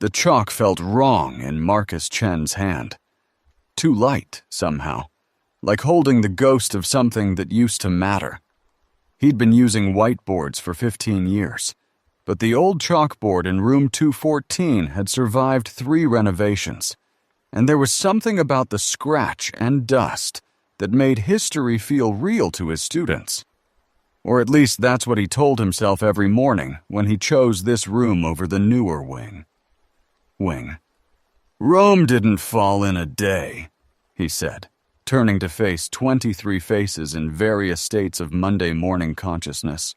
The chalk felt wrong in Marcus Chen's hand. Too light, somehow, like holding the ghost of something that used to matter. He'd been using whiteboards for 15 years, but the old chalkboard in room 214 had survived 3 renovations, and there was something about the scratch and dust that made history feel real to his students. Or at least that's what he told himself every morning when he chose this room over the newer wing. Rome didn't fall in a day, he said, turning to face 23 faces in various states of Monday morning consciousness.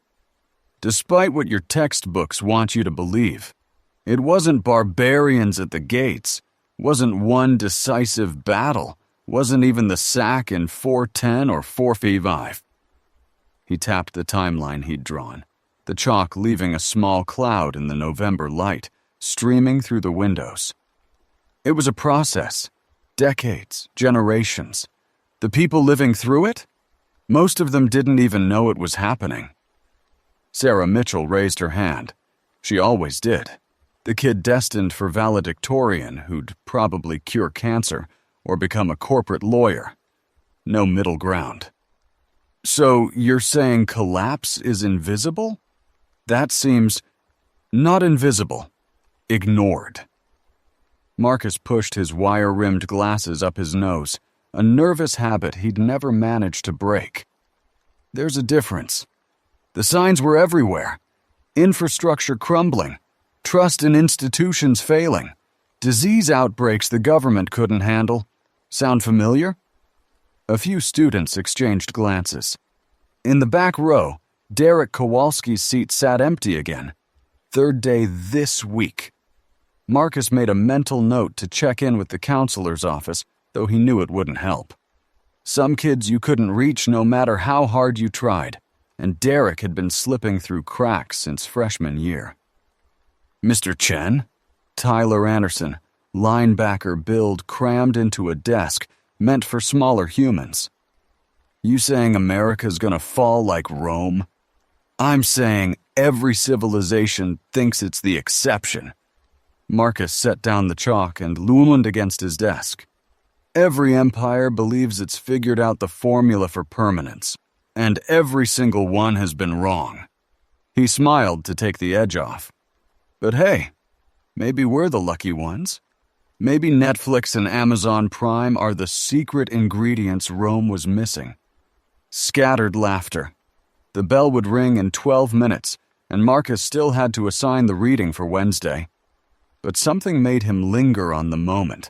Despite what your textbooks want you to believe, it wasn't barbarians at the gates, wasn't one decisive battle, wasn't even the sack in 410 or 455. He tapped the timeline he'd drawn, the chalk leaving a small cloud in the November light, streaming through the windows. It was a process. Decades, generations. The people living through it? Most of them didn't even know it was happening. Sarah Mitchell raised her hand. She always did. The kid destined for valedictorian who'd probably cure cancer or become a corporate lawyer. No middle ground. So you're saying collapse is invisible? That seems not invisible. Ignored. Marcus pushed his wire-rimmed glasses up his nose, a nervous habit he'd never managed to break. There's a difference. The signs were everywhere. Infrastructure crumbling, trust in institutions failing, disease outbreaks the government couldn't handle. Sound familiar? A few students exchanged glances. In the back row, Derek Kowalski's seat sat empty again. 3rd day this week. Marcus made a mental note to check in with the counselor's office, though he knew it wouldn't help. Some kids you couldn't reach no matter how hard you tried, and Derek had been slipping through cracks since freshman year. Mr. Chen? Tyler Anderson, linebacker build crammed into a desk meant for smaller humans. You saying America's gonna fall like Rome? I'm saying every civilization thinks it's the exception. Marcus set down the chalk and leaned against his desk. Every empire believes it's figured out the formula for permanence, and every single one has been wrong. He smiled to take the edge off. But hey, maybe we're the lucky ones. Maybe Netflix and Amazon Prime are the secret ingredients Rome was missing. Scattered laughter. The bell would ring in 12 minutes, and Marcus still had to assign the reading for Wednesday. But something made him linger on the moment.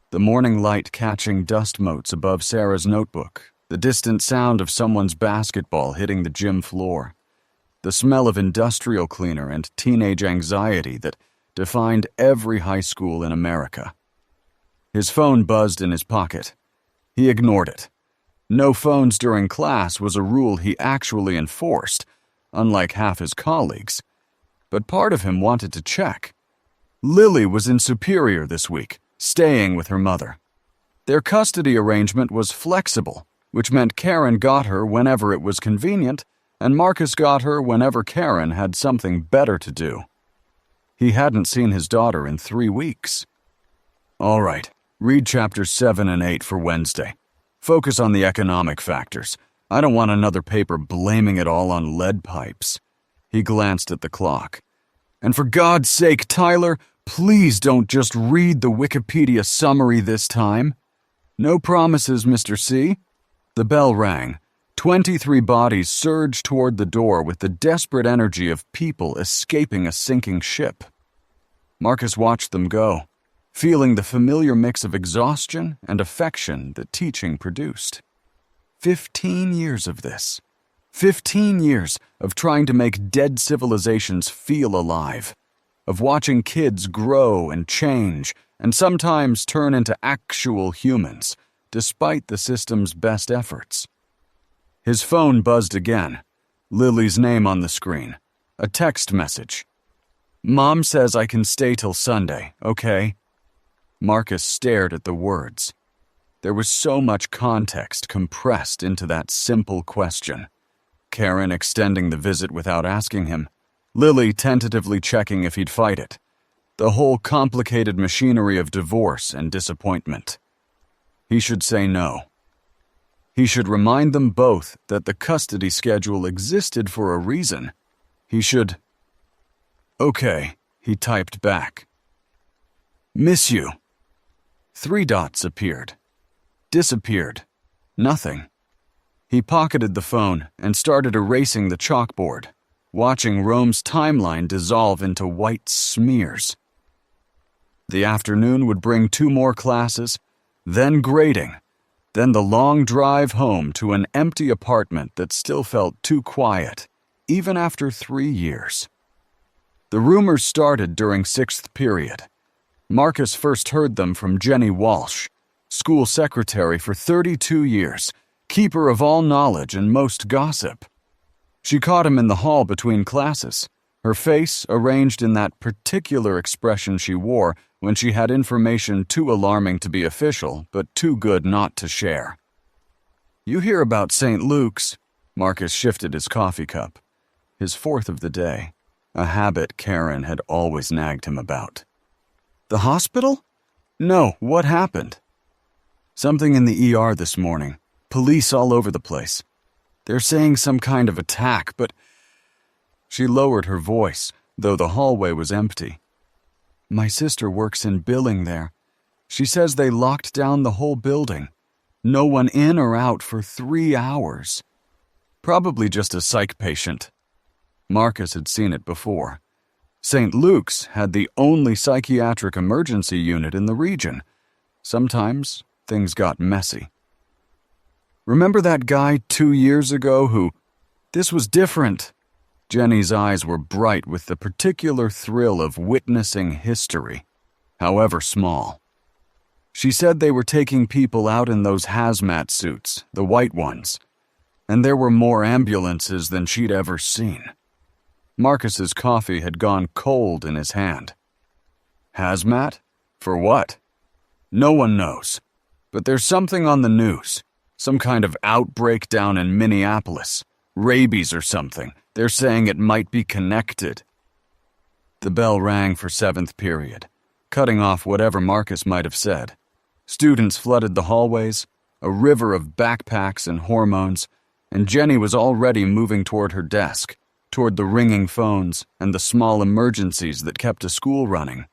The morning light catching dust motes above Sarah's notebook, the distant sound of someone's basketball hitting the gym floor, the smell of industrial cleaner and teenage anxiety that defined every high school in America. His phone buzzed in his pocket. He ignored it. No phones during class was a rule he actually enforced, unlike half his colleagues. But part of him wanted to check. Lily was in Superior this week, staying with her mother. Their custody arrangement was flexible, which meant Karen got her whenever it was convenient, and Marcus got her whenever Karen had something better to do. He hadn't seen his daughter in 3 weeks. All right, read chapters 7 and 8 for Wednesday. Focus on the economic factors. I don't want another paper blaming it all on lead pipes. He glanced at the clock. And for God's sake, Tyler, please don't just read the Wikipedia summary this time. No promises, Mr. C. The bell rang. 23 bodies surged toward the door with the desperate energy of people escaping a sinking ship. Marcus watched them go, feeling the familiar mix of exhaustion and affection that teaching produced. 15 years of this. 15 years of trying to make dead civilizations feel alive, of watching kids grow and change and sometimes turn into actual humans, despite the system's best efforts. His phone buzzed again, Lily's name on the screen, a text message. Mom says I can stay till Sunday, okay? Marcus stared at the words. There was so much context compressed into that simple question. Karen extending the visit without asking him, Lily tentatively checking if he'd fight it, the whole complicated machinery of divorce and disappointment. He should say no. He should remind them both that the custody schedule existed for a reason. He should... "Okay," he typed back. "Miss you." 3 dots appeared. Disappeared. Nothing. He pocketed the phone and started erasing the chalkboard, watching Rome's timeline dissolve into white smears. The afternoon would bring 2 more classes, then grading, then the long drive home to an empty apartment that still felt too quiet, even after 3 years. The rumors started during 6th period. Marcus first heard them from Jenny Walsh, school secretary for 32 years, keeper of all knowledge and most gossip. She caught him in the hall between classes, her face arranged in that particular expression she wore when she had information too alarming to be official, but too good not to share. "You hear about St. Luke's?" Marcus shifted his coffee cup. His 4th of the day, a habit Karen had always nagged him about. "The hospital?" "No, what happened?" "Something in the ER this morning. Police all over the place. They're saying some kind of attack, but..." She lowered her voice, though the hallway was empty. "My sister works in billing there. She says they locked down the whole building. No one in or out for 3 hours. Probably just a psych patient." Marcus had seen it before. St. Luke's had the only psychiatric emergency unit in the region. Sometimes things got messy. "Remember that guy 2 years ago who..." "This was different." Jenny's eyes were bright with the particular thrill of witnessing history, however small. She said they were taking people out in those hazmat suits, the white ones, and there were more ambulances than she'd ever seen. Marcus's coffee had gone cold in his hand. "Hazmat? For what?" "No one knows. But there's something on the news. Some kind of outbreak down in Minneapolis. Rabies or something. They're saying it might be connected." The bell rang for 7th period, cutting off whatever Marcus might have said. Students flooded the hallways, a river of backpacks and hormones, and Jenny was already moving toward her desk, toward the ringing phones and the small emergencies that kept a school running.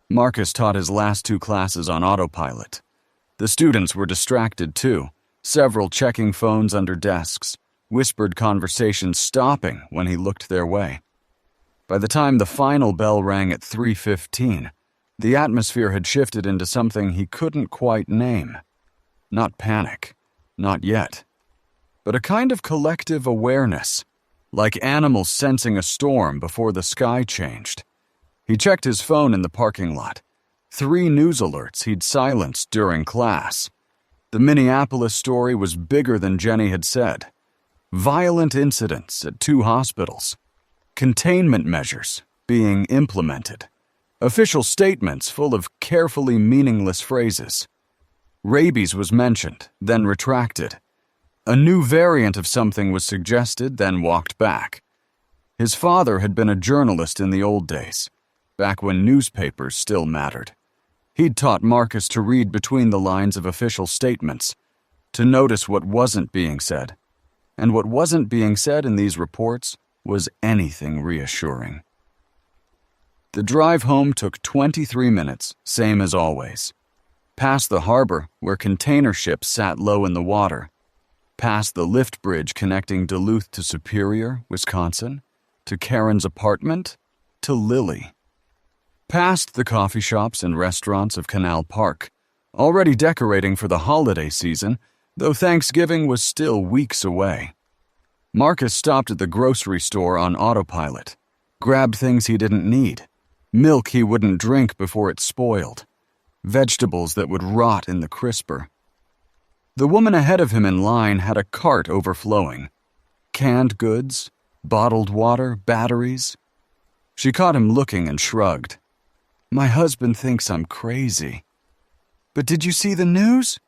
Marcus taught his last 2 classes on autopilot. The students were distracted too, several checking phones under desks, whispered conversations stopping when he looked their way. By the time the final bell rang at 3:15, the atmosphere had shifted into something he couldn't quite name. Not panic, not yet, but a kind of collective awareness, like animals sensing a storm before the sky changed. He checked his phone in the parking lot. 3 news alerts he'd silenced during class. The Minneapolis story was bigger than Jenny had said. Violent incidents at 2 hospitals. Containment measures being implemented. Official statements full of carefully meaningless phrases. Rabies was mentioned, then retracted. A new variant of something was suggested, then walked back. His father had been a journalist in the old days, back when newspapers still mattered. He'd taught Marcus to read between the lines of official statements, to notice what wasn't being said. And what wasn't being said in these reports was anything reassuring. The drive home took 23 minutes, same as always. Past the harbor, where container ships sat low in the water. Past the lift bridge connecting Duluth to Superior, Wisconsin, to Karen's apartment, to Lily. Past the coffee shops and restaurants of Canal Park, already decorating for the holiday season, though Thanksgiving was still weeks away. Marcus stopped at the grocery store on autopilot, grabbed things he didn't need, milk he wouldn't drink before it spoiled, vegetables that would rot in the crisper. The woman ahead of him in line had a cart overflowing. Canned goods, bottled water, batteries. She caught him looking and shrugged. "My husband thinks I'm crazy." "But did you see the news?"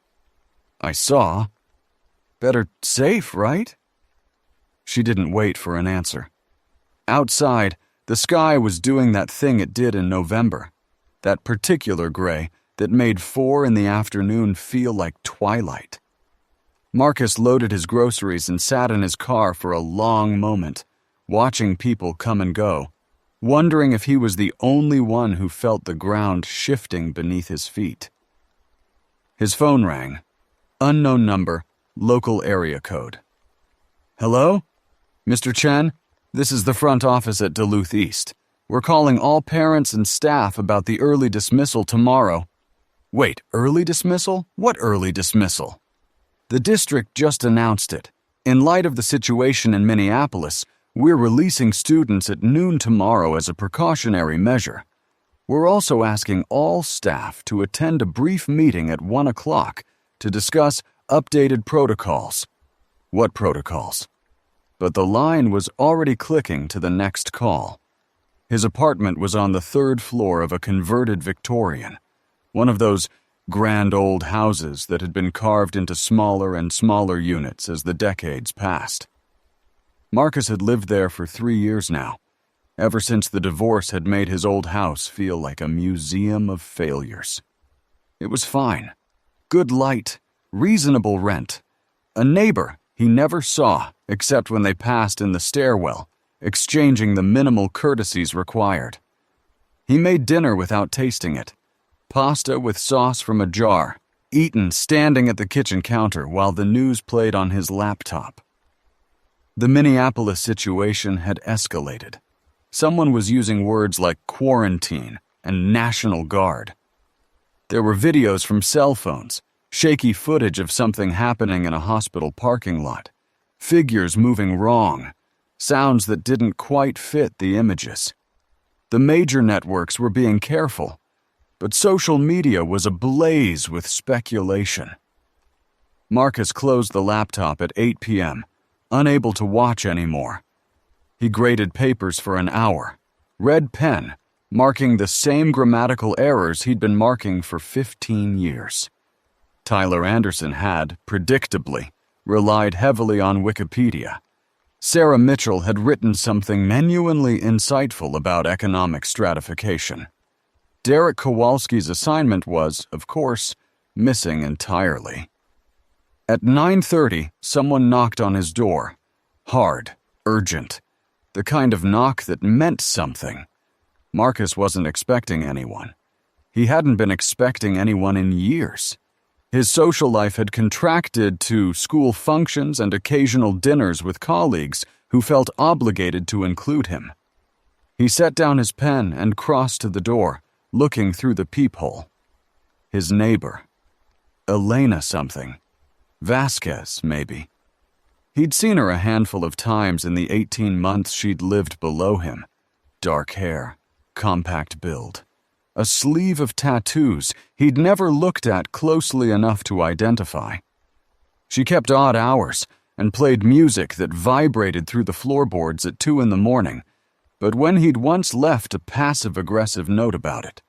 "I saw." "Better safe, right?" She didn't wait for an answer. Outside, the sky was doing that thing it did in November, that particular gray that made 4 in the afternoon feel like twilight. Marcus loaded his groceries and sat in his car for a long moment, watching people come and go, wondering if he was the only one who felt the ground shifting beneath his feet. His phone rang. Unknown number, local area code. Hello? Mr. Chen, this is the front office at Duluth East. We're calling all parents and staff about the early dismissal tomorrow. Wait, early dismissal? What early dismissal? The district just announced it. In light of the situation in Minneapolis, we're releasing students at noon tomorrow as a precautionary measure. We're also asking all staff to attend a brief meeting at 1 o'clock to discuss updated protocols. What protocols? But the line was already clicking to the next call. His apartment was on the 3rd floor of a converted Victorian, one of those grand old houses that had been carved into smaller and smaller units as the decades passed. Marcus had lived there for 3 years now, ever since the divorce had made his old house feel like a museum of failures. It was fine. Good light, reasonable rent. A neighbor he never saw except when they passed in the stairwell, exchanging the minimal courtesies required. He made dinner without tasting it. Pasta with sauce from a jar, eaten standing at the kitchen counter while the news played on his laptop. The Minneapolis situation had escalated. Someone was using words like quarantine and National Guard. There were videos from cell phones, shaky footage of something happening in a hospital parking lot, figures moving wrong, sounds that didn't quite fit the images. The major networks were being careful, but social media was ablaze with speculation. Marcus closed the laptop at 8 p.m., unable to watch anymore. He graded papers for an hour, red pen, marking the same grammatical errors he'd been marking for 15 years. Tyler Anderson had, predictably, relied heavily on Wikipedia. Sarah Mitchell had written something genuinely insightful about economic stratification. Derek Kowalski's assignment was, of course, missing entirely. At 9:30, someone knocked on his door. Hard, urgent. The kind of knock that meant something. Marcus wasn't expecting anyone. He hadn't been expecting anyone in years. His social life had contracted to school functions and occasional dinners with colleagues who felt obligated to include him. He set down his pen and crossed to the door, looking through the peephole. His neighbor. Elena something. Vasquez, maybe. He'd seen her a handful of times in the 18 months she'd lived below him. Dark hair, compact build. A sleeve of tattoos he'd never looked at closely enough to identify. She kept odd hours and played music that vibrated through the floorboards at 2 a.m, but when he'd once left a passive-aggressive note about it,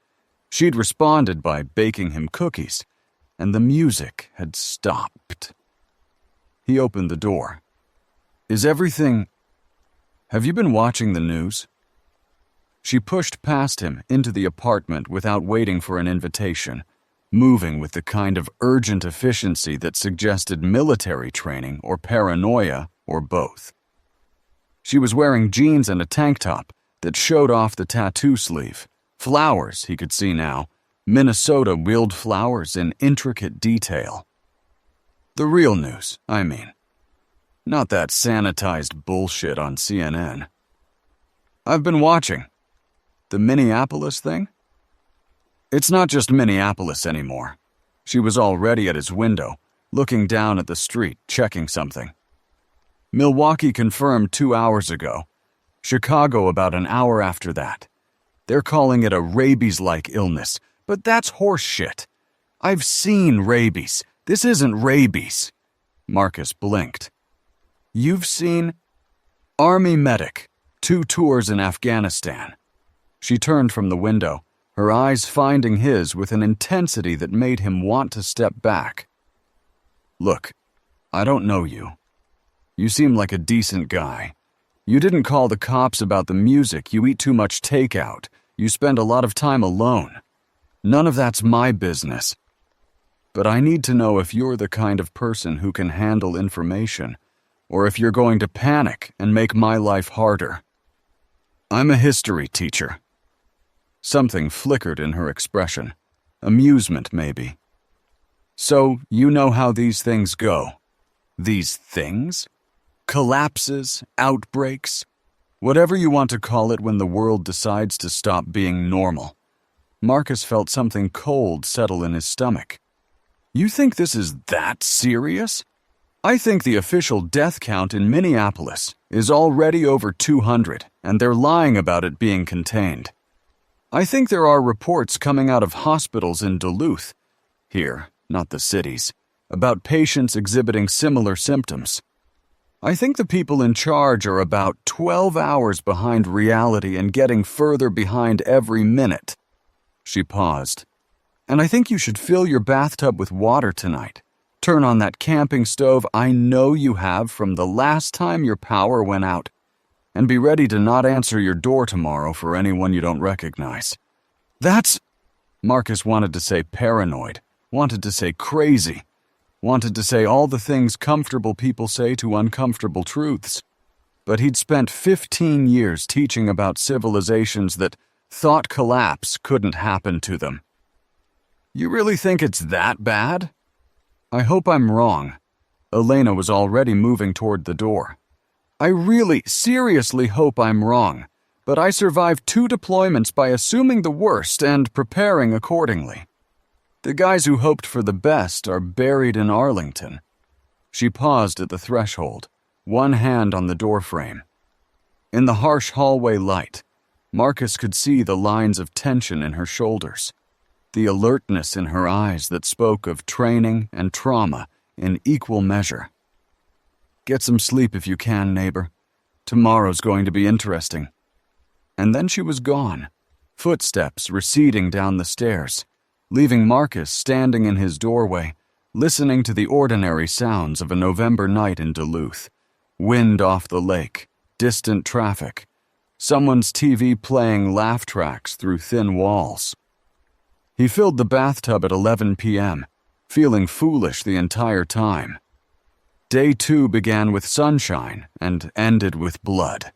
she'd responded by baking him cookies, and the music had stopped. He opened the door. Is everything... Have you been watching the news? She pushed past him into the apartment without waiting for an invitation, moving with the kind of urgent efficiency that suggested military training or paranoia or both. She was wearing jeans and a tank top that showed off the tattoo sleeve. Flowers, he could see now. Minnesota wheeled flowers in intricate detail. The real news, I mean. Not that sanitized bullshit on CNN. I've been watching. The Minneapolis thing? It's not just Minneapolis anymore. She was already at his window, looking down at the street, checking something. Milwaukee confirmed 2 hours ago. Chicago about an hour after that. They're calling it a rabies-like illness, but that's horse shit. I've seen rabies. This isn't rabies. Marcus blinked. You've seen? Army medic, 2 tours in Afghanistan. She turned from the window, her eyes finding his with an intensity that made him want to step back. Look, I don't know you. You seem like a decent guy. You didn't call the cops about the music. You eat too much takeout. You spend a lot of time alone. None of that's my business. But I need to know if you're the kind of person who can handle information, or if you're going to panic and make my life harder. I'm a history teacher." Something flickered in her expression. Amusement, maybe. "So, you know how these things go." These things? Collapses, outbreaks, whatever you want to call it when the world decides to stop being normal. Marcus felt something cold settle in his stomach. "You think this is that serious? I think the official death count in Minneapolis is already over 200, and they're lying about it being contained. I think there are reports coming out of hospitals in Duluth, here, not the cities, about patients exhibiting similar symptoms. I think the people in charge are about 12 hours behind reality and getting further behind every minute." She paused. "And I think you should fill your bathtub with water tonight. Turn on that camping stove I know you have from the last time your power went out. And be ready to not answer your door tomorrow for anyone you don't recognize." "That's—" Marcus wanted to say paranoid, wanted to say crazy, wanted to say all the things comfortable people say to uncomfortable truths. But he'd spent 15 years teaching about civilizations that thought collapse couldn't happen to them. "You really think it's that bad?" "I hope I'm wrong." Elena was already moving toward the door. "I really, seriously hope I'm wrong, but I survived 2 deployments by assuming the worst and preparing accordingly. The guys who hoped for the best are buried in Arlington." She paused at the threshold, one hand on the doorframe. In the harsh hallway light, Marcus could see the lines of tension in her shoulders, the alertness in her eyes that spoke of training and trauma in equal measure. "Get some sleep if you can, neighbor. Tomorrow's going to be interesting." And then she was gone, footsteps receding down the stairs, leaving Marcus standing in his doorway, listening to the ordinary sounds of a November night in Duluth. Wind off the lake, distant traffic, someone's TV playing laugh tracks through thin walls. He filled the bathtub at 11 p.m., feeling foolish the entire time. Day 2 began with sunshine and ended with blood.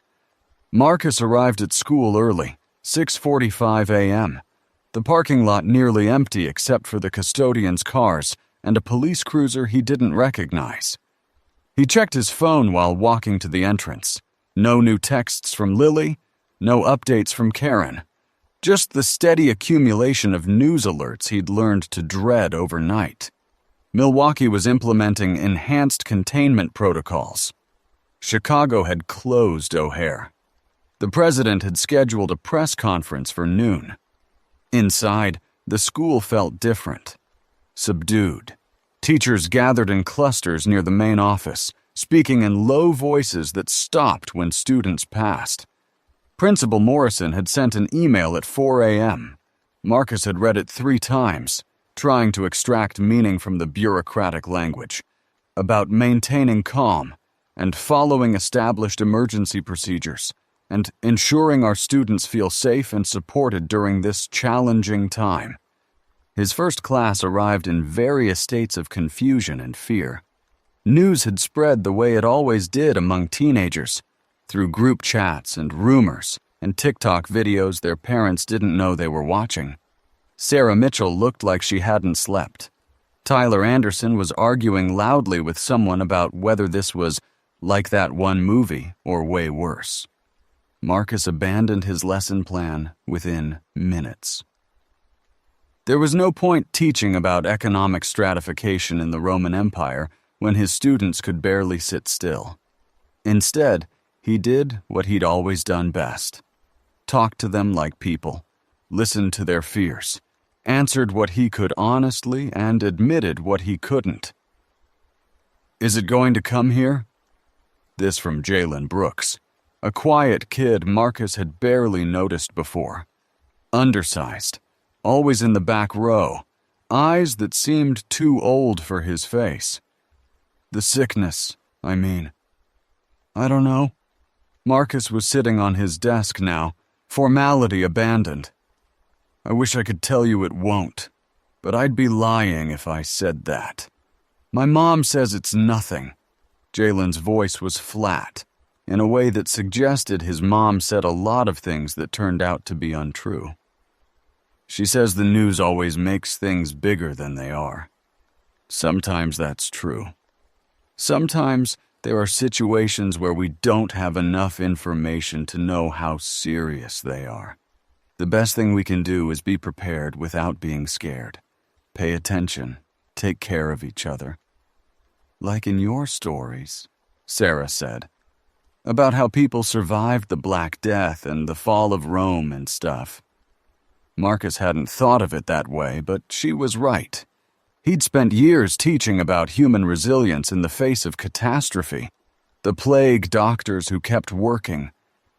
Marcus arrived at school early, 6:45 a.m., the parking lot nearly empty except for the custodian's cars and a police cruiser he didn't recognize. He checked his phone while walking to the entrance. No new texts from Lily, no updates from Karen. Just the steady accumulation of news alerts he'd learned to dread overnight. Milwaukee was implementing enhanced containment protocols. Chicago had closed O'Hare. The president had scheduled a press conference for noon. Inside, the school felt different, subdued. Teachers gathered in clusters near the main office, speaking in low voices that stopped when students passed. Principal Morrison had sent an email at 4 a.m. Marcus had read it 3 times, trying to extract meaning from the bureaucratic language, about maintaining calm and following established emergency procedures and ensuring our students feel safe and supported during this challenging time. His first class arrived in various states of confusion and fear. News had spread the way it always did among teenagers, through group chats and rumors and TikTok videos their parents didn't know they were watching. Sarah Mitchell looked like she hadn't slept. Tyler Anderson was arguing loudly with someone about whether this was like that one movie or way worse. Marcus abandoned his lesson plan within minutes. There was no point teaching about economic stratification in the Roman Empire when his students could barely sit still. Instead, he did what he'd always done best. Talked to them like people, listened to their fears, answered what he could honestly and admitted what he couldn't. "Is it going to come here?" This from Jalen Brooks, a quiet kid Marcus had barely noticed before. Undersized, always in the back row, eyes that seemed too old for his face. "The sickness, I mean." "I don't know." Marcus was sitting on his desk now, formality abandoned. I wish I could tell you it won't, but I'd be lying if I said that. My mom says it's nothing." Jalen's voice was flat, in a way that suggested his mom said a lot of things that turned out to be untrue. "She says the news always makes things bigger than they are. Sometimes that's true. Sometimes there are situations where we don't have enough information to know how serious they are. The best thing we can do is be prepared without being scared. Pay attention, take care of each other. Like in your stories," Sarah said, "about how people survived the Black Death and the fall of Rome and stuff." Marcus hadn't thought of it that way, but she was right. He'd spent years teaching about human resilience in the face of catastrophe. The plague doctors who kept working,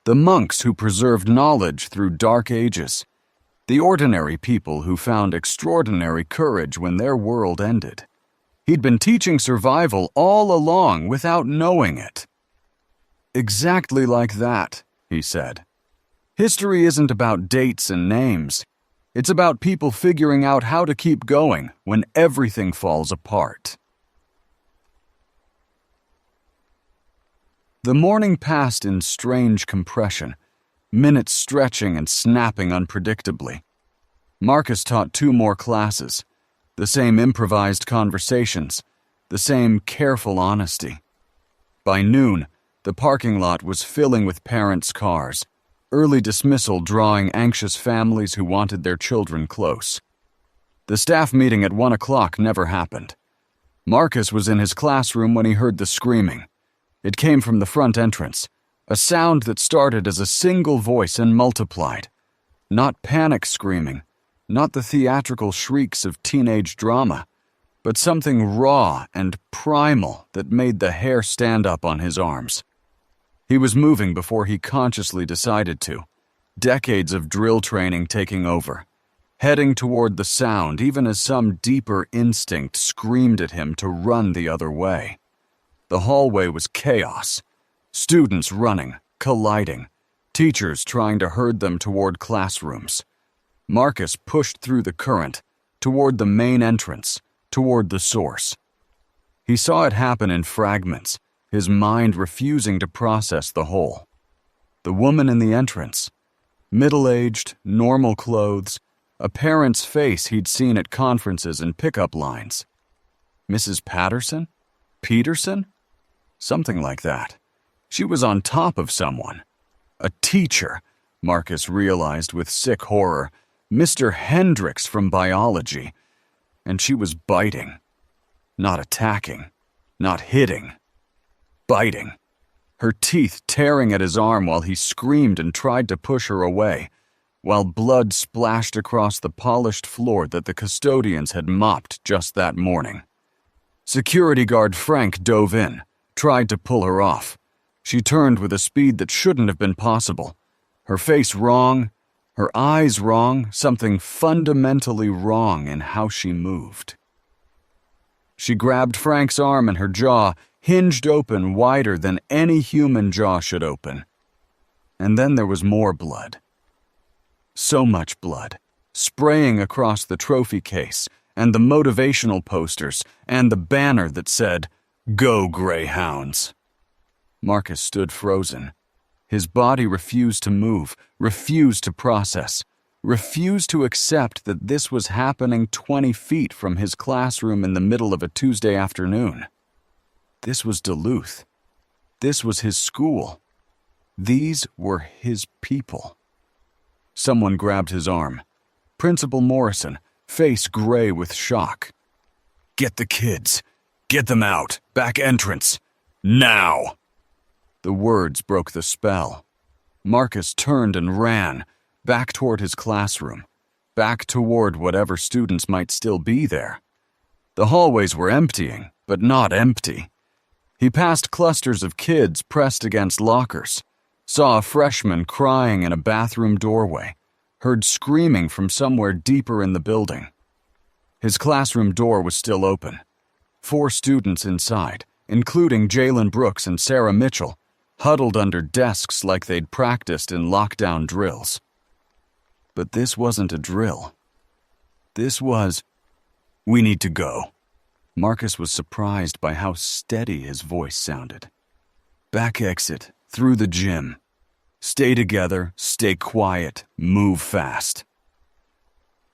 the monks who preserved knowledge through dark ages, the ordinary people who found extraordinary courage when their world ended. He'd been teaching survival all along without knowing it. "Exactly like that," he said. "History isn't about dates and names. It's about people figuring out how to keep going when everything falls apart." The morning passed in strange compression, minutes stretching and snapping unpredictably. Marcus taught 2 more classes, the same improvised conversations, the same careful honesty. By noon, the parking lot was filling with parents' cars, early dismissal drawing anxious families who wanted their children close. The staff meeting at 1 o'clock never happened. Marcus was in his classroom when he heard the screaming. It came from the front entrance, a sound that started as a single voice and multiplied. Not panic screaming, not the theatrical shrieks of teenage drama, but something raw and primal that made the hair stand up on his arms. He was moving before he consciously decided to, decades of drill training taking over, heading toward the sound even as some deeper instinct screamed at him to run the other way. The hallway was chaos, students running, colliding, teachers trying to herd them toward classrooms. Marcus pushed through the current, toward the main entrance, toward the source. He saw it happen in fragments, his mind refusing to process the whole. The woman in the entrance, middle-aged, normal clothes, a parent's face he'd seen at conferences and pickup lines. Mrs. Patterson? Peterson? Something like that. She was on top of someone. A teacher, Marcus realized with sick horror, Mr. Hendricks from biology. And she was biting. Not attacking. Not hitting. Biting. Her teeth tearing at his arm while he screamed and tried to push her away, while blood splashed across the polished floor that the custodians had mopped just that morning. Security guard Frank dove in, tried to pull her off. She turned with a speed that shouldn't have been possible. Her face wrong, her eyes wrong, something fundamentally wrong in how she moved. She grabbed Frank's arm and her jaw hinged open wider than any human jaw should open. And then there was more blood. So much blood, spraying across the trophy case and the motivational posters and the banner that said, "Go Greyhounds." Marcus stood frozen. His body refused to move, refused to process, refused to accept that this was happening 20 feet from his classroom in the middle of a Tuesday afternoon. This was Duluth. This was his school. These were his people. Someone grabbed his arm. Principal Morrison, face gray with shock. "Get the kids. Get them out. Back entrance. Now!" The words broke the spell. Marcus turned and ran, back toward his classroom, back toward whatever students might still be there. The hallways were emptying, but not empty. He passed clusters of kids pressed against lockers, saw a freshman crying in a bathroom doorway, heard screaming from somewhere deeper in the building. His classroom door was still open. 4 students inside, including Jalen Brooks and Sarah Mitchell, huddled under desks like they'd practiced in lockdown drills. But this wasn't a drill. This was, "We need to go." Marcus was surprised by how steady his voice sounded. "Back exit, through the gym. Stay together, stay quiet, move fast."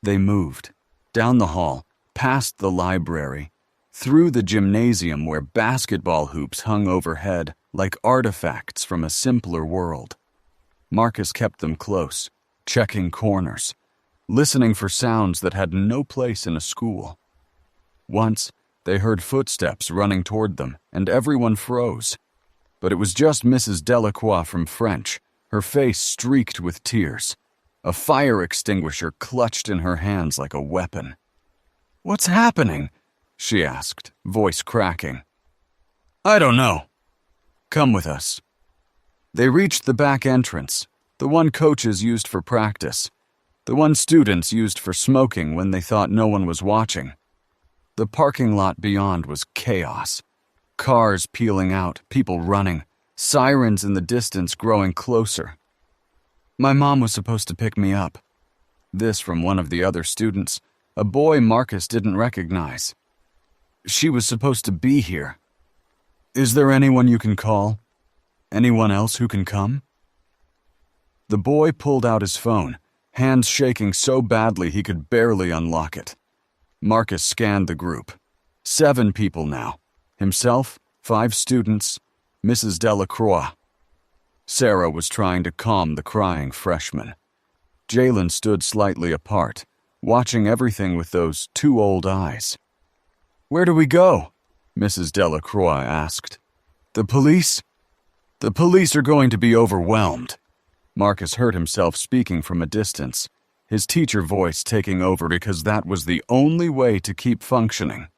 They moved, down the hall, past the library, through the gymnasium where basketball hoops hung overhead like artifacts from a simpler world. Marcus kept them close, checking corners, listening for sounds that had no place in a school. Once, they heard footsteps running toward them, and everyone froze. But it was just Mrs. Delacroix from French, her face streaked with tears, a fire extinguisher clutched in her hands like a weapon. "What's happening?" she asked, voice cracking. "I don't know. Come with us." They reached the back entrance, the one coaches used for practice, the one students used for smoking when they thought no one was watching. The parking lot beyond was chaos. Cars peeling out, people running, sirens in the distance growing closer. "My mom was supposed to pick me up." This from one of the other students, a boy Marcus didn't recognize. "She was supposed to be here. Is there anyone you can call? Anyone else who can come?" The boy pulled out his phone, hands shaking so badly he could barely unlock it. Marcus scanned the group. 7 people now. Himself, 5 students, Mrs. Delacroix. Sarah was trying to calm the crying freshman. Jalen stood slightly apart, watching everything with those 2 old eyes. "Where do we go?" Mrs. Delacroix asked. "The police?" "The police are going to be overwhelmed." Marcus heard himself speaking from a distance, his teacher voice taking over because that was the only way to keep functioning.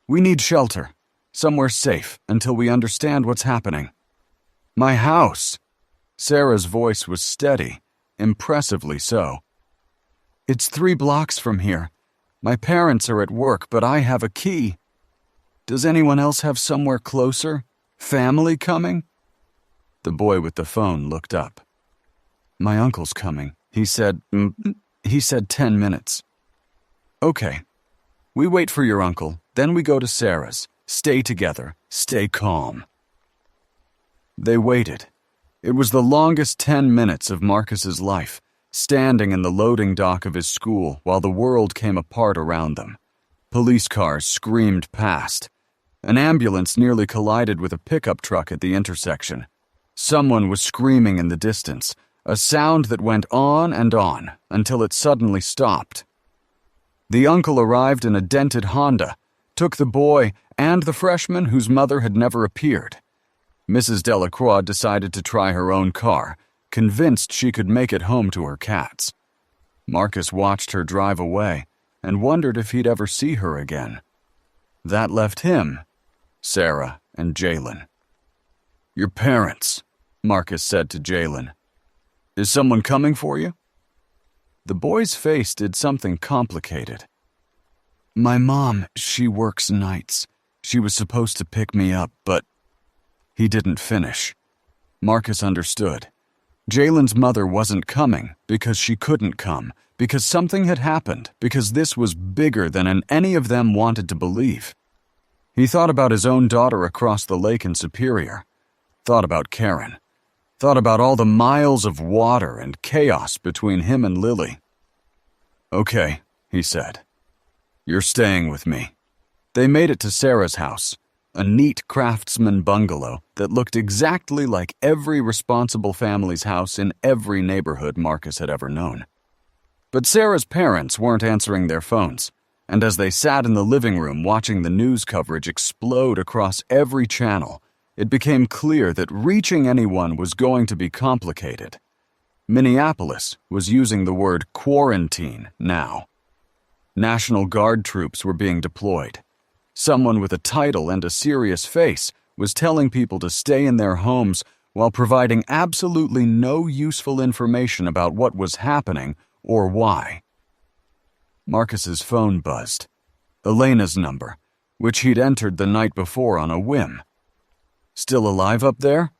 "We need shelter, somewhere safe, until we understand what's happening." "My house." Sarah's voice was steady, impressively so. "It's 3 blocks from here. My parents are at work, but I have a key. Does anyone else have somewhere closer? Family coming?" The boy with the phone looked up. "My uncle's coming. He said 10 minutes." "Okay. We wait for your uncle, then we go to Sarah's. Stay together. Stay calm." They waited. It was the longest 10 minutes of Marcus's life, standing in the loading dock of his school while the world came apart around them. Police cars screamed past. An ambulance nearly collided with a pickup truck at the intersection. Someone was screaming in the distance, a sound that went on and on until it suddenly stopped. The uncle arrived in a dented Honda, took the boy and the freshman whose mother had never appeared. Mrs. Delacroix decided to try her own car, convinced she could make it home to her cats. Marcus watched her drive away and wondered if he'd ever see her again. That left him, Sarah, and Jalen. "Your parents," Marcus said to Jalen. "Is someone coming for you?" The boy's face did something complicated. "My mom, she works nights. She was supposed to pick me up, but..." He didn't finish. Marcus understood. Jalen's mother wasn't coming because she couldn't come, because something had happened, because this was bigger than any of them wanted to believe. He thought about his own daughter across the lake in Superior, thought about Karen, thought about all the miles of water and chaos between him and Lily. "Okay," he said. "You're staying with me." They made it to Sarah's house, a neat craftsman bungalow that looked exactly like every responsible family's house in every neighborhood Marcus had ever known. But Sarah's parents weren't answering their phones, and as they sat in the living room watching the news coverage explode across every channel, it became clear that reaching anyone was going to be complicated. Minneapolis was using the word quarantine now. National Guard troops were being deployed. Someone with a title and a serious face was telling people to stay in their homes while providing absolutely no useful information about what was happening or why. Marcus's phone buzzed. Elena's number, which he'd entered the night before on a whim. "Still alive up there?"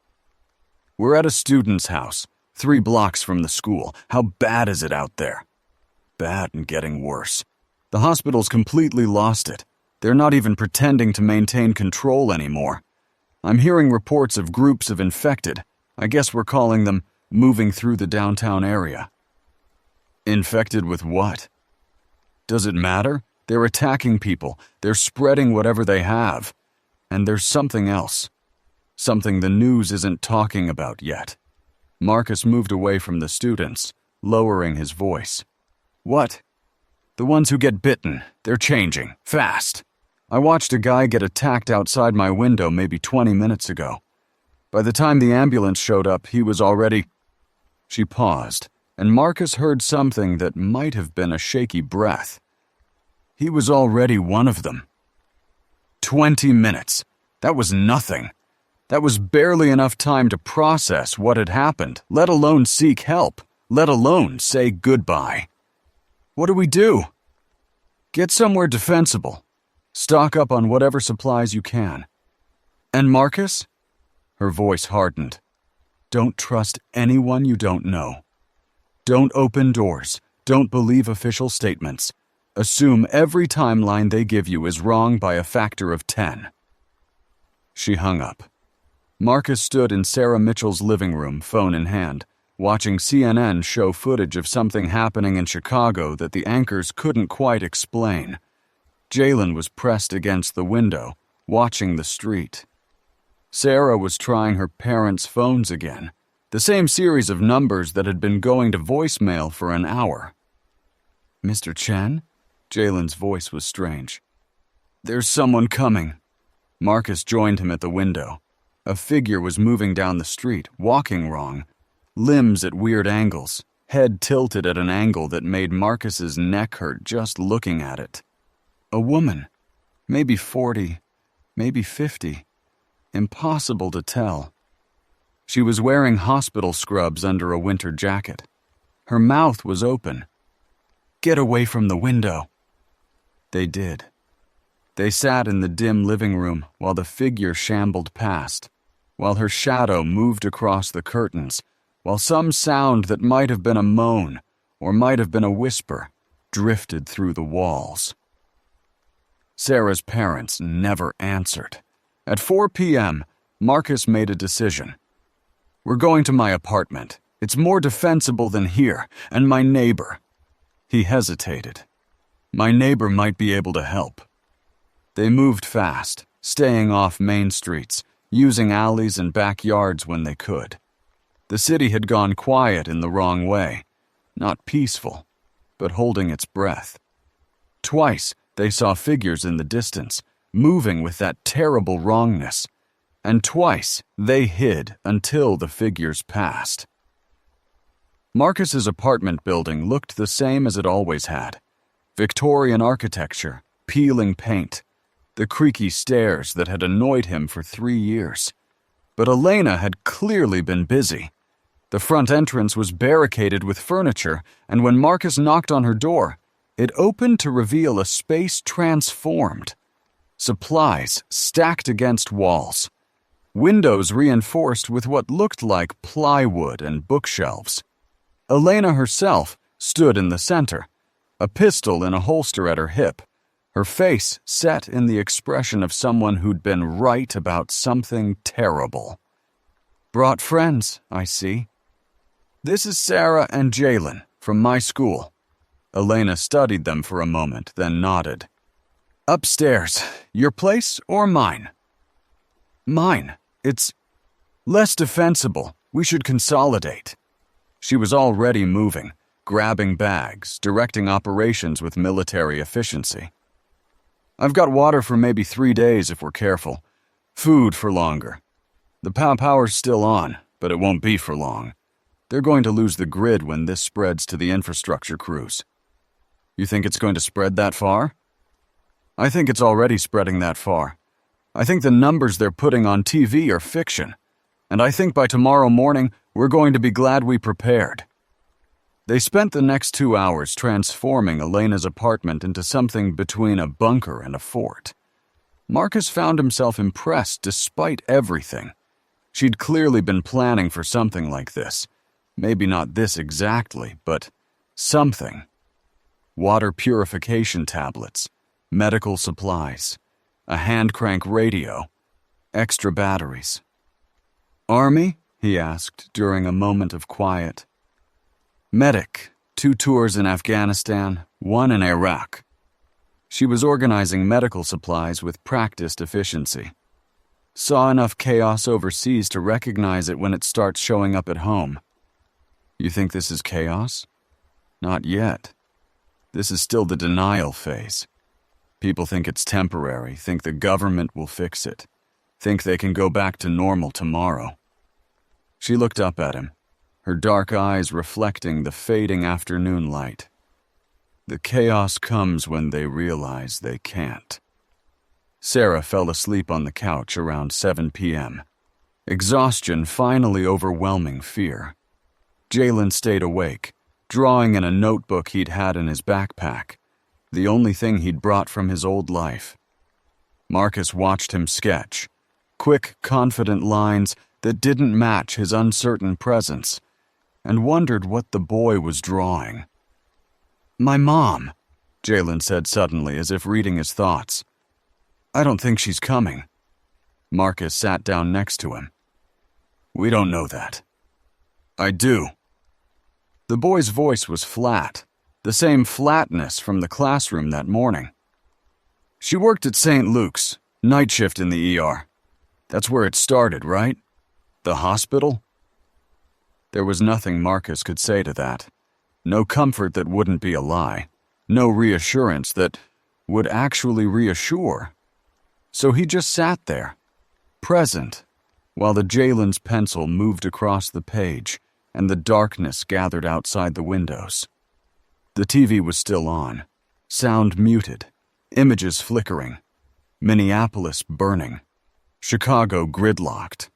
"We're at a student's house. 3 blocks from the school. How bad is it out there? Bad and getting worse. The hospital's completely lost it. They're not even pretending to maintain control anymore. I'm hearing reports of groups of infected. I guess we're calling them moving through the downtown area. Infected with what? Does it matter? They're attacking people. They're spreading whatever they have. And there's something else. Something the news isn't talking about yet. Marcus moved away from the students, lowering his voice. What? The ones who get bitten. They're changing. Fast. I watched a guy get attacked outside my window maybe 20 minutes ago. By the time the ambulance showed up, he was already... She paused, and Marcus heard something that might have been a shaky breath. He was already one of them. 20 minutes. That was nothing. That was barely enough time to process what had happened, let alone seek help, let alone say goodbye. What do we do? Get somewhere defensible. Stock up on whatever supplies you can. And Marcus? Her voice hardened. Don't trust anyone you don't know. Don't open doors. Don't believe official statements. Assume every timeline they give you is wrong by a factor of 10. She hung up. Marcus stood in Sarah Mitchell's living room, phone in hand, watching CNN show footage of something happening in Chicago that the anchors couldn't quite explain. Jalen was pressed against the window, watching the street. Sarah was trying her parents' phones again, the same series of numbers that had been going to voicemail for an hour. Mr. Chen? Jalen's voice was strange. There's someone coming. Marcus joined him at the window. A figure was moving down the street, walking wrong, limbs at weird angles, head tilted at an angle that made Marcus's neck hurt just looking at it. A woman, maybe 40, maybe 50. Impossible to tell. She was wearing hospital scrubs under a winter jacket. Her mouth was open. Get away from the window. They did. They sat in the dim living room while the figure shambled past, while her shadow moved across the curtains, while some sound that might have been a moan or might have been a whisper drifted through the walls. Sarah's parents never answered. At 4 p.m., Marcus made a decision. We're going to my apartment. It's more defensible than here, and my neighbor. He hesitated. My neighbor might be able to help. They moved fast, staying off main streets, using alleys and backyards when they could. The city had gone quiet in the wrong way, not peaceful, but holding its breath. Twice, they saw figures in the distance, moving with that terrible wrongness, and twice they hid until the figures passed. Marcus's apartment building looked the same as it always had. Victorian architecture, peeling paint, the creaky stairs that had annoyed him for 3 years. But Elena had clearly been busy. The front entrance was barricaded with furniture, and when Marcus knocked on her door, it opened to reveal a space transformed. Supplies stacked against walls. Windows reinforced with what looked like plywood and bookshelves. Elena herself stood in the center, a pistol in a holster at her hip, her face set in the expression of someone who'd been right about something terrible. Brought friends, I see. This is Sarah and Jalen from my school. Elena studied them for a moment, then nodded. Upstairs, your place or mine? Mine. It's less defensible. We should consolidate. She was already moving, grabbing bags, directing operations with military efficiency. I've got water for maybe 3 days if we're careful. Food for longer. The power's still on, but it won't be for long. They're going to lose the grid when this spreads to the infrastructure crews. You think it's going to spread that far? I think it's already spreading that far. I think the numbers they're putting on TV are fiction. And I think by tomorrow morning, we're going to be glad we prepared. They spent the next 2 hours transforming Elena's apartment into something between a bunker and a fort. Marcus found himself impressed despite everything. She'd clearly been planning for something like this. Maybe not this exactly, but something. Water purification tablets, medical supplies, a hand-crank radio, extra batteries. "Army?" he asked during a moment of quiet. "Medic, 2 tours in Afghanistan, 1 in Iraq." She was organizing medical supplies with practiced efficiency. Saw enough chaos overseas to recognize it when it starts showing up at home. You think this is chaos? Not yet. This is still the denial phase. People think it's temporary, think the government will fix it, think they can go back to normal tomorrow. She looked up at him, her dark eyes reflecting the fading afternoon light. The chaos comes when they realize they can't. Sarah fell asleep on the couch around 7 p.m., exhaustion finally overwhelming fear. Jalen stayed awake, drawing in a notebook he'd had in his backpack, the only thing he'd brought from his old life. Marcus watched him sketch, quick, confident lines that didn't match his uncertain presence, and wondered what the boy was drawing. "My mom," Jalen said suddenly, as if reading his thoughts. "I don't think she's coming." Marcus sat down next to him. "We don't know that." "I do." The boy's voice was flat, the same flatness from the classroom that morning. "She worked at St. Luke's, night shift in the ER. That's where it started, right? The hospital?" There was nothing Marcus could say to that. No comfort that wouldn't be a lie. No reassurance that would actually reassure. So he just sat there, present, while the Jalen's pencil moved across the page and the darkness gathered outside the windows. The TV was still on, sound muted, images flickering, Minneapolis burning, Chicago gridlocked.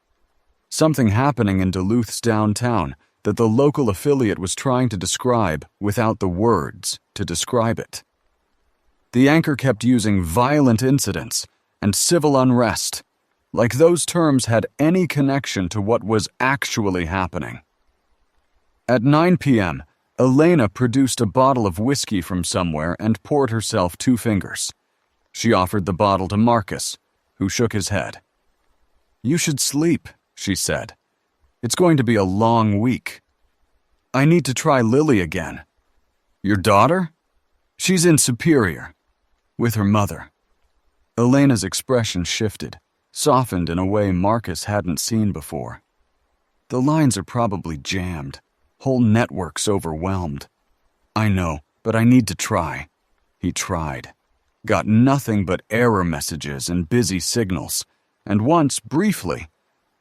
Something happening in Duluth's downtown that the local affiliate was trying to describe without the words to describe it. The anchor kept using violent incidents and civil unrest, like those terms had any connection to what was actually happening. At 9 p.m., Elena produced a bottle of whiskey from somewhere and poured herself 2 fingers. She offered the bottle to Marcus, who shook his head. "You should sleep," she said. "It's going to be a long week." "I need to try Lily again." "Your daughter?" "She's in Superior, with her mother." Elena's expression shifted, softened in a way Marcus hadn't seen before. "The lines are probably jammed, whole networks overwhelmed. I know, but I need to try." He tried. Got nothing but error messages and busy signals, and once, briefly,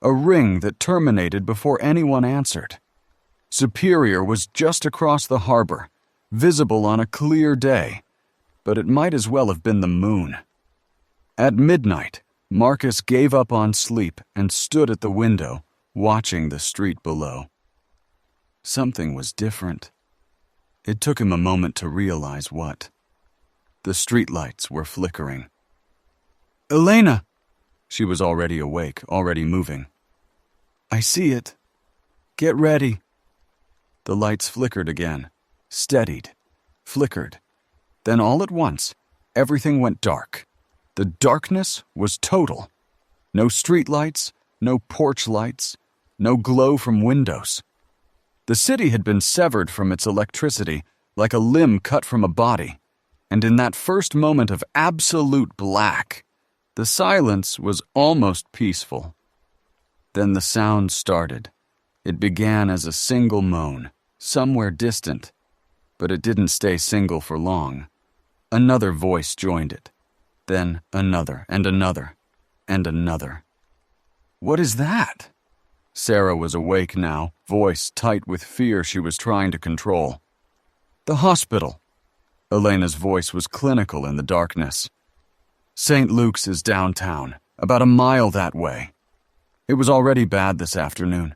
a ring that terminated before anyone answered. Superior was just across the harbor, visible on a clear day, but it might as well have been the moon. At midnight, Marcus gave up on sleep and stood at the window, watching the street below. Something was different. It took him a moment to realize what. The streetlights were flickering. "Elena!" She was already awake, already moving. "I see it. Get ready." The lights flickered again, steadied, flickered. Then all at once, everything went dark. The darkness was total. No streetlights, no porch lights, no glow from windows. The city had been severed from its electricity like a limb cut from a body, and in that first moment of absolute black, the silence was almost peaceful. Then the sound started. It began as a single moan, somewhere distant, but it didn't stay single for long. Another voice joined it, then another and another and another. "What is that?" Sarah was awake now, voice tight with fear she was trying to control. "The hospital." Elena's voice was clinical in the darkness. "St. Luke's is downtown, about a mile that way. It was already bad this afternoon.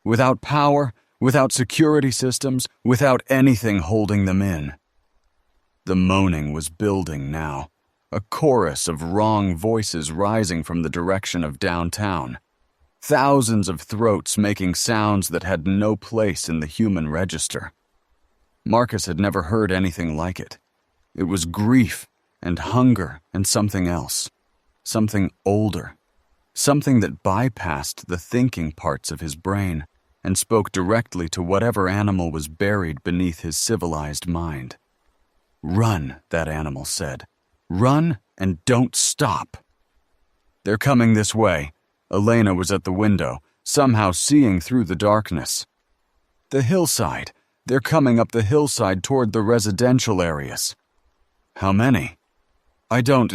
Without power, without security systems, without anything holding them in." The moaning was building now, a chorus of wrong voices rising from the direction of downtown. thousands of throats making sounds that had no place in the human register. Marcus had never heard anything like it. It was grief and hunger and something else, something older, something that bypassed the thinking parts of his brain and spoke directly to whatever animal was buried beneath his civilized mind. "Run," that animal said. "Run and don't stop." "They're coming this way." Elena was at the window, somehow seeing through the darkness. "The hillside. They're coming up the hillside toward the residential areas." "How many?" "I don't.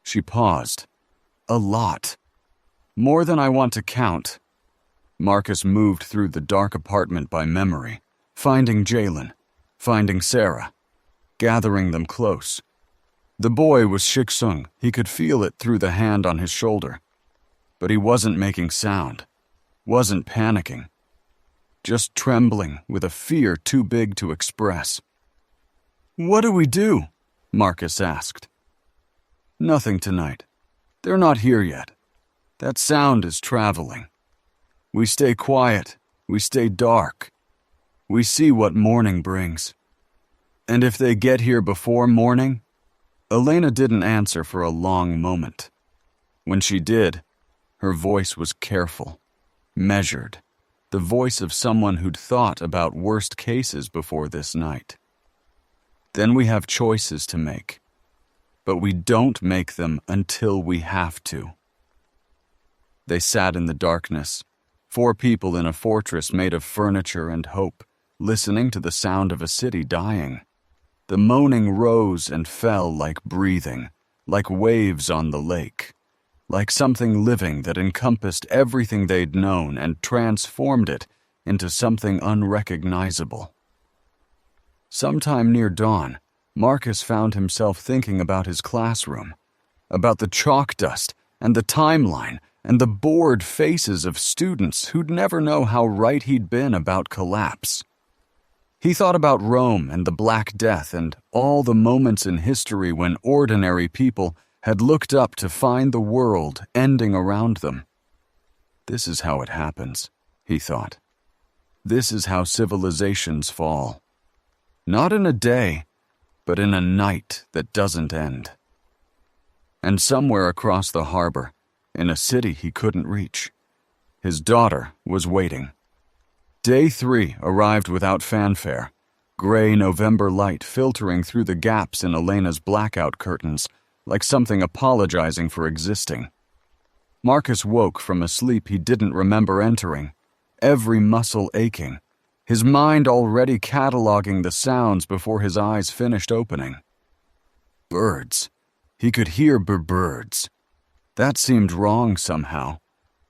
She paused. "A lot. More than I want to count." Marcus moved through the dark apartment by memory, finding Jalen, finding Sarah, gathering them close. The boy was Shik-Sung. He could feel it through the hand on his shoulder. But he wasn't making sound, wasn't panicking, just trembling with a fear too big to express. "What do we do?" Marcus asked. "Nothing tonight. They're not here yet. That sound is traveling. We stay quiet. We stay dark. We see what morning brings. And if they get here before morning..." Elena didn't answer for a long moment. When she did, her voice was careful, measured, the voice of someone who'd thought about worst cases before this night. "Then we have choices to make, but we don't make them until we have to." They sat in the darkness, 4 people in a fortress made of furniture and hope, listening to the sound of a city dying. The moaning rose and fell like breathing, like waves on the lake, like something living that encompassed everything they'd known and transformed it into something unrecognizable. Sometime near dawn, Marcus found himself thinking about his classroom, about the chalk dust and the timeline and the bored faces of students who'd never know how right he'd been about collapse. He thought about Rome and the Black Death and all the moments in history when ordinary people had looked up to find the world ending around them. This is how it happens, he thought. This is how civilizations fall. Not in a day, but in a night that doesn't end. And somewhere across the harbor, in a city he couldn't reach, his daughter was waiting. Day 3 arrived without fanfare, gray November light filtering through the gaps in Elena's blackout curtains, like something apologizing for existing. Marcus woke from a sleep he didn't remember entering, every muscle aching, his mind already cataloging the sounds before his eyes finished opening. Birds. He could hear birds. That seemed wrong somehow.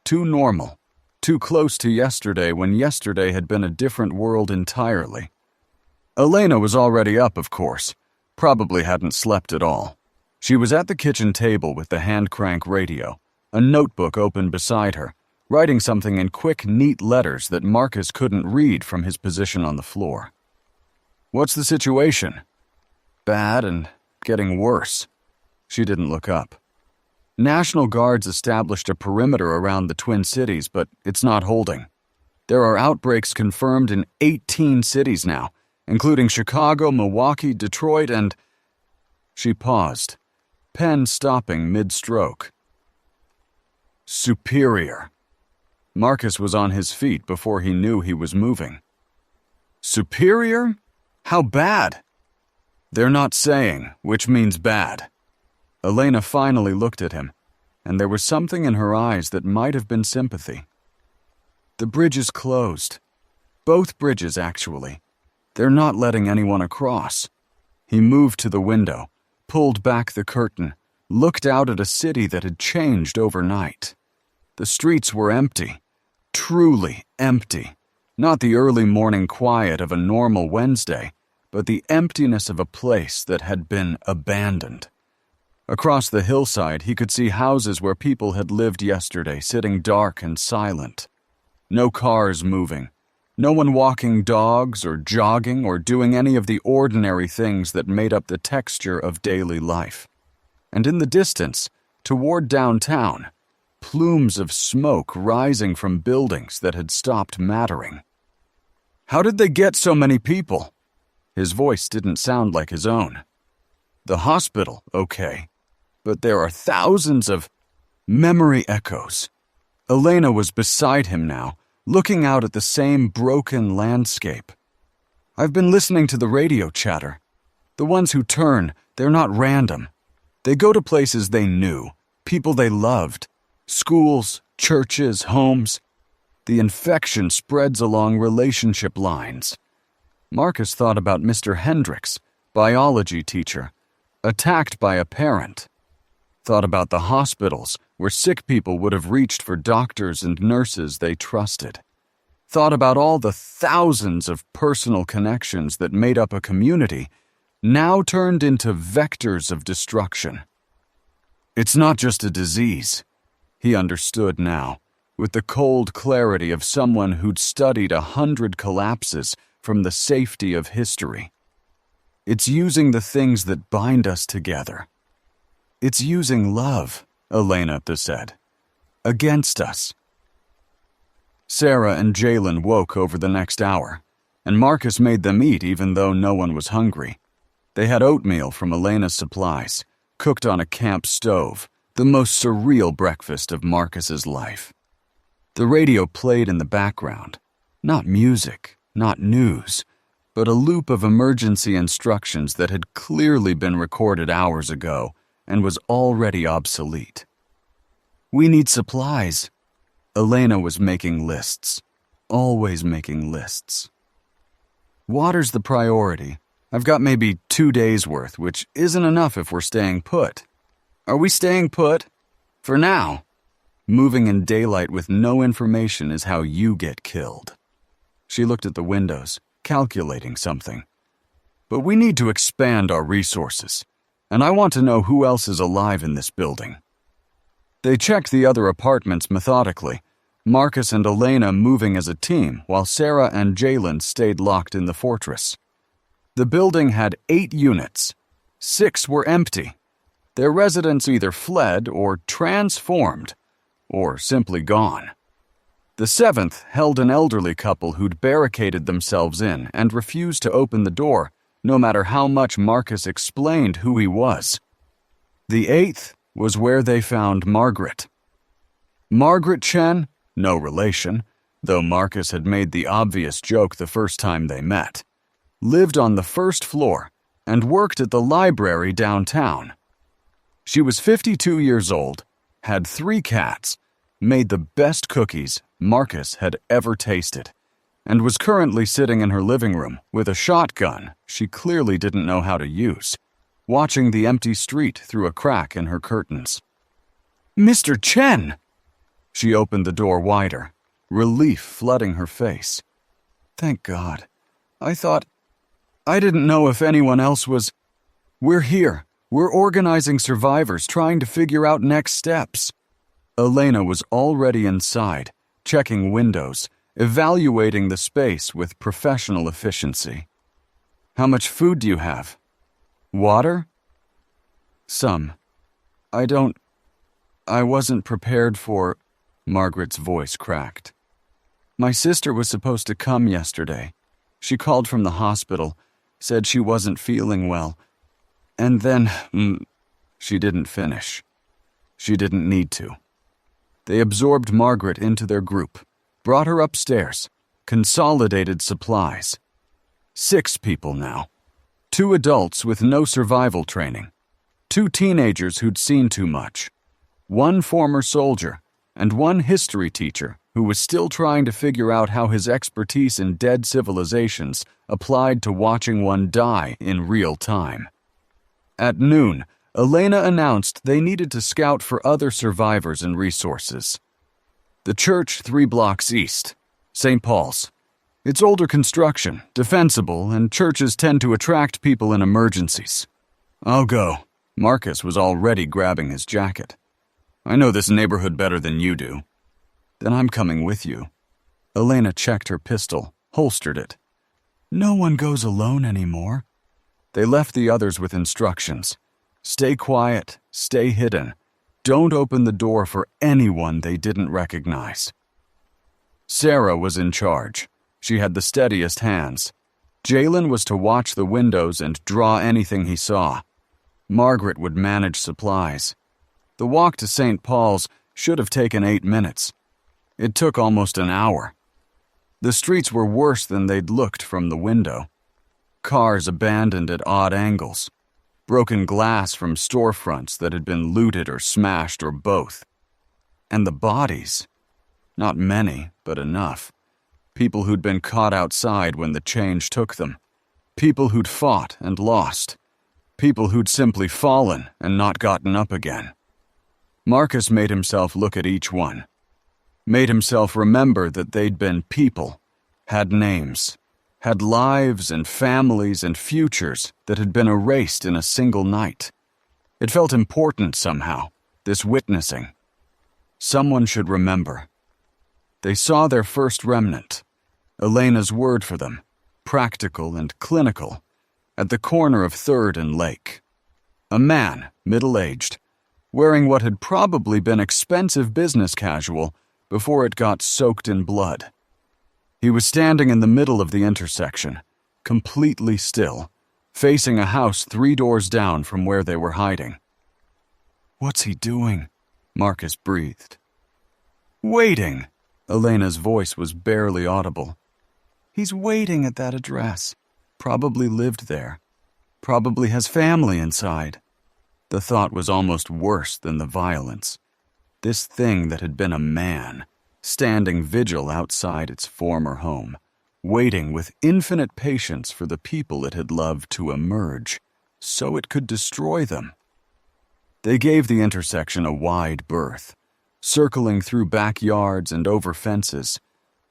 Too normal. Too close to yesterday when yesterday had been a different world entirely. Elena was already up, of course. Probably hadn't slept at all. She was at the kitchen table with the hand-crank radio, a notebook open beside her, writing something in quick, neat letters that Marcus couldn't read from his position on the floor. "What's the situation?" "Bad and getting worse." She didn't look up. "National Guards established a perimeter around the Twin Cities, but it's not holding. There are outbreaks confirmed in 18 cities now, including Chicago, Milwaukee, Detroit, and..." She paused, pen stopping mid-stroke. "Superior." Marcus was on his feet before he knew he was moving. "Superior? How bad?" "They're not saying, which means bad." Elena finally looked at him, and there was something in her eyes that might have been sympathy. "The bridge is closed. Both bridges, actually. They're not letting anyone across." He moved to the window, pulled back the curtain, looked out at a city that had changed overnight. The streets were empty, truly empty. Not the early morning quiet of a normal Wednesday, but the emptiness of a place that had been abandoned. Across the hillside, he could see houses where people had lived yesterday sitting dark and silent. No cars moving. No one walking dogs or jogging or doing any of the ordinary things that made up the texture of daily life. And in the distance, toward downtown, plumes of smoke rising from buildings that had stopped mattering. How did they get so many people? His voice didn't sound like his own. The hospital, okay, but there are thousands of memory echoes. Elena was beside him now, looking out at the same broken landscape. I've been listening to the radio chatter. The ones who turn, they're not random. They go to places they knew, people they loved, schools, churches, homes. The infection spreads along relationship lines. Marcus thought about Mr. Hendricks, biology teacher, attacked by a parent. Thought about the hospitals where sick people would have reached for doctors and nurses they trusted. Thought about all the thousands of personal connections that made up a community, now turned into vectors of destruction. It's not just a disease. He understood now, with the cold clarity of someone who'd studied 100 collapses from the safety of history. It's using the things that bind us together. It's using love, Elena said, against us. Sarah and Jalen woke over the next hour, and Marcus made them eat even though no one was hungry. They had oatmeal from Elena's supplies, cooked on a camp stove, the most surreal breakfast of Marcus's life. The radio played in the background, not music, not news, but a loop of emergency instructions that had clearly been recorded hours ago and was already obsolete. We need supplies. Elena was making lists, always making lists. Water's the priority. I've got maybe 2 days' worth, which isn't enough if we're staying put. Are we staying put? For now. Moving in daylight with no information is how you get killed. She looked at the windows, calculating something. But we need to expand our resources, and I want to know who else is alive in this building. They checked the other apartments methodically, Marcus and Elena moving as a team while Sarah and Jalen stayed locked in the fortress. The building had 8 units. 6 were empty. Their residents either fled or transformed, or simply gone. The 7th held an elderly couple who'd barricaded themselves in and refused to open the door, no matter how much Marcus explained who he was. The 8th was where they found Margaret. Margaret Chen, no relation, though Marcus had made the obvious joke the first time they met, lived on the 1st floor and worked at the library downtown. She was 52 years old, had 3 cats, made the best cookies Marcus had ever tasted, and was currently sitting in her living room with a shotgun she clearly didn't know how to use, watching the empty street through a crack in her curtains. Mr. Chen! She opened the door wider, relief flooding her face. Thank God. I didn't know if anyone else was... We're here. We're organizing survivors, trying to figure out next steps. Elena was already inside, checking windows, evaluating the space with professional efficiency. How much food do you have? Water? Some. I wasn't prepared for... Margaret's voice cracked. My sister was supposed to come yesterday. She called from the hospital, said she wasn't feeling well. And then... She didn't finish. She didn't need to. They absorbed Margaret into their group, brought her upstairs, consolidated supplies. 6 people now. 2 adults with no survival training. 2 teenagers who'd seen too much. 1 former soldier, and 1 history teacher who was still trying to figure out how his expertise in dead civilizations applied to watching one die in real time. At noon, Elena announced they needed to scout for other survivors and resources. The church 3 blocks east, St. Paul's. It's older construction, defensible, and churches tend to attract people in emergencies. I'll go. Marcus was already grabbing his jacket. I know this neighborhood better than you do. Then I'm coming with you. Elena checked her pistol, holstered it. No one goes alone anymore. They left the others with instructions. Stay quiet, stay hidden. don't open the door for anyone they didn't recognize. Sarah was in charge. She had the steadiest hands. Jalen was to watch the windows and draw anything he saw. Margaret would manage supplies. The walk to St. Paul's should have taken 8 minutes. It took almost an hour. The streets were worse than they'd looked from the window. Cars abandoned at odd angles. Broken glass from storefronts that had been looted or smashed or both. And the bodies. Not many, but enough. People who'd been caught outside when the change took them. People who'd fought and lost. People who'd simply fallen and not gotten up again. Marcus made himself look at each one. Made himself remember that they'd been people, had names, had lives and families and futures that had been erased in a single night. It felt important somehow, this witnessing. Someone should remember. They saw their first remnant, Elena's word for them, practical and clinical, at the corner of 3rd and Lake. A man, middle-aged, wearing what had probably been expensive business casual before it got soaked in blood. He was standing in the middle of the intersection, completely still, facing a house 3 doors down from where they were hiding. "What's he doing?" Marcus breathed. "Waiting." Elena's voice was barely audible. "He's waiting at that address. Probably lived there. Probably has family inside." The thought was almost worse than the violence. This thing that had been a man, standing vigil outside its former home, waiting with infinite patience for the people it had loved to emerge, so it could destroy them. They gave the intersection a wide berth, circling through backyards and over fences,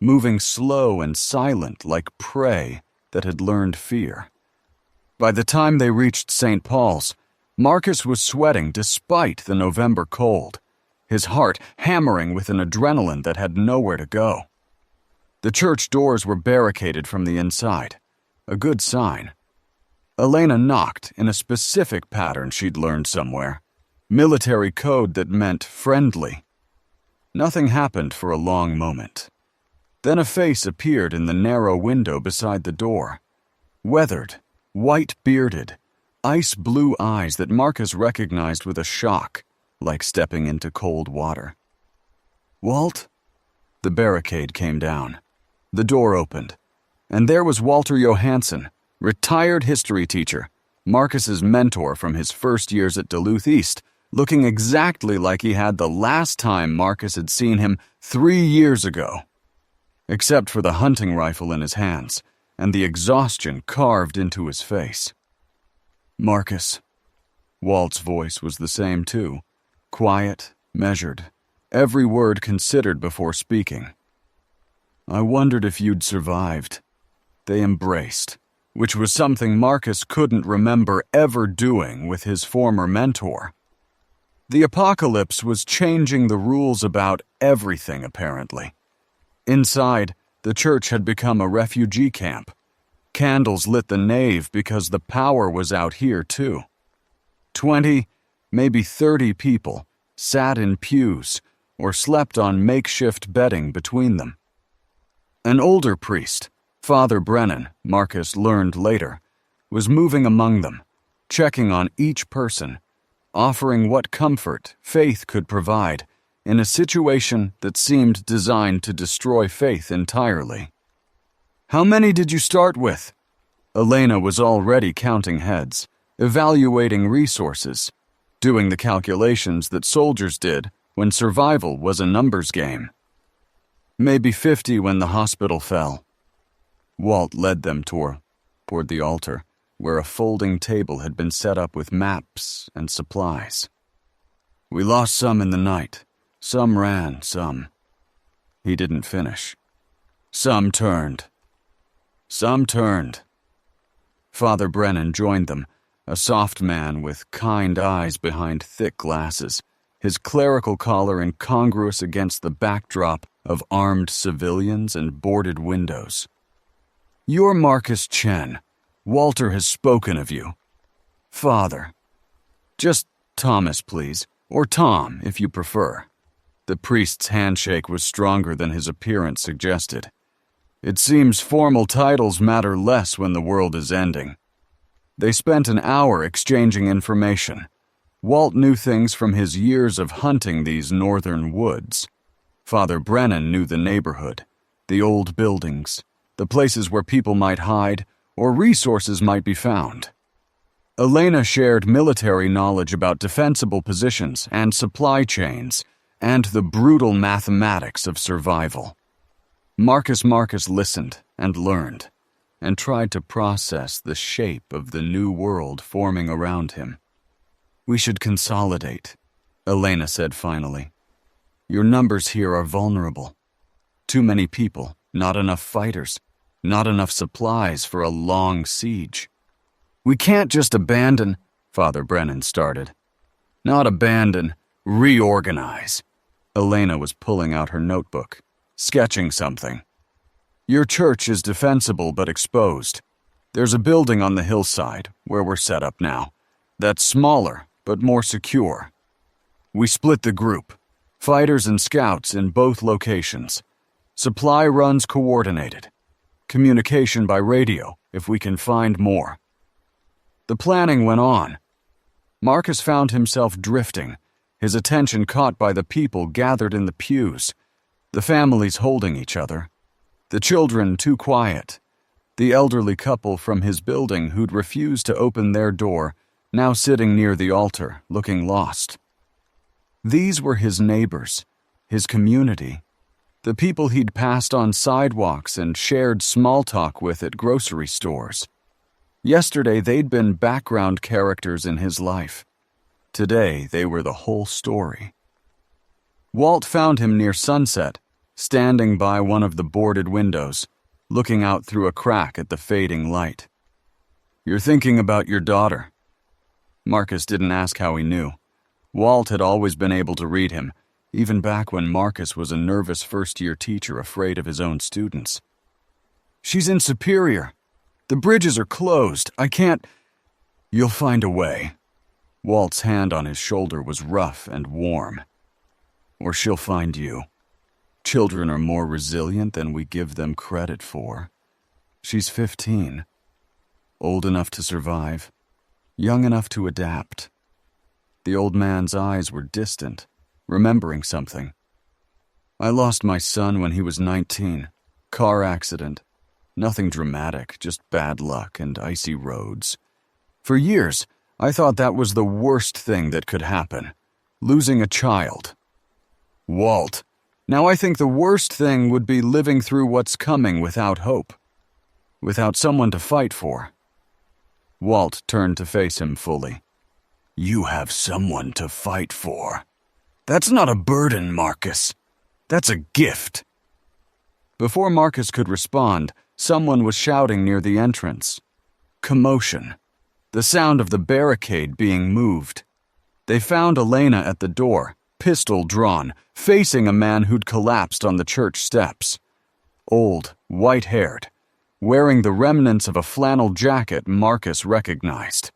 moving slow and silent like prey that had learned fear. By the time they reached St. Paul's, Marcus was sweating despite the November cold, his heart hammering with an adrenaline that had nowhere to go. The church doors were barricaded from the inside, a good sign. Elena knocked in a specific pattern she'd learned somewhere, military code that meant friendly. Nothing happened for a long moment. Then a face appeared in the narrow window beside the door. Weathered, white-bearded, ice-blue eyes that Marcus recognized with a shock, like stepping into cold water. "Walt?" The barricade came down. The door opened, and there was Walter Johansson, retired history teacher, Marcus's mentor from his first years at Duluth East, looking exactly like he had the last time Marcus had seen him 3 years ago. Except for the hunting rifle in his hands and the exhaustion carved into his face. "Marcus." Walt's voice was the same too, quiet, measured, every word considered before speaking. "I wondered if you'd survived." They embraced, which was something Marcus couldn't remember ever doing with his former mentor. The apocalypse was changing the rules about everything, apparently. Inside, the church had become a refugee camp. Candles lit the nave because the power was out here, too. 20, maybe 30 people sat in pews or slept on makeshift bedding between them. An older priest, Father Brennan, Marcus learned later, was moving among them, checking on each person, offering what comfort faith could provide in a situation that seemed designed to destroy faith entirely. "How many did you start with?" Elena was already counting heads, evaluating resources, doing the calculations that soldiers did when survival was a numbers game. "Maybe 50 when the hospital fell." Walt led them toward the altar, where a folding table had been set up with maps and supplies. "We lost some in the night. Some ran, some." He didn't finish. "Some turned. Some turned." Father Brennan joined them, a soft man with kind eyes behind thick glasses, his clerical collar incongruous against the backdrop of armed civilians and boarded windows. "You're Marcus Chen. Walter has spoken of you." "Father." "Just Thomas, please. Or Tom, if you prefer. The priest's handshake was stronger than his appearance suggested. It seems formal titles matter less when the world is ending. They spent an hour exchanging information. Walt knew things from his years of hunting these northern woods. Father Brennan knew the neighborhood, the old buildings, the places where people might hide or resources might be found. Elena shared military knowledge about defensible positions and supply chains and the brutal mathematics of survival. Marcus listened and learned and tried to process the shape of the new world forming around him. "We should consolidate," Elena said finally. "Your numbers here are vulnerable. Too many people, not enough fighters, not enough supplies for a long siege." "We can't just abandon," Father Brennan started. "Not abandon, reorganize." Elena was pulling out her notebook, sketching something. "Your church is defensible but exposed. There's a building on the hillside, where we're set up now, that's smaller but more secure. We split the group, fighters and scouts in both locations. Supply runs coordinated. Communication by radio, if we can find more." The planning went on. Marcus found himself drifting, his attention caught by the people gathered in the pews, the families holding each other, the children too quiet, the elderly couple from his building who'd refused to open their door, now sitting near the altar, looking lost. These were his neighbors, his community, the people he'd passed on sidewalks and shared small talk with at grocery stores. Yesterday, they'd been background characters in his life. Today, they were the whole story. Walt found him near sunset, standing by one of the boarded windows, looking out through a crack at the fading light. "You're thinking about your daughter." Marcus didn't ask how he knew. Walt had always been able to read him, even back when Marcus was a nervous first-year teacher afraid of his own students. "She's in Superior. The bridges are closed. I can't—" "You'll find a way." Walt's hand on his shoulder was rough and warm. "Or she'll find you. Children are more resilient than we give them credit for. She's 15. Old enough to survive. Young enough to adapt." The old man's eyes were distant, remembering something. "I lost my son when he was 19. Car accident. Nothing dramatic, just bad luck and icy roads. For years, I thought that was the worst thing that could happen. Losing a child. Walt, now I think the worst thing would be living through what's coming without hope. Without someone to fight for." Walt turned to face him fully. "You have someone to fight for. That's not a burden, Marcus. That's a gift." Before Marcus could respond, someone was shouting near the entrance. Commotion. The sound of the barricade being moved. They found Elena at the door, pistol drawn, facing a man who'd collapsed on the church steps. Old, white-haired, wearing the remnants of a flannel jacket Marcus recognized.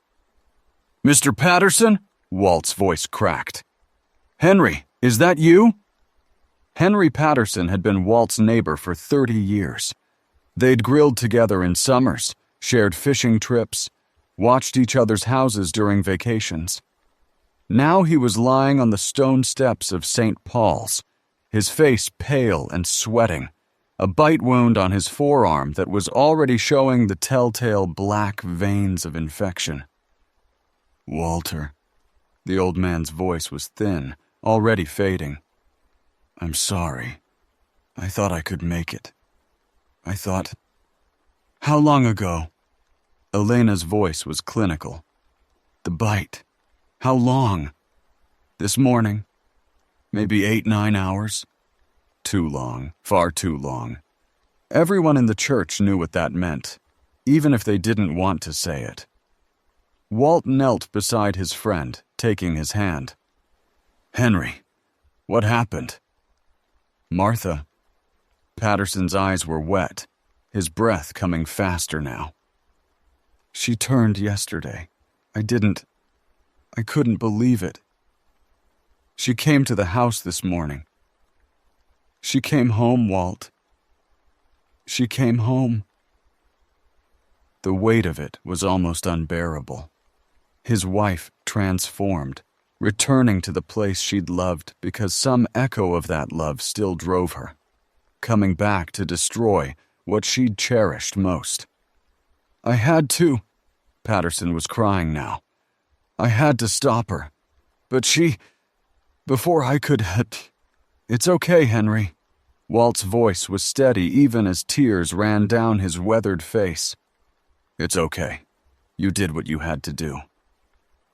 "Mr. Patterson?" Walt's voice cracked. "Henry, is that you?" Henry Patterson had been Walt's neighbor for 30 years. They'd grilled together in summers, shared fishing trips, watched each other's houses during vacations. Now he was lying on the stone steps of St. Paul's, his face pale and sweating, a bite wound on his forearm that was already showing the telltale black veins of infection. "Walter," the old man's voice was thin, already fading. "I'm sorry. I thought I could make it. I thought—" "How long ago?" Elena's voice was clinical. "The bite. How long?" "This morning. Maybe 8-9 hours." Too long, far too long. Everyone in the church knew what that meant, even if they didn't want to say it. Walt knelt beside his friend, taking his hand. "Henry, what happened?" "Martha." Patterson's eyes were wet, his breath coming faster now. "She turned yesterday. I couldn't believe it." She came to the house this morning. She came home, Walt. She came home." The weight of it was almost unbearable. His wife transformed, returning to the place she'd loved because some echo of that love still drove her, coming back to destroy what she'd cherished most. "I had to." Patterson was crying now. "I had to stop her. But before I could... It's okay, Henry." Walt's voice was steady even as tears ran down his weathered face. "It's okay. You did what you had to do."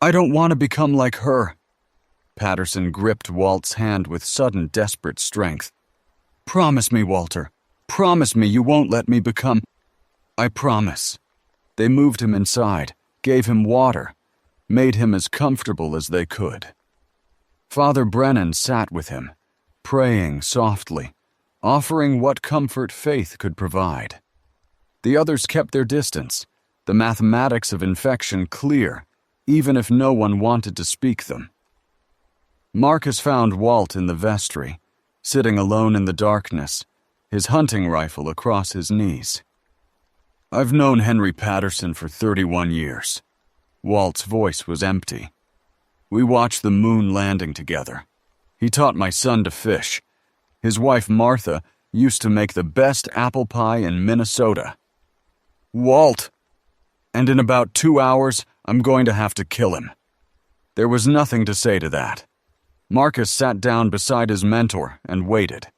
"I don't want to become like her." Patterson gripped Walt's hand with sudden desperate strength. "Promise me, Walter. Promise me you won't let me become..." "I promise." They moved him inside, gave him water, made him as comfortable as they could. Father Brennan sat with him, praying softly, offering what comfort faith could provide. The others kept their distance, the mathematics of infection clear, even if no one wanted to speak them. Marcus found Walt in the vestry, sitting alone in the darkness, his hunting rifle across his knees. "I've known Henry Patterson for 31 years. Walt's voice was empty. "We watched the moon landing together. He taught my son to fish. His wife Martha used to make the best apple pie in Minnesota. Walt! And in about 2 hours, I'm going to have to kill him." There was nothing to say to that. Marcus sat down beside his mentor and waited.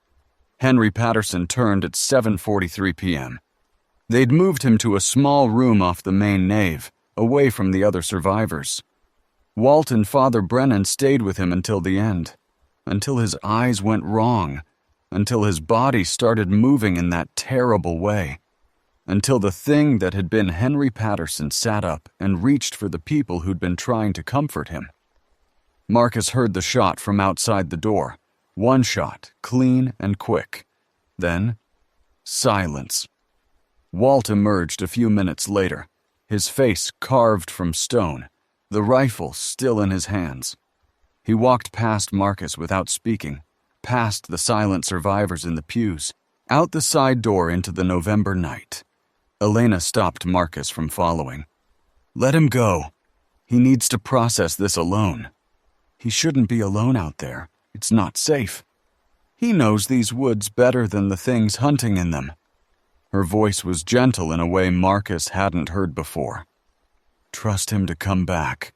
Henry Patterson turned at 7:43 p.m. They'd moved him to a small room off the main nave, away from the other survivors. Walt and Father Brennan stayed with him until the end, until his eyes went wrong, until his body started moving in that terrible way, until the thing that had been Henry Patterson sat up and reached for the people who'd been trying to comfort him. Marcus heard the shot from outside the door, one shot, clean and quick. Then, silence. Walt emerged a few minutes later, his face carved from stone, the rifle still in his hands. He walked past Marcus without speaking, past the silent survivors in the pews, out the side door into the November night. Elena stopped Marcus from following. "Let him go. He needs to process this alone. He shouldn't be alone out there. It's not safe. He knows these woods better than the things hunting in them." Her voice was gentle in a way Marcus hadn't heard before. "Trust him to come back."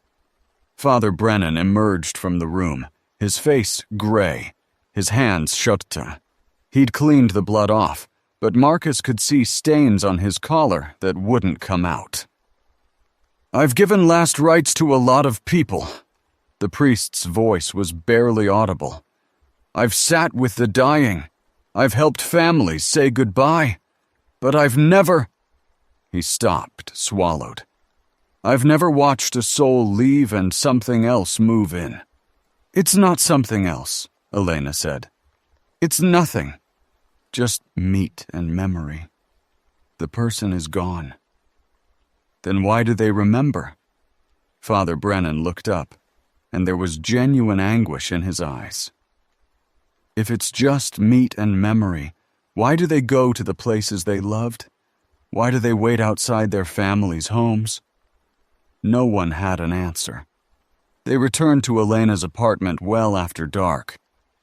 Father Brennan emerged from the room, his face gray, his hands shut. He'd cleaned the blood off, but Marcus could see stains on his collar that wouldn't come out. "I've given last rites to a lot of people." The priest's voice was barely audible. "I've sat with the dying. I've helped families say goodbye. But I've never..." He stopped, swallowed. "I've never watched a soul leave and something else move in." "It's not something else," Elena said. "It's nothing. Just meat and memory. The person is gone." "Then why do they remember?" Father Brennan looked up, and there was genuine anguish in his eyes. "If it's just meat and memory, why do they go to the places they loved? Why do they wait outside their families' homes?" No one had an answer. They returned to Elena's apartment well after dark,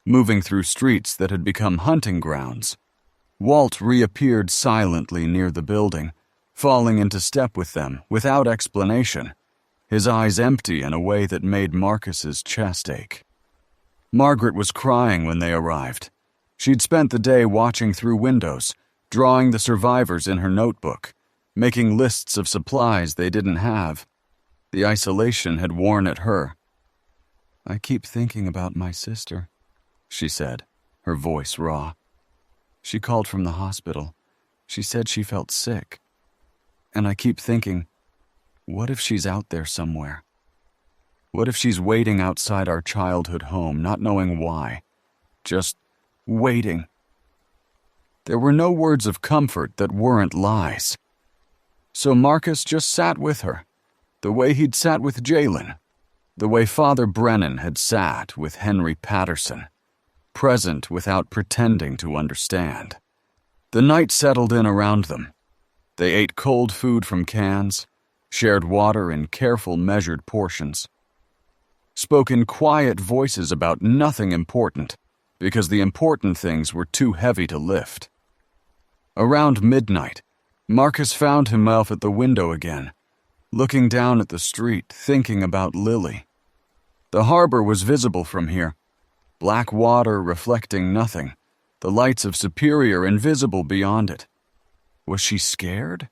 moving through streets that had become hunting grounds. Walt reappeared silently near the building, falling into step with them without explanation, his eyes empty in a way that made Marcus's chest ache. Margaret was crying when they arrived. She'd spent the day watching through windows, drawing the survivors in her notebook, making lists of supplies they didn't have. The isolation had worn at her. "I keep thinking about my sister," she said, her voice raw. "She called from the hospital. She said she felt sick. And I keep thinking, what if she's out there somewhere? What if she's waiting outside our childhood home, not knowing why? Just waiting." There were no words of comfort that weren't lies. So Marcus just sat with her, the way he'd sat with Jalen, the way Father Brennan had sat with Henry Patterson, present without pretending to understand. The night settled in around them. They ate cold food from cans, shared water in careful, measured portions, spoke in quiet voices about nothing important, because the important things were too heavy to lift. Around midnight, Marcus found himself at the window again, looking down at the street, thinking about Lily. The harbor was visible from here, black water reflecting nothing, the lights of Superior invisible beyond it. Was she scared?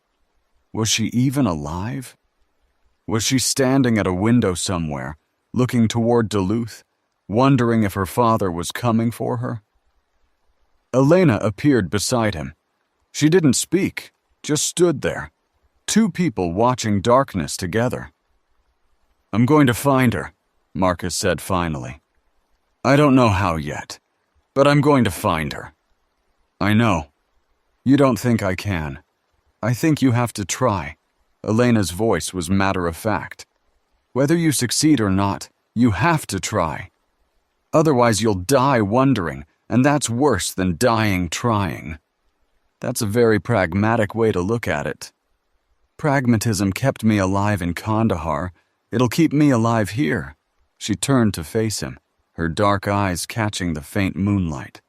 Was she even alive? Was she standing at a window somewhere, looking toward Duluth, wondering if her father was coming for her? Elena appeared beside him. She didn't speak, just stood there. Two people watching darkness together. "I'm going to find her," Marcus said finally. "I don't know how yet, but I'm going to find her." "I know. You don't think I can. I think you have to try." Elena's voice was matter-of-fact. "Whether you succeed or not, you have to try. Otherwise you'll die wondering, and that's worse than dying trying." That's a very pragmatic way to look at it. Pragmatism kept me alive in Kandahar. It'll keep me alive here. She turned to face him, her dark eyes catching the faint moonlight.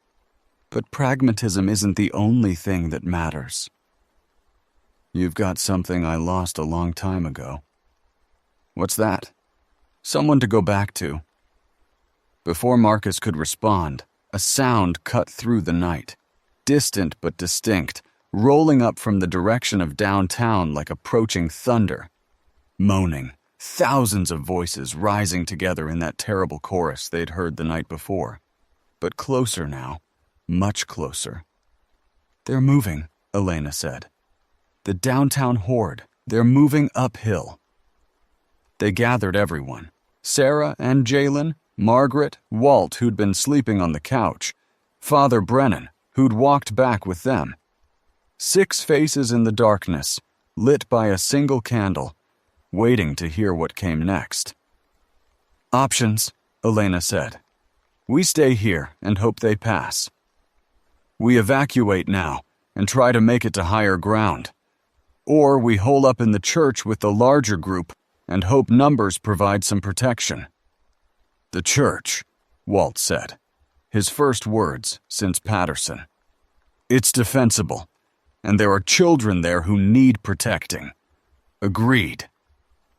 But pragmatism isn't the only thing that matters. "You've got something I lost a long time ago." "What's that?" "Someone to go back to." Before Marcus could respond, a sound cut through the night, distant but distinct, rolling up from the direction of downtown like approaching thunder. Moaning, thousands of voices rising together in that terrible chorus they'd heard the night before. But closer now, much closer. "They're moving," Elena said. "The downtown horde, they're moving uphill." They gathered everyone. Sarah and Jalen, Margaret, Walt, who'd been sleeping on the couch, Father Brennan, who'd walked back with them. 6 faces in the darkness, lit by a single candle, waiting to hear what came next. "Options," Elena said. "We stay here and hope they pass. We evacuate now and try to make it to higher ground. Or we hole up in the church with the larger group and hope numbers provide some protection." "The church," Walt said, his first words since Patterson. "It's defensible, and there are children there who need protecting." "Agreed."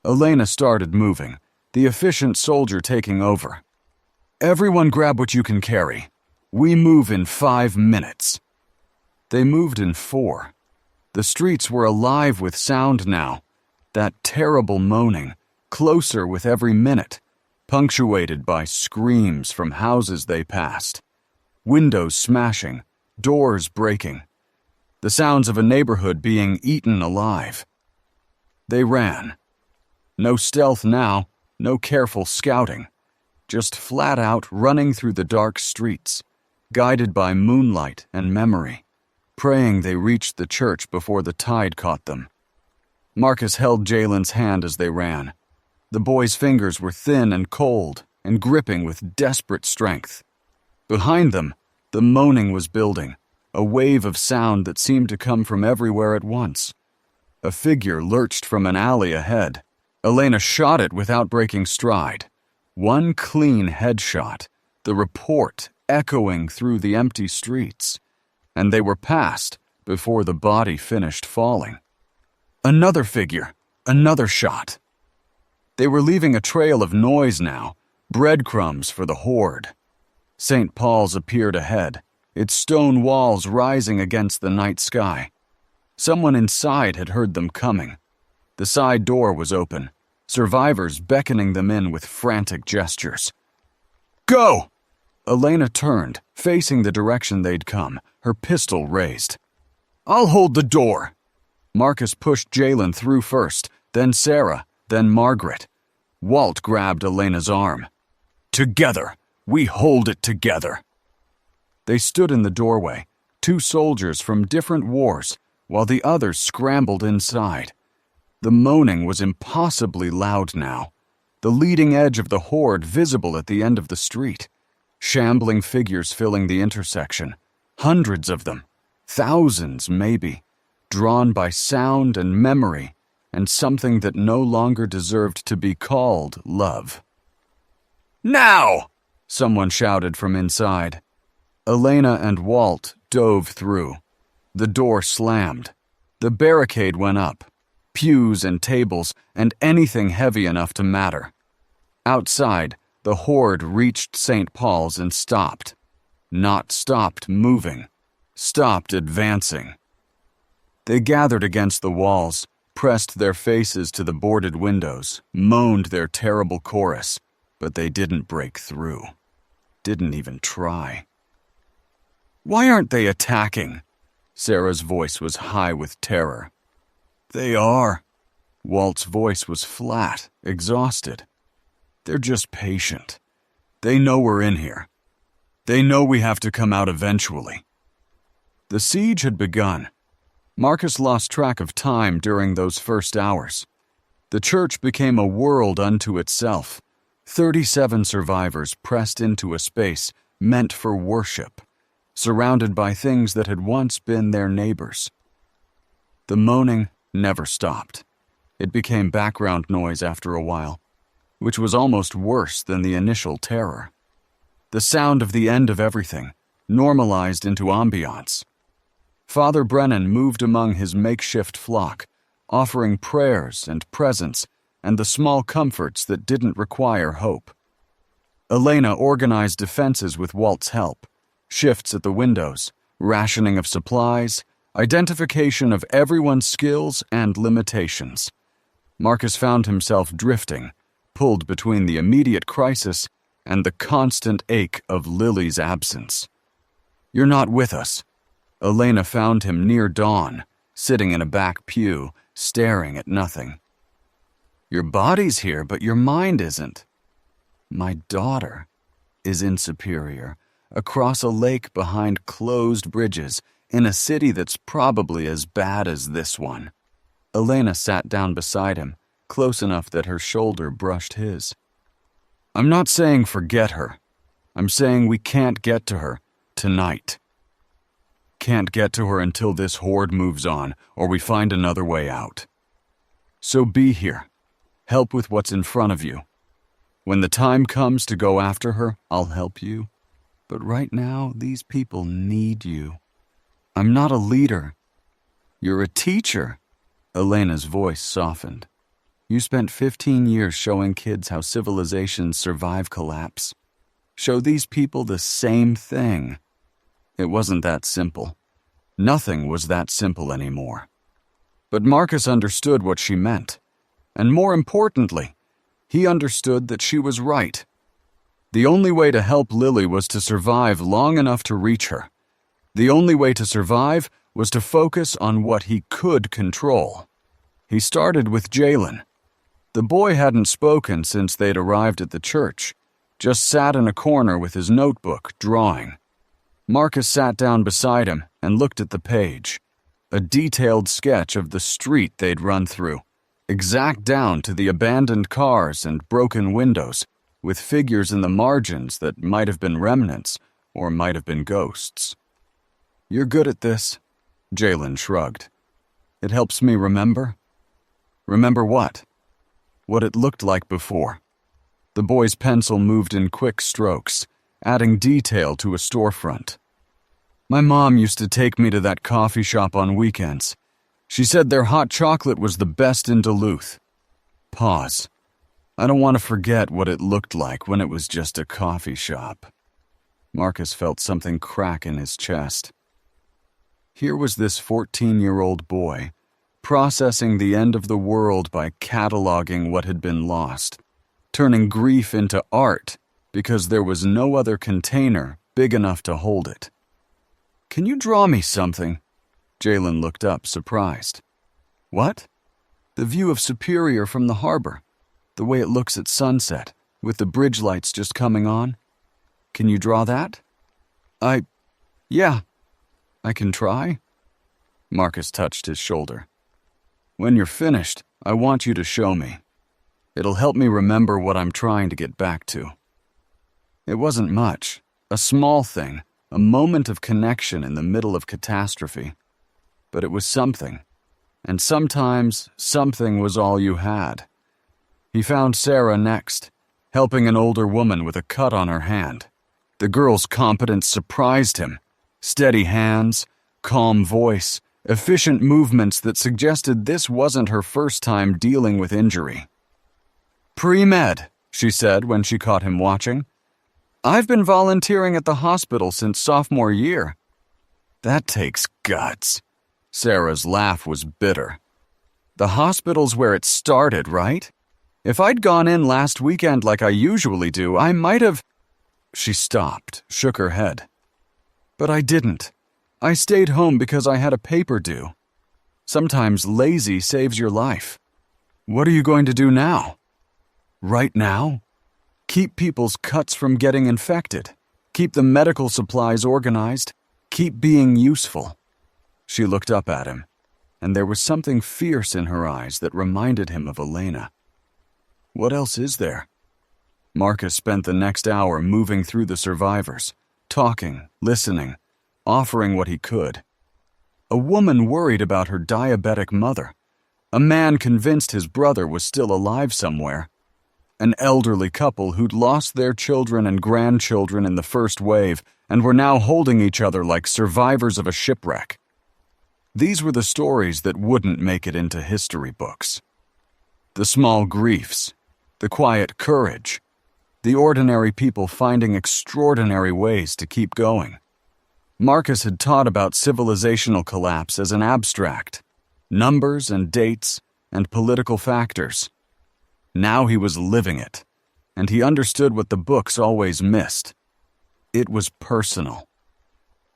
Elena started moving, the efficient soldier taking over. "Everyone grab what you can carry. We move in 5 minutes." They moved in 4. The streets were alive with sound now, that terrible moaning, closer with every minute, punctuated by screams from houses they passed, windows smashing, doors breaking, the sounds of a neighborhood being eaten alive. They ran. No stealth now, no careful scouting, just flat out running through the dark streets, guided by moonlight and memory, praying they reached the church before the tide caught them. Marcus held Jalen's hand as they ran. The boy's fingers were thin and cold and gripping with desperate strength. Behind them, the moaning was building, a wave of sound that seemed to come from everywhere at once. A figure lurched from an alley ahead. Elena shot it without breaking stride. One clean headshot, the report echoing through the empty streets. And they were past before the body finished falling. Another figure, another shot. They were leaving a trail of noise now, breadcrumbs for the horde. St. Paul's appeared ahead, its stone walls rising against the night sky. Someone inside had heard them coming. The side door was open, survivors beckoning them in with frantic gestures. "Go!" Elena turned, facing the direction they'd come, her pistol raised. "I'll hold the door." Marcus pushed Jalen through first, then Sarah, then Margaret. Walt grabbed Elena's arm. "Together, we hold it together." They stood in the doorway, 2 soldiers from different wars, while the others scrambled inside. The moaning was impossibly loud now. the leading edge of the horde visible at the end of the street, shambling figures filling the intersection, hundreds of them, thousands maybe, drawn by sound and memory and something that no longer deserved to be called love. "Now!" someone shouted from inside. Elena and Walt dove through. The door slammed. The barricade went up. Pews and tables and anything heavy enough to matter. Outside, the horde reached St. Paul's and stopped. Not stopped moving. Stopped advancing. They gathered against the walls, pressed their faces to the boarded windows, moaned their terrible chorus, but they didn't break through. Didn't even try. "Why aren't they attacking?" Sarah's voice was high with terror. "They are." Walt's voice was flat, exhausted. "They're just patient. They know we're in here. They know we have to come out eventually." The siege had begun. Marcus lost track of time during those first hours. The church became a world unto itself. 37 survivors pressed into a space meant for worship, surrounded by things that had once been their neighbors. The moaning never stopped. It became background noise after a while, which was almost worse than the initial terror. The sound of the end of everything, normalized into ambiance. Father Brennan moved among his makeshift flock, offering prayers and presents and the small comforts that didn't require hope. Elena organized defenses with Walt's help, shifts at the windows, rationing of supplies, identification of everyone's skills and limitations. Marcus found himself drifting, pulled between the immediate crisis and the constant ache of Lily's absence. "You're not with us." Elena found him near dawn, sitting in a back pew, staring at nothing. "Your body's here, but your mind isn't." "My daughter is in Superior, across a lake behind closed bridges, in a city that's probably as bad as this one." Elena sat down beside him, close enough that her shoulder brushed his. "I'm not saying forget her. I'm saying we can't get to her tonight. Can't get to her until this horde moves on, or we find another way out. So be here. Help with what's in front of you. When the time comes to go after her, I'll help you. But right now, these people need you. I'm not a leader. You're a teacher." Elena's voice softened. "You spent 15 years showing kids how civilizations survive collapse. Show these people the same thing." It wasn't that simple. Nothing was that simple anymore. But Marcus understood what she meant. And more importantly, he understood that she was right. The only way to help Lily was to survive long enough to reach her. The only way to survive was to focus on what he could control. He started with Jalen. The boy hadn't spoken since they'd arrived at the church, just sat in a corner with his notebook, drawing. Marcus sat down beside him and looked at the page, a detailed sketch of the street they'd run through, exact down to the abandoned cars and broken windows, with figures in the margins that might have been remnants or might have been ghosts. "You're good at this," Jalen shrugged. "It helps me remember." "Remember what?" "What it looked like before." The boy's pencil moved in quick strokes, adding detail to a storefront. "My mom used to take me to that coffee shop on weekends. She said their hot chocolate was the best in Duluth." Pause. "I don't want to forget what it looked like when it was just a coffee shop." Marcus felt something crack in his chest. Here was this 14-year-old boy, processing the end of the world by cataloging what had been lost, turning grief into art because there was no other container big enough to hold it. "Can you draw me something?" Jalen looked up, surprised. "What?" "The view of Superior from the harbor, the way it looks at sunset, with the bridge lights just coming on. Can you draw that?" Yeah, I can try." Marcus touched his shoulder. "When you're finished, I want you to show me." It'll help me remember what I'm trying to get back to. It wasn't much, a small thing, a moment of connection in the middle of catastrophe. But it was something, and sometimes something was all you had. He found Sarah next, helping an older woman with a cut on her hand. The girl's competence surprised him. Steady hands, calm voice, efficient movements that suggested this wasn't her first time dealing with injury. "Pre-med," she said when she caught him watching. "I've been volunteering at the hospital since sophomore year." "That takes guts." Sarah's laugh was bitter. "The hospital's where it started, right? If I'd gone in last weekend like I usually do, I might have—" She stopped, shook her head. "But I didn't. I stayed home because I had a paper due. Sometimes lazy saves your life. What are you going to do now?" "Right now? Keep people's cuts from getting infected. Keep the medical supplies organized. Keep being useful." She looked up at him, and there was something fierce in her eyes that reminded him of Elena. "What else is there?" Marcus spent the next hour moving through the survivors, talking, listening, offering what he could. A woman worried about her diabetic mother. A man convinced his brother was still alive somewhere. An elderly couple who'd lost their children and grandchildren in the first wave and were now holding each other like survivors of a shipwreck. These were the stories that wouldn't make it into history books. The small griefs, the quiet courage, the ordinary people finding extraordinary ways to keep going. Marcus had taught about civilizational collapse as an abstract, numbers and dates and political factors. Now he was living it, and he understood what the books always missed. It was personal.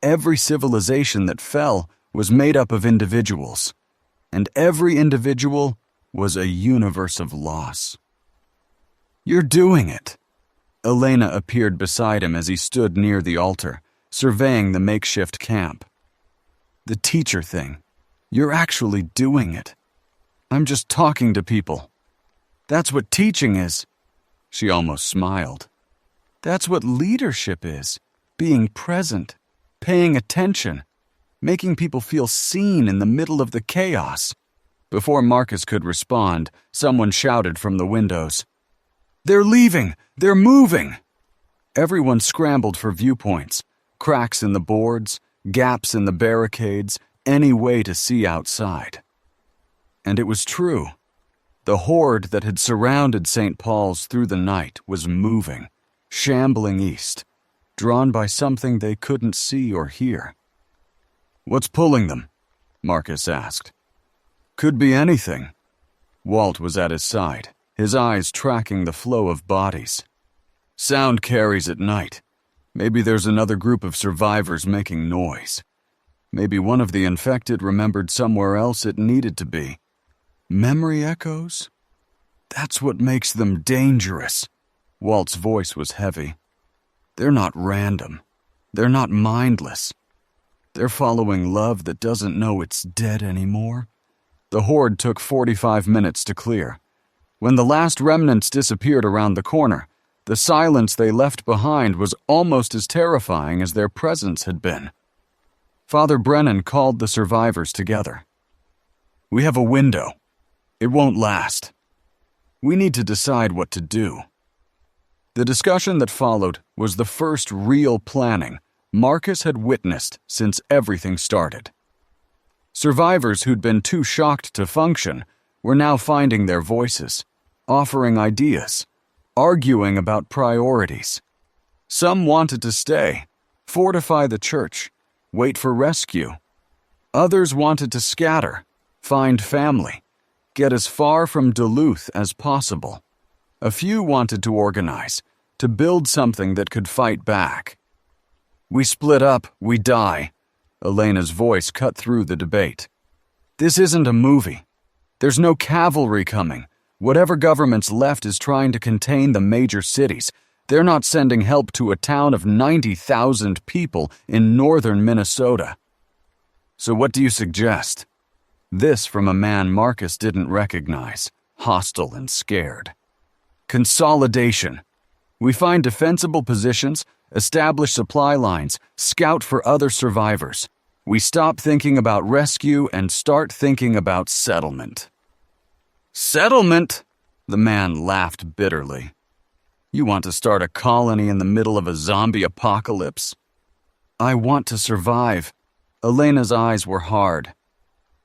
Every civilization that fell was made up of individuals, and every individual was a universe of loss. "You're doing it." Elena appeared beside him as he stood near the altar, surveying the makeshift camp. "The teacher thing. You're actually doing it. I'm just talking to people. That's what teaching is." She almost smiled. "That's what leadership is. Being present, paying attention, making people feel seen in the middle of the chaos." Before Marcus could respond, someone shouted from the windows, "They're leaving! They're moving!" Everyone scrambled for viewpoints, cracks in the boards, gaps in the barricades, any way to see outside. And it was true. The horde that had surrounded St. Paul's through the night was moving, shambling east, drawn by something they couldn't see or hear. "What's pulling them?" Marcus asked. "Could be anything." Walt was at his side, his eyes tracking the flow of bodies. "Sound carries at night. Maybe there's another group of survivors making noise. Maybe one of the infected remembered somewhere else it needed to be. Memory echoes? That's what makes them dangerous." Walt's voice was heavy. "They're not random. They're not mindless. They're following love that doesn't know it's dead anymore." The horde took 45 minutes to clear. When the last remnants disappeared around the corner, the silence they left behind was almost as terrifying as their presence had been. Father Brennan called the survivors together. "We have a window. It won't last. We need to decide what to do." The discussion that followed was the first real planning Marcus had witnessed since everything started. Survivors who'd been too shocked to function were now finding their voices, offering ideas, arguing about priorities. Some wanted to stay, fortify the church, wait for rescue. Others wanted to scatter, find family, get as far from Duluth as possible. A few wanted to organize, to build something that could fight back. "We split up, we die." Elena's voice cut through the debate. "This isn't a movie. There's no cavalry coming. Whatever government's left is trying to contain the major cities. They're not sending help to a town of 90,000 people in northern Minnesota. So what do you suggest?" This from a man Marcus didn't recognize, hostile and scared. Consolidation. We find defensible positions, establish supply lines, scout for other survivors. We stop thinking about rescue and start thinking about settlement." "Settlement?" The man laughed bitterly. "You want to start a colony in the middle of a zombie apocalypse?" "I want to survive." Elena's eyes were hard.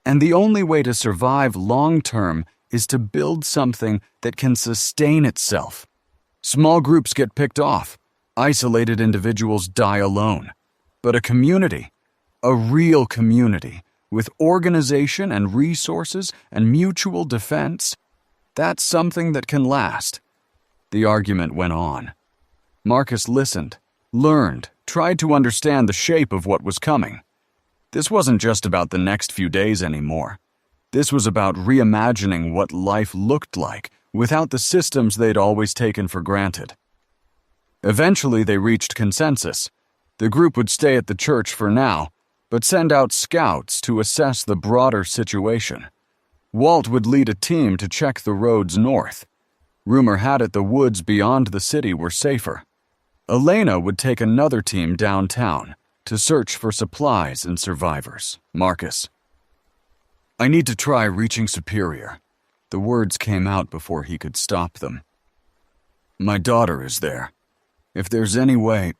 "And the only way to survive long-term is to build something that can sustain itself. Small groups get picked off. Isolated individuals die alone. But a community, a real community, with organization and resources and mutual defense, that's something that can last." The argument went on. Marcus listened, learned, tried to understand the shape of what was coming. This wasn't just about the next few days anymore. This was about reimagining what life looked like without the systems they'd always taken for granted. Eventually, they reached consensus. The group would stay at the church for now, but send out scouts to assess the broader situation. Walt would lead a team to check the roads north. Rumor had it the woods beyond the city were safer. Elena would take another team downtown to search for supplies and survivors. Marcus. "I need to try reaching Superior." The words came out before he could stop them. "My daughter is there. If there's any way..."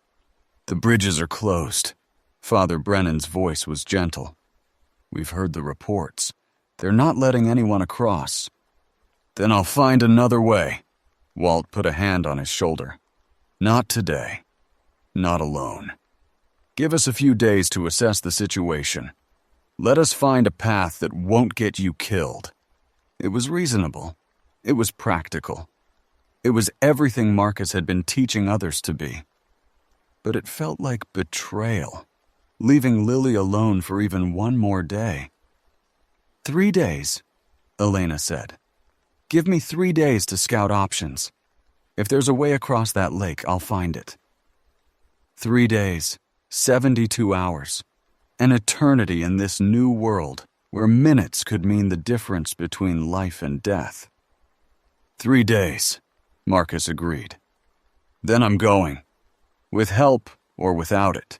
"The bridges are closed." Father Brennan's voice was gentle. "We've heard the reports. They're not letting anyone across." "Then I'll find another way." Walt put a hand on his shoulder. "Not today. Not alone. Give us a few days to assess the situation. Let us find a path that won't get you killed." It was reasonable. It was practical. It was everything Marcus had been teaching others to be. But it felt like betrayal, leaving Lily alone for even one more day. 3 days, Elena said. "Give me 3 days to scout options. If there's a way across that lake, I'll find it." 3 days, 72 hours. An eternity in this new world where minutes could mean the difference between life and death. 3 days, Marcus agreed. "Then I'm going. With help or without it."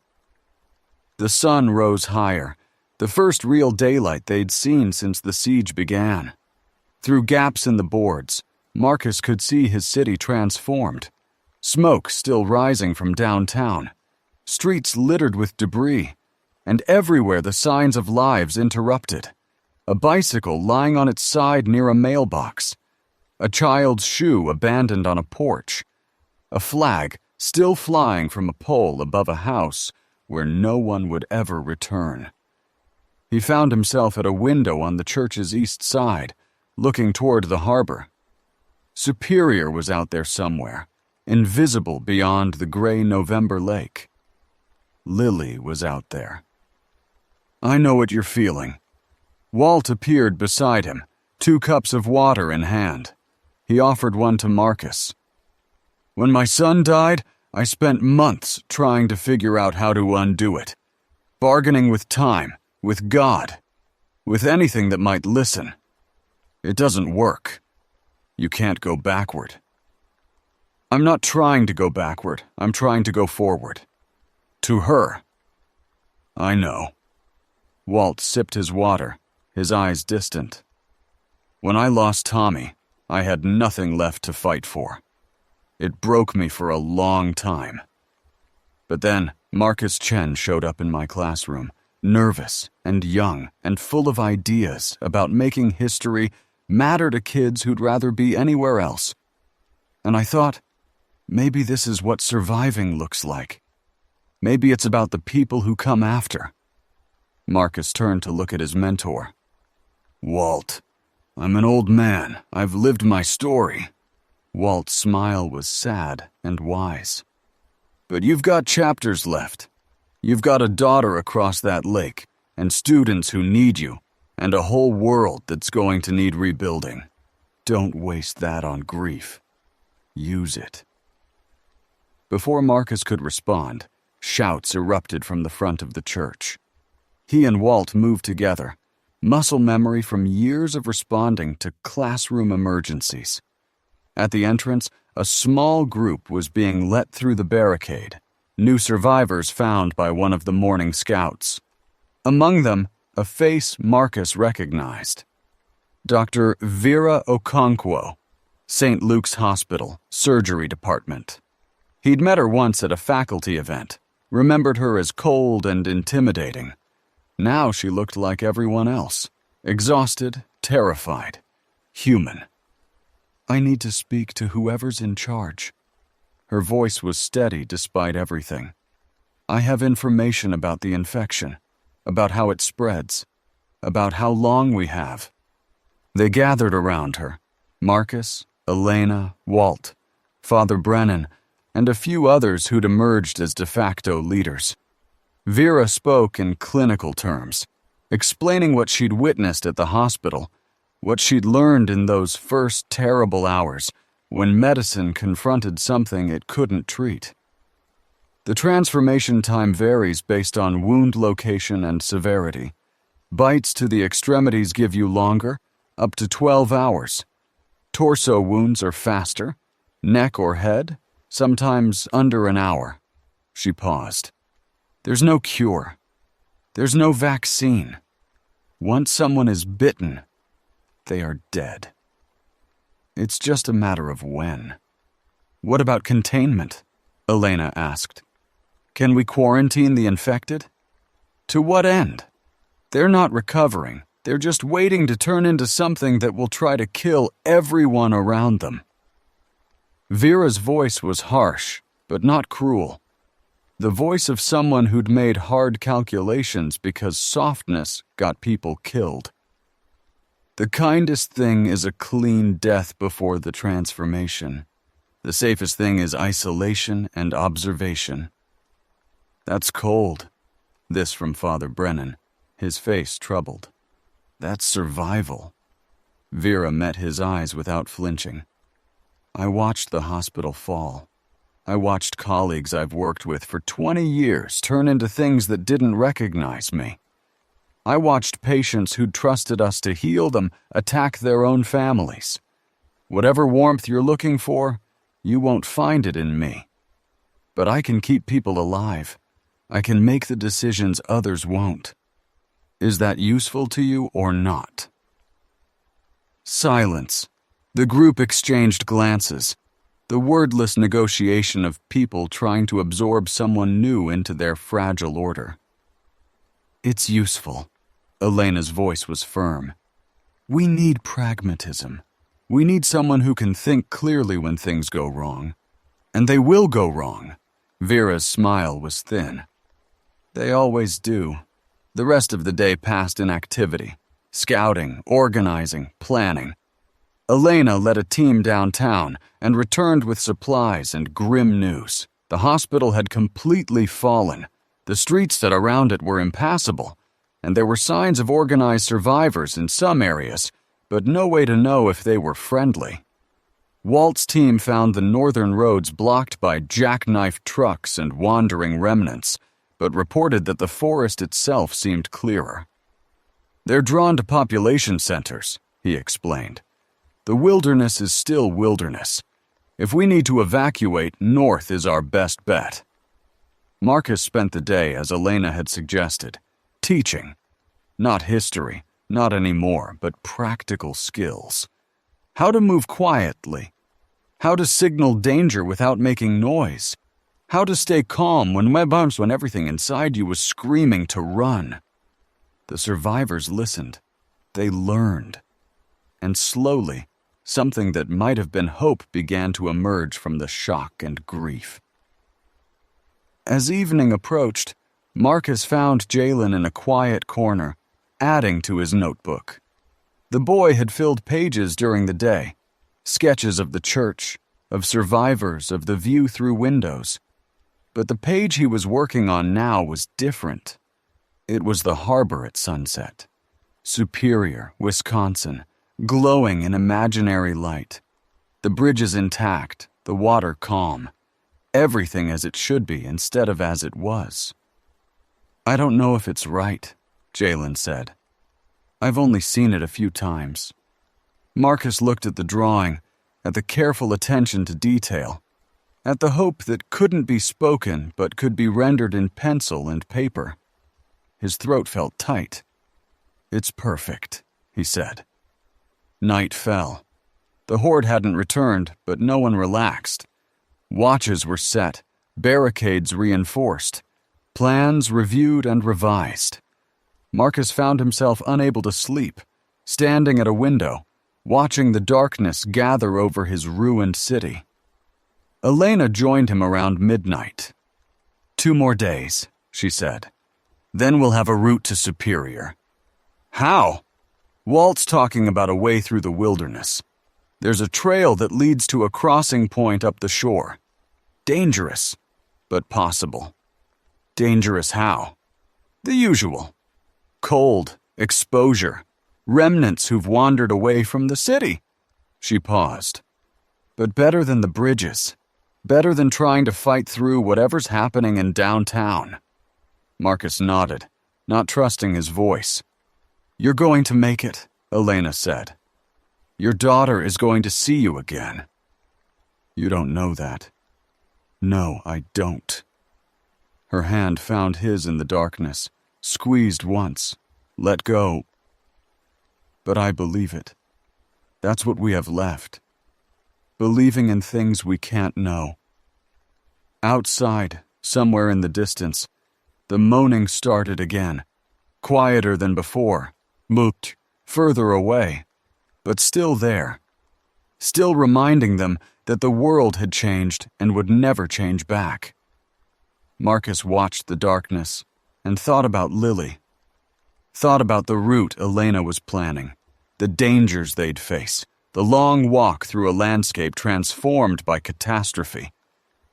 The sun rose higher, the first real daylight they'd seen since the siege began. Through gaps in the boards, Marcus could see his city transformed. Smoke still rising from downtown, streets littered with debris, and everywhere the signs of lives interrupted. A bicycle lying on its side near a mailbox. A child's shoe abandoned on a porch. A flag still flying from a pole above a house where no one would ever return. He found himself at a window on the church's east side, looking toward the harbor. Superior was out there somewhere, invisible beyond the gray November lake. Lily was out there. "I know what you're feeling." Walt appeared beside him, 2 cups of water in hand. He offered one to Marcus. "When my son died, I spent months trying to figure out how to undo it. Bargaining with time, with God, with anything that might listen. It doesn't work. You can't go backward." "I'm not trying to go backward. I'm trying to go forward. To her." "I know." Walt sipped his water, his eyes distant. "When I lost Tommy, I had nothing left to fight for. It broke me for a long time. But then Marcus Chen showed up in my classroom, nervous and young and full of ideas about making history matter to kids who'd rather be anywhere else. And I thought, maybe this is what surviving looks like. Maybe it's about the people who come after." Marcus turned to look at his mentor. "Walt, I'm an old man. I've lived my story." Walt's smile was sad and wise. "But you've got chapters left. You've got a daughter across that lake, and students who need you, and a whole world that's going to need rebuilding. Don't waste that on grief. Use it." Before Marcus could respond, shouts erupted from the front of the church. He and Walt moved together, muscle memory from years of responding to classroom emergencies. At the entrance, a small group was being let through the barricade, new survivors found by one of the morning scouts. Among them, a face Marcus recognized. Dr. Vera Okonkwo, St. Luke's Hospital, Surgery Department. He'd met her once at a faculty event, remembered her as cold and intimidating. Now she looked like everyone else, exhausted, terrified, human. "I need to speak to whoever's in charge." Her voice was steady despite everything. "I have information about the infection, about how it spreads, about how long we have." They gathered around her, Marcus, Elena, Walt, Father Brennan, and a few others who'd emerged as de facto leaders. Vera spoke in clinical terms, explaining what she'd witnessed at the hospital, what she'd learned in those first terrible hours when medicine confronted something it couldn't treat. The transformation time varies based on wound location and severity. Bites to the extremities give you longer, up to 12 hours. Torso wounds are faster, neck or head, sometimes under an hour. She paused. There's no cure. There's no vaccine. Once someone is bitten, they are dead. It's just a matter of when. "What about containment?" Elena asked. "Can we quarantine the infected?" "To what end? They're not recovering. They're just waiting to turn into something that will try to kill everyone around them." Vera's voice was harsh, but not cruel. The voice of someone who'd made hard calculations because softness got people killed. "The kindest thing is a clean death before the transformation. The safest thing is isolation and observation." "That's cold." This from Father Brennan, his face troubled. "That's survival." Vera met his eyes without flinching. "I watched the hospital fall. I watched colleagues I've worked with for 20 years turn into things that didn't recognize me. I watched patients who'd trusted us to heal them attack their own families. Whatever warmth you're looking for, you won't find it in me. But I can keep people alive. I can make the decisions others won't. Is that useful to you or not?" Silence. The group exchanged glances, the wordless negotiation of people trying to absorb someone new into their fragile order. "It's useful." Elena's voice was firm. "We need pragmatism. We need someone who can think clearly when things go wrong. And they will go wrong." Vera's smile was thin. "They always do." The rest of the day passed in activity, scouting, organizing, planning. Elena led a team downtown and returned with supplies and grim news. The hospital had completely fallen. The streets that around it were impassable, and there were signs of organized survivors in some areas, but no way to know if they were friendly. Walt's team found the northern roads blocked by jackknife trucks and wandering remnants, but reported that the forest itself seemed clearer. "They're drawn to population centers," he explained. "The wilderness is still wilderness. If we need to evacuate, north is our best bet." Marcus spent the day as Elena had suggested, teaching. Not history, not anymore, but practical skills. How to move quietly. How to signal danger without making noise. How to stay calm when everything inside you was screaming to run. The survivors listened. They learned. And slowly, something that might have been hope began to emerge from the shock and grief. As evening approached, Marcus found Jalen in a quiet corner, adding to his notebook. The boy had filled pages during the day, sketches of the church, of survivors, of the view through windows. But the page he was working on now was different. It was the harbor at sunset. Superior, Wisconsin, glowing in imaginary light. The bridges intact, the water calm. Everything as it should be instead of as it was. "I don't know if it's right," Jalen said. "I've only seen it a few times." Marcus looked at the drawing, at the careful attention to detail, at the hope that couldn't be spoken but could be rendered in pencil and paper. His throat felt tight. "It's perfect," he said. Night fell. The horde hadn't returned, but no one relaxed. Watches were set, barricades reinforced, plans reviewed and revised. Marcus found himself unable to sleep, standing at a window, watching the darkness gather over his ruined city. Elena joined him around midnight. "2 more days," she said. "Then we'll have a route to Superior." "How?" "Walt's talking about a way through the wilderness. There's a trail that leads to a crossing point up the shore. Dangerous, but possible." "Dangerous how?" "The usual. Cold, exposure, remnants who've wandered away from the city." She paused. "But better than the bridges. Better than trying to fight through whatever's happening in downtown." Marcus nodded, not trusting his voice. "You're going to make it," Elena said. "Your daughter is going to see you again." "You don't know that." "No, I don't." Her hand found his in the darkness, squeezed once, let go. "But I believe it. That's what we have left. Believing in things we can't know." Outside, somewhere in the distance, the moaning started again, quieter than before, moved further away, but still there, still reminding them that the world had changed and would never change back. Marcus watched the darkness and thought about Lily, thought about the route Elena was planning, the dangers they'd face, the long walk through a landscape transformed by catastrophe,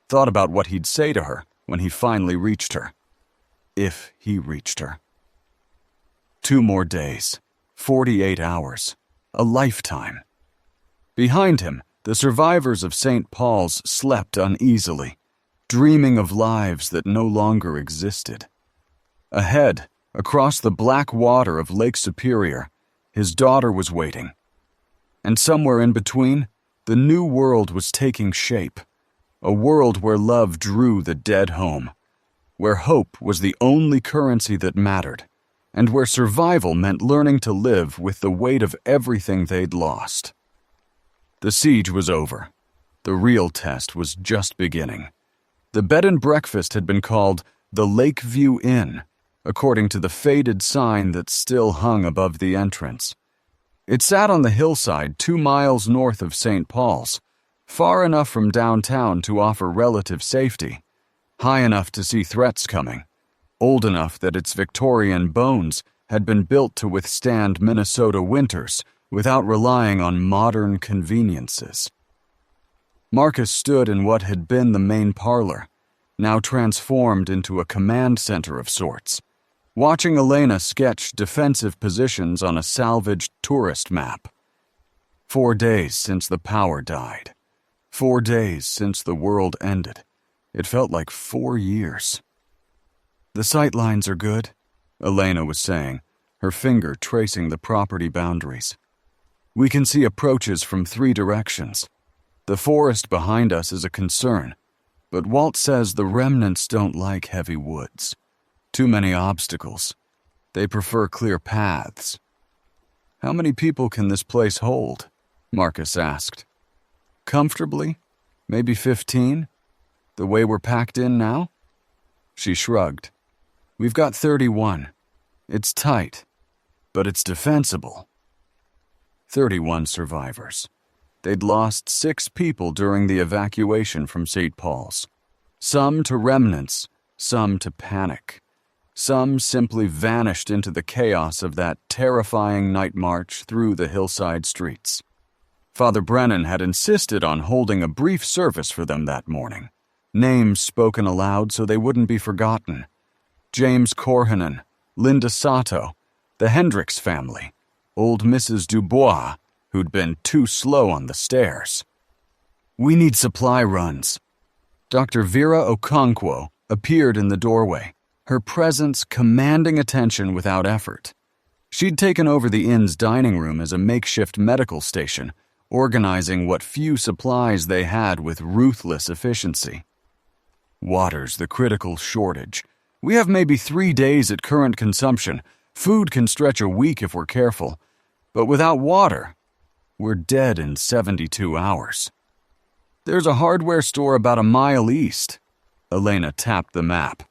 thought about what he'd say to her when he finally reached her, if he reached her. 2 more days, 48 hours, a lifetime. Behind him, the survivors of St. Paul's slept uneasily, dreaming of lives that no longer existed. Ahead, across the black water of Lake Superior, his daughter was waiting. And somewhere in between, the new world was taking shape, a world where love drew the dead home, where hope was the only currency that mattered, and where survival meant learning to live with the weight of everything they'd lost. The siege was over. The real test was just beginning. The bed and breakfast had been called the Lakeview Inn, according to the faded sign that still hung above the entrance. It sat on the hillside 2 miles north of St. Paul's, far enough from downtown to offer relative safety, high enough to see threats coming, old enough that its Victorian bones had been built to withstand Minnesota winters without relying on modern conveniences. Marcus stood in what had been the main parlor, now transformed into a command center of sorts, watching Elena sketch defensive positions on a salvaged tourist map. 4 days since the power died. 4 days since the world ended. It felt like 4 years. "The sight lines are good," Elena was saying, her finger tracing the property boundaries. "We can see approaches from 3 directions. The forest behind us is a concern, but Walt says the remnants don't like heavy woods. Too many obstacles. They prefer clear paths." "How many people can this place hold?" Marcus asked. "Comfortably? Maybe 15? The way we're packed in now?" She shrugged. "We've got 31. It's tight, but it's defensible." 31 survivors. They'd lost 6 people during the evacuation from St. Paul's. Some to remnants, some to panic. Some simply vanished into the chaos of that terrifying night march through the hillside streets. Father Brennan had insisted on holding a brief service for them that morning, names spoken aloud so they wouldn't be forgotten. James Corhanen, Linda Sato, the Hendricks family, old Mrs. Dubois, who'd been too slow on the stairs. "We need supply runs." Dr. Vera Okonkwo appeared in the doorway, her presence commanding attention without effort. She'd taken over the inn's dining room as a makeshift medical station, organizing what few supplies they had with ruthless efficiency. Water's the critical shortage. We have maybe 3 days at current consumption. Food can stretch a week if we're careful. But without water, we're dead in 72 hours. There's a hardware store about a mile east. Elena tapped the map.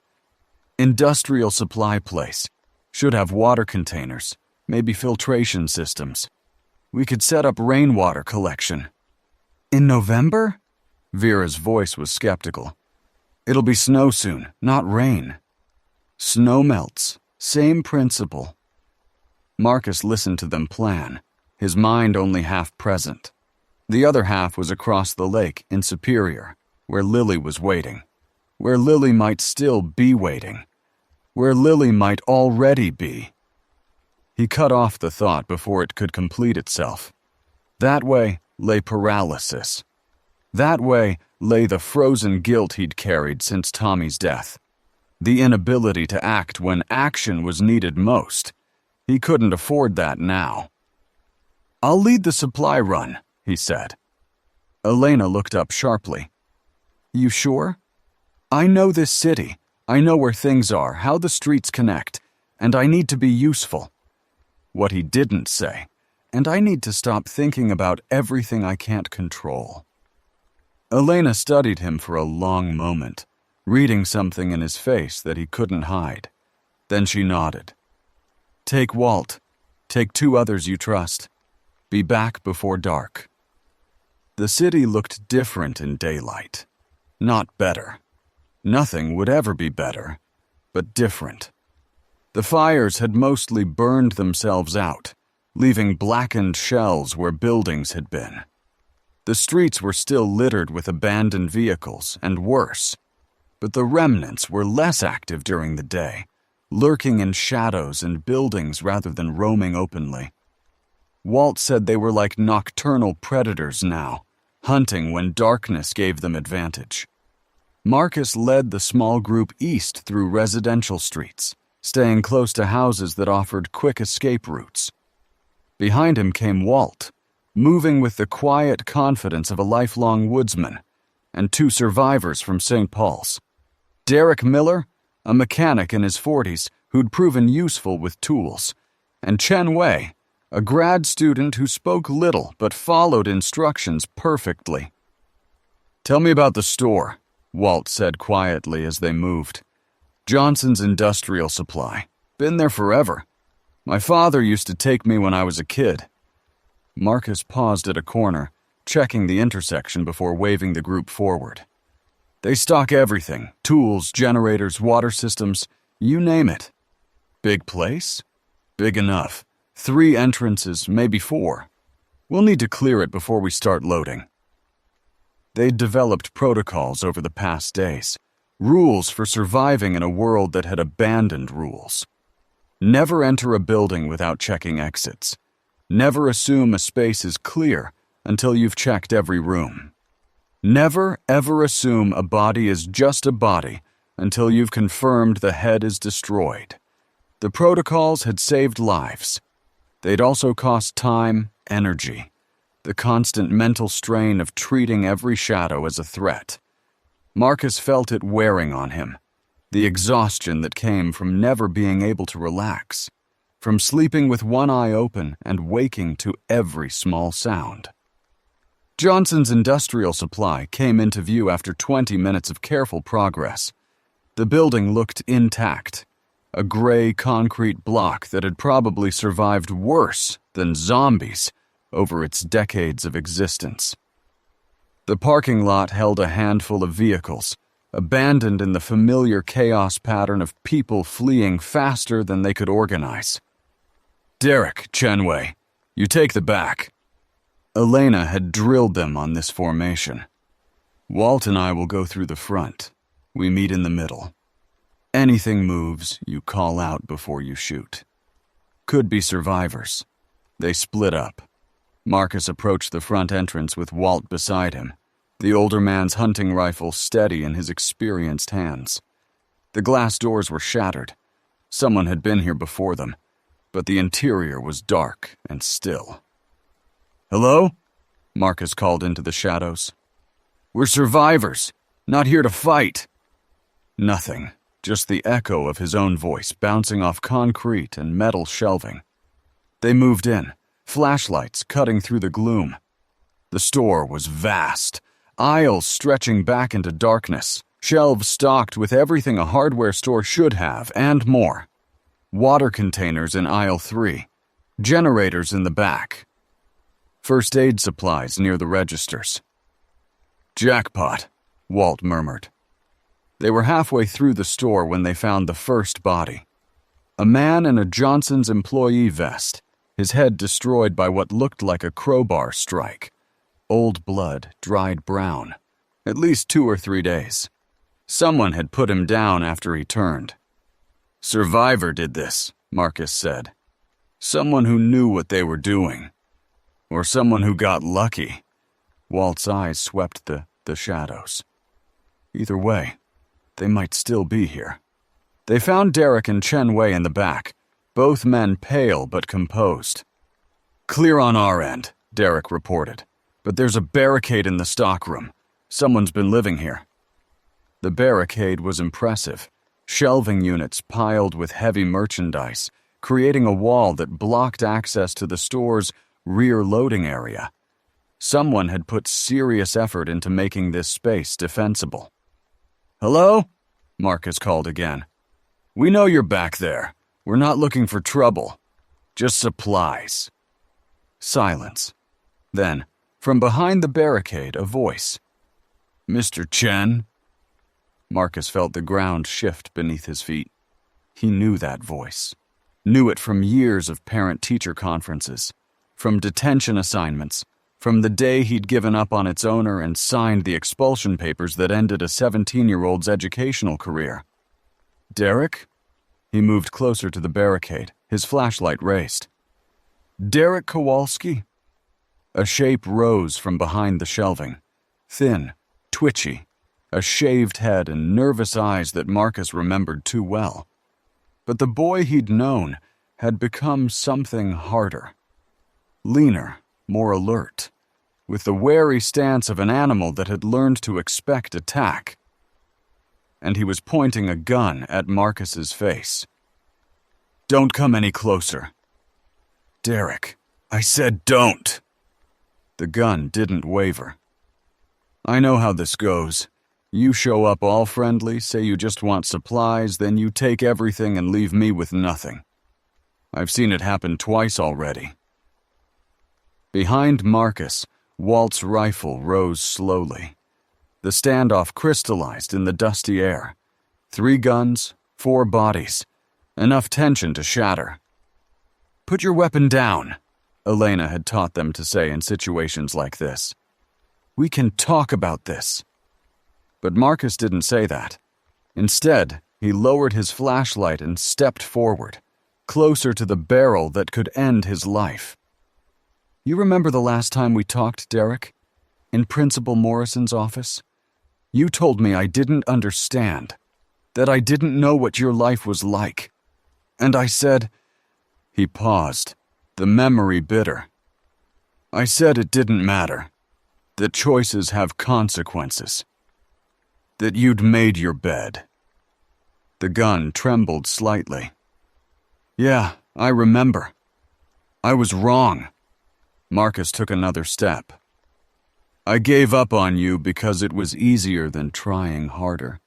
Industrial supply place. Should have water containers, maybe filtration systems. We could set up rainwater collection. In November? Vera's voice was skeptical. It'll be snow soon, not rain. Snow melts. Same principle. Marcus listened to them plan, his mind only half present. The other half was across the lake in Superior, where Lily was waiting. Where Lily might still be waiting. Where Lily might already be. He cut off the thought before it could complete itself. That way lay paralysis. That way lay the frozen guilt he'd carried since Tommy's death. The inability to act when action was needed most. He couldn't afford that now. "I'll lead the supply run," he said. Elena looked up sharply. "You sure? I know this city. I know where things are, how the streets connect, and I need to be useful." What he didn't say, and I need to stop thinking about everything I can't control. Elena studied him for a long moment, reading something in his face that he couldn't hide. Then she nodded. "Take Walt. Take 2 others you trust. Be back before dark." The city looked different in daylight. Not better. Nothing would ever be better, but different. The fires had mostly burned themselves out, leaving blackened shells where buildings had been. The streets were still littered with abandoned vehicles, and worse. But the remnants were less active during the day, lurking in shadows and buildings rather than roaming openly. Walt said they were like nocturnal predators now, hunting when darkness gave them advantage. Marcus led the small group east through residential streets, staying close to houses that offered quick escape routes. Behind him came Walt, moving with the quiet confidence of a lifelong woodsman, and 2 survivors from St. Paul's. Derek Miller, a mechanic in his 40s who'd proven useful with tools, and Chen Wei, a grad student who spoke little but followed instructions perfectly. "Tell me about the store," Walt said quietly as they moved. "Johnson's Industrial Supply. Been there forever. My father used to take me when I was a kid." Marcus paused at a corner, checking the intersection before waving the group forward. "They stock everything. Tools, generators, water systems, you name it." "Big place?" "Big enough. 3 entrances, maybe 4. We'll need to clear it before we start loading." They'd developed protocols over the past days, rules for surviving in a world that had abandoned rules. Never enter a building without checking exits. Never assume a space is clear until you've checked every room. Never, ever assume a body is just a body until you've confirmed the head is destroyed. The protocols had saved lives. They'd also cost time, energy, the constant mental strain of treating every shadow as a threat. Marcus felt it wearing on him, the exhaustion that came from never being able to relax, from sleeping with one eye open and waking to every small sound. Johnson's Industrial Supply came into view after 20 minutes of careful progress. The building looked intact, a gray concrete block that had probably survived worse than zombies over its decades of existence. The parking lot held a handful of vehicles, abandoned in the familiar chaos pattern of people fleeing faster than they could organize. "Derek, Chenwei, you take the back." Elena had drilled them on this formation. "Walt and I will go through the front. We meet in the middle. Anything moves, you call out before you shoot." Could be survivors. They split up. Marcus approached the front entrance with Walt beside him, the older man's hunting rifle steady in his experienced hands. The glass doors were shattered. Someone had been here before them, but the interior was dark and still. "Hello?" Marcus called into the shadows. "We're survivors, not here to fight." Nothing, just the echo of his own voice bouncing off concrete and metal shelving. They moved in, flashlights cutting through the gloom. The store was vast, aisles stretching back into darkness, shelves stocked with everything a hardware store should have and more. Water containers in aisle 3, generators in the back. First aid supplies near the registers. "Jackpot," Walt murmured. They were halfway through the store when they found the first body. A man in a Johnson's employee vest, his head destroyed by what looked like a crowbar strike. Old blood, dried brown. At least 2 or 3 days. Someone had put him down after he turned. "Survivor did this," Marcus said. "Someone who knew what they were doing. Or someone who got lucky." Walt's eyes swept the shadows. Either way, they might still be here. They found Derek and Chen Wei in the back, both men pale but composed. "Clear on our end," Derek reported. "But there's a barricade in the stockroom. Someone's been living here." The barricade was impressive. Shelving units piled with heavy merchandise, creating a wall that blocked access to the store's rear loading area. Someone had put serious effort into making this space defensible. "Hello?" Marcus called again. "We know you're back there. We're not looking for trouble. Just supplies." Silence. Then, from behind the barricade, a voice. "Mr. Chen?" Marcus felt the ground shift beneath his feet. He knew that voice. Knew it from years of parent-teacher conferences, from detention assignments, from the day he'd given up on its owner and signed the expulsion papers that ended a 17-year-old's educational career. "Derek?" He moved closer to the barricade, his flashlight raised. "Derek Kowalski?" A shape rose from behind the shelving. Thin, twitchy, a shaved head and nervous eyes that Marcus remembered too well. But the boy he'd known had become something harder. Leaner, more alert, with the wary stance of an animal that had learned to expect attack. And he was pointing a gun at Marcus's face. "Don't come any closer." "Derek, I said don't." The gun didn't waver. "I know how this goes. You show up all friendly, say you just want supplies, then you take everything and leave me with nothing. I've seen it happen twice already." Behind Marcus, Walt's rifle rose slowly. The standoff crystallized in the dusty air. 3 guns, 4 bodies. Enough tension to shatter. "Put your weapon down," Elena had taught them to say in situations like this. "We can talk about this." But Marcus didn't say that. Instead, he lowered his flashlight and stepped forward, closer to the barrel that could end his life. "You remember the last time we talked, Derek? In Principal Morrison's office? You told me I didn't understand, that I didn't know what your life was like. And I said..." He paused, the memory bitter. "I said it didn't matter, that choices have consequences. That you'd made your bed." The gun trembled slightly. "Yeah, I remember. I was wrong." Marcus took another step. "I gave up on you because it was easier than trying harder.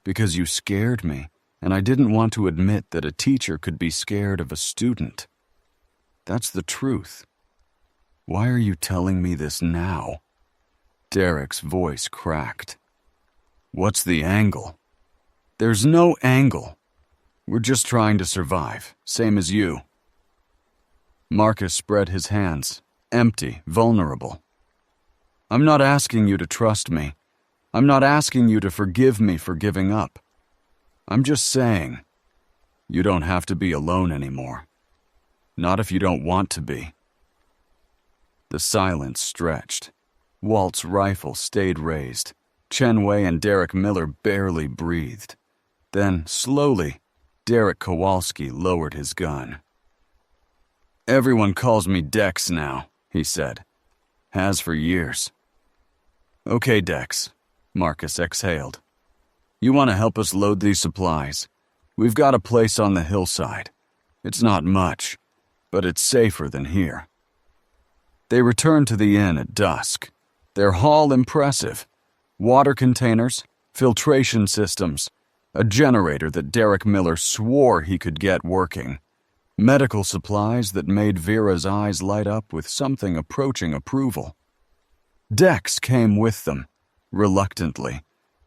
Because you scared me, and I didn't want to admit that a teacher could be scared of a student. That's the truth. Why are you telling me this now?" Derek's voice cracked. "What's the angle?" "There's no angle. We're just trying to survive, same as you." Marcus spread his hands, empty, vulnerable. "I'm not asking you to trust me. I'm not asking you to forgive me for giving up. I'm just saying, you don't have to be alone anymore. Not if you don't want to be." The silence stretched. Walt's rifle stayed raised. Chen Wei and Derek Miller barely breathed. Then, slowly, Derek Kowalski lowered his gun. "Everyone calls me Dex now," he said. Has for years. Okay, Dex, Marcus exhaled. You want to help us load these supplies? We've got a place on the hillside. It's not much, but it's safer than here. They returned to the inn at dusk. Their haul impressive. Water containers, filtration systems, a generator that Derek Miller swore he could get working, medical supplies that made Vera's eyes light up with something approaching approval. Dex came with them, reluctantly,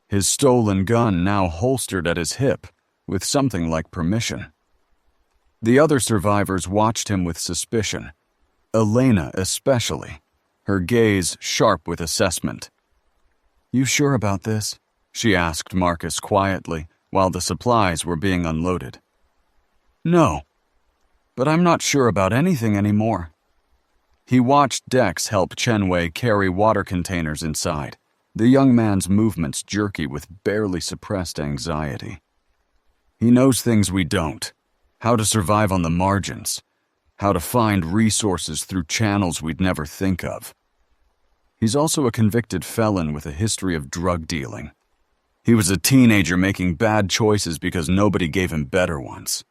his stolen gun now holstered at his hip with something like permission. The other survivors watched him with suspicion, Elena especially, her gaze sharp with assessment. You sure about this? She asked Marcus quietly while the supplies were being unloaded. No, but I'm not sure about anything anymore. He watched Dex help Chenwei carry water containers inside, the young man's movements jerky with barely suppressed anxiety. He knows things we don't, how to survive on the margins, how to find resources through channels we'd never think of. He's also a convicted felon with a history of drug dealing. He was a teenager making bad choices because nobody gave him better ones.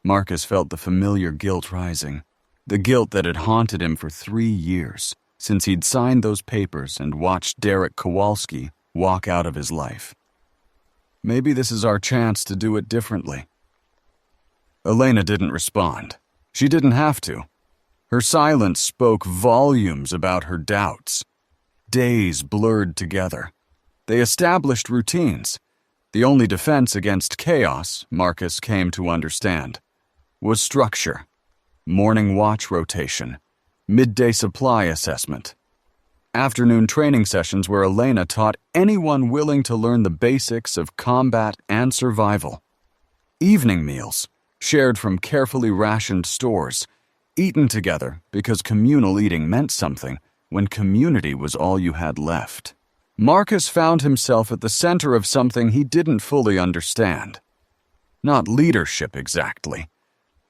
Marcus felt the familiar guilt rising, the guilt that had haunted him for 3 years, since he'd signed those papers and watched Derek Kowalski walk out of his life. Maybe this is our chance to do it differently. Elena didn't respond. She didn't have to. Her silence spoke volumes about her doubts. Days blurred together. They established routines. The only defense against chaos, Marcus came to understand, was structure. Morning watch rotation. Midday supply assessment. Afternoon training sessions where Elena taught anyone willing to learn the basics of combat and survival. Evening meals, shared from carefully rationed stores, eaten together because communal eating meant something when community was all you had left. Marcus found himself at the center of something he didn't fully understand. Not leadership exactly.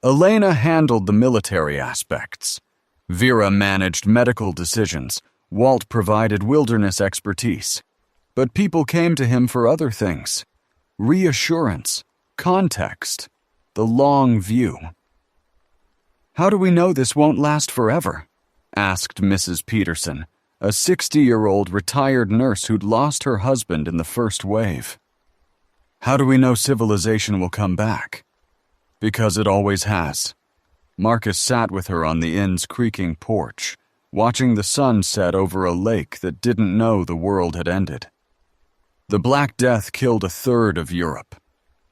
Elena handled the military aspects. Vera managed medical decisions. Walt provided wilderness expertise. But people came to him for other things. Reassurance, context, the long view. How do we know this won't last forever? Asked Mrs. Peterson, a 60-year-old retired nurse who'd lost her husband in the first wave. How do we know civilization will come back? Because it always has. Marcus sat with her on the inn's creaking porch, watching the sun set over a lake that didn't know the world had ended. The Black Death killed a third of Europe.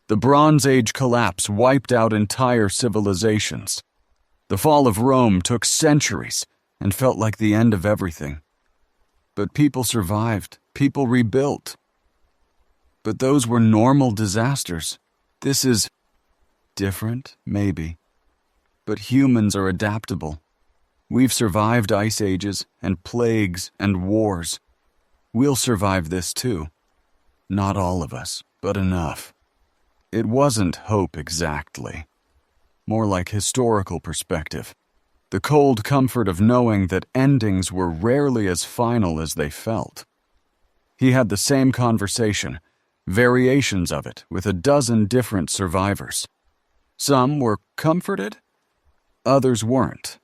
The Bronze Age collapse wiped out entire civilizations. The fall of Rome took centuries and felt like the end of everything. But people survived, people rebuilt. But those were normal disasters. This is different, maybe. But humans are adaptable. We've survived ice ages and plagues and wars. We'll survive this too. Not all of us, but enough. It wasn't hope exactly. More like historical perspective. The cold comfort of knowing that endings were rarely as final as they felt. He had the same conversation, variations of it, with a dozen different survivors. Some were comforted, others weren't.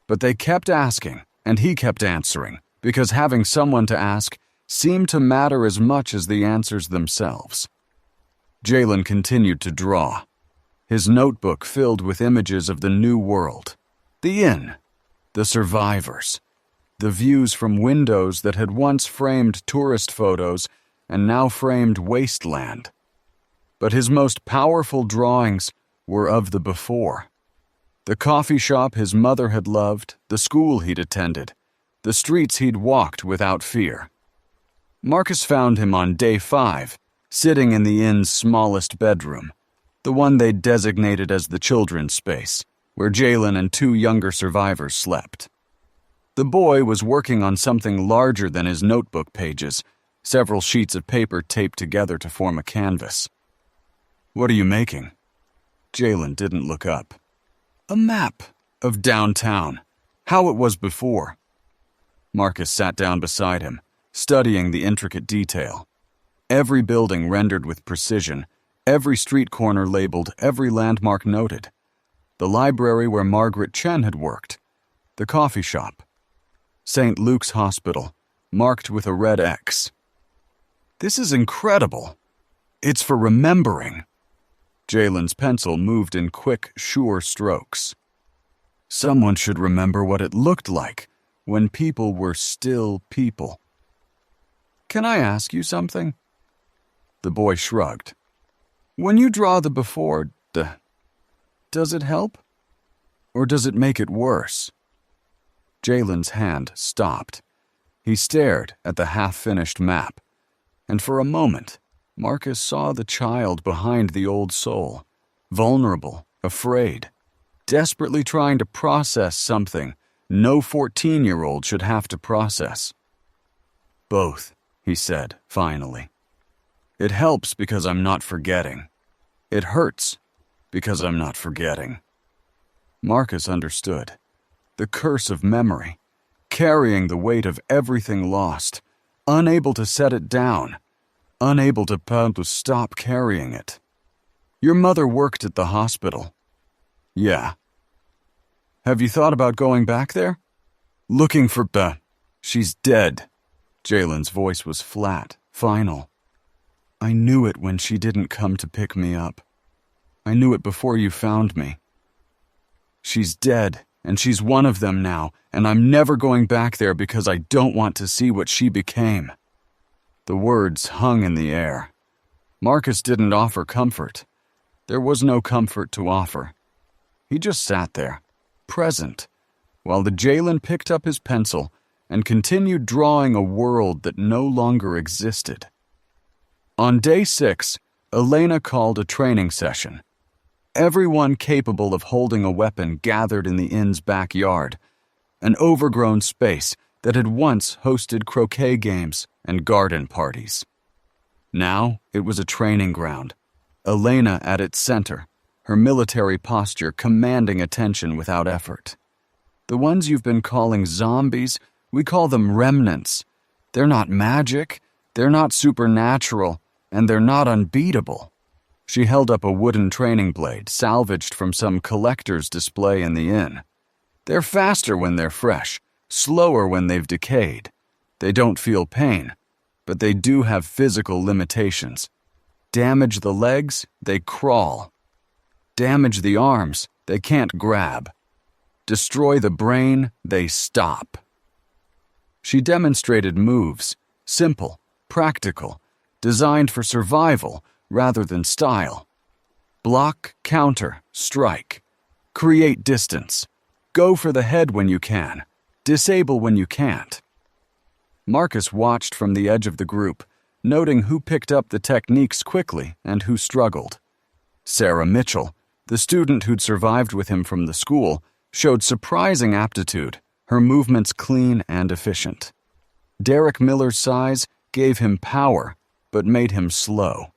But they kept asking, and he kept answering, because having someone to ask seemed to matter as much as the answers themselves. Jalen continued to draw, his notebook filled with images of the new world, the inn, the survivors, the views from windows that had once framed tourist photos and now framed wasteland. But his most powerful drawings were of the before. The coffee shop his mother had loved, the school he'd attended, the streets he'd walked without fear. Marcus found him on day 5, sitting in the inn's smallest bedroom, the one they'd designated as the children's space, where Jalen and 2 younger survivors slept. The boy was working on something larger than his notebook pages, several sheets of paper taped together to form a canvas. What are you making? Jalen didn't look up. A map of downtown, how it was before. Marcus sat down beside him, studying the intricate detail. Every building rendered with precision, every street corner labeled, every landmark noted. The library where Margaret Chen had worked, the coffee shop, St. Luke's Hospital, marked with a red X. This is incredible. It's for remembering. Jalen's pencil moved in quick, sure strokes. Someone should remember what it looked like when people were still people. Can I ask you something? The boy shrugged. When you draw the before, does it help? Or does it make it worse? Jalen's hand stopped. He stared at the half-finished map, and for a moment, Marcus saw the child behind the old soul, vulnerable, afraid, desperately trying to process something no 14-year-old should have to process. Both, he said, finally. It helps because I'm not forgetting. It hurts because I'm not forgetting. Marcus understood. The curse of memory, carrying the weight of everything lost, unable to set it down, unable to stop carrying it. Your mother worked at the hospital. Yeah. Have you thought about going back there? Looking for She's dead. Jalen's voice was flat, final. I knew it when she didn't come to pick me up. I knew it before you found me. She's dead, and she's one of them now, and I'm never going back there because I don't want to see what she became. The words hung in the air. Marcus didn't offer comfort. There was no comfort to offer. He just sat there, present, while the Jalen picked up his pencil and continued drawing a world that no longer existed. On day 6, Elena called a training session. Everyone capable of holding a weapon gathered in the inn's backyard, an overgrown space that had once hosted croquet games and garden parties. Now it was a training ground, Elena at its center, her military posture commanding attention without effort. The ones you've been calling zombies, we call them remnants. They're not magic, they're not supernatural, and they're not unbeatable. She held up a wooden training blade salvaged from some collector's display in the inn. They're faster when they're fresh, slower when they've decayed. They don't feel pain, but they do have physical limitations. Damage the legs, they crawl. Damage the arms, they can't grab. Destroy the brain, they stop. She demonstrated moves, simple, practical, designed for survival rather than style. Block, counter, strike. Create distance. Go for the head when you can. Disable when you can't. Marcus watched from the edge of the group, noting who picked up the techniques quickly and who struggled. Sarah Mitchell, the student who'd survived with him from the school, showed surprising aptitude, her movements clean and efficient. Derek Miller's size gave him power, but made him slow.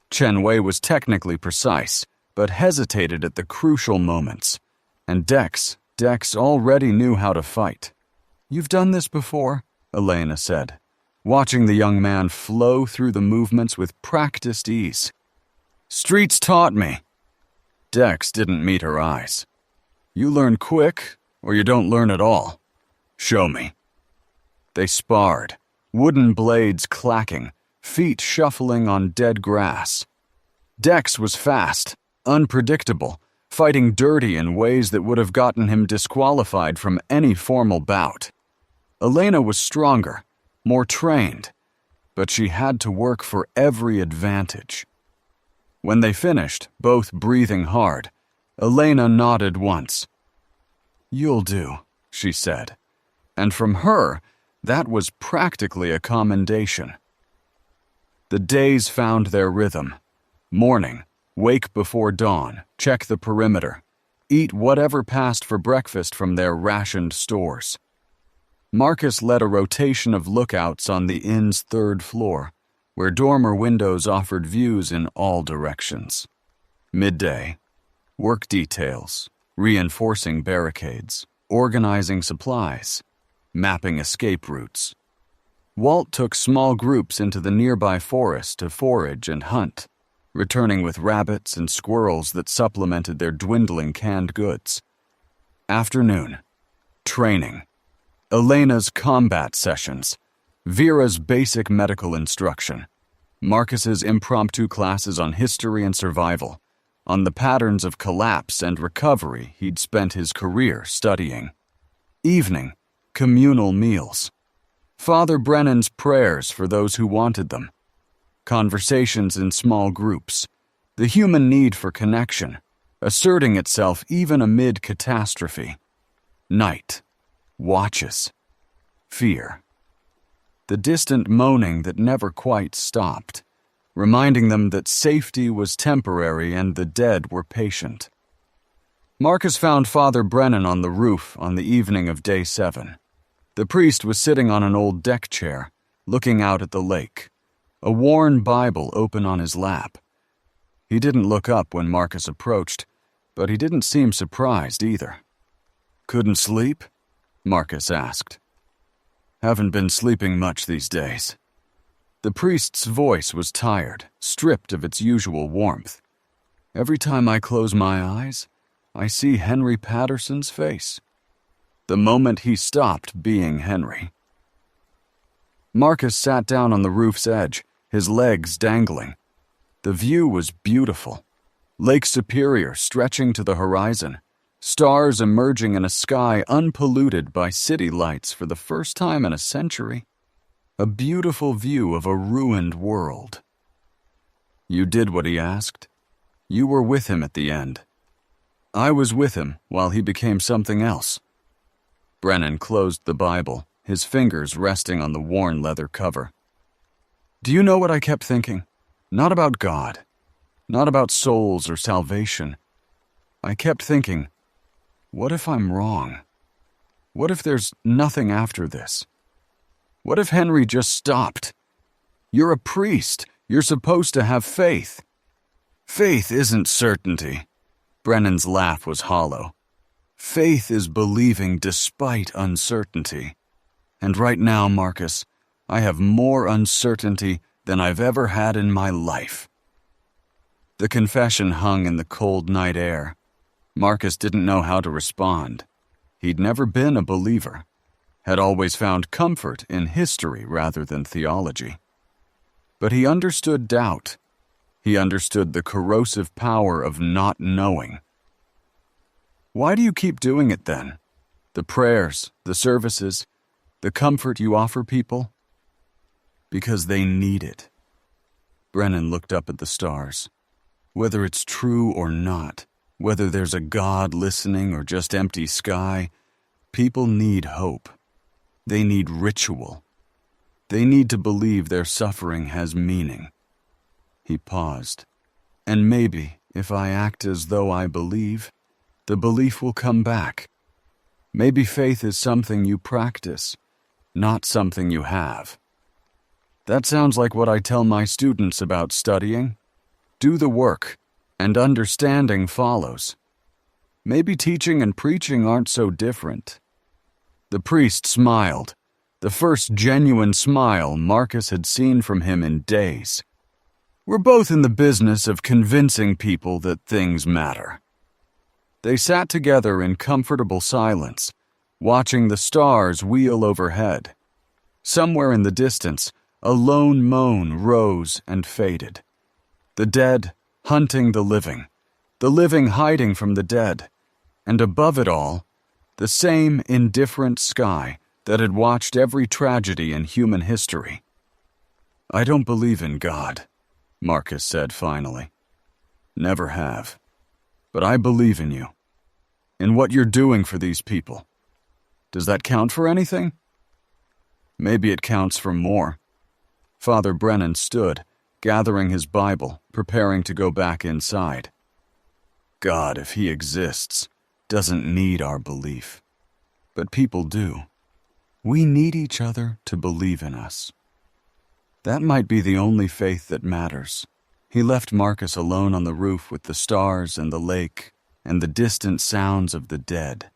Chen Wei was technically precise, but hesitated at the crucial moments. And Dex already knew how to fight. You've done this before, Elena said, watching the young man flow through the movements with practiced ease. Streets taught me. Dex didn't meet her eyes. You learn quick, or you don't learn at all. Show me. They sparred, wooden blades clacking, feet shuffling on dead grass. Dex was fast, unpredictable, fighting dirty in ways that would have gotten him disqualified from any formal bout. Elena was stronger, more trained, but she had to work for every advantage. When they finished, both breathing hard, Elena nodded once. You'll do, she said, and from her, that was practically a commendation. The days found their rhythm. Morning, wake before dawn, check the perimeter, eat whatever passed for breakfast from their rationed stores. Marcus led a rotation of lookouts on the inn's 3rd floor, where dormer windows offered views in all directions. Midday, work details, reinforcing barricades, organizing supplies. mapping escape routes. Walt took small groups into the nearby forest to forage and hunt, returning with rabbits and squirrels that supplemented their dwindling canned goods. Afternoon. Training. Elena's combat sessions. Vera's basic medical instruction. Marcus's impromptu classes on history and survival, on the patterns of collapse and recovery he'd spent his career studying. Evening. Communal meals. Father Brennan's prayers for those who wanted them. Conversations in small groups. The human need for connection, asserting itself even amid catastrophe. Night. Watches. Fear. The distant moaning that never quite stopped, reminding them that safety was temporary and the dead were patient. Marcus found Father Brennan on the roof on the evening of day 7. The priest was sitting on an old deck chair, looking out at the lake, a worn Bible open on his lap. He didn't look up when Marcus approached, but he didn't seem surprised either. "Couldn't sleep?" Marcus asked. "Haven't been sleeping much these days." The priest's voice was tired, stripped of its usual warmth. "Every time I close my eyes, I see Henry Patterson's face." The moment he stopped being Henry. Marcus sat down on the roof's edge, his legs dangling. The view was beautiful. Lake Superior stretching to the horizon, stars emerging in a sky unpolluted by city lights for the first time in a century. A beautiful view of a ruined world. "You did what he asked. You were with him at the end." "I was with him while he became something else." Brennan closed the Bible, his fingers resting on the worn leather cover. "Do you know what I kept thinking? Not about God, not about souls or salvation. I kept thinking, what if I'm wrong? What if there's nothing after this? What if Henry just stopped? You're a priest. You're supposed to have faith." "Faith isn't certainty." Brennan's laugh was hollow. "Faith is believing despite uncertainty. And right now, Marcus, I have more uncertainty than I've ever had in my life." The confession hung in the cold night air. Marcus didn't know how to respond. He'd never been a believer, had always found comfort in history rather than theology. But he understood doubt. He understood the corrosive power of not knowing. "Why do you keep doing it then? The prayers, the services, the comfort you offer people?" "Because they need it." Brennan looked up at the stars. "Whether it's true or not, whether there's a God listening or just empty sky, people need hope. They need ritual. They need to believe their suffering has meaning." He paused. "And maybe, if I act as though I believe, the belief will come back. Maybe faith is something you practice, not something you have." That sounds like what I tell my students about studying. Do the work, and understanding follows. Maybe teaching and preaching aren't so different. The priest smiled, the first genuine smile Marcus had seen from him in days. "We're both in the business of convincing people that things matter." They sat together in comfortable silence, watching the stars wheel overhead. Somewhere in the distance, a lone moan rose and faded. The dead hunting the living hiding from the dead, and above it all, the same indifferent sky that had watched every tragedy in human history. "I don't believe in God," Marcus said finally. "Never have. But I believe in you, in what you're doing for these people. Does that count for anything?" "Maybe it counts for more." Father Brennan stood, gathering his Bible, preparing to go back inside. "God, if he exists, doesn't need our belief. But people do. We need each other to believe in us. That might be the only faith that matters." He left Marcus alone on the roof with the stars and the lake and the distant sounds of the dead,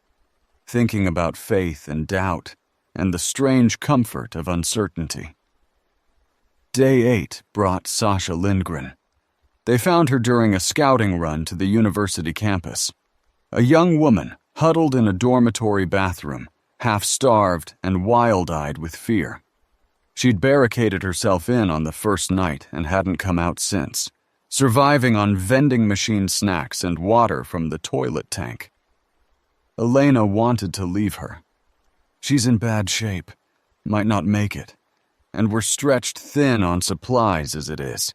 thinking about faith and doubt and the strange comfort of uncertainty. Day 8 brought Sasha Lindgren. They found her during a scouting run to the university campus. A young woman huddled in a dormitory bathroom, half-starved and wild-eyed with fear. She'd barricaded herself in on the first night and hadn't come out since, surviving on vending machine snacks and water from the toilet tank. Elena wanted to leave her. She's in bad shape, might not make it, and we're stretched thin on supplies as it is.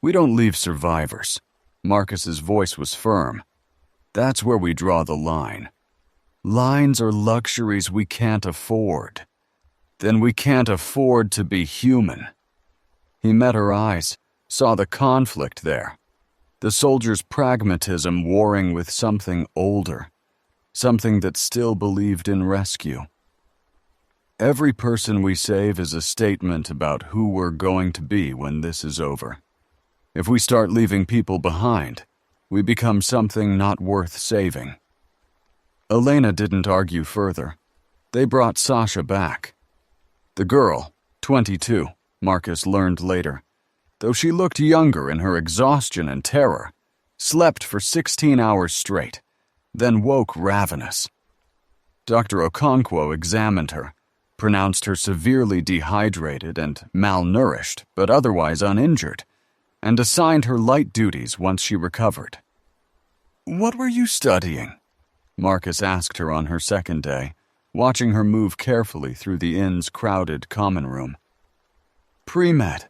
We don't leave survivors. Marcus's voice was firm. That's where we draw the line. Lines are luxuries we can't afford. Then we can't afford to be human. He met her eyes, saw the conflict there. The soldier's pragmatism warring with something older, something that still believed in rescue. Every person we save is a statement about who we're going to be when this is over. If we start leaving people behind, we become something not worth saving. Elena didn't argue further. They brought Sasha back. The girl, 22, Marcus learned later, though she looked younger in her exhaustion and terror, slept for 16 hours straight, then woke ravenous. Dr. Okonkwo examined her, pronounced her severely dehydrated and malnourished, but otherwise uninjured, and assigned her light duties once she recovered. "What were you studying?" Marcus asked her on her second day, watching her move carefully through the inn's crowded common room. "Pre-med."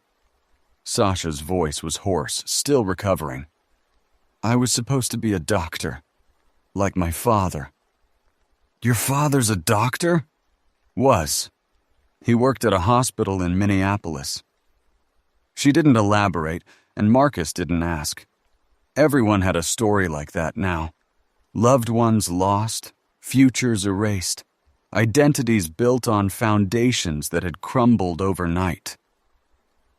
Sasha's voice was hoarse, still recovering. "I was supposed to be a doctor, like my father." "Your father's a doctor?" "Was. He worked at a hospital in Minneapolis." She didn't elaborate, and Marcus didn't ask. Everyone had a story like that now. Loved ones lost, futures erased, identities built on foundations that had crumbled overnight.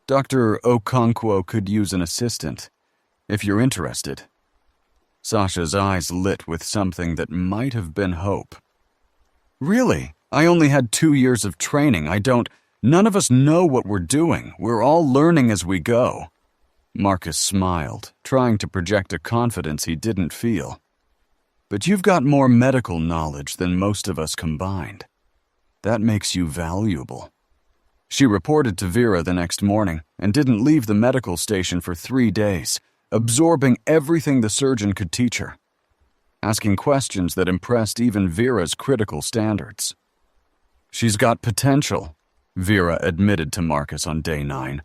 Dr. Okonkwo could use an assistant, if you're interested. Sasha's eyes lit with something that might have been hope. "Really? I only had 2 years of training. None of us know what we're doing. We're all learning as we go." Marcus smiled, trying to project a confidence he didn't feel. "But you've got more medical knowledge than most of us combined. That makes you valuable." She reported to Vera the next morning and didn't leave the medical station for 3 days, absorbing everything the surgeon could teach her, asking questions that impressed even Vera's critical standards. "She's got potential," Vera admitted to Marcus on day 9.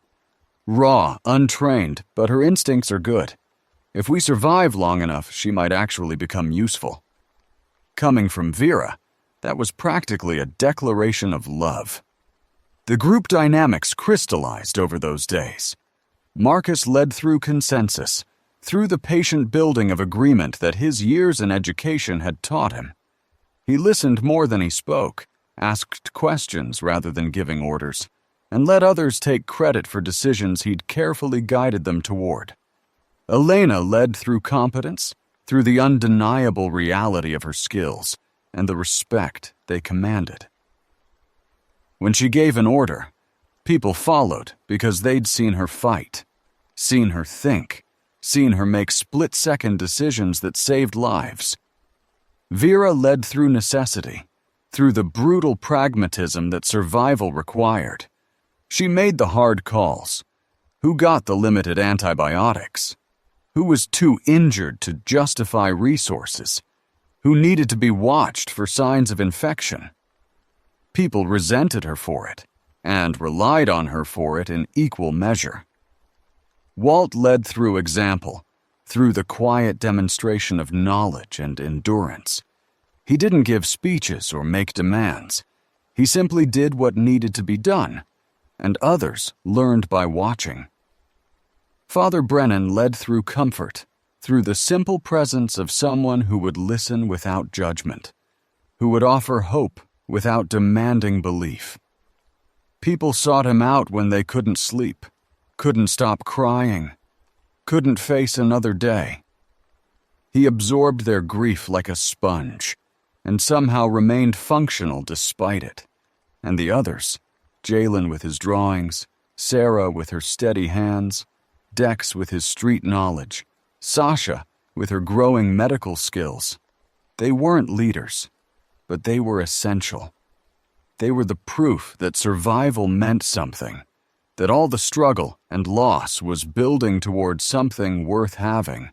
"Raw, untrained, but her instincts are good. If we survive long enough, she might actually become useful." Coming from Vera, that was practically a declaration of love. The group dynamics crystallized over those days. Marcus led through consensus, through the patient building of agreement that his years in education had taught him. He listened more than he spoke, asked questions rather than giving orders, and let others take credit for decisions he'd carefully guided them toward. Elena led through competence, through the undeniable reality of her skills, and the respect they commanded. When she gave an order, people followed because they'd seen her fight, seen her think, seen her make split-second decisions that saved lives. Vera led through necessity, through the brutal pragmatism that survival required. She made the hard calls. Who got the limited antibiotics? Who was too injured to justify resources? Who needed to be watched for signs of infection? People resented her for it, and relied on her for it in equal measure. Walt led through example, through the quiet demonstration of knowledge and endurance. He didn't give speeches or make demands. He simply did what needed to be done, and others learned by watching. Father Brennan led through comfort, through the simple presence of someone who would listen without judgment, who would offer hope without demanding belief. People sought him out when they couldn't sleep, couldn't stop crying, couldn't face another day. He absorbed their grief like a sponge, and somehow remained functional despite it. and the others, Jalen with his drawings, Sarah with her steady hands, Dex with his street knowledge, Sasha with her growing medical skills. They weren't leaders, but they were essential. They were the proof that survival meant something, that all the struggle and loss was building towards something worth having.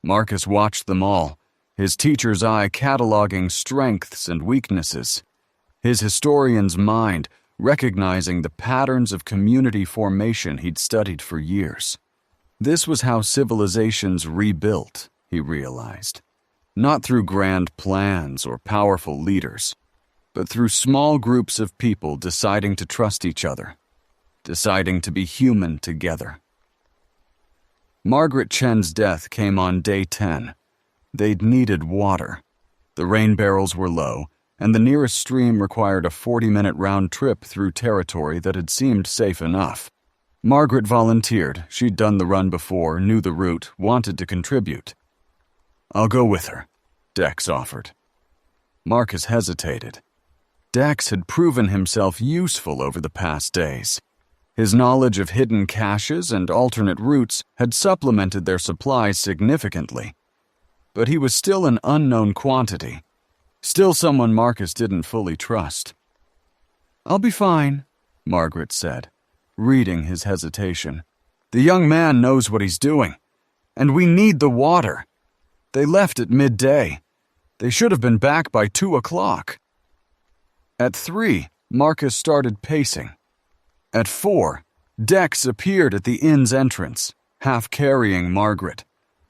Marcus watched them all, his teacher's eye cataloging strengths and weaknesses, his historian's mind recognizing the patterns of community formation he'd studied for years. This was how civilizations rebuilt, he realized. Not through grand plans or powerful leaders, but through small groups of people deciding to trust each other, deciding to be human together. Margaret Chen's death came on day 10. They'd needed water. The rain barrels were low, and the nearest stream required a 40-minute round trip through territory that had seemed safe enough. Margaret volunteered. She'd done the run before, knew the route, wanted to contribute. "I'll go with her," Dex offered. Marcus hesitated. Dex had proven himself useful over the past days. His knowledge of hidden caches and alternate routes had supplemented their supplies significantly. But he was still an unknown quantity, still someone Marcus didn't fully trust. "I'll be fine," Margaret said, reading his hesitation. "The young man knows what he's doing, and we need the water. They left at midday. They should have been back by 2 o'clock. At 3, Marcus started pacing. At 4, Dex appeared at the inn's entrance, half carrying Margaret,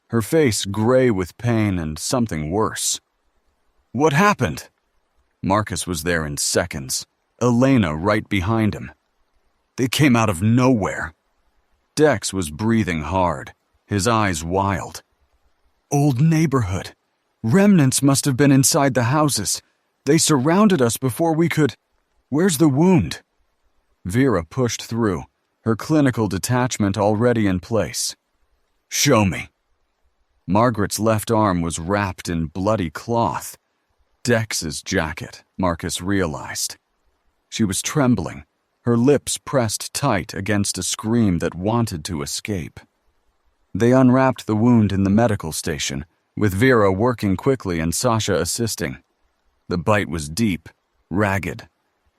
her face gray with pain and something worse. "What happened?" Marcus was there in seconds, Elena right behind him. "They came out of nowhere." Dex was breathing hard, his eyes wild. "Old neighborhood. Remnants must have been inside the houses. They surrounded us before we could... Where's the wound?" Vera pushed through, her clinical detachment already in place. "Show me." Margaret's left arm was wrapped in bloody cloth. Dex's jacket, Marcus realized. She was trembling, her lips pressed tight against a scream that wanted to escape. They unwrapped the wound in the medical station, with Vera working quickly and Sasha assisting. The bite was deep, ragged,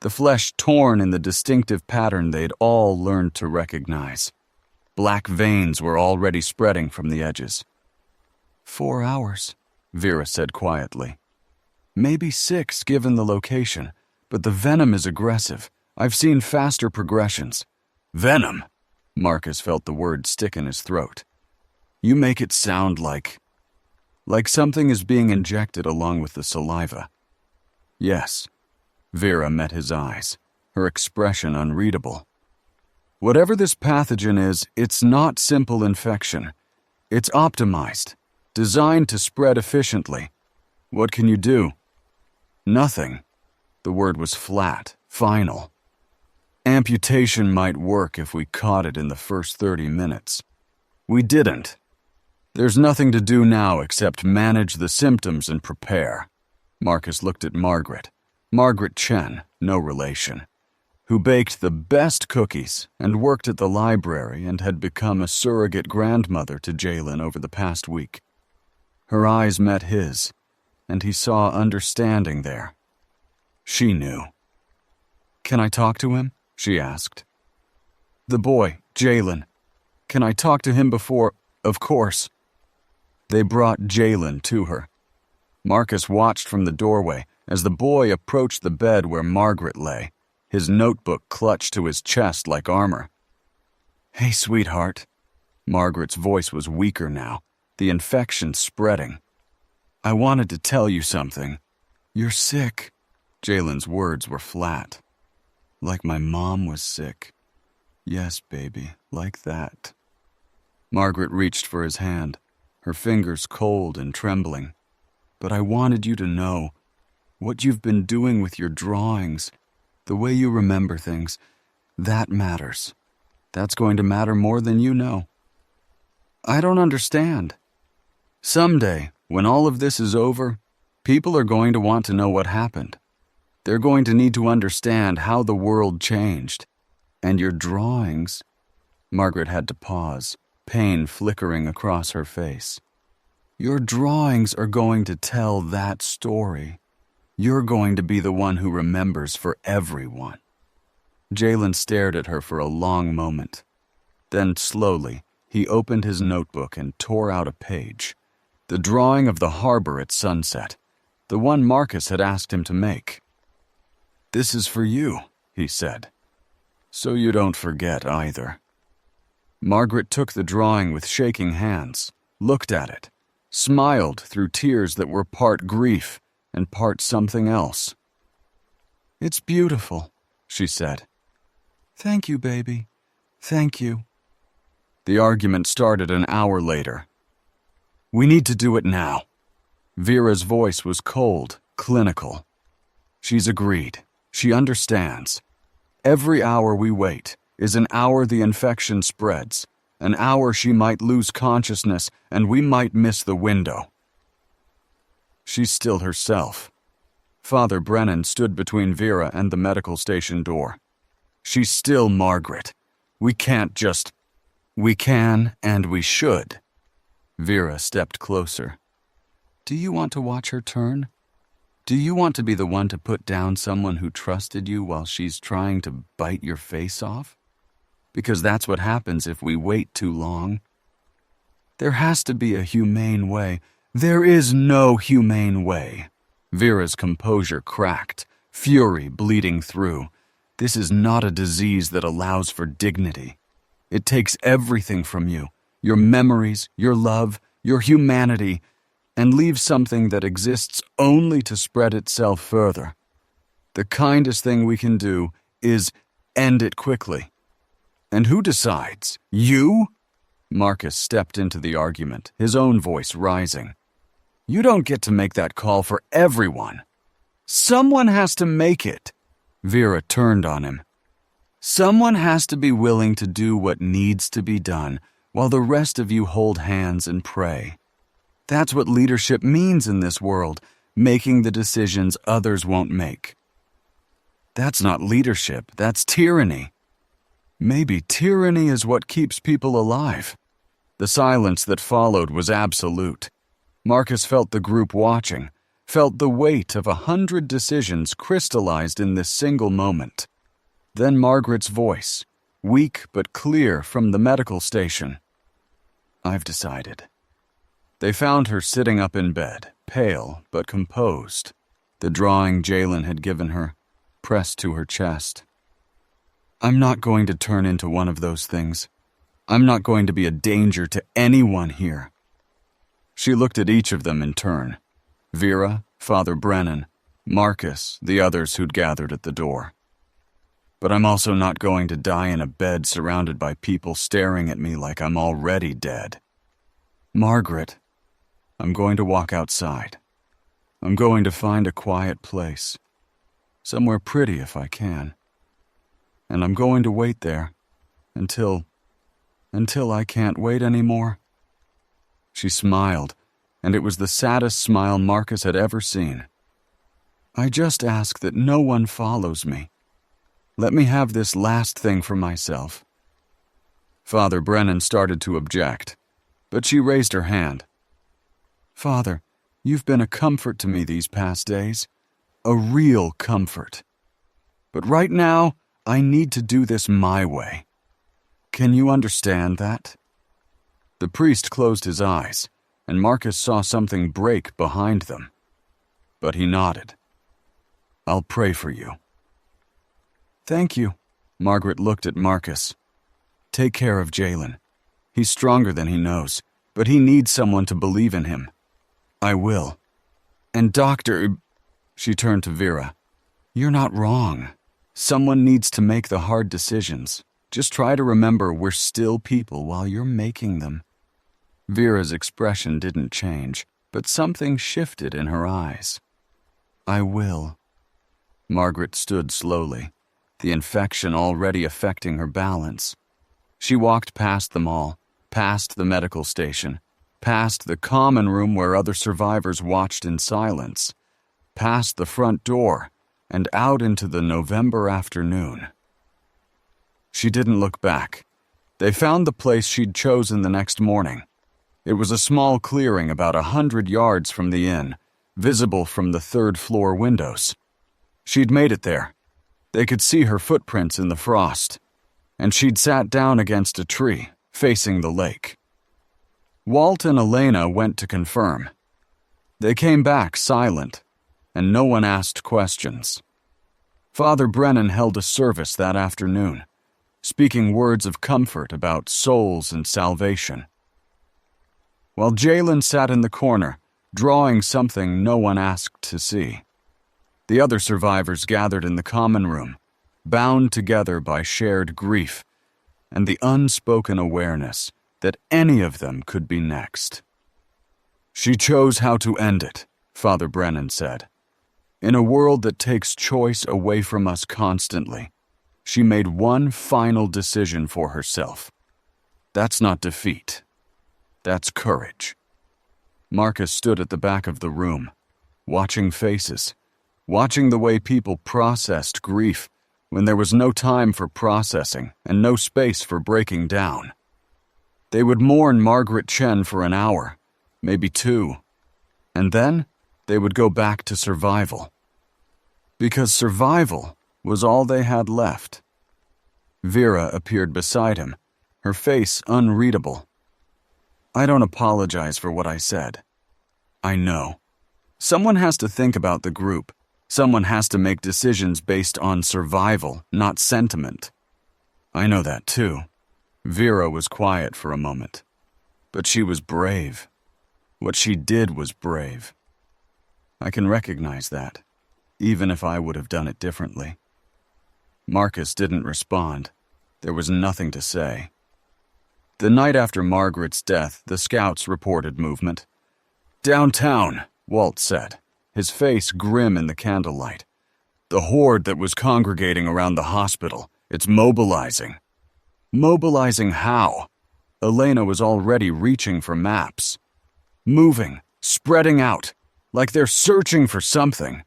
the flesh torn in the distinctive pattern they'd all learned to recognize. Black veins were already spreading from the edges. 4 hours, Vera said quietly. "Maybe 6 given the location, but the venom is aggressive. I've seen faster progressions." "Venom?" Marcus felt the word stick in his throat. "You make it sound like something is being injected along with the saliva." "Yes." Vera met his eyes, her expression unreadable. "Whatever this pathogen is, it's not simple infection. It's optimized, designed to spread efficiently. What can you do?" "Nothing." The word was flat, final. "Amputation might work if we caught it in the first 30 minutes. We didn't. There's nothing to do now except manage the symptoms and prepare." Marcus looked at Margaret Chen, no relation, who baked the best cookies and worked at the library and had become a surrogate grandmother to Jalen over the past week. Her eyes met his, and he saw understanding there. She knew. "Can I talk to him?" she asked. "The boy, Jalen. Can I talk to him before—" "Of course." They brought Jalen to her. Marcus watched from the doorway as the boy approached the bed where Margaret lay, his notebook clutched to his chest like armor. "Hey, sweetheart." Margaret's voice was weaker now, the infection spreading. "I wanted to tell you something." "You're sick." Jalen's words were flat. "Like my mom was sick." "Yes, baby, like that." Margaret reached for his hand, her fingers cold and trembling. "But I wanted you to know what you've been doing with your drawings, the way you remember things, that matters. That's going to matter more than you know." "I don't understand." "Someday, when all of this is over, people are going to want to know what happened. They're going to need to understand how the world changed. And your drawings... Margaret had to pause, pain flickering across her face. Your drawings are going to tell that story. You're going to be the one who remembers for everyone. Jalen stared at her for a long moment. Then, slowly, he opened his notebook and tore out a page. The drawing of the harbor at sunset, the one Marcus had asked him to make. "This is for you," he said. "So you don't forget either." Margaret took the drawing with shaking hands, looked at it, smiled through tears that were part grief and part something else. "It's beautiful," she said. "Thank you, baby. Thank you." The argument started an hour later. "We need to do it now." Vera's voice was cold, clinical. "She's agreed. She understands. Every hour we wait is an hour the infection spreads, an hour she might lose consciousness and we might miss the window." She's still herself. Father Brennan stood between Vera and the medical station door. "She's still Margaret. We can't just... We can and we should." Vera stepped closer. "Do you want to watch her turn? Do you want to be the one to put down someone who trusted you while she's trying to bite your face off? Because that's what happens if we wait too long. There has to be a humane way. There is no humane way." Vera's composure cracked, fury bleeding through. "This is not a disease that allows for dignity. It takes everything from you, your memories, your love, your humanity, and leaves something that exists only to spread itself further. The kindest thing we can do is end it quickly." "And who decides? You?" Marcus stepped into the argument, his own voice rising. "You don't get to make that call for everyone. Someone has to make it." Vera turned on him. "Someone has to be willing to do what needs to be done, while the rest of you hold hands and pray. That's what leadership means in this world, making the decisions others won't make." "That's not leadership, that's tyranny." "Maybe tyranny is what keeps people alive." The silence that followed was absolute. Marcus felt the group watching, felt the weight of 100 decisions crystallized in this single moment. Then Margaret's voice, weak but clear from the medical station. "I've decided." They found her sitting up in bed, pale but composed, the drawing Jalen had given her pressed to her chest. "I'm not going to turn into one of those things. I'm not going to be a danger to anyone here." She looked at each of them in turn. Vera, Father Brennan, Marcus, the others who'd gathered at the door. "But I'm also not going to die in a bed surrounded by people staring at me like I'm already dead. Margaret, I'm going to walk outside. I'm going to find a quiet place. Somewhere pretty if I can. And I'm going to wait there until I can't wait anymore." She smiled, and it was the saddest smile Marcus had ever seen. "I just ask that no one follows me. Let me have this last thing for myself." Father Brennan started to object, but she raised her hand. "Father, you've been a comfort to me these past days. A real comfort. But right now, I need to do this my way. Can you understand that?" The priest closed his eyes, and Marcus saw something break behind them. But he nodded. "I'll pray for you." "Thank you." Margaret looked at Marcus. "Take care of Jalen. He's stronger than he knows, but he needs someone to believe in him." "I will. And Doctor..." She turned to Vera. "You're not wrong. Someone needs to make the hard decisions. Just try to remember we're still people while you're making them." Vera's expression didn't change, but something shifted in her eyes. "I will." Margaret stood slowly, the infection already affecting her balance. She walked past them all, past the medical station, past the common room where other survivors watched in silence, past the front door, and out into the November afternoon. She didn't look back. They found the place she'd chosen the next morning. It was a small clearing about 100 yards from the inn, visible from the third-floor windows. She'd made it there. They could see her footprints in the frost, and she'd sat down against a tree, facing the lake. Walt and Elena went to confirm. They came back silent, and no one asked questions. Father Brennan held a service that afternoon, speaking words of comfort about souls and salvation. While Jalen sat in the corner, drawing something no one asked to see, the other survivors gathered in the common room, bound together by shared grief and the unspoken awareness that any of them could be next. She chose how to end it, Father Brennan said. In a world that takes choice away from us constantly, she made one final decision for herself. That's not defeat. That's courage. Marcus stood at the back of the room, watching faces, watching the way people processed grief when there was no time for processing and no space for breaking down. They would mourn Margaret Chen for an hour, maybe 2, and then they would go back to survival. Because survival was all they had left. Vera appeared beside him, her face unreadable. I don't apologize for what I said. I know. Someone has to think about the group. Someone has to make decisions based on survival, not sentiment. I know that too. Vera was quiet for a moment. But she was brave. What she did was brave. I can recognize that, even if I would have done it differently. Marcus didn't respond. There was nothing to say. The night after Margaret's death, the scouts reported movement. Downtown, Walt said, his face grim in the candlelight. The horde that was congregating around the hospital, it's mobilizing. Mobilizing how? Elena was already reaching for maps. Moving, spreading out, like they're searching for something.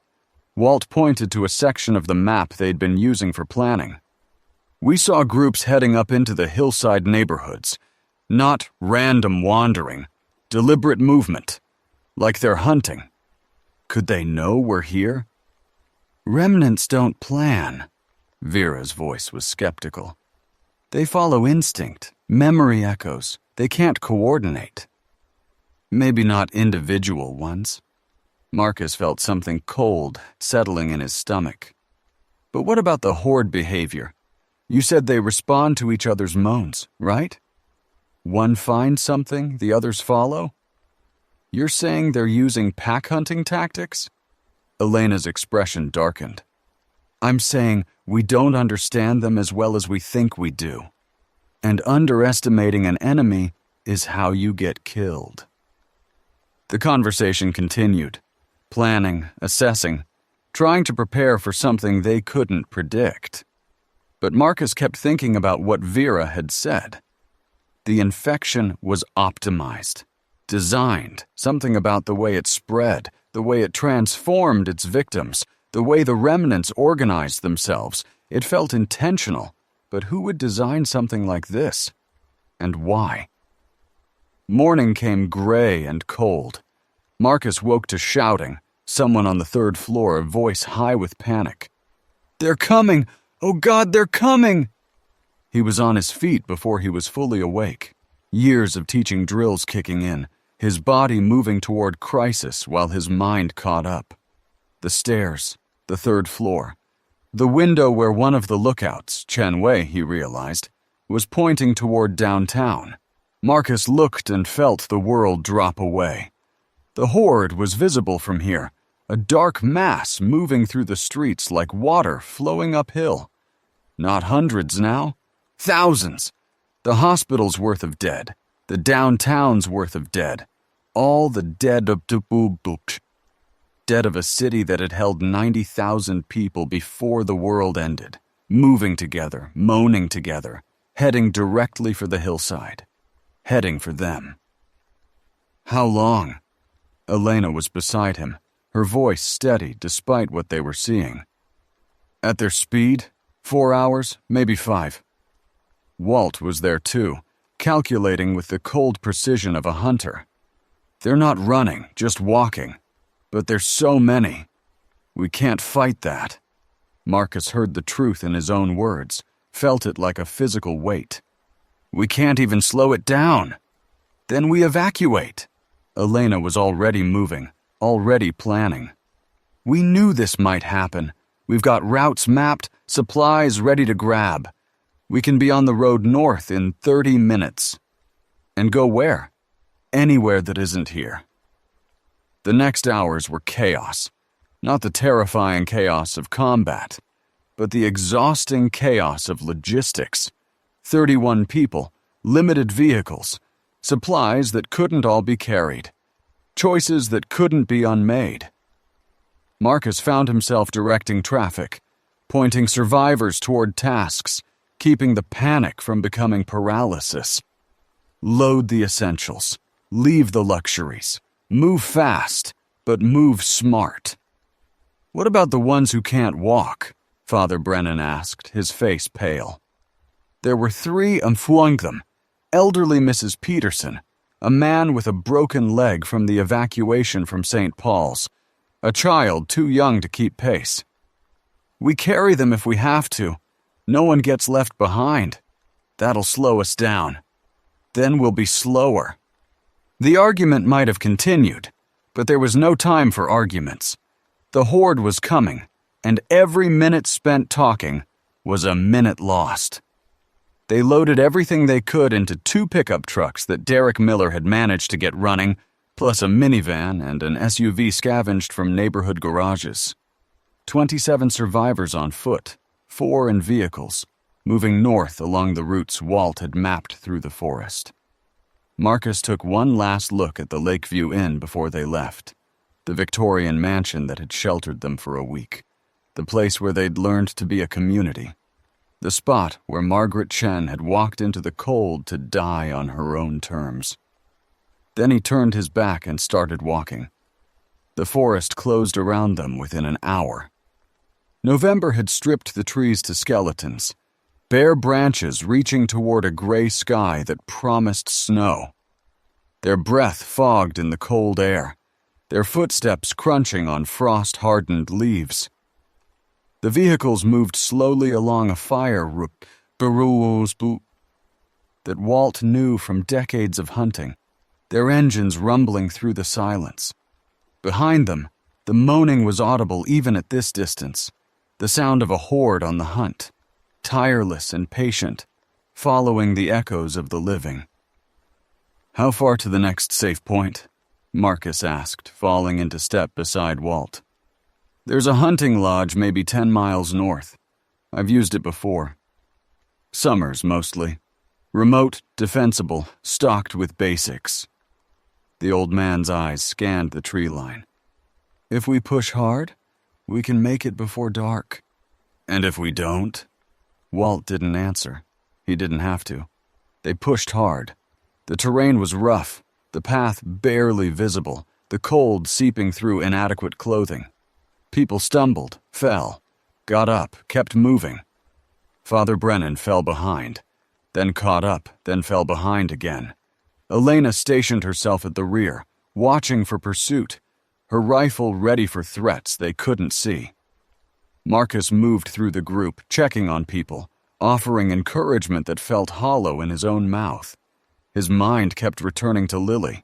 Walt pointed to a section of the map they'd been using for planning. We saw groups heading up into the hillside neighborhoods. Not random wandering, deliberate movement. Like they're hunting. Could they know we're here? Remnants don't plan. Vera's voice was skeptical. They follow instinct, memory echoes. They can't coordinate. Maybe not individual ones. Marcus felt something cold settling in his stomach. But what about the horde behavior? You said they respond to each other's moans, right? One finds something, the others follow? You're saying they're using pack hunting tactics? Elena's expression darkened. I'm saying we don't understand them as well as we think we do. And underestimating an enemy is how you get killed. The conversation continued, planning, assessing, trying to prepare for something they couldn't predict. But Marcus kept thinking about what Vera had said. The infection was optimized, designed, something about the way it spread, the way it transformed its victims, the way the remnants organized themselves. It felt intentional, but who would design something like this? And why? Morning came gray and cold. Marcus woke to shouting, someone on the third floor, voice high with panic. They're coming! Oh God, they're coming! He was on his feet before he was fully awake. Years of teaching drills kicking in, his body moving toward crisis while his mind caught up. The stairs, the third floor. The window where one of the lookouts, Chen Wei, he realized, was pointing toward downtown. Marcus looked and felt the world drop away. The horde was visible from here, a dark mass moving through the streets like water flowing uphill. Not hundreds now, thousands. The hospital's worth of dead, the downtown's worth of dead, all the dead of Dububuk. Dead of a city that had held 90,000 people before the world ended, moving together, moaning together, heading directly for the hillside, heading for them. How long? Elena was beside him, her voice steady despite what they were seeing. At their speed, 4 hours, maybe 5. Walt was there too, calculating with the cold precision of a hunter. They're not running, just walking. But there's so many. We can't fight that. Marcus heard the truth in his own words, felt it like a physical weight. We can't even slow it down. Then we evacuate. Elena was already moving, already planning. We knew this might happen. We've got routes mapped, supplies ready to grab. We can be on the road north in 30 minutes. And go where? Anywhere that isn't here. The next hours were chaos. Not the terrifying chaos of combat, but the exhausting chaos of logistics. 31 people, limited vehicles, supplies that couldn't all be carried, choices that couldn't be unmade. Marcus found himself directing traffic, pointing survivors toward tasks, keeping the panic from becoming paralysis. Load the essentials, leave the luxuries, move fast, but move smart. What about the ones who can't walk? Father Brennan asked, his face pale. There were 3 among them. Elderly Mrs. Peterson, a man with a broken leg from the evacuation from St. Paul's, a child too young to keep pace. We carry them if we have to. No one gets left behind. That'll slow us down. Then we'll be slower. The argument might have continued, but there was no time for arguments. The horde was coming, and every minute spent talking was a minute lost. They loaded everything they could into 2 pickup trucks that Derek Miller had managed to get running, plus a minivan and an SUV scavenged from neighborhood garages. 27 survivors on foot, 4 in vehicles, moving north along the routes Walt had mapped through the forest. Marcus took one last look at the Lakeview Inn before they left, the Victorian mansion that had sheltered them for a week, the place where they'd learned to be a community, the spot where Margaret Chen had walked into the cold to die on her own terms. Then he turned his back and started walking. The forest closed around them within an hour. November had stripped the trees to skeletons, bare branches reaching toward a gray sky that promised snow. Their breath fogged in the cold air, their footsteps crunching on frost-hardened leaves. The vehicles moved slowly along a fire route that Walt knew from decades of hunting, their engines rumbling through the silence. Behind them, the moaning was audible even at this distance, the sound of a horde on the hunt, tireless and patient, following the echoes of the living. How far to the next safe point? Marcus asked, falling into step beside Walt. There's a hunting lodge maybe 10 miles north. I've used it before. Summers, mostly. Remote, defensible, stocked with basics. The old man's eyes scanned the tree line. If we push hard, we can make it before dark. And if we don't? Walt didn't answer. He didn't have to. They pushed hard. The terrain was rough, the path barely visible, the cold seeping through inadequate clothing. People stumbled, fell, got up, kept moving. Father Brennan fell behind, then caught up, then fell behind again. Elena stationed herself at the rear, watching for pursuit, her rifle ready for threats they couldn't see. Marcus moved through the group, checking on people, offering encouragement that felt hollow in his own mouth. His mind kept returning to Lily,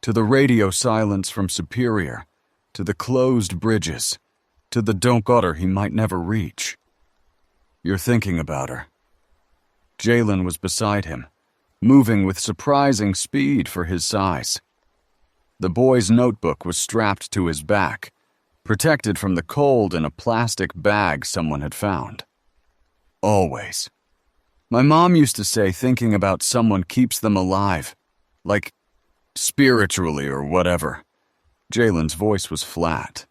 to the radio silence from Superior, to the closed bridges, to the daughter he might never reach. You're thinking about her. Jalen was beside him, moving with surprising speed for his size. The boy's notebook was strapped to his back, protected from the cold in a plastic bag someone had found. Always. My mom used to say thinking about someone keeps them alive, like spiritually or whatever. Jalen's voice was flat,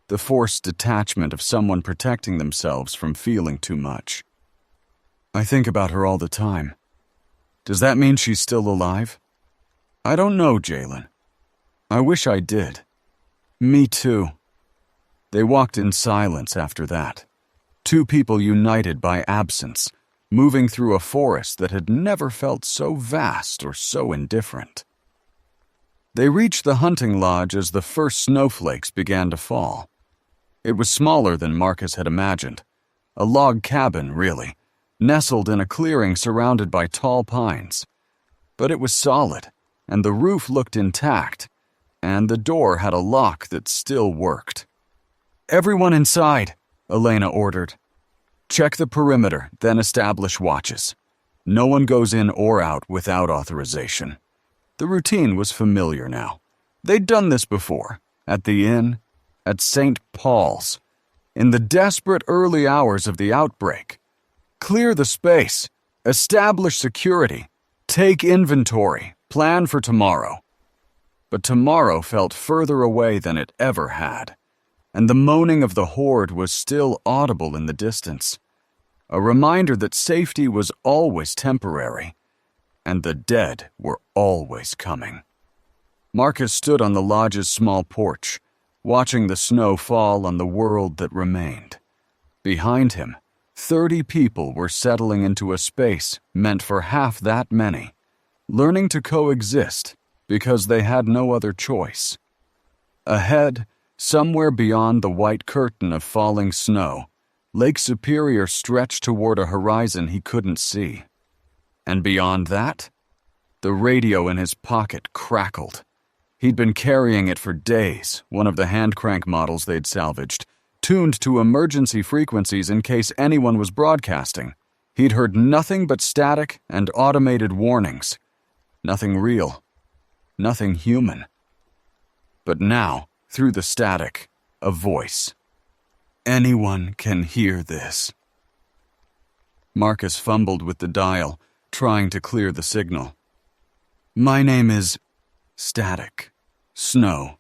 the forced detachment of someone protecting themselves from feeling too much. I think about her all the time. Does that mean she's still alive? I don't know, Jalen. I wish I did. Me too. They walked in silence after that. Two people united by absence, moving through a forest that had never felt so vast or so indifferent. They reached the hunting lodge as the first snowflakes began to fall. It was smaller than Marcus had imagined. A log cabin, really, nestled in a clearing surrounded by tall pines. But it was solid, and the roof looked intact, and the door had a lock that still worked. "Everyone inside," Elena ordered. "Check the perimeter, then establish watches. No one goes in or out without authorization." The routine was familiar now. They'd done this before, at the inn, at St. Paul's, in the desperate early hours of the outbreak. Clear the space, establish security, take inventory, plan for tomorrow. But tomorrow felt further away than it ever had, and the moaning of the horde was still audible in the distance, a reminder that safety was always temporary, and the dead were always coming. Marcus stood on the lodge's small porch, watching the snow fall on the world that remained. Behind him, 30 people were settling into a space meant for half that many, learning to coexist because they had no other choice. Ahead, somewhere beyond the white curtain of falling snow, Lake Superior stretched toward a horizon he couldn't see. And beyond that, the radio in his pocket crackled. He'd been carrying it for days, one of the hand-crank models they'd salvaged, tuned to emergency frequencies in case anyone was broadcasting. He'd heard nothing but static and automated warnings. Nothing real. Nothing human. But now, through the static, a voice. "Anyone can hear this." Marcus fumbled with the dial, trying to clear the signal. "My name is..." Static. Snow.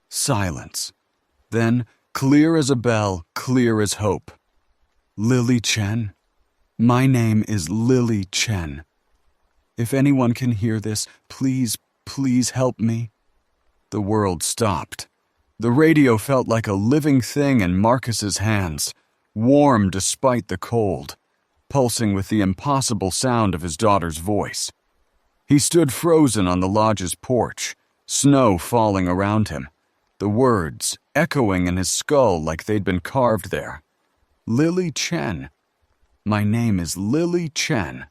Silence. Then, clear as a bell, clear as hope. "Lily Chen. My name is Lily Chen. If anyone can hear this, please help me." The world stopped. The radio felt like a living thing in Marcus's hands, warm despite the cold, pulsing with the impossible sound of his daughter's voice. He stood frozen on the lodge's porch, snow falling around him, the words echoing in his skull like they'd been carved there. "Lily Chen. My name is Lily Chen."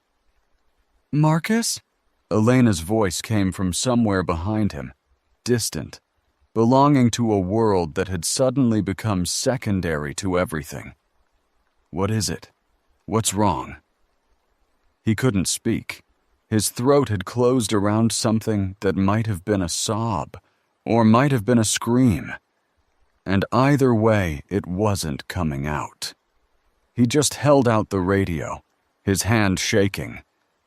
"Marcus?" Elena's voice came from somewhere behind him, distant, belonging to a world that had suddenly become secondary to everything. "What is it? What's wrong?" He couldn't speak. His throat had closed around something that might have been a sob, or might have been a scream. And either way, it wasn't coming out. He just held out the radio, his hand shaking,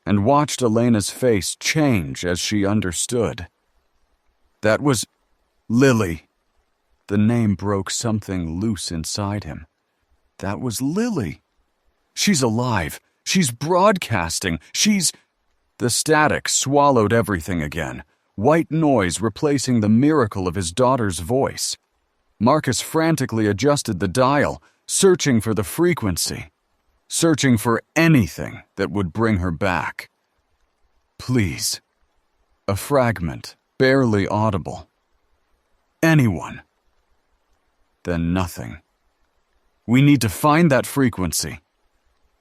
and watched Elena's face change as she understood. That was Lily. The name broke something loose inside him. That was Lily. She's alive. She's broadcasting. The static swallowed everything again, white noise replacing the miracle of his daughter's voice. Marcus frantically adjusted the dial, searching for the frequency, searching for anything that would bring her back. "Please." A fragment, barely audible. "Anyone." Then nothing. "We need to find that frequency."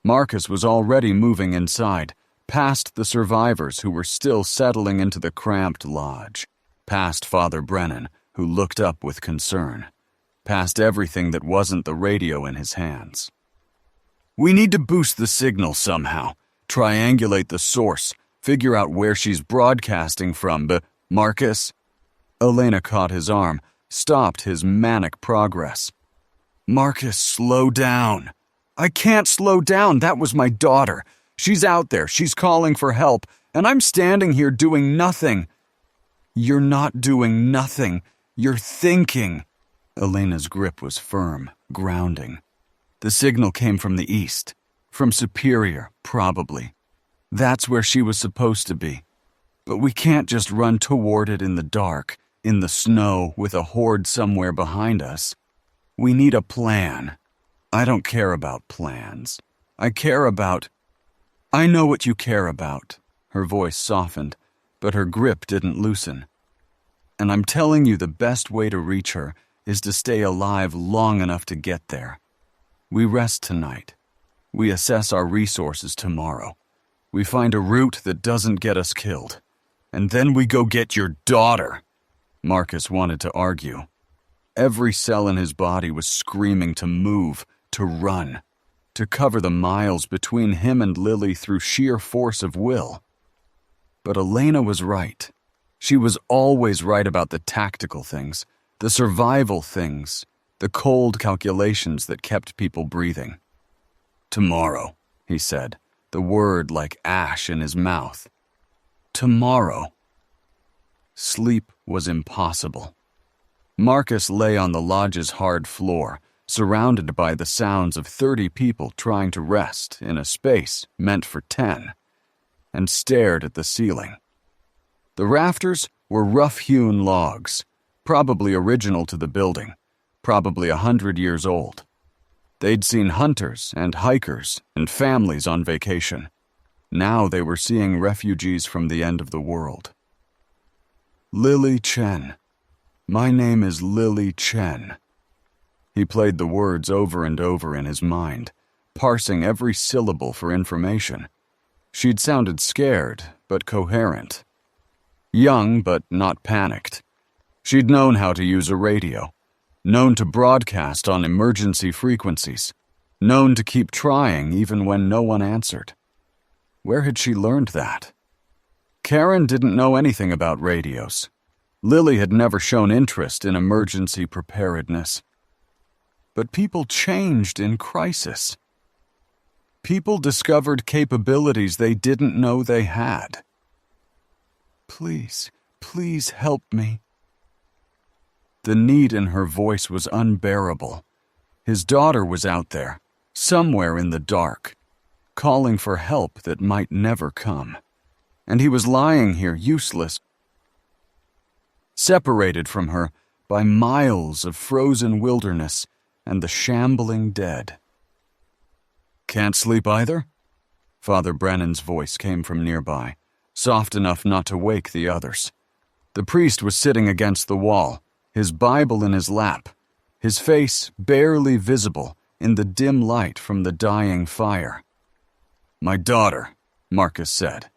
Marcus was already moving inside, past the survivors who were still settling into the cramped lodge, past Father Brennan, who looked up with concern, past everything that wasn't the radio in his hands. "We need to boost the signal somehow, triangulate the source, figure out where she's broadcasting from, but Marcus..." Elena caught his arm, stopped his manic progress. "Marcus, slow down." "I can't slow down. That was my daughter. She's out there. She's calling for help, and I'm standing here doing nothing." "You're not doing nothing. You're thinking." Elena's grip was firm, grounding. The signal came from the east, from Superior, probably. That's where she was supposed to be. But we can't just run toward it in the dark, in the snow, with a horde somewhere behind us. We need a plan. I don't care about plans. I know what you care about. Her voice softened, but her grip didn't loosen. And I'm telling you the best way to reach her is to stay alive long enough to get there. We rest tonight. We assess our resources tomorrow. We find a route that doesn't get us killed. And then we go get your daughter. Marcus wanted to argue. Every cell in his body was screaming to move, to run, to cover the miles between him and Lily through sheer force of will. But Elena was right. She was always right about the tactical things, the survival things, the cold calculations that kept people breathing. Tomorrow, he said, the word like ash in his mouth. Tomorrow. Sleep was impossible. Marcus lay on the lodge's hard floor, surrounded by the sounds of 30 people trying to rest in a space meant for 10, and stared at the ceiling. The rafters were rough-hewn logs, probably original to the building, probably 100 years old. They'd seen hunters and hikers and families on vacation. Now they were seeing refugees from the end of the world. Lily Chen. My name is Lily Chen. He played the words over and over in his mind, parsing every syllable for information. She'd sounded scared, but coherent. Young, but not panicked. She'd known how to use a radio, known to broadcast on emergency frequencies, known to keep trying even when no one answered. Where had she learned that? Karen didn't know anything about radios. Lily had never shown interest in emergency preparedness. But people changed in crisis. People discovered capabilities they didn't know they had. Please, please help me. The need in her voice was unbearable. His daughter was out there, somewhere in the dark, calling for help that might never come. And he was lying here useless, separated from her by miles of frozen wilderness and the shambling dead. Can't sleep either? Father Brennan's voice came from nearby, soft enough not to wake the others. The priest was sitting against the wall, his Bible in his lap, his face barely visible in the dim light from the dying fire. My daughter, Marcus said.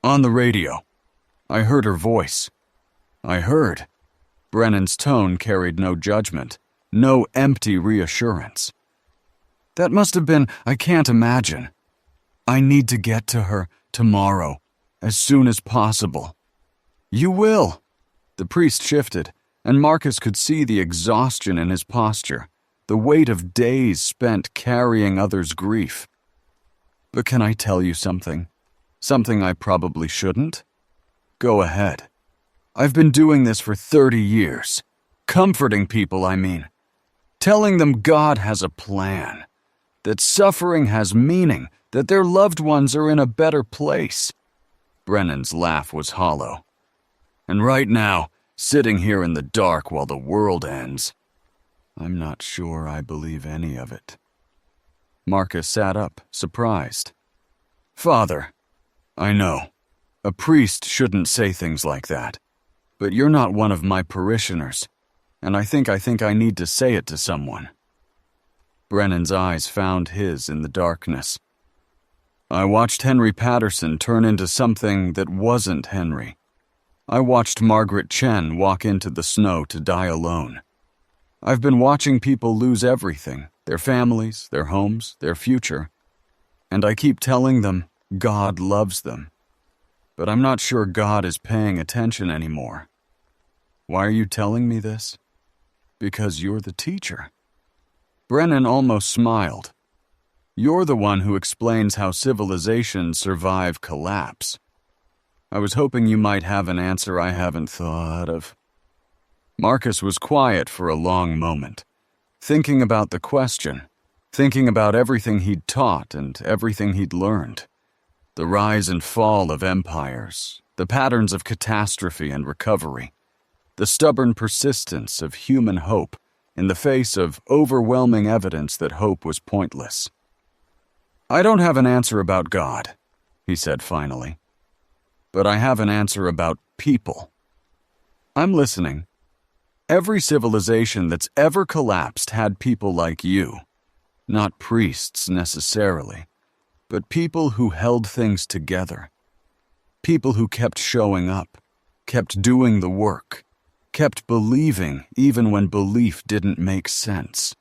On the radio. I heard her voice. I heard. Brennan's tone carried no judgment, no empty reassurance. That must have been, I can't imagine. I need to get to her tomorrow, as soon as possible. You will. The priest shifted, and Marcus could see the exhaustion in his posture, the weight of days spent carrying others' grief. But can I tell you something? Something I probably shouldn't? Go ahead. I've been doing this for 30 years. Comforting people, I mean. Telling them God has a plan. That suffering has meaning. That their loved ones are in a better place. Brennan's laugh was hollow. And right now, sitting here in the dark while the world ends, I'm not sure I believe any of it. Marcus sat up, surprised. Father, I know. A priest shouldn't say things like that. But you're not one of my parishioners, and I think I need to say it to someone. Brennan's eyes found his in the darkness. I watched Henry Patterson turn into something that wasn't Henry. I watched Margaret Chen walk into the snow to die alone. I've been watching people lose everything, their families, their homes, their future. And I keep telling them God loves them. But I'm not sure God is paying attention anymore. Why are you telling me this? Because you're the teacher. Brennan almost smiled. You're the one who explains how civilizations survive collapse. I was hoping you might have an answer I haven't thought of. Marcus was quiet for a long moment, thinking about the question, thinking about everything he'd taught and everything he'd learned. The rise and fall of empires, the patterns of catastrophe and recovery, the stubborn persistence of human hope in the face of overwhelming evidence that hope was pointless. "I don't have an answer about God," he said finally. "But I have an answer about people." "I'm listening." "Every civilization that's ever collapsed had people like you. Not priests necessarily, but people who held things together. People who kept showing up, kept doing the work, kept believing even when belief didn't make sense."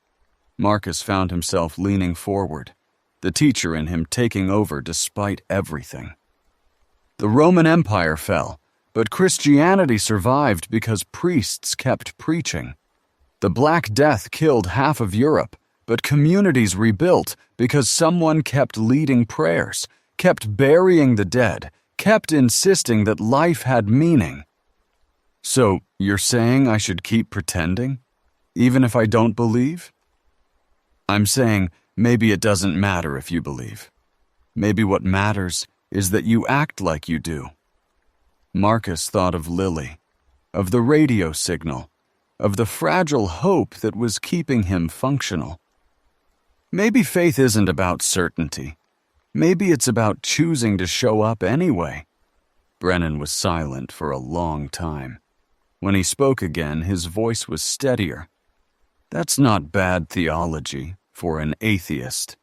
Marcus found himself leaning forward, the teacher in him taking over despite everything. "The Roman Empire fell, but Christianity survived because priests kept preaching. The Black Death killed half of Europe, but communities rebuilt because someone kept leading prayers, kept burying the dead, kept insisting that life had meaning." "So, you're saying I should keep pretending, even if I don't believe?" "I'm saying maybe it doesn't matter if you believe. Maybe what matters is that you act like you do." Marcus thought of Lily, of the radio signal, of the fragile hope that was keeping him functional. Maybe faith isn't about certainty. Maybe it's about choosing to show up anyway. Brennan was silent for a long time. When he spoke again, his voice was steadier. "That's not bad theology for an atheist."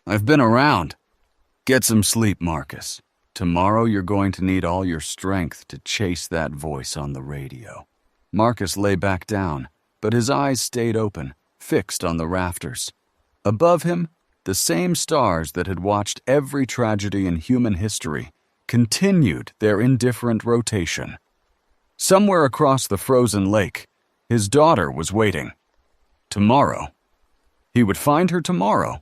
"I've been around." "Get some sleep, Marcus. Tomorrow you're going to need all your strength to chase that voice on the radio." Marcus lay back down, but his eyes stayed open, fixed on the rafters. Above him, the same stars that had watched every tragedy in human history continued their indifferent rotation. Somewhere across the frozen lake, his daughter was waiting. Tomorrow. He would find her tomorrow.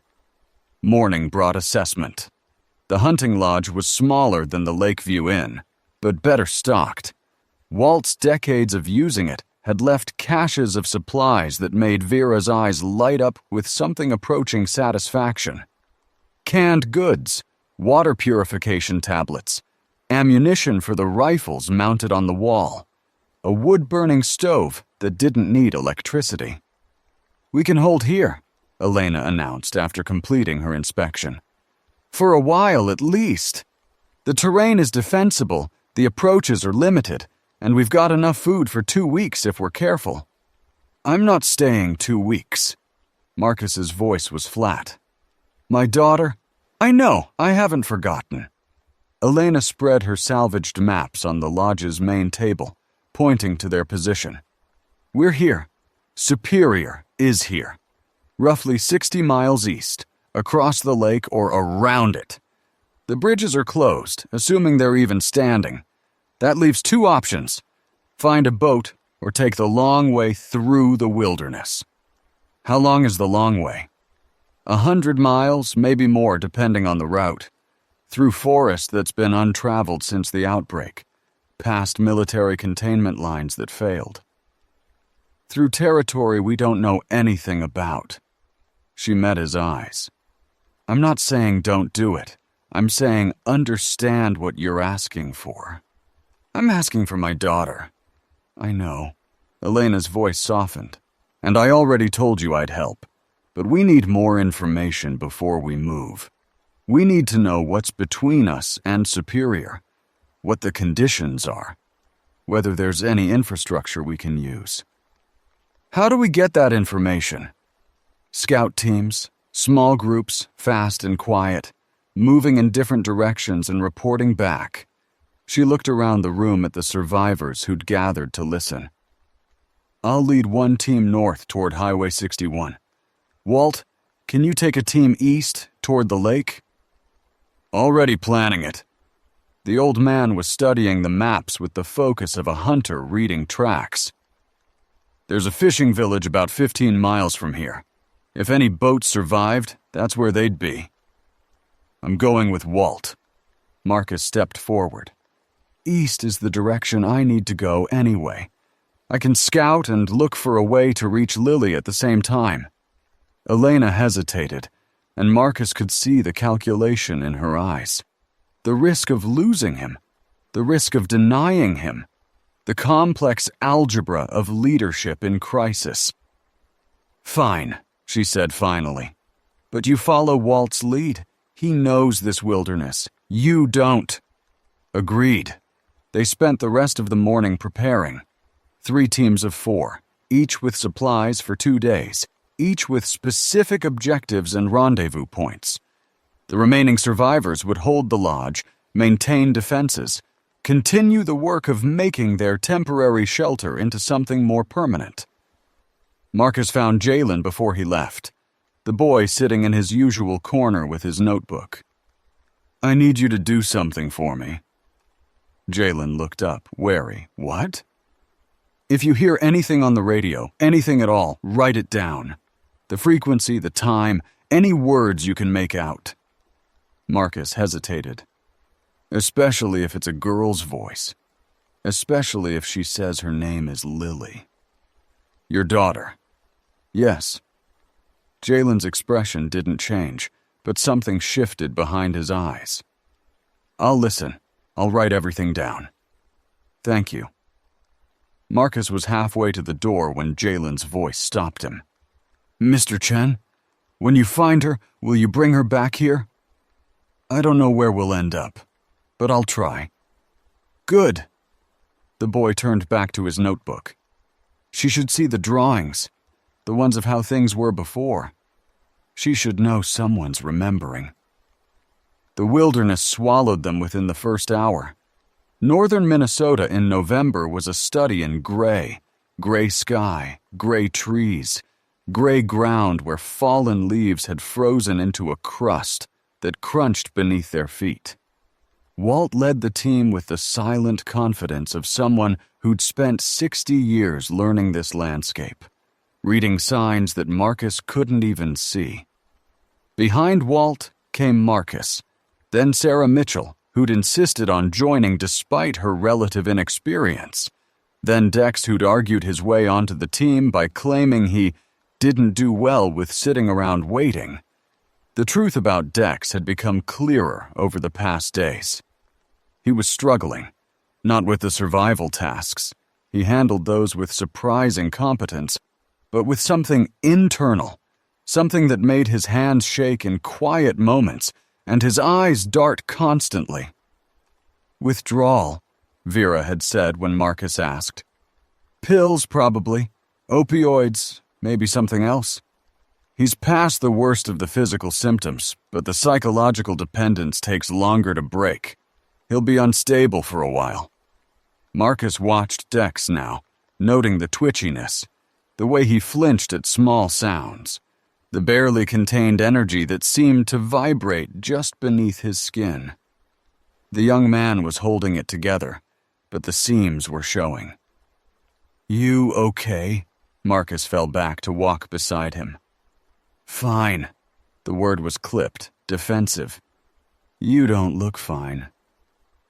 Morning brought assessment. The hunting lodge was smaller than the Lakeview Inn, but better stocked. Walt's decades of using it had left caches of supplies that made Vera's eyes light up with something approaching satisfaction. Canned goods, water purification tablets, ammunition for the rifles mounted on the wall, a wood-burning stove that didn't need electricity. "We can hold here," Elena announced after completing her inspection. "For a while at least. The terrain is defensible, the approaches are limited, and we've got enough food for 2 weeks if we're careful." "I'm not staying 2 weeks." Marcus's voice was flat. "My daughter—" "I know, I haven't forgotten." Elena spread her salvaged maps on the lodge's main table, pointing to their position. "We're here. Superior is here. Roughly 60 miles east, across the lake or around it. The bridges are closed, assuming they're even standing. That leaves 2 options. Find a boat or take the long way through the wilderness." "How long is the long way?" 100 miles, maybe more depending on the route. Through forest that's been untraveled since the outbreak. Past military containment lines that failed. Through territory we don't know anything about. She met his eyes. "I'm not saying don't do it. I'm saying understand what you're asking for." "I'm asking for my daughter." "I know." Elena's voice softened. "And I already told you I'd help. But we need more information before we move. We need to know what's between us and Superior, what the conditions are, whether there's any infrastructure we can use." "How do we get that information?" "Scout teams, small groups, fast and quiet, moving in different directions and reporting back." She looked around the room at the survivors who'd gathered to listen. "I'll lead one team north toward Highway 61. Walt, can you take a team east toward the lake?" "Already planning it." The old man was studying the maps with the focus of a hunter reading tracks. "There's a fishing village about 15 miles from here. If any boats survived, that's where they'd be." "I'm going with Walt." Marcus stepped forward. "East is the direction I need to go anyway. I can scout and look for a way to reach Lily at the same time." Elena hesitated, and Marcus could see the calculation in her eyes. The risk of losing him, the risk of denying him, the complex algebra of leadership in crisis. Fine, she said finally. But you follow Walt's lead. He knows this wilderness. You don't. Agreed. They spent the rest of the morning preparing. 3 teams of 4, each with supplies for 2 days, each with specific objectives and rendezvous points. The remaining survivors would hold the lodge, maintain defenses, continue the work of making their temporary shelter into something more permanent. Marcus found Jalen before he left, the boy sitting in his usual corner with his notebook. I need you to do something for me. Jalen looked up, wary. What? If you hear anything on the radio, anything at all, write it down. The frequency, the time, any words you can make out. Marcus hesitated. Especially if it's a girl's voice. Especially if she says her name is Lily. Your daughter. Yes. Jalen's expression didn't change, but something shifted behind his eyes. I'll listen. I'll write everything down. Thank you. Marcus was halfway to the door when Jalen's voice stopped him. Mr. Chen, when you find her, will you bring her back here? I don't know where we'll end up, but I'll try. Good. The boy turned back to his notebook. She should see the drawings, the ones of how things were before. She should know someone's remembering. The wilderness swallowed them within the first hour. Northern Minnesota in November was a study in gray sky, gray trees, gray ground where fallen leaves had frozen into a crust that crunched beneath their feet. Walt led the team with the silent confidence of someone who'd spent 60 years learning this landscape, reading signs that Marcus couldn't even see. Behind Walt came Marcus, then Sarah Mitchell, who'd insisted on joining despite her relative inexperience, then Dex, who'd argued his way onto the team by claiming he didn't do well with sitting around waiting. The truth about Dex had become clearer over the past days. He was struggling, not with the survival tasks. He handled those with surprising competence, but with something internal, something that made his hands shake in quiet moments and his eyes dart constantly. Withdrawal, Vera had said when Marcus asked. Pills, probably. Opioids, maybe something else. He's past the worst of the physical symptoms, but the psychological dependence takes longer to break. He'll be unstable for a while. Marcus watched Dex now, noting the twitchiness, the way he flinched at small sounds, the barely contained energy that seemed to vibrate just beneath his skin. The young man was holding it together, but the seams were showing. You okay? Marcus fell back to walk beside him. Fine. The word was clipped, defensive. You don't look fine.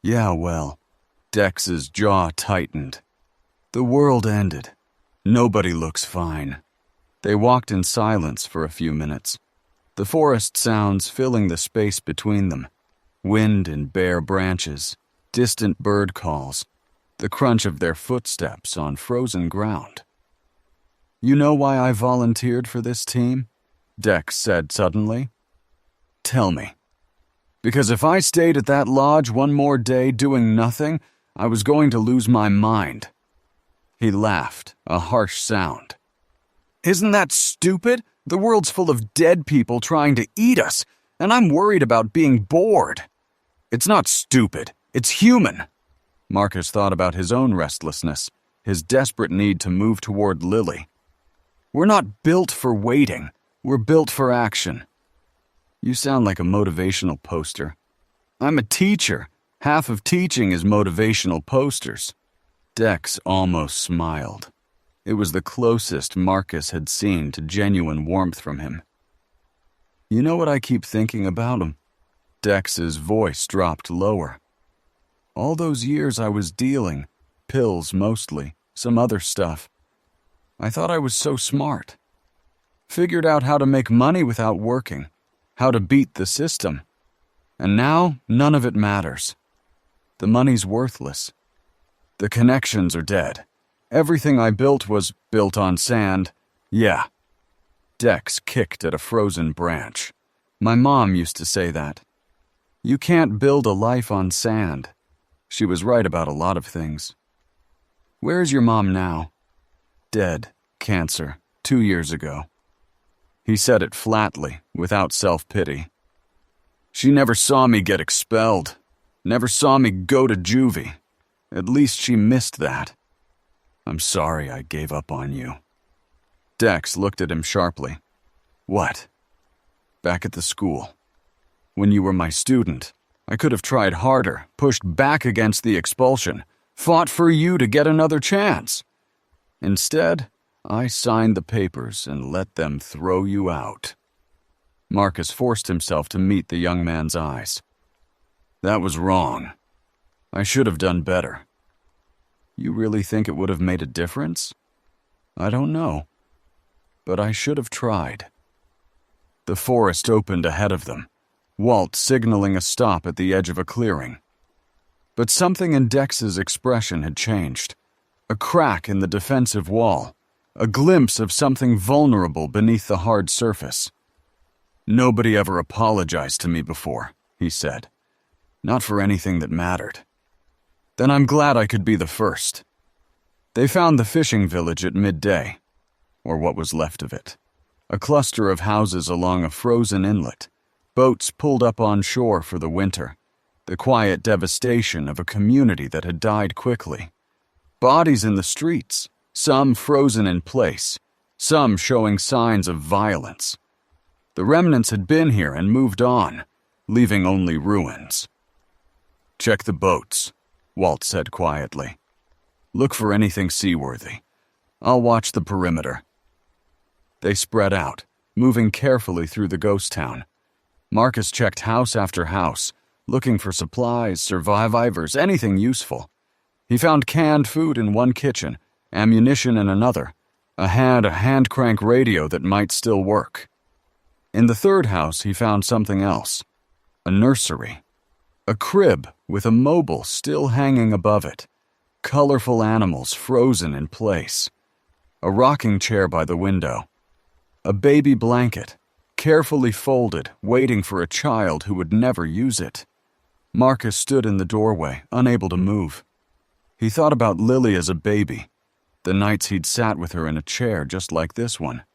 Yeah, well, Dex's jaw tightened. The world ended. Nobody looks fine. They walked in silence for a few minutes, the forest sounds filling the space between them, wind in bare branches, distant bird calls, the crunch of their footsteps on frozen ground. You know why I volunteered for this team? Dex said suddenly. Tell me. Because if I stayed at that lodge one more day doing nothing, I was going to lose my mind. He laughed, a harsh sound. Isn't that stupid? The world's full of dead people trying to eat us, and I'm worried about being bored. It's not stupid, it's human. Marcus thought about his own restlessness, his desperate need to move toward Lily. We're not built for waiting, we're built for action. You sound like a motivational poster. I'm a teacher. Half of teaching is motivational posters. Dex almost smiled. It was the closest Marcus had seen to genuine warmth from him. You know what I keep thinking about him? Dex's voice dropped lower. All those years I was dealing, pills mostly, some other stuff. I thought I was so smart. Figured out how to make money without working, how to beat the system. And now, none of it matters. The money's worthless. The connections are dead. Everything I built was built on sand. Yeah. Dex kicked at a frozen branch. My mom used to say that. You can't build a life on sand. She was right about a lot of things. Where is your mom now? Dead. Cancer. 2 years ago. He said it flatly, without self-pity. She never saw me get expelled. Never saw me go to juvie. At least she missed that. I'm sorry I gave up on you. Dex looked at him sharply. What? Back at the school. When you were my student, I could have tried harder, pushed back against the expulsion, fought for you to get another chance. Instead, I signed the papers and let them throw you out. Marcus forced himself to meet the young man's eyes. That was wrong. I should have done better. You really think it would have made a difference? I don't know. But I should have tried. The forest opened ahead of them, Walt signaling a stop at the edge of a clearing. But something in Dex's expression had changed. A crack in the defensive wall, a glimpse of something vulnerable beneath the hard surface. Nobody ever apologized to me before, he said. Not for anything that mattered. Then I'm glad I could be the first. They found the fishing village at midday, or what was left of it. A cluster of houses along a frozen inlet, boats pulled up on shore for the winter, the quiet devastation of a community that had died quickly. Bodies in the streets, some frozen in place, some showing signs of violence. The remnants had been here and moved on, leaving only ruins. Check the boats, Walt said quietly. Look for anything seaworthy. I'll watch the perimeter. They spread out, moving carefully through the ghost town. Marcus checked house after house, looking for supplies, survivors, anything useful. He found canned food in one kitchen, ammunition in another, a hand crank radio that might still work. In the third house, he found something else. A nursery. A crib with a mobile still hanging above it. Colorful animals frozen in place. A rocking chair by the window. A baby blanket, carefully folded, waiting for a child who would never use it. Marcus stood in the doorway, unable to move. He thought about Lily as a baby, the nights he'd sat with her in a chair just like this one,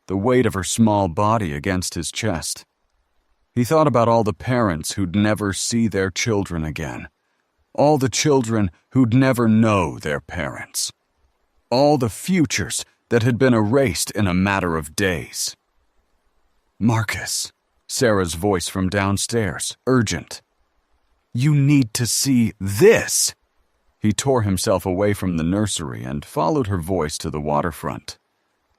the weight of her small body against his chest. He thought about all the parents who'd never see their children again, all the children who'd never know their parents, all the futures that had been erased in a matter of days. Marcus, Sarah's voice from downstairs, urgent. You need to see this. He tore himself away from the nursery and followed her voice to the waterfront.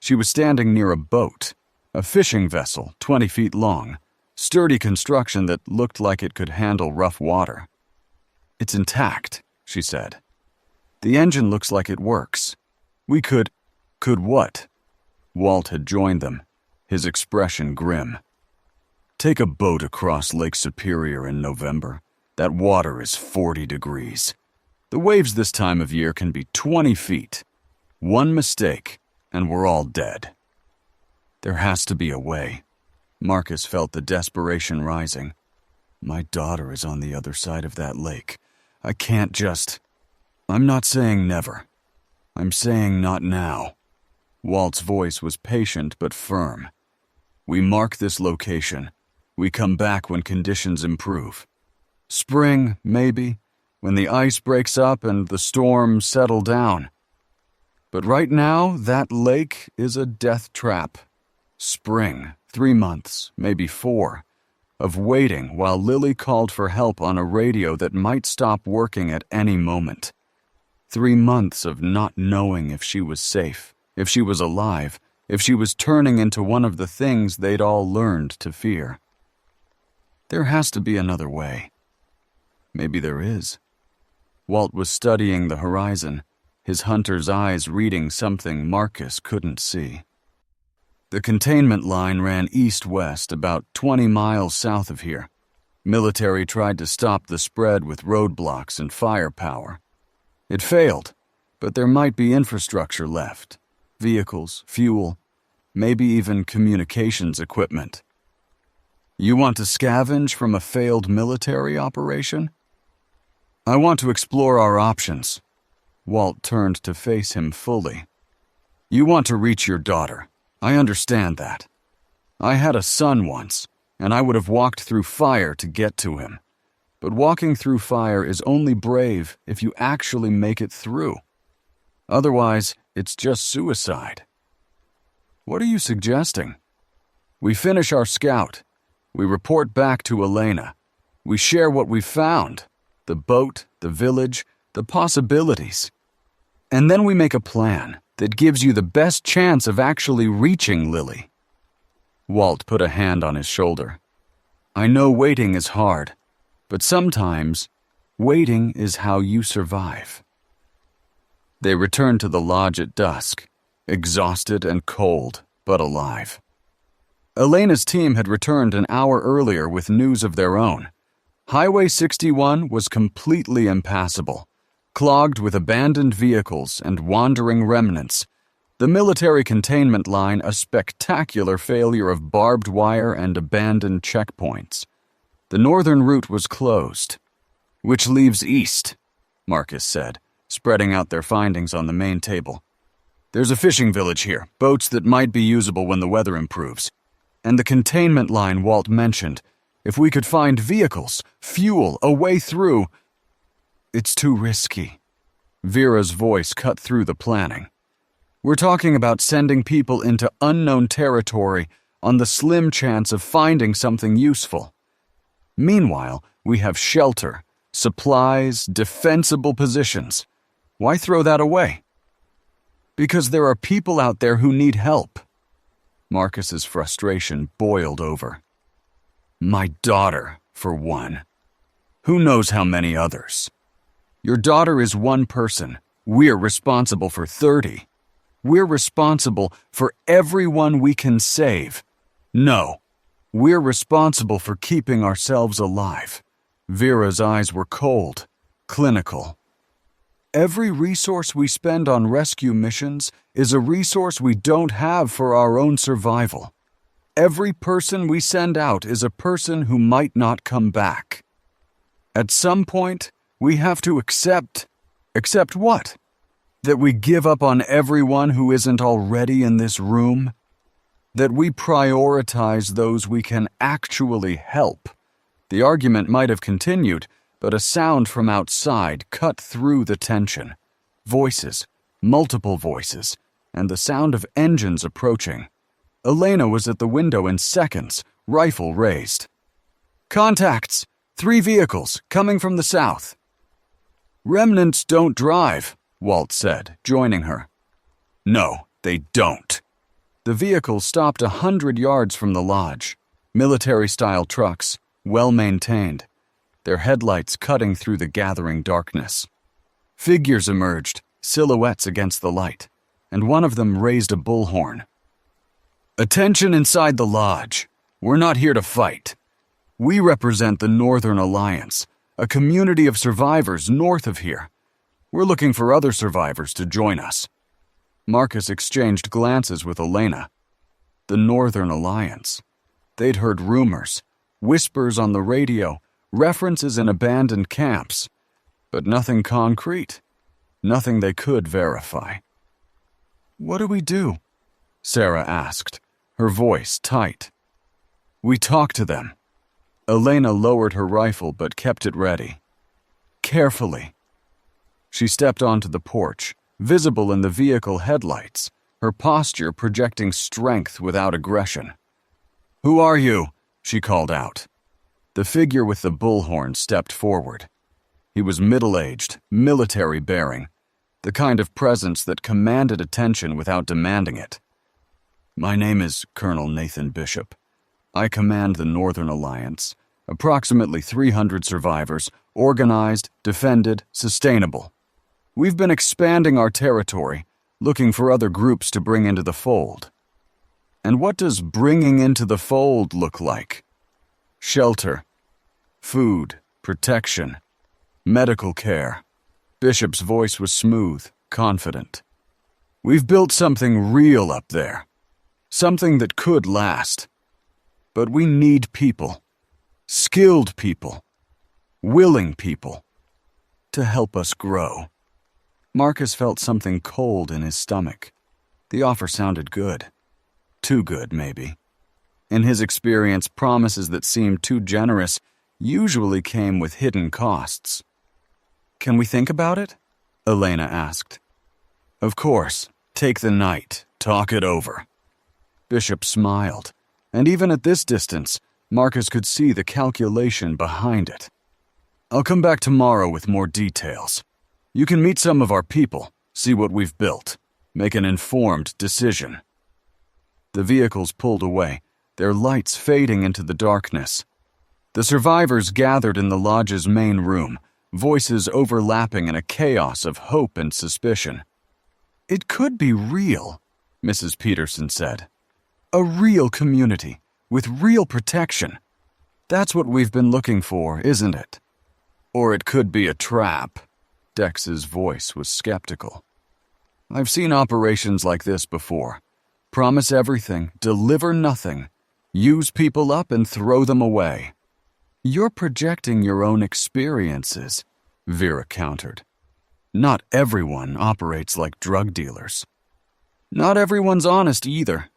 She was standing near a boat, a fishing vessel 20 feet long, sturdy construction that looked like it could handle rough water. It's intact, she said. The engine looks like it works. We could what? Walt had joined them, his expression grim. Take a boat across Lake Superior in November. That water is 40 degrees. The waves this time of year can be 20 feet. One mistake, and we're all dead. There has to be a way. Marcus felt the desperation rising. My daughter is on the other side of that lake. I can't just... I'm not saying never. I'm saying not now. Walt's voice was patient but firm. We mark this location. We come back when conditions improve. Spring, maybe, when the ice breaks up and the storms settle down. But right now, that lake is a death trap. Spring, 3 months, maybe 4, of waiting while Lily called for help on a radio that might stop working at any moment. 3 months of not knowing if she was safe, if she was alive, if she was turning into one of the things they'd all learned to fear. There has to be another way. Maybe there is. Walt was studying the horizon, his hunter's eyes reading something Marcus couldn't see. The containment line ran east-west about 20 miles south of here. Military tried to stop the spread with roadblocks and firepower. It failed, but there might be infrastructure left. Vehicles, fuel. maybe even communications equipment. You want to scavenge from a failed military operation? I want to explore our options. Walt turned to face him fully. You want to reach your daughter. I understand that. I had a son once, and I would have walked through fire to get to him. But walking through fire is only brave if you actually make it through. Otherwise, it's just suicide. What are you suggesting? We finish our scout. We report back to Elena. We share what we found, the boat, the village, the possibilities. And then we make a plan that gives you the best chance of actually reaching Lily. Walt put a hand on his shoulder. I know waiting is hard, but sometimes waiting is how you survive. They returned to the lodge at dusk, exhausted and cold, but alive. Elena's team had returned an hour earlier with news of their own. Highway 61 was completely impassable, clogged with abandoned vehicles and wandering remnants. The military containment line a spectacular failure of barbed wire and abandoned checkpoints. The northern route was closed. Which leaves east, Marcus said, spreading out their findings on the main table. There's a fishing village here, boats that might be usable when the weather improves. And the containment line Walt mentioned. If we could find vehicles, fuel, a way through... It's too risky. Vera's voice cut through the planning. We're talking about sending people into unknown territory on the slim chance of finding something useful. Meanwhile, we have shelter, supplies, defensible positions. Why throw that away? Because there are people out there who need help. Marcus's frustration boiled over. My daughter, for one. Who knows how many others? Your daughter is one person. We're responsible for 30. We're responsible for everyone we can save. No, we're responsible for keeping ourselves alive. Vera's eyes were cold, clinical. Every resource we spend on rescue missions is a resource we don't have for our own survival. Every person we send out is a person who might not come back. At some point, we have to accept what? That we give up on everyone who isn't already in this room? That we prioritize those we can actually help? The argument might have continued, but a sound from outside cut through the tension. Voices, multiple voices, and the sound of engines approaching. Elena was at the window in seconds, rifle raised. Contacts! 3 vehicles, coming from the south. Remnants don't drive, Walt said, joining her. No, they don't. The vehicles stopped 100 yards from the lodge. Military-style trucks, well-maintained, their headlights cutting through the gathering darkness. Figures emerged, silhouettes against the light, and one of them raised a bullhorn. Attention inside the lodge. We're not here to fight. We represent the Northern Alliance, a community of survivors north of here. We're looking for other survivors to join us. Marcus exchanged glances with Elena. The Northern Alliance. They'd heard rumors, whispers on the radio, references in abandoned camps, but nothing concrete, nothing they could verify. What do we do? Sarah asked, her voice tight. We talk to them. Elena lowered her rifle but kept it ready. Carefully. She stepped onto the porch, visible in the vehicle headlights, her posture projecting strength without aggression. Who are you? She called out. The figure with the bullhorn stepped forward. He was middle-aged, military-bearing, the kind of presence that commanded attention without demanding it. My name is Colonel Nathan Bishop. I command the Northern Alliance, approximately 300 survivors, organized, defended, sustainable. We've been expanding our territory, looking for other groups to bring into the fold. And what does bringing into the fold look like? Shelter, food, protection, medical care. Bishop's voice was smooth, confident. We've built something real up there. something that could last. But we need people, skilled people, willing people, to help us grow. Marcus felt something cold in his stomach. The offer sounded good. Too good, maybe. In his experience, promises that seemed too generous usually came with hidden costs. "Can we think about it?" Elena asked. "Of course. Take the night. Talk it over." Bishop smiled, and even at this distance, Marcus could see the calculation behind it. "I'll come back tomorrow with more details. You can meet some of our people, see what we've built, make an informed decision." The vehicles pulled away, their lights fading into the darkness. The survivors gathered in the lodge's main room, voices overlapping in a chaos of hope and suspicion. "It could be real," Mrs. Peterson said. "A real community, with real protection. That's what we've been looking for, isn't it? Or it could be a trap." Dex's voice was skeptical. "I've seen operations like this before. Promise everything, deliver nothing, use people up and throw them away." "You're projecting your own experiences," Vera countered. "Not everyone operates like drug dealers. Not everyone's honest either."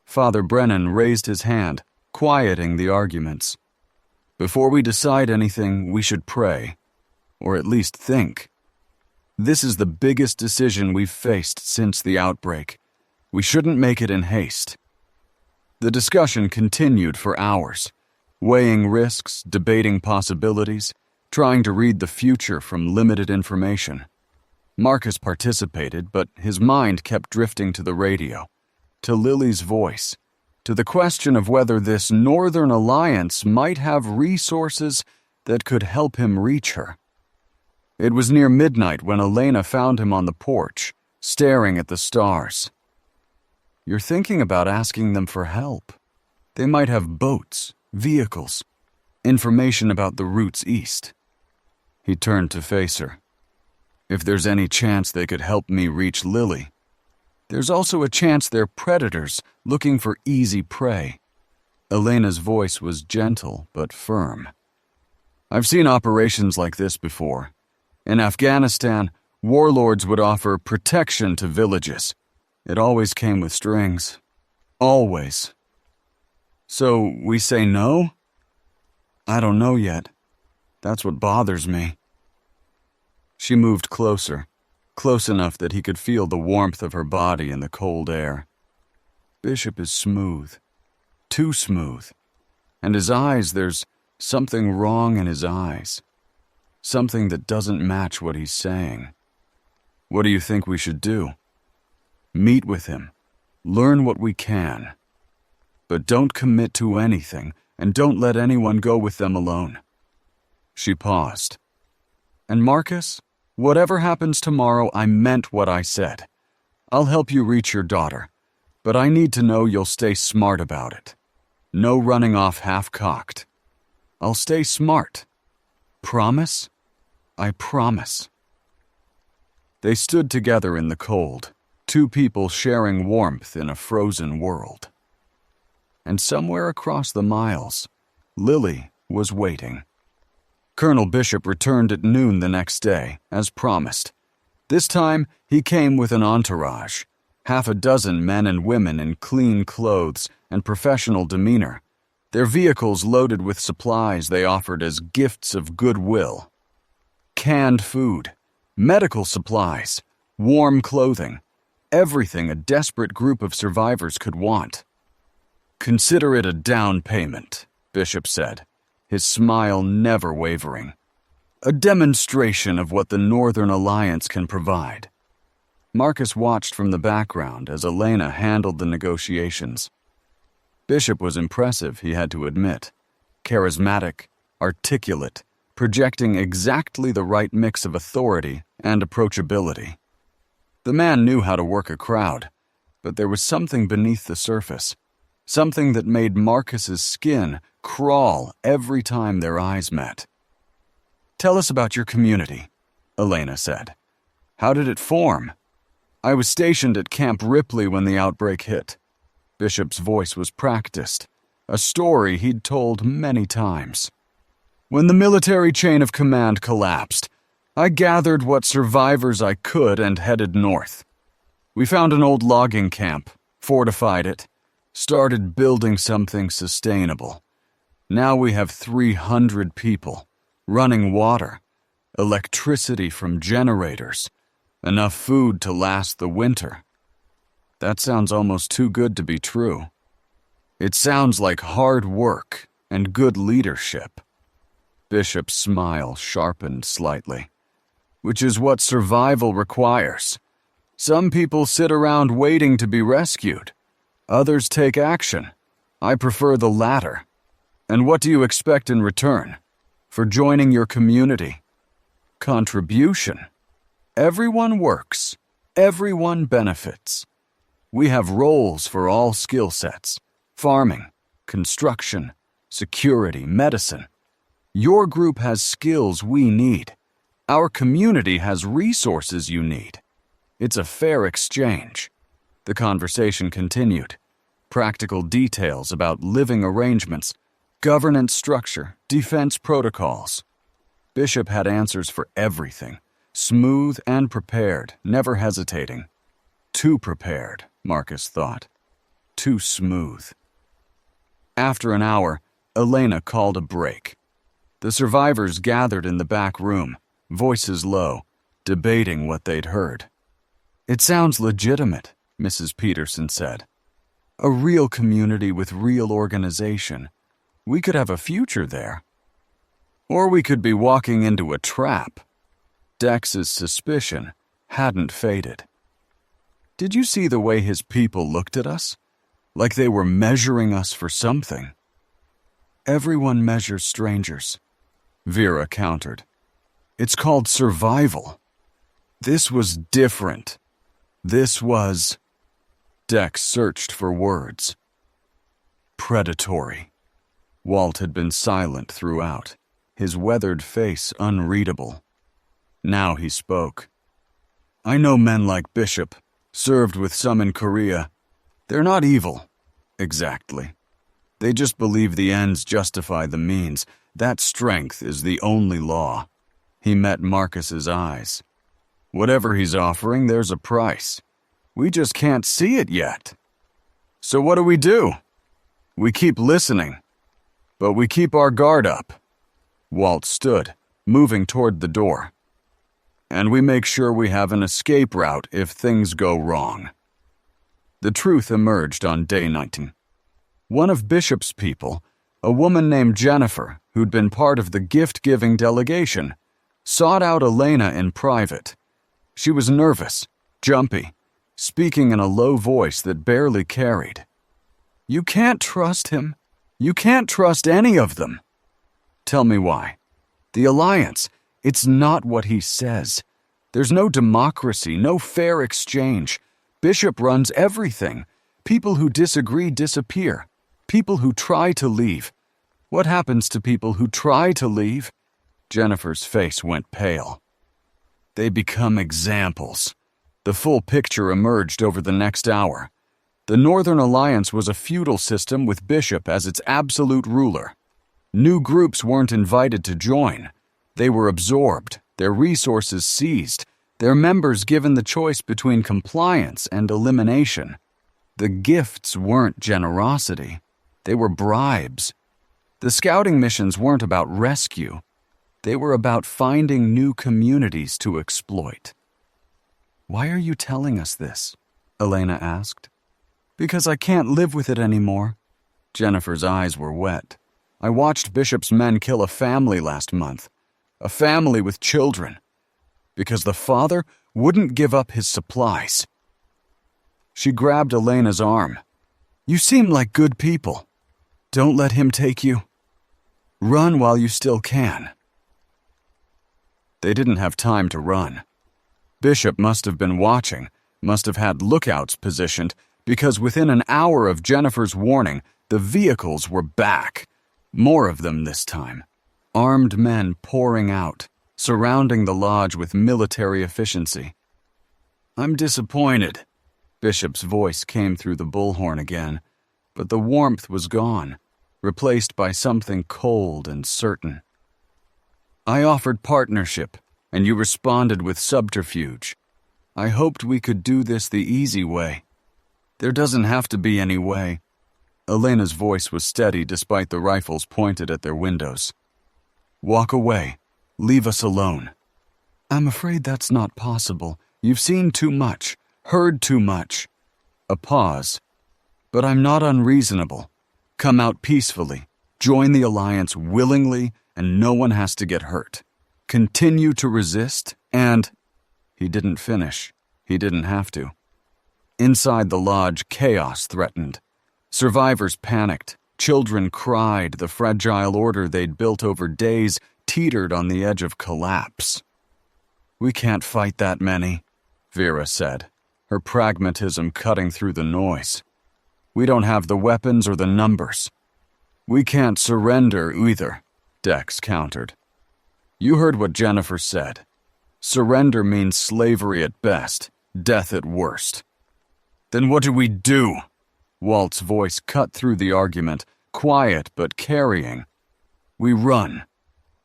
Father Brennan raised his hand, quieting the arguments. "Before we decide anything, we should pray. Or at least think. This is the biggest decision we've faced since the outbreak. We shouldn't make it in haste." The discussion continued for hours, weighing risks, debating possibilities, trying to read the future from limited information. Marcus participated, but his mind kept drifting to the radio, to Lily's voice, to the question of whether this Northern Alliance might have resources that could help him reach her. It was near midnight when Elena found him on the porch, staring at the stars. "You're thinking about asking them for help. They might have boats, vehicles, information about the routes east." He turned to face her. "If there's any chance they could help me reach Lily, there's also a chance they're predators looking for easy prey." Elena's voice was gentle but firm. "I've seen operations like this before. In Afghanistan, warlords would offer protection to villages. It always came with strings. Always." "So we say no?" "I don't know yet. That's what bothers me." She moved closer, close enough that he could feel the warmth of her body in the cold air. Bishop is smooth. Too smooth. And his eyes, there's something wrong in his eyes. Something that doesn't match what he's saying. "What do you think we should do?" "Meet with him. Learn what we can. But don't commit to anything, and don't let anyone go with them alone." She paused. "And Marcus, whatever happens tomorrow, I meant what I said. I'll help you reach your daughter, but I need to know you'll stay smart about it. No running off half-cocked. I'll stay smart. Promise? I promise." They stood together in the cold, two people sharing warmth in a frozen world. And somewhere across the miles, Lily was waiting. Colonel Bishop returned at noon the next day, as promised. This time, he came with an entourage, half a dozen men and women in clean clothes and professional demeanor, their vehicles loaded with supplies they offered as gifts of goodwill. Canned food, medical supplies, warm clothing, everything a desperate group of survivors could want. "Consider it a down payment," Bishop said, his smile never wavering. "A demonstration of what the Northern Alliance can provide." Marcus watched from the background as Elena handled the negotiations. Bishop was impressive, he had to admit. Charismatic, articulate, projecting exactly the right mix of authority and approachability. The man knew how to work a crowd, but there was something beneath the surface, something that made Marcus's skin crawl every time their eyes met. "Tell us about your community," Elena said. "How did it form? I was stationed at Camp Ripley when the outbreak hit." Bishop's voice was practiced, a story he'd told many times. When the military chain of command collapsed, I gathered what survivors I could and headed north. We found an old logging camp, fortified it, started building something sustainable. Now we have 300 people, running water, electricity from generators, enough food to last the winter. That sounds almost too good to be true. It sounds like hard work and good leadership. Bishop's smile sharpened slightly. Which is what survival requires. Some people sit around waiting to be rescued. Others take action. I prefer the latter. And what do you expect in return? For joining your community? Contribution. Everyone works. Everyone benefits. We have roles for all skill sets: farming, construction, security, medicine. Your group has skills we need. Our community has resources you need. It's a fair exchange. The conversation continued. Practical details about living arrangements, governance structure, defense protocols. Bishop had answers for everything, smooth and prepared, never hesitating. Too prepared, Marcus thought. Too smooth. After an hour, Elena called a break. The survivors gathered in the back room, voices low, debating what they'd heard. It sounds legitimate, Mrs. Peterson said. A real community with real organization. We could have a future there. Or we could be walking into a trap. Dex's suspicion hadn't faded. Did you see the way his people looked at us? Like they were measuring us for something. Everyone measures strangers, Vera countered. It's called survival. This was different. This was... Dex searched for words. Predatory. Walt had been silent throughout, his weathered face unreadable. Now he spoke. I know men like Bishop, served with some in Korea. They're not evil, exactly. They just believe the ends justify the means. That strength is the only law. He met Marcus's eyes. Whatever he's offering, there's a price. We just can't see it yet. So what do? We keep listening, but we keep our guard up. Walt stood, moving toward the door. And we make sure we have an escape route if things go wrong. The truth emerged on day 19. One of Bishop's people, a woman named Jennifer, who'd been part of the gift-giving delegation, sought out Elena in private. She was nervous, jumpy, speaking in a low voice that barely carried. You can't trust him. You can't trust any of them. Tell me why. The Alliance, it's not what he says. There's no democracy, no fair exchange. Bishop runs everything. People who disagree disappear. People who try to leave. What happens to people who try to leave? Jennifer's face went pale. They become examples. The full picture emerged over the next hour. The Northern Alliance was a feudal system with Bishop as its absolute ruler. New groups weren't invited to join. They were absorbed, their resources seized, their members given the choice between compliance and elimination. The gifts weren't generosity. They were bribes. The scouting missions weren't about rescue. They were about finding new communities to exploit. Why are you telling us this? Elena asked. Because I can't live with it anymore. Jennifer's eyes were wet. I watched Bishop's men kill a family last month. A family with children. Because the father wouldn't give up his supplies. She grabbed Elena's arm. You seem like good people. Don't let him take you. Run while you still can. They didn't have time to run. Bishop must have been watching, must have had lookouts positioned, because within an hour of Jennifer's warning, the vehicles were back. More of them this time. Armed men pouring out, surrounding the lodge with military efficiency. I'm disappointed. Bishop's voice came through the bullhorn again, but the warmth was gone, replaced by something cold and certain. I offered partnership, and you responded with subterfuge. I hoped we could do this the easy way. There doesn't have to be any way. Elena's voice was steady despite the rifles pointed at their windows. Walk away. Leave us alone. I'm afraid that's not possible. You've seen too much, heard too much. A pause. But I'm not unreasonable. Come out peacefully. Join the alliance willingly, and no one has to get hurt. Continue to resist, and... He didn't finish. He didn't have to. Inside the lodge, chaos threatened. Survivors panicked. Children cried. The fragile order they'd built over days teetered on the edge of collapse. We can't fight that many, Vera said, her pragmatism cutting through the noise. We don't have the weapons or the numbers. We can't surrender either, Dex countered. You heard what Jennifer said. Surrender means slavery at best, death at worst. Then what do we do? Walt's voice cut through the argument, quiet but carrying. We run.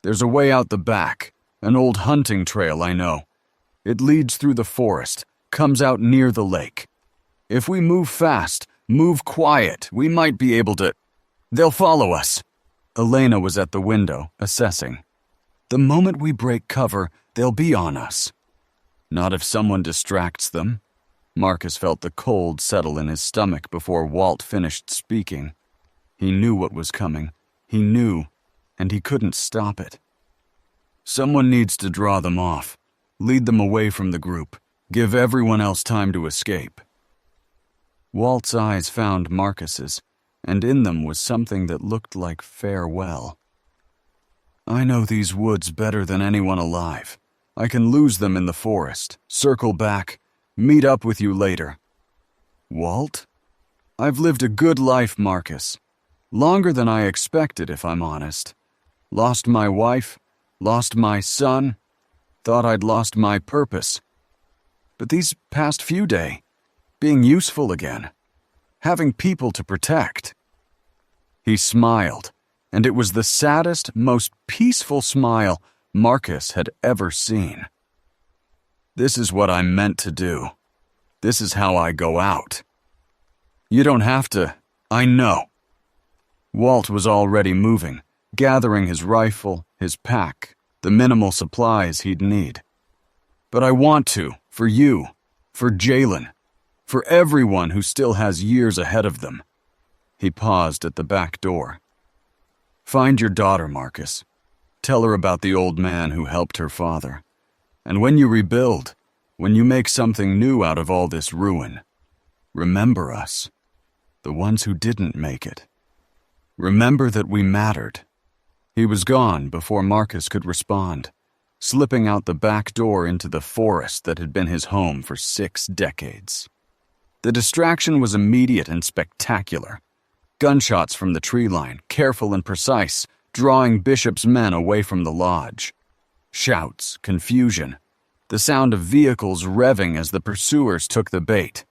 There's a way out the back, an old hunting trail I know. It leads through the forest, comes out near the lake. If we move fast, move quiet, we might be able to... They'll follow us. Elena was at the window, assessing. The moment we break cover, they'll be on us. Not if someone distracts them. Marcus felt the cold settle in his stomach before Walt finished speaking. He knew what was coming. He knew, and he couldn't stop it. Someone needs to draw them off, lead them away from the group, give everyone else time to escape. Walt's eyes found Marcus's, and in them was something that looked like farewell. I know these woods better than anyone alive. I can lose them in the forest, circle back, meet up with you later. Walt? I've lived a good life, Marcus. Longer than I expected, if I'm honest. Lost my wife, lost my son, thought I'd lost my purpose. But these past few days, being useful again, having people to protect. He smiled, and it was the saddest, most peaceful smile Marcus had ever seen. This is what I'm meant to do. This is how I go out. You don't have to, I know. Walt was already moving, gathering his rifle, his pack, the minimal supplies he'd need. But I want to, for you, for Jalen, for everyone who still has years ahead of them. He paused at the back door. Find your daughter, Marcus. Tell her about the old man who helped her father. And when you rebuild, when you make something new out of all this ruin, remember us, the ones who didn't make it. Remember that we mattered. He was gone before Marcus could respond, slipping out the back door into the forest that had been his home for 6 decades. The distraction was immediate and spectacular. Gunshots from the tree line, careful and precise, drawing Bishop's men away from the lodge. Shouts, confusion, the sound of vehicles revving as the pursuers took the bait.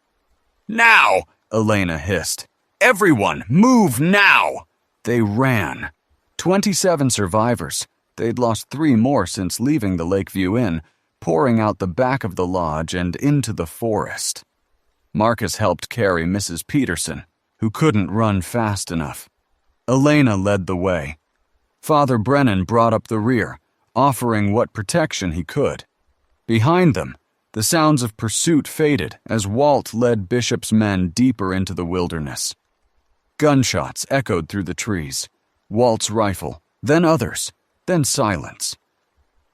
Now! Elena hissed. Everyone, move now! They ran. 27 survivors. They'd lost 3 more since leaving the Lakeview Inn, pouring out the back of the lodge and into the forest. Marcus helped carry Mrs. Peterson, who couldn't run fast enough. Elena led the way. Father Brennan brought up the rear, offering what protection he could. Behind them, the sounds of pursuit faded as Walt led Bishop's men deeper into the wilderness. Gunshots echoed through the trees. Walt's rifle, then others, then silence.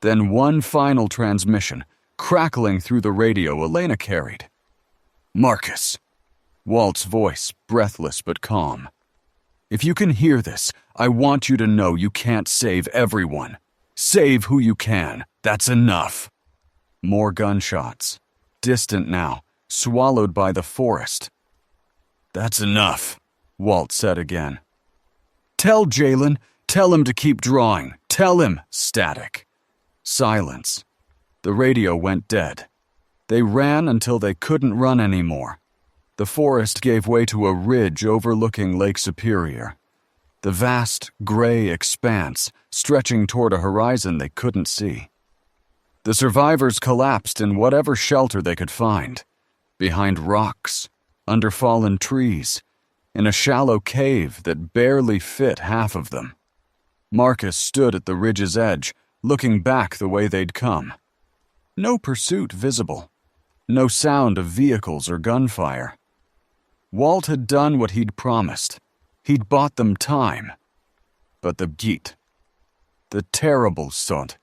Then one final transmission, crackling through the radio Elena carried. Marcus. Walt's voice, breathless but calm. If you can hear this, I want you to know you can't save everyone. Save who you can. That's enough. More gunshots. Distant now, swallowed by the forest. That's enough, Walt said again. Tell Jalen, tell him to keep drawing. Tell him, static. Silence. The radio went dead. They ran until they couldn't run anymore. The forest gave way to a ridge overlooking Lake Superior, the vast gray expanse stretching toward a horizon they couldn't see. The survivors collapsed in whatever shelter they could find, behind rocks, under fallen trees, in a shallow cave that barely fit half of them. Marcus stood at the ridge's edge, looking back the way they'd come. No pursuit visible, no sound of vehicles or gunfire. Walt had done what he'd promised. He'd bought them time. But the Git, the terrible sod.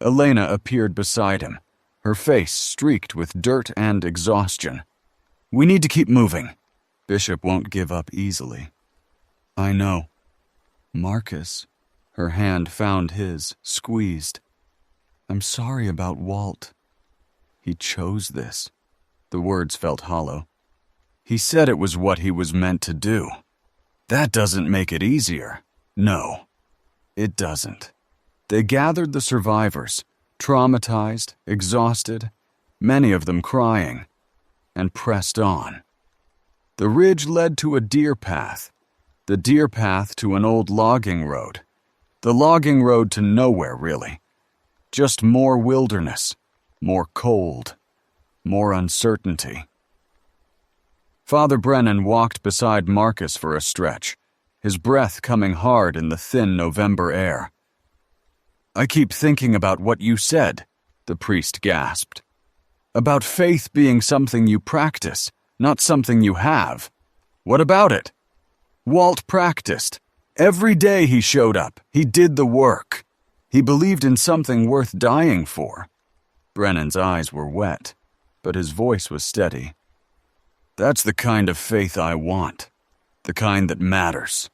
Elena appeared beside him, her face streaked with dirt and exhaustion. "We need to keep moving. Bishop won't give up easily." "I know." "Marcus," her hand found his, squeezed. "I'm sorry about Walt. He chose this." The words felt hollow. "He said it was what he was meant to do. That doesn't make it easier. No, it doesn't." They gathered the survivors, traumatized, exhausted, many of them crying, and pressed on. The ridge led to a deer path, the deer path to an old logging road, the logging road to nowhere, really. Just more wilderness, more cold, more uncertainty. Father Brennan walked beside Marcus for a stretch, his breath coming hard in the thin November air. "I keep thinking about what you said," the priest gasped. "About faith being something you practice, not something you have. What about it? Walt practiced. Every day he showed up. He did the work. He believed in something worth dying for." Brennan's eyes were wet, but his voice was steady. "That's the kind of faith I want. The kind that matters."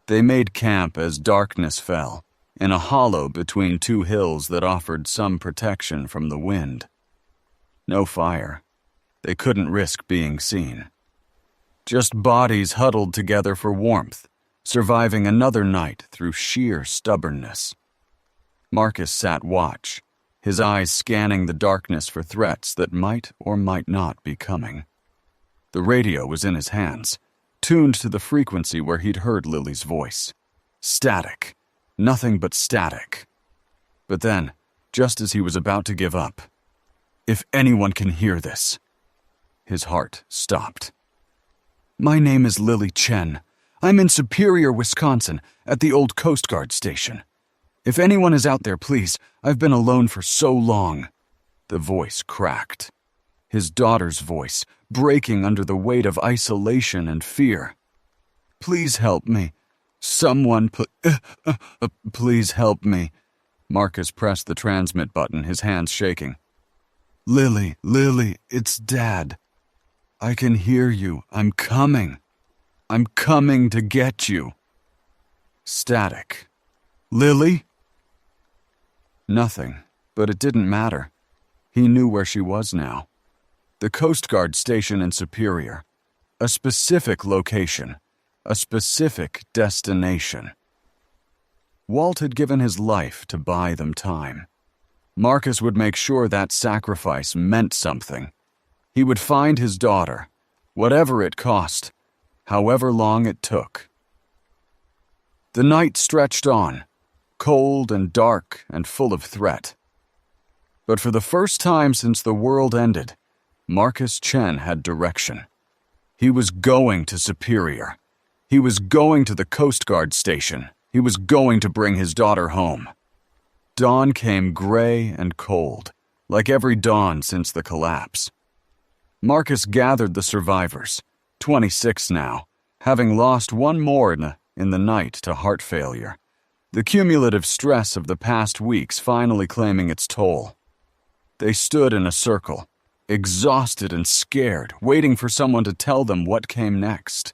They made camp as darkness fell, in a hollow between two hills that offered some protection from the wind. No fire. They couldn't risk being seen. Just bodies huddled together for warmth, surviving another night through sheer stubbornness. Marcus sat watch, his eyes scanning the darkness for threats that might or might not be coming. The radio was in his hands, tuned to the frequency where he'd heard Lily's voice. Static. Nothing but static. But then, just as he was about to give up, "If anyone can hear this," his heart stopped. "My name is Lily Chen. I'm in Superior, Wisconsin, at the old Coast Guard station. If anyone is out there, please, I've been alone for so long." The voice cracked. His daughter's voice, breaking under the weight of isolation and fear. "Please help me. Someone, please help me." Marcus pressed the transmit button, his hands shaking. Lily, it's Dad. I can hear you. I'm coming. I'm coming to get you." Static. "Lily?" Nothing, but it didn't matter. He knew where she was now. The Coast Guard station in Superior. A specific location. A specific destination. Walt had given his life to buy them time. Marcus would make sure that sacrifice meant something. He would find his daughter, whatever it cost, however long it took. The night stretched on, cold and dark and full of threat. But for the first time since the world ended, Marcus Chen had direction. He was going to Superior. He was going to the Coast Guard station. He was going to bring his daughter home. Dawn came gray and cold, like every dawn since the collapse. Marcus gathered the survivors, 26 now, having lost one more in the night to heart failure, the cumulative stress of the past weeks finally claiming its toll. They stood in a circle, exhausted and scared, waiting for someone to tell them what came next.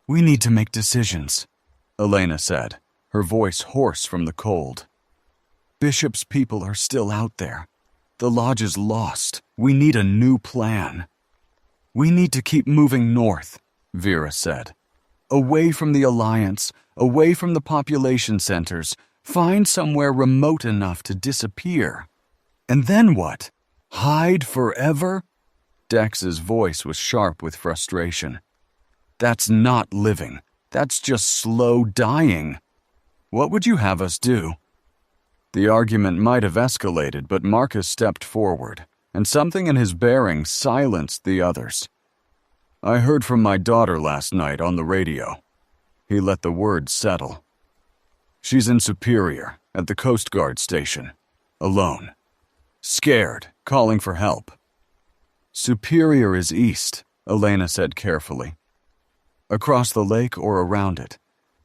"We need to make decisions," Elena said, her voice hoarse from the cold. "Bishop's people are still out there. The lodge is lost. We need a new plan." "We need to keep moving north," Vera said. "Away from the Alliance, away from the population centers. Find somewhere remote enough to disappear. And then what? Hide forever?" Dex's voice was sharp with frustration. That's not living. That's just slow dying. What would you have us do? The argument might have escalated, but Marcus stepped forward, and something in his bearing silenced the others. I heard from my daughter last night on the radio. He let the words settle. She's in Superior, at the Coast Guard station, alone. Scared, calling for help. Superior is east, Elena said carefully. Across the lake or around it,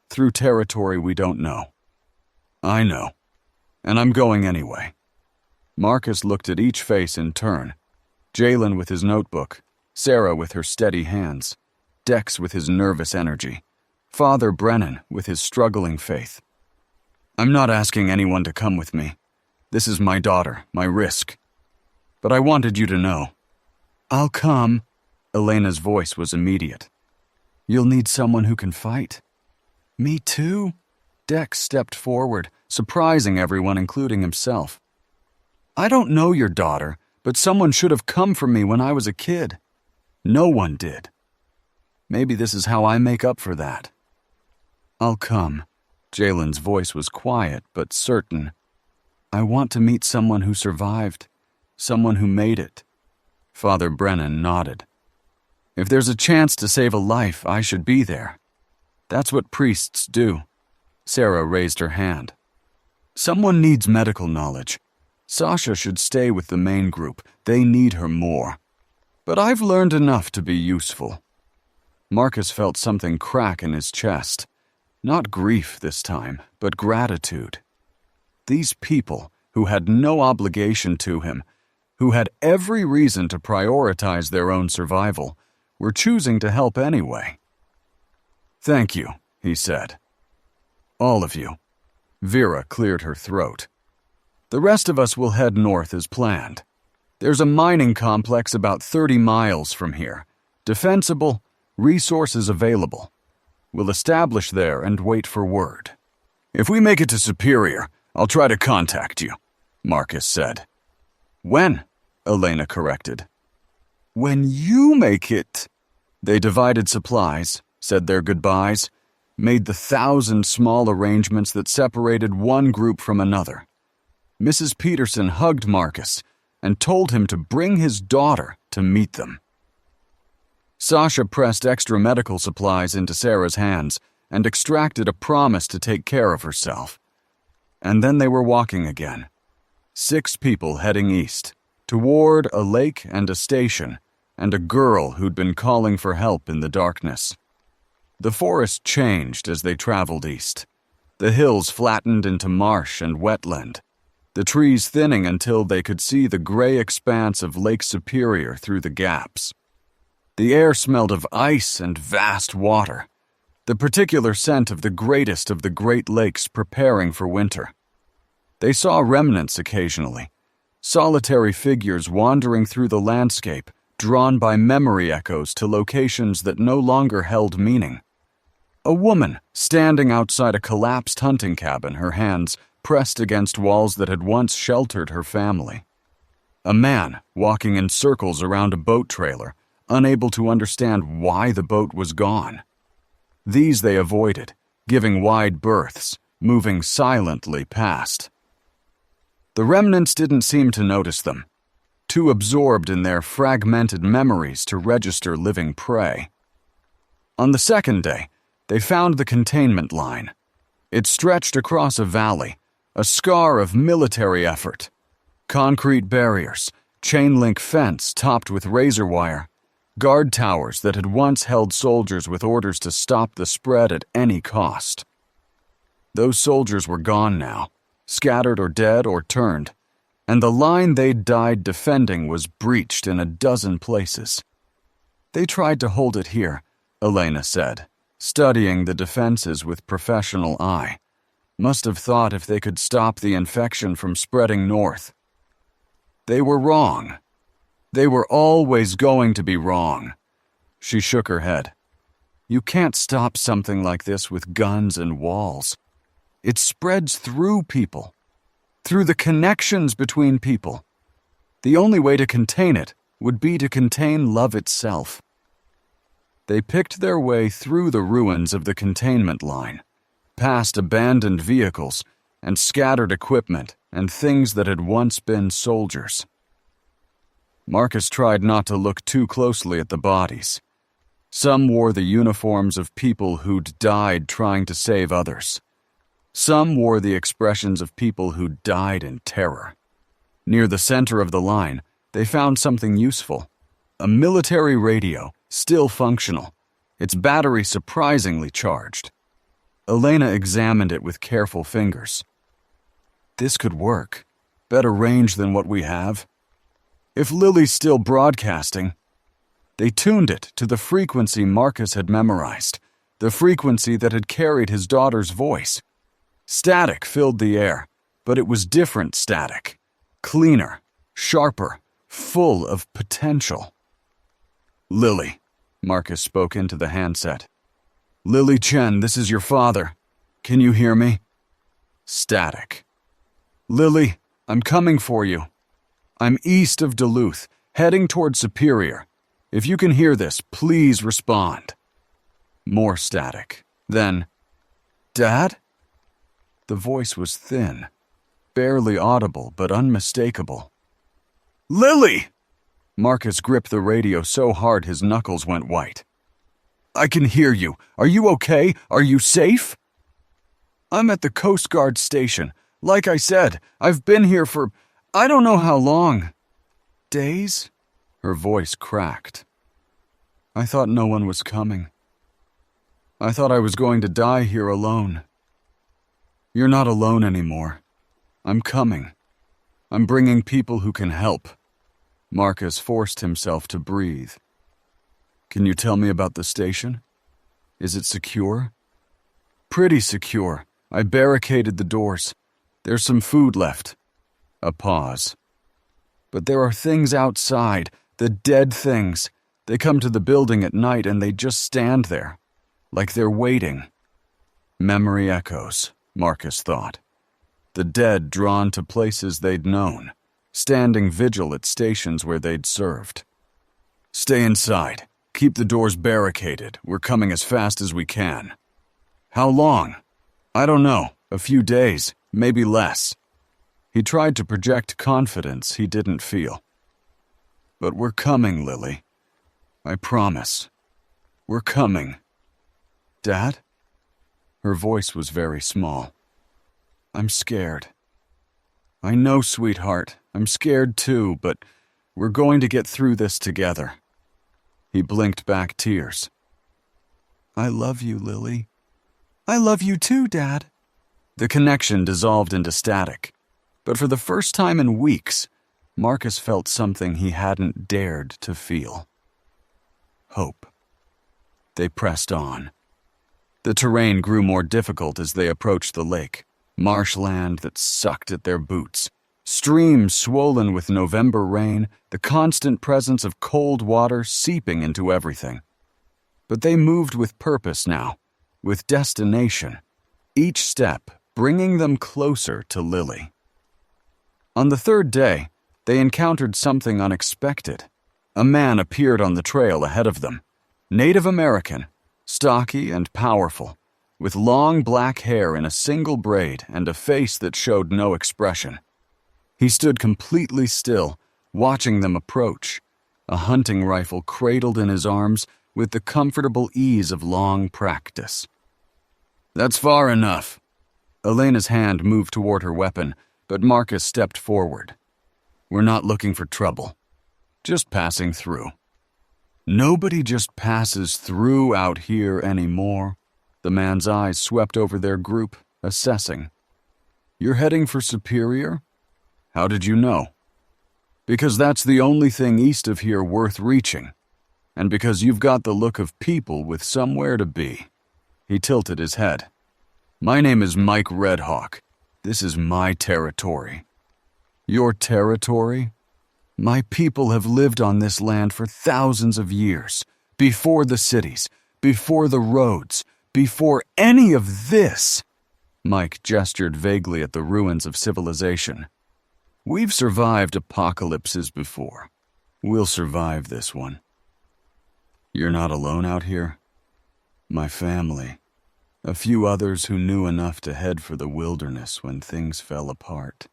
through territory we don't know. I know, and I'm going anyway. Marcus looked at each face in turn. Jalen with his notebook, Sarah with her steady hands, Dex with his nervous energy, Father Brennan with his struggling faith. I'm not asking anyone to come with me. This is my daughter, my risk. But I wanted you to know. I'll come. Elena's voice was immediate. You'll need someone who can fight. Me too? Dex stepped forward, surprising everyone, including himself. I don't know your daughter, but someone should have come for me when I was a kid. No one did. Maybe this is how I make up for that. I'll come. Jalen's voice was quiet but certain. I want to meet someone who survived, someone who made it. Father Brennan nodded. If there's a chance to save a life, I should be there. That's what priests do. Sarah raised her hand. Someone needs medical knowledge. Sasha should stay with the main group. They need her more. But I've learned enough to be useful. Marcus felt something crack in his chest. Not grief this time, but gratitude. These people, who had no obligation to him, who had every reason to prioritize their own survival, were choosing to help anyway. Thank you, he said. All of you. Vera cleared her throat. The rest of us will head north as planned. There's a mining complex about 30 miles from here. Defensible, resources available. We'll establish there and wait for word. If we make it to Superior, I'll try to contact you, Marcus said. When? Elena corrected. When you make it. They divided supplies, said their goodbyes, made the 1,000 small arrangements that separated one group from another. Mrs. Peterson hugged Marcus and told him to bring his daughter to meet them. Sasha pressed extra medical supplies into Sarah's hands and extracted a promise to take care of herself. And then they were walking again. 6 people heading east, toward a lake and a station, and a girl who'd been calling for help in the darkness. The forest changed as they traveled east. The hills flattened into marsh and wetland, the trees thinning until they could see the gray expanse of Lake Superior through the gaps. The air smelled of ice and vast water, the particular scent of the greatest of the Great Lakes preparing for winter. They saw remnants occasionally, solitary figures wandering through the landscape, drawn by memory echoes to locations that no longer held meaning. A woman standing outside a collapsed hunting cabin, her hands pressed against walls that had once sheltered her family. A man walking in circles around a boat trailer, unable to understand why the boat was gone. These they avoided, giving wide berths, moving silently past. The remnants didn't seem to notice them, too absorbed in their fragmented memories to register living prey. On the second day, they found the containment line. It stretched across a valley, a scar of military effort. Concrete barriers, chain-link fence topped with razor wire, guard towers that had once held soldiers with orders to stop the spread at any cost. Those soldiers were gone now, scattered or dead or turned, and the line they'd died defending was breached in a dozen places. They tried to hold it here, Elena said, studying the defenses with professional eye. Must have thought if they could stop the infection from spreading north. They were wrong. They were always going to be wrong. She shook her head. You can't stop something like this with guns and walls. It spreads through people, through the connections between people. The only way to contain it would be to contain love itself. They picked their way through the ruins of the containment line, past abandoned vehicles and scattered equipment and things that had once been soldiers. Marcus tried not to look too closely at the bodies. Some wore the uniforms of people who'd died trying to save others. Some wore the expressions of people who'd died in terror. Near the center of the line, they found something useful. A military radio, still functional, its battery surprisingly charged. Elena examined it with careful fingers. This could work. Better range than what we have. If Lily's still broadcasting... They tuned it to the frequency Marcus had memorized, the frequency that had carried his daughter's voice. Static filled the air, but it was different static. Cleaner, sharper, full of potential. Lily, Marcus spoke into the handset. Lily Chen, this is your father. Can you hear me? Static. Lily, I'm coming for you. I'm east of Duluth, heading toward Superior. If you can hear this, please respond. More static. Then, Dad? The voice was thin, barely audible but unmistakable. Lily! Marcus gripped the radio so hard his knuckles went white. I can hear you. Are you okay? Are you safe? I'm at the Coast Guard station. Like I said, I've been here for I don't know how long. Days? Her voice cracked. I thought no one was coming. I thought I was going to die here alone. You're not alone anymore. I'm coming. I'm bringing people who can help. Marcus forced himself to breathe. Can you tell me about the station? Is it secure? Pretty secure. I barricaded the doors. There's some food left. A pause. But there are things outside, the dead things. They come to the building at night and they just stand there, like they're waiting. Memory echoes, Marcus thought. The dead drawn to places they'd known, standing vigil at stations where they'd served. Stay inside. Keep the doors barricaded. We're coming as fast as we can. How long? I don't know. A few days, maybe less. He tried to project confidence he didn't feel. But we're coming, Lily. I promise. We're coming. Dad? Her voice was very small. I'm scared. I know, sweetheart. I'm scared too, but we're going to get through this together. He blinked back tears. I love you, Lily. I love you too, Dad. The connection dissolved into static, but for the first time in weeks, Marcus felt something he hadn't dared to feel. Hope. They pressed on. The terrain grew more difficult as they approached the lake, marshland that sucked at their boots, streams swollen with November rain, the constant presence of cold water seeping into everything. But they moved with purpose now, with destination, each step bringing them closer to Lily. On the third day, they encountered something unexpected. A man appeared on the trail ahead of them, Native American, stocky and powerful, with long black hair in a single braid and a face that showed no expression. He stood completely still, watching them approach, a hunting rifle cradled in his arms with the comfortable ease of long practice. That's far enough. Elena's hand moved toward her weapon, but Marcus stepped forward. We're not looking for trouble. Just passing through. Nobody just passes through out here anymore. The man's eyes swept over their group, assessing. You're heading for Superior? How did you know? Because that's the only thing east of here worth reaching. And because you've got the look of people with somewhere to be. He tilted his head. My name is Mike Redhawk. This is my territory. Your territory? My people have lived on this land for thousands of years, before the cities, before the roads, before any of this. Mike gestured vaguely at the ruins of civilization. We've survived apocalypses before. We'll survive this one. You're not alone out here? My family. A few others who knew enough to head for the wilderness when things fell apart.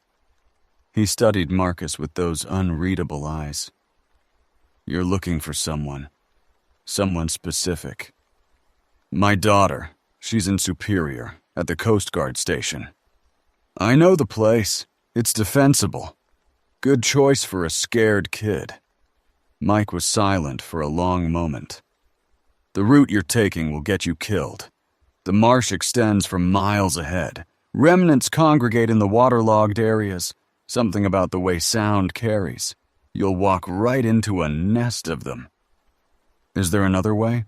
He studied Marcus with those unreadable eyes. You're looking for someone. Someone specific. My daughter. She's in Superior, at the Coast Guard station. I know the place. It's defensible. Good choice for a scared kid. Mike was silent for a long moment. The route you're taking will get you killed. The marsh extends for miles ahead. Remnants congregate in the waterlogged areas. Something about the way sound carries. You'll walk right into a nest of them. Is there another way?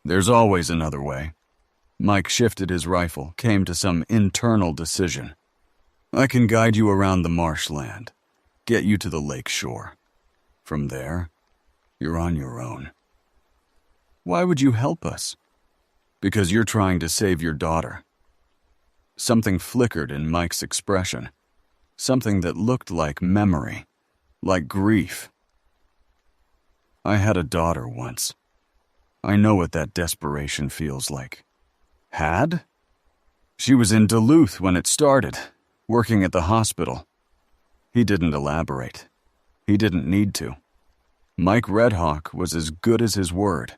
There's always another way. Mike shifted his rifle, came to some internal decision. I can guide you around the marshland, get you to the lake shore. From there, you're on your own. Why would you help us? Because you're trying to save your daughter. Something flickered in Mike's expression. Something that looked like memory, like grief. I had a daughter once. I know what that desperation feels like. Had? She was in Duluth when it started, working at the hospital. He didn't elaborate. He didn't need to. Mike Redhawk was as good as his word.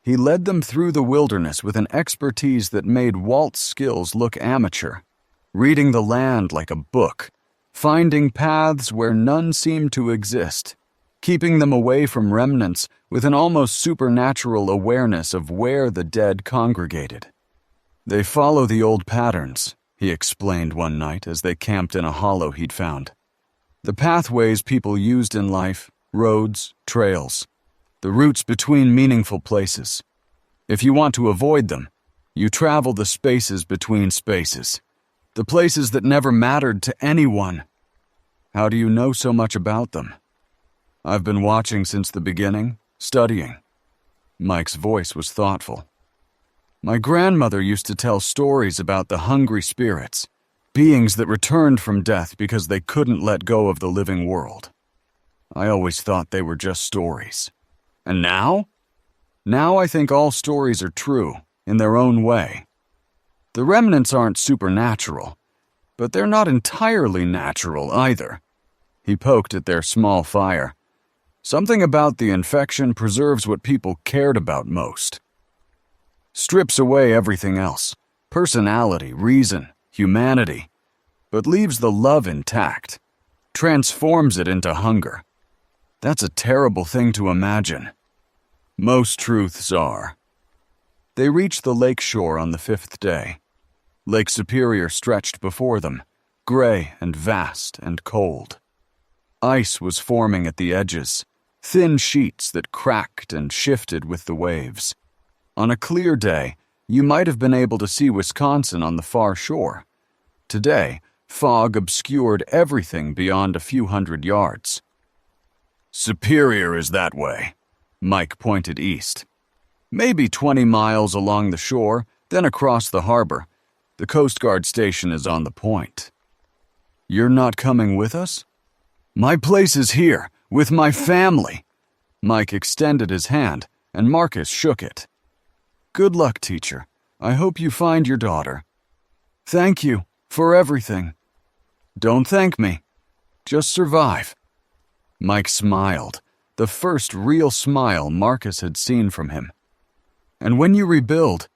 He led them through the wilderness with an expertise that made Walt's skills look amateur, reading the land like a book, finding paths where none seemed to exist, keeping them away from remnants with an almost supernatural awareness of where the dead congregated. They follow the old patterns, he explained one night as they camped in a hollow he'd found. The pathways people used in life, roads, trails, the routes between meaningful places. If you want to avoid them, you travel the spaces between spaces, the places that never mattered to anyone. How do you know so much about them? I've been watching since the beginning, studying. Mike's voice was thoughtful. My grandmother used to tell stories about the hungry spirits, beings that returned from death because they couldn't let go of the living world. I always thought they were just stories. And now? Now I think all stories are true, in their own way. The remnants aren't supernatural, but they're not entirely natural either. He poked at their small fire. Something about the infection preserves what people cared about most. Strips away everything else, personality, reason, humanity, but leaves the love intact, transforms it into hunger. That's a terrible thing to imagine. Most truths are. They reached the lake shore on the 5th day. Lake Superior stretched before them, gray and vast and cold. Ice was forming at the edges, thin sheets that cracked and shifted with the waves. On a clear day, you might have been able to see Wisconsin on the far shore. Today, fog obscured everything beyond a few hundred yards. Superior is that way. Mike pointed east. Maybe 20 miles along the shore, then across the harbor. The Coast Guard station is on the point. You're not coming with us? My place is here, with my family. Mike extended his hand, and Marcus shook it. Good luck, teacher. I hope you find your daughter. Thank you for everything. Don't thank me. Just survive. Mike smiled, the first real smile Marcus had seen from him. And when you rebuild,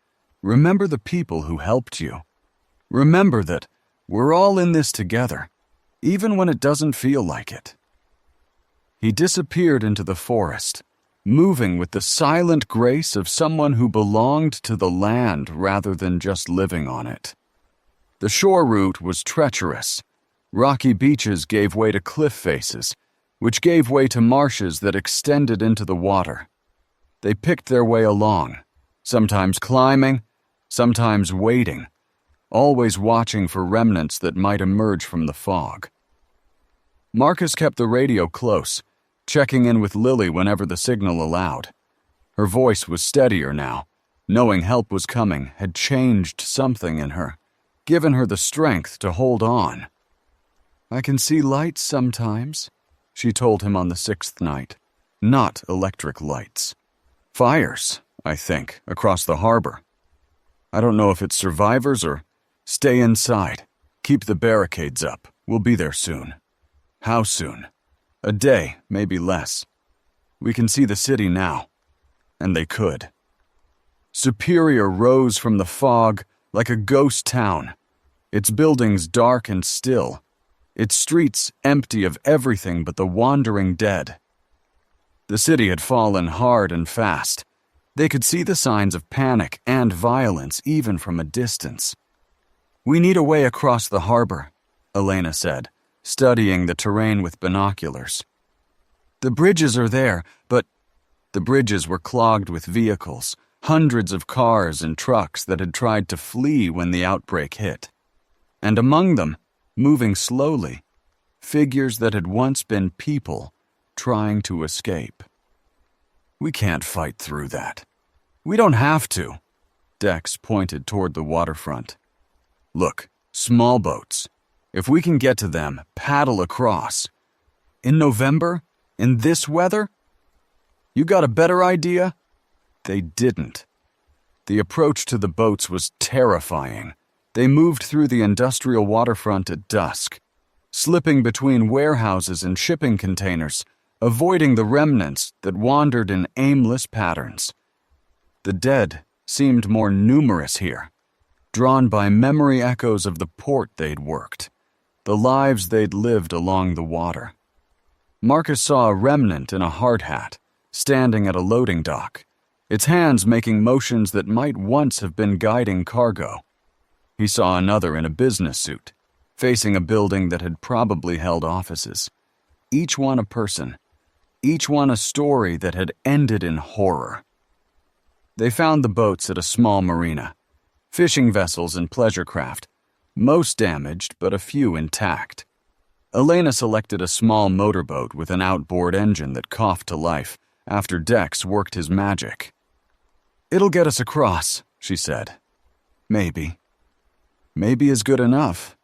remember the people who helped you. Remember that we're all in this together, even when it doesn't feel like it. He disappeared into the forest, moving with the silent grace of someone who belonged to the land rather than just living on it. The shore route was treacherous. Rocky beaches gave way to cliff faces, which gave way to marshes that extended into the water. They picked their way along, sometimes climbing, sometimes wading, always watching for remnants that might emerge from the fog. Marcus kept the radio close, checking in with Lily whenever the signal allowed. Her voice was steadier now. Knowing help was coming had changed something in her, given her the strength to hold on. I can see lights sometimes, she told him on the 6th night. Not electric lights. Fires, I think, across the harbor. I don't know if it's survivors or stay inside. Keep the barricades up. We'll be there soon. How soon? A day, maybe less. We can see the city now. And they could. Superior rose from the fog like a ghost town, its buildings dark and still, its streets empty of everything but the wandering dead. The city had fallen hard and fast. They could see the signs of panic and violence even from a distance. "We need a way across the harbor," Elena said, studying the terrain with binoculars. "The bridges are there, but..." The bridges were clogged with vehicles, hundreds of cars and trucks that had tried to flee when the outbreak hit. And among them, moving slowly, figures that had once been people trying to escape. "We can't fight through that. We don't have to." Dex pointed toward the waterfront. "Look, small boats. If we can get to them, paddle across. In November? In this weather? You got a better idea?" They didn't. The approach to the boats was terrifying. They moved through the industrial waterfront at dusk, slipping between warehouses and shipping containers, avoiding the remnants that wandered in aimless patterns. The dead seemed more numerous here, drawn by memory echoes of the port they'd worked, the lives they'd lived along the water. Marcus saw a remnant in a hard hat, standing at a loading dock, its hands making motions that might once have been guiding cargo. He saw another in a business suit, facing a building that had probably held offices. Each one a person, each one a story that had ended in horror. They found the boats at a small marina, fishing vessels and pleasure craft, most damaged but a few intact. Elena selected a small motorboat with an outboard engine that coughed to life after Dex worked his magic. "It'll get us across," she said. "Maybe. Maybe is good enough."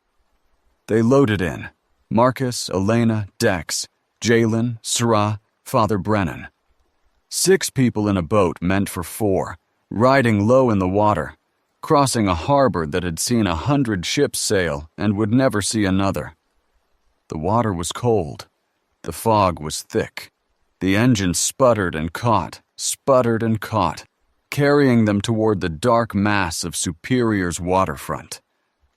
They loaded in. Marcus, Elena, Dex, Jalen, Sarah, Father Brennan. 6 people in a boat meant for 4, riding low in the water, crossing a harbor that had seen 100 ships sail and would never see another. The water was cold. The fog was thick. The engine sputtered and caught, carrying them toward the dark mass of Superior's waterfront.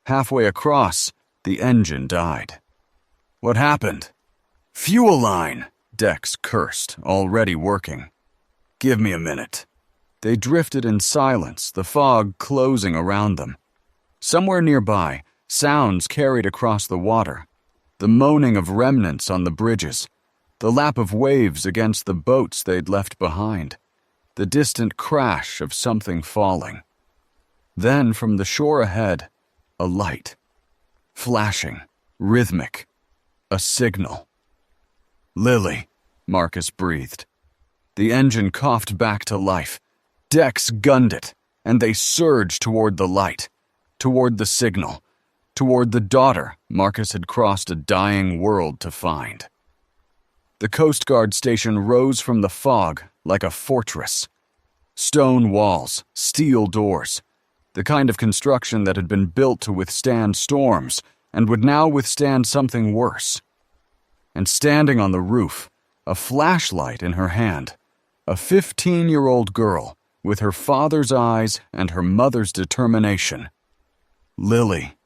Halfway across, the engine died. "What happened?" "Fuel line," Dex cursed, already working. "Give me a minute." They drifted in silence, the fog closing around them. Somewhere nearby, sounds carried across the water. The moaning of remnants on the bridges, the lap of waves against the boats they'd left behind, the distant crash of something falling. Then, from the shore ahead, a light. Flashing, rhythmic. A signal. "Lily," Marcus breathed. The engine coughed back to life. Dex gunned it, and they surged toward the light, toward the signal, toward the daughter Marcus had crossed a dying world to find. The Coast Guard station rose from the fog like a fortress. Stone walls, steel doors, the kind of construction that had been built to withstand storms and would now withstand something worse. And standing on the roof, a flashlight in her hand, a 15-year-old girl with her father's eyes and her mother's determination. Lily.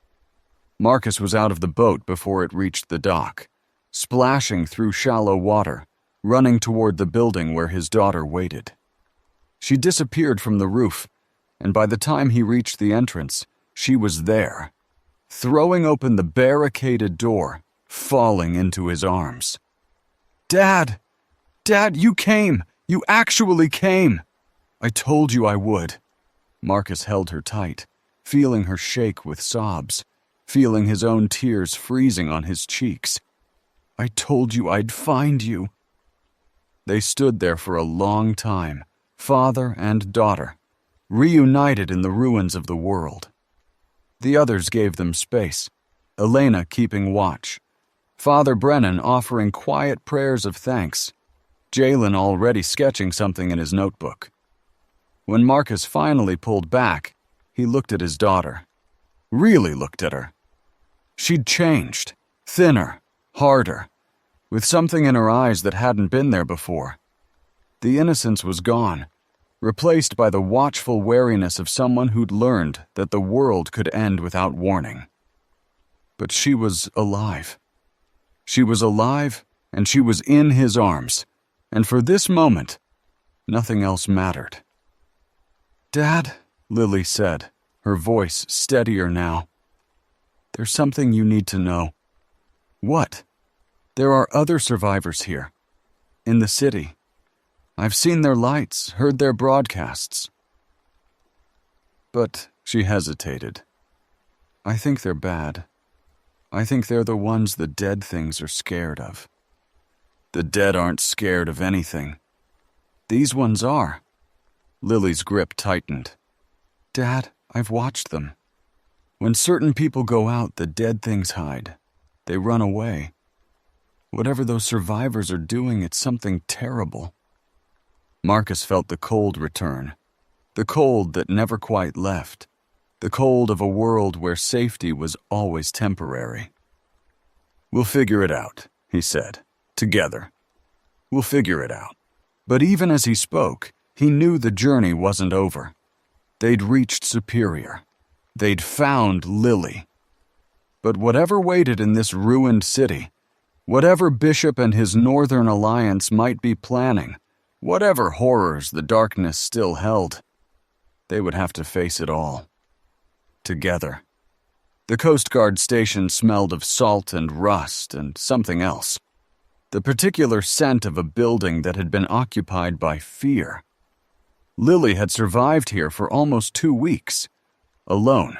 Marcus was out of the boat before it reached the dock, splashing through shallow water, running toward the building where his daughter waited. She disappeared from the roof, and by the time he reached the entrance, she was there, throwing open the barricaded door, falling into his arms. "Dad! Dad, you came! You actually came! I told you I would." Marcus held her tight, feeling her shake with sobs, feeling his own tears freezing on his cheeks. "I told you I'd find you." They stood there for a long time, father and daughter, reunited in the ruins of the world. The others gave them space, Elena keeping watch. Father Brennan offering quiet prayers of thanks, Jalen already sketching something in his notebook. When Marcus finally pulled back, he looked at his daughter. Really looked at her. She'd changed, thinner, harder, with something in her eyes that hadn't been there before. The innocence was gone, replaced by the watchful wariness of someone who'd learned that the world could end without warning. But she was alive. She was alive, and she was in his arms, and for this moment, nothing else mattered. "Dad," Lily said, her voice steadier now. "There's something you need to know." "What?" "There are other survivors here. In the city. I've seen their lights, heard their broadcasts." But she hesitated. "I think they're bad. I think they're the ones the dead things are scared of." "The dead aren't scared of anything." "These ones are." Lily's grip tightened. "Dad, I've watched them. When certain people go out, the dead things hide. They run away. Whatever those survivors are doing, it's something terrible." Marcus felt the cold return. The cold that never quite left. The cold of a world where safety was always temporary. "We'll figure it out," he said. "Together. We'll figure it out." But even as he spoke, he knew the journey wasn't over. They'd reached Superior. They'd found Lily. But whatever waited in this ruined city, whatever Bishop and his Northern Alliance might be planning, whatever horrors the darkness still held, they would have to face it all. Together. The Coast Guard station smelled of salt and rust and something else. The particular scent of a building that had been occupied by fear. Lily had survived here for almost 2 weeks, alone,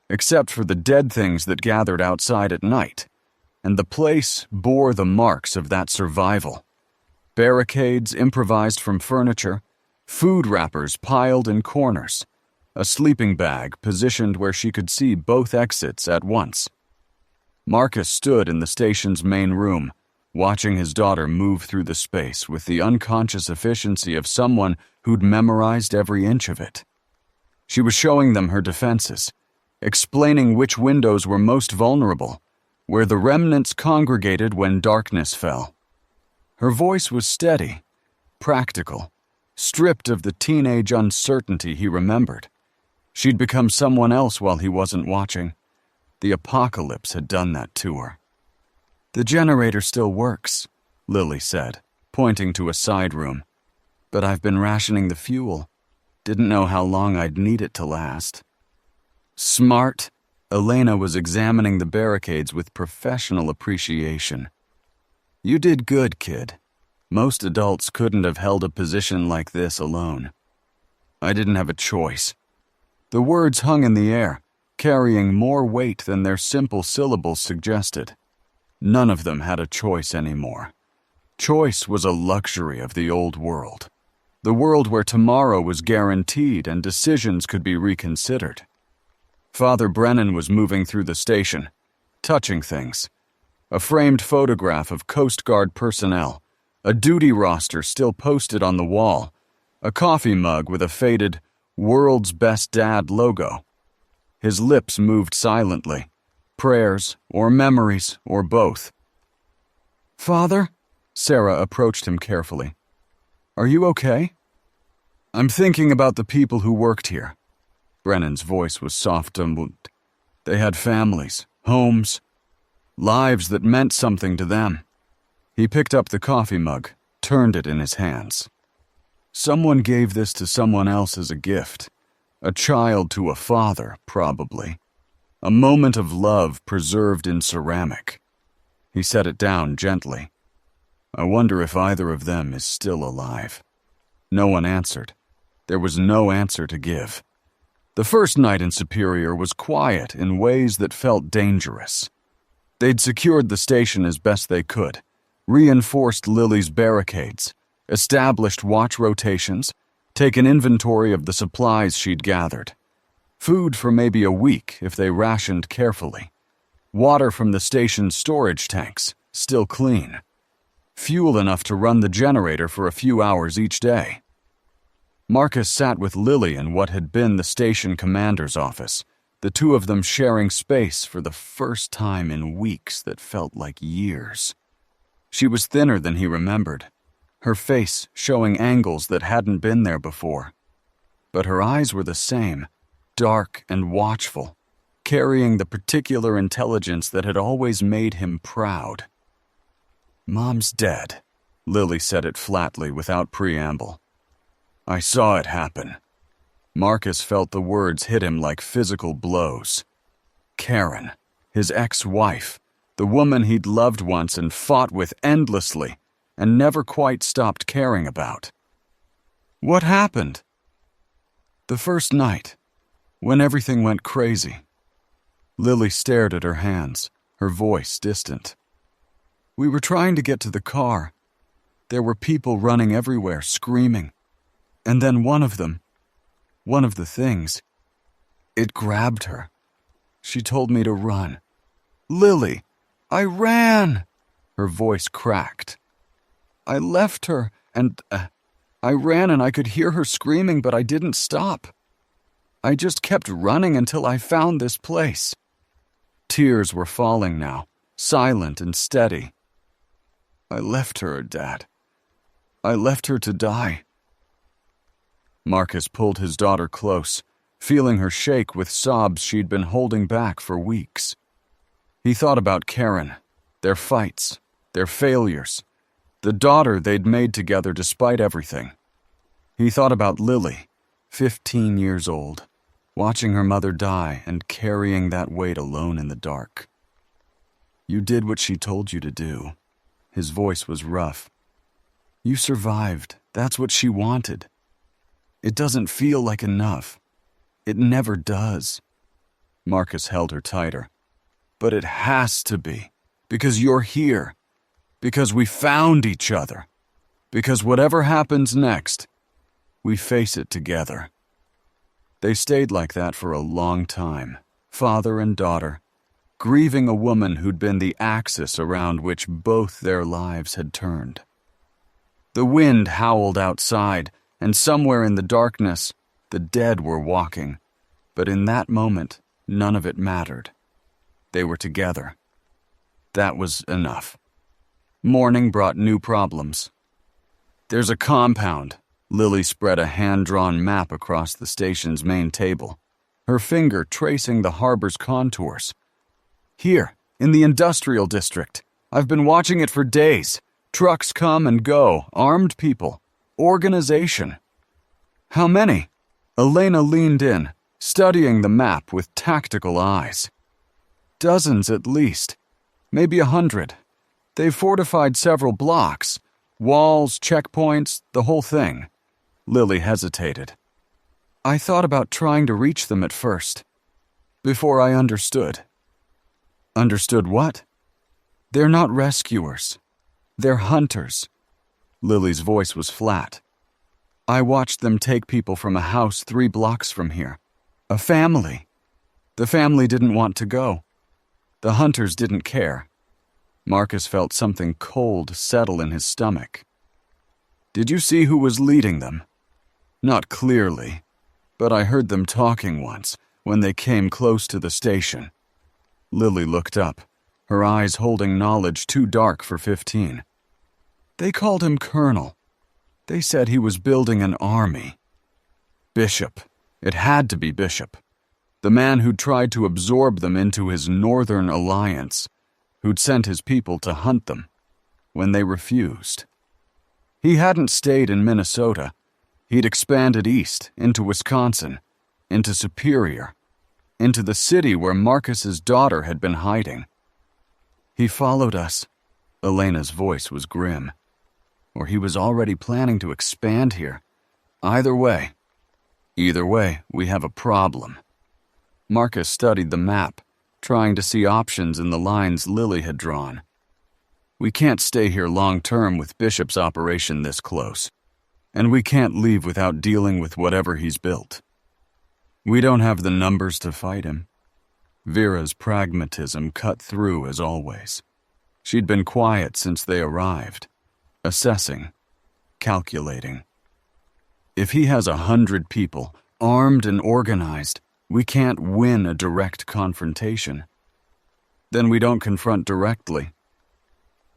except for the dead things that gathered outside at night, and the place bore the marks of that survival. Barricades improvised from furniture, food wrappers piled in corners, a sleeping bag positioned where she could see both exits at once. Marcus stood in the station's main room, watching his daughter move through the space with the unconscious efficiency of someone who'd memorized every inch of it. She was showing them her defenses, explaining which windows were most vulnerable, where the remnants congregated when darkness fell. Her voice was steady, practical, stripped of the teenage uncertainty he remembered. She'd become someone else while he wasn't watching. The apocalypse had done that to her. "The generator still works," Lily said, pointing to a side room. "But I've been rationing the fuel. Didn't know how long I'd need it to last." "Smart." Elena was examining the barricades with professional appreciation. "You did good, kid. Most adults couldn't have held a position like this alone." "I didn't have a choice." The words hung in the air, carrying more weight than their simple syllables suggested. None of them had a choice anymore. Choice was a luxury of the old world. The world where tomorrow was guaranteed and decisions could be reconsidered. Father Brennan was moving through the station, touching things. A framed photograph of Coast Guard personnel, a duty roster still posted on the wall, a coffee mug with a faded "World's Best Dad" logo. His lips moved silently, prayers or memories or both. "Father?" Sarah approached him carefully. "Are you okay?" "I'm thinking about the people who worked here." Brennan's voice was soft and moved. They had families, homes, lives that meant something to them. He picked up the coffee mug, turned it in his hands. Someone gave this to someone else as a gift. A child to a father, probably. A moment of love preserved in ceramic. He set it down gently. "I wonder if either of them is still alive." No one answered. There was no answer to give. The first night in Superior was quiet in ways that felt dangerous. They'd secured the station as best they could, reinforced Lily's barricades, established watch rotations, taken inventory of the supplies she'd gathered. Food for maybe a week if they rationed carefully. Water from the station's storage tanks, still clean. Fuel enough to run the generator for a few hours each day. Marcus sat with Lily in what had been the station commander's office, the two of them sharing space for the first time in weeks that felt like years. She was thinner than he remembered, her face showing angles that hadn't been there before. But her eyes were the same, dark and watchful, carrying the particular intelligence that had always made him proud. "Mom's dead," Lily said it flatly without preamble. "I saw it happen." Marcus felt the words hit him like physical blows. Karen, his ex-wife, the woman he'd loved once and fought with endlessly and never quite stopped caring about. What happened? The first night, when everything went crazy. Lily stared at her hands, her voice distant. "We were trying to get to the car. There were people running everywhere, screaming. And then one of the things, it grabbed her. She told me to run. Lily, I ran!" Her voice cracked. "I left her, and I ran and I could hear her screaming, but I didn't stop. I just kept running until I found this place." Tears were falling now, silent and steady. "I left her, Dad. I left her to die." Marcus pulled his daughter close, feeling her shake with sobs she'd been holding back for weeks. He thought about Karen, their fights, their failures, the daughter they'd made together despite everything. He thought about Lily, 15 years old, watching her mother die and carrying that weight alone in the dark. "You did what she told you to do." His voice was rough. "You survived. That's what she wanted. It doesn't feel like enough. It never does." Marcus held her tighter. "But it has to be, because you're here, because we found each other, because whatever happens next, we face it together." They stayed like that for a long time, father and daughter, grieving a woman who'd been the axis around which both their lives had turned. The wind howled outside, and somewhere in the darkness, the dead were walking. But in that moment, none of it mattered. They were together. That was enough. Morning brought new problems. "There's a compound." Lily spread a hand-drawn map across the station's main table, her finger tracing the harbor's contours. "Here, in the industrial district. I've been watching it for days. Trucks come and go, armed people. Organization." "How many?" Elena leaned in, studying the map with tactical eyes. "Dozens at least. Maybe 100. They've fortified several blocks. Walls, checkpoints, the whole thing." Lily hesitated. "I thought about trying to reach them at first. Before I understood." "Understood what?" "They're not rescuers. They're hunters." Lily's voice was flat. "I watched them take people from a house 3 blocks from here. A family. The family didn't want to go. The hunters didn't care." Marcus felt something cold settle in his stomach. "Did you see who was leading them?" "Not clearly, but I heard them talking once when they came close to the station." Lily looked up, her eyes holding knowledge too dark for 15. "They called him Colonel. They said he was building an army." Bishop. It had to be Bishop. The man who'd tried to absorb them into his Northern Alliance, who'd sent his people to hunt them, when they refused. He hadn't stayed in Minnesota. He'd expanded east, into Wisconsin, into Superior, into the city where Marcus's daughter had been hiding. "He followed us." Elena's voice was grim. "Or he was already planning to expand here. Either way, we have a problem." Marcus studied the map, trying to see options in the lines Lily had drawn. "We can't stay here long-term with Bishop's operation this close, and we can't leave without dealing with whatever he's built. We don't have the numbers to fight him." Vera's pragmatism cut through as always. She'd been quiet since they arrived, assessing, calculating. If he has 100 people, armed and organized, we can't win a direct confrontation. Then we don't confront directly.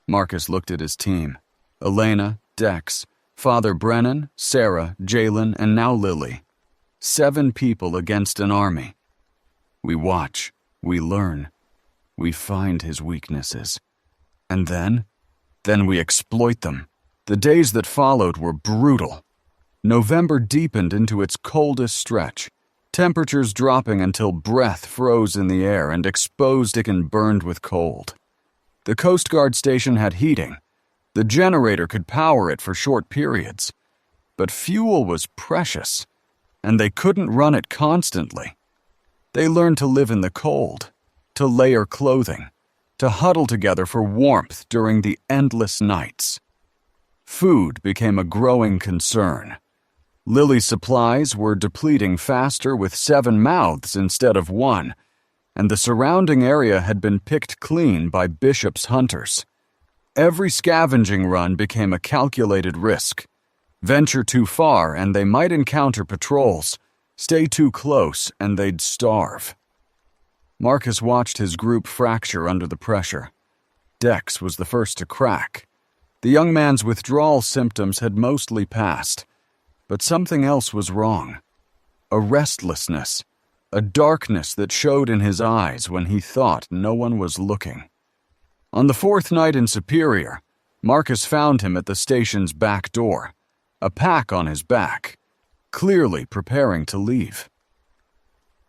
Marcus looked at his team. Elena, Dex, Father Brennan, Sarah, Jalen, and now Lily. 7 people against an army. We watch, we learn, we find his weaknesses. And then we exploit them. The days that followed were brutal. November deepened into its coldest stretch, temperatures dropping until breath froze in the air and exposed it and burned with cold. The Coast Guard station had heating. The generator could power it for short periods. But fuel was precious, and they couldn't run it constantly. They learned to live in the cold, to layer clothing, to huddle together for warmth during the endless nights. Food became a growing concern. Lily's supplies were depleting faster with 7 mouths instead of 1, and the surrounding area had been picked clean by Bishop's hunters. Every scavenging run became a calculated risk. Venture too far and they might encounter patrols. Stay too close and they'd starve. Marcus watched his group fracture under the pressure. Dex was the first to crack. The young man's withdrawal symptoms had mostly passed. But something else was wrong. A restlessness, a darkness that showed in his eyes when he thought no one was looking. On the 4th night in Superior, Marcus found him at the station's back door, a pack on his back, clearly preparing to leave.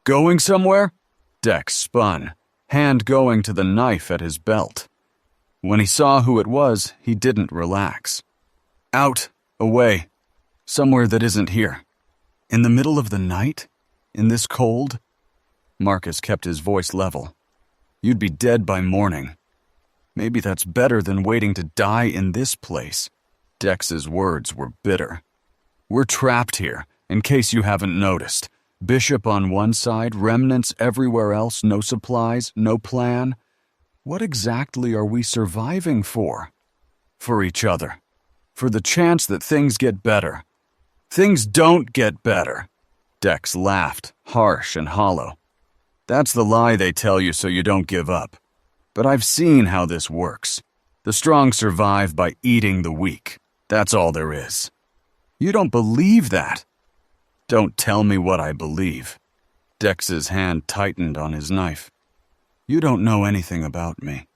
"Going somewhere?" Dex spun, hand going to the knife at his belt. When he saw who it was, he didn't relax. "Out, away. Somewhere that isn't here." "In the middle of the night? In this cold?" Marcus kept his voice level. "You'd be dead by morning. Maybe that's better than waiting to die in this place." Dex's words were bitter. "We're trapped here, in case you haven't noticed. Bishop on one side, remnants everywhere else, no supplies, no plan. What exactly are we surviving for? For each other. For the chance that things get better. Things don't get better." Dex laughed, harsh and hollow. "That's the lie they tell you so you don't give up. But I've seen how this works. The strong survive by eating the weak. That's all there is." "You don't believe that." "Don't tell me what I believe." Dex's hand tightened on his knife. "You don't know anything about me.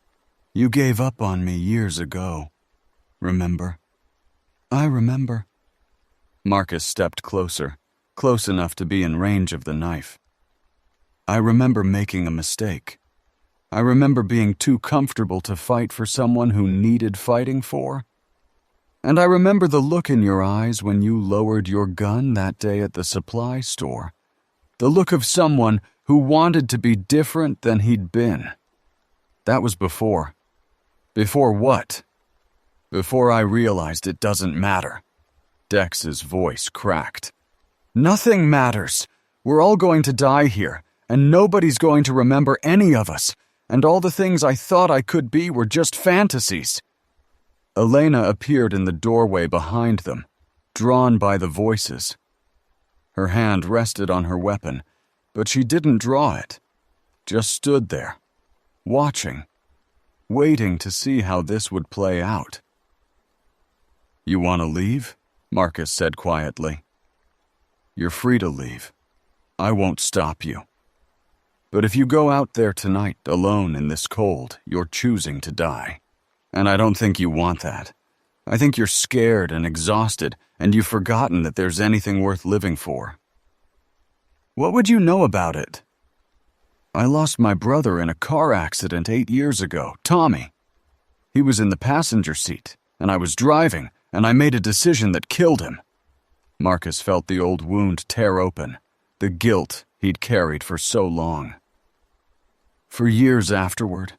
You gave up on me years ago. Remember?" "I remember." Marcus stepped closer, close enough to be in range of the knife. "I remember making a mistake. I remember being too comfortable to fight for someone who needed fighting for. And I remember the look in your eyes when you lowered your gun that day at the supply store. The look of someone who wanted to be different than he'd been. That was before. Before what? Before I realized it doesn't matter." Dex's voice cracked. "Nothing matters. We're all going to die here, and nobody's going to remember any of us, and all the things I thought I could be were just fantasies." Elena appeared in the doorway behind them, drawn by the voices. Her hand rested on her weapon, but she didn't draw it, just stood there, watching, waiting to see how this would play out. "You want to leave?" Marcus said quietly. "You're free to leave. I won't stop you. But if you go out there tonight alone in this cold, you're choosing to die. And I don't think you want that. I think you're scared and exhausted, and you've forgotten that there's anything worth living for." "What would you know about it?" "I lost my brother in a car accident 8 years ago, Tommy. He was in the passenger seat, and I was driving, and I made a decision that killed him." Marcus felt the old wound tear open, the guilt he'd carried for so long. "For years afterward,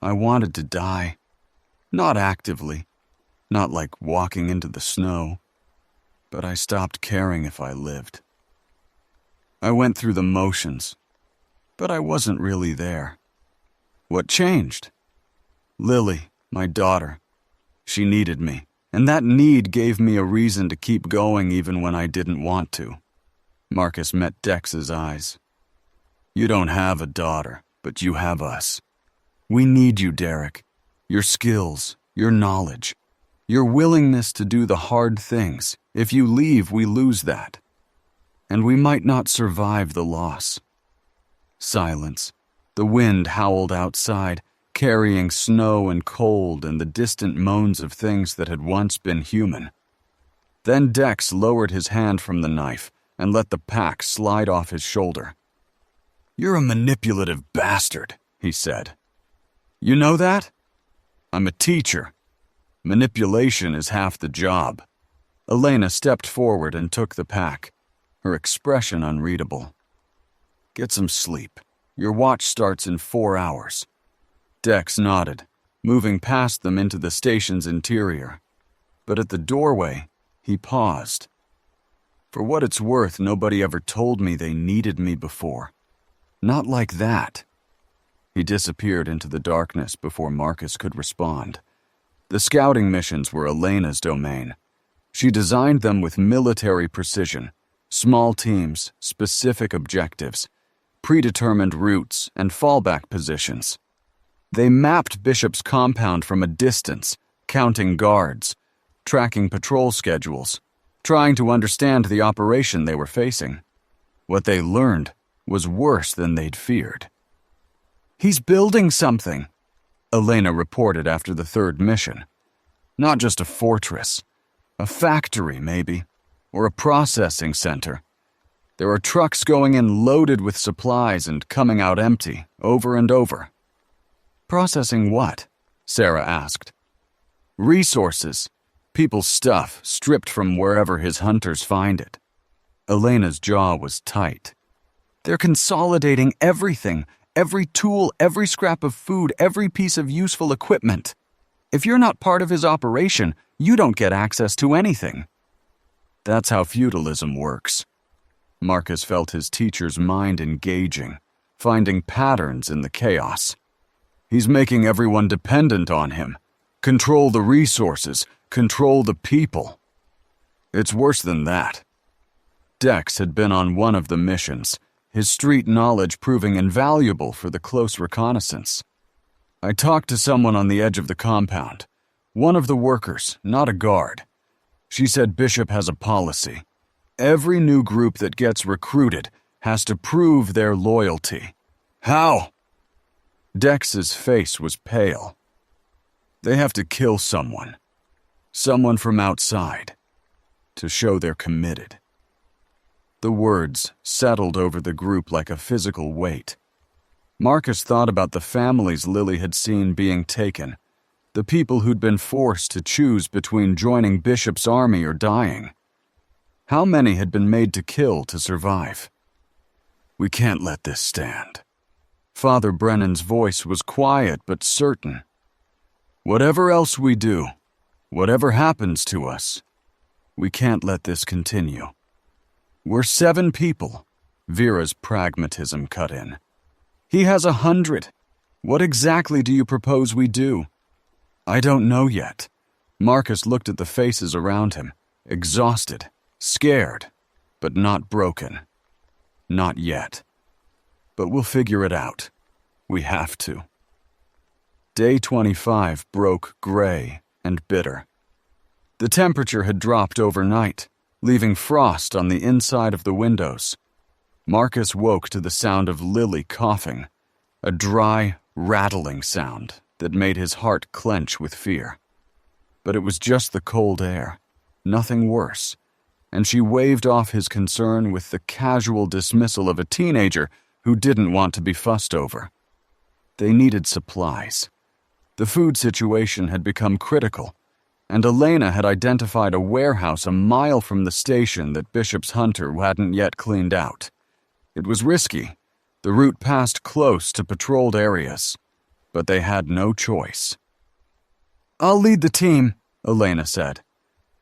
I wanted to die. Not actively, not like walking into the snow, but I stopped caring if I lived. I went through the motions, but I wasn't really there. What changed? Lily, My daughter. She needed me, and that need gave me a reason to keep going even when I didn't want to. Marcus met Dex's eyes. You don't have a daughter, but you have us. We need you, Derek. Your skills, your knowledge, your willingness to do the hard things. If you leave, we lose that. And we might not survive the loss. Silence. The wind howled outside, carrying snow and cold and the distant moans of things that had once been human. Then Dex lowered his hand from the knife and let the pack slide off his shoulder. You're a manipulative bastard, he said. You know that? I'm a teacher. Manipulation is half the job. Elena stepped forward and took the pack, her expression unreadable. Get some sleep. Your watch starts in 4 hours. Dex nodded, moving past them into the station's interior. But at the doorway, he paused. For what it's worth, nobody ever told me they needed me before. Not like that. He disappeared into the darkness before Marcus could respond. The scouting missions were Elena's domain. She designed them with military precision, small teams, specific objectives, predetermined routes, and fallback positions. They mapped Bishop's compound from a distance, counting guards, tracking patrol schedules, trying to understand the operation they were facing. What they learned was worse than they'd feared. He's building something, Elena reported after the third mission. Not just a fortress, a factory maybe, or a processing center. There are trucks going in loaded with supplies and coming out empty, over and over. Processing what? Sarah asked. Resources, people's stuff stripped from wherever his hunters find it. Elena's jaw was tight. They're consolidating everything, every tool, every scrap of food, every piece of useful equipment. If you're not part of his operation, you don't get access to anything. That's how feudalism works. Marcus felt his teacher's mind engaging, finding patterns in the chaos. He's making everyone dependent on him. Control the resources, control the people. It's worse than that. Dex had been on one of the missions, his street knowledge proving invaluable for the close reconnaissance. I talked to someone on the edge of the compound, one of the workers, not a guard. She said Bishop has a policy. Every new group that gets recruited has to prove their loyalty. How? Dex's face was pale. They have to kill someone from outside, to show they're committed. The words settled over the group like a physical weight. Marcus thought about the families Lily had seen being taken, the people who'd been forced to choose between joining Bishop's army or dying. How many had been made to kill to survive? We can't let this stand. Father Brennan's voice was quiet but certain. Whatever else we do, whatever happens to us, we can't let this continue. We're 7 people. Vera's pragmatism cut in. He has 100. What exactly do you propose we do? I don't know yet. Marcus looked at the faces around him, exhausted, scared, but not broken. Not yet. But we'll figure it out. We have to. Day 25 broke gray and bitter. The temperature had dropped overnight, leaving frost on the inside of the windows. Marcus woke to the sound of Lily coughing, a dry, rattling sound that made his heart clench with fear. But it was just the cold air, nothing worse, and she waved off his concern with the casual dismissal of a teenager who didn't want to be fussed over. They needed supplies. The food situation had become critical, and Elena had identified a warehouse a mile from the station that Bishop's hunter hadn't yet cleaned out. It was risky. The route passed close to patrolled areas, but they had no choice. I'll lead the team, Elena said.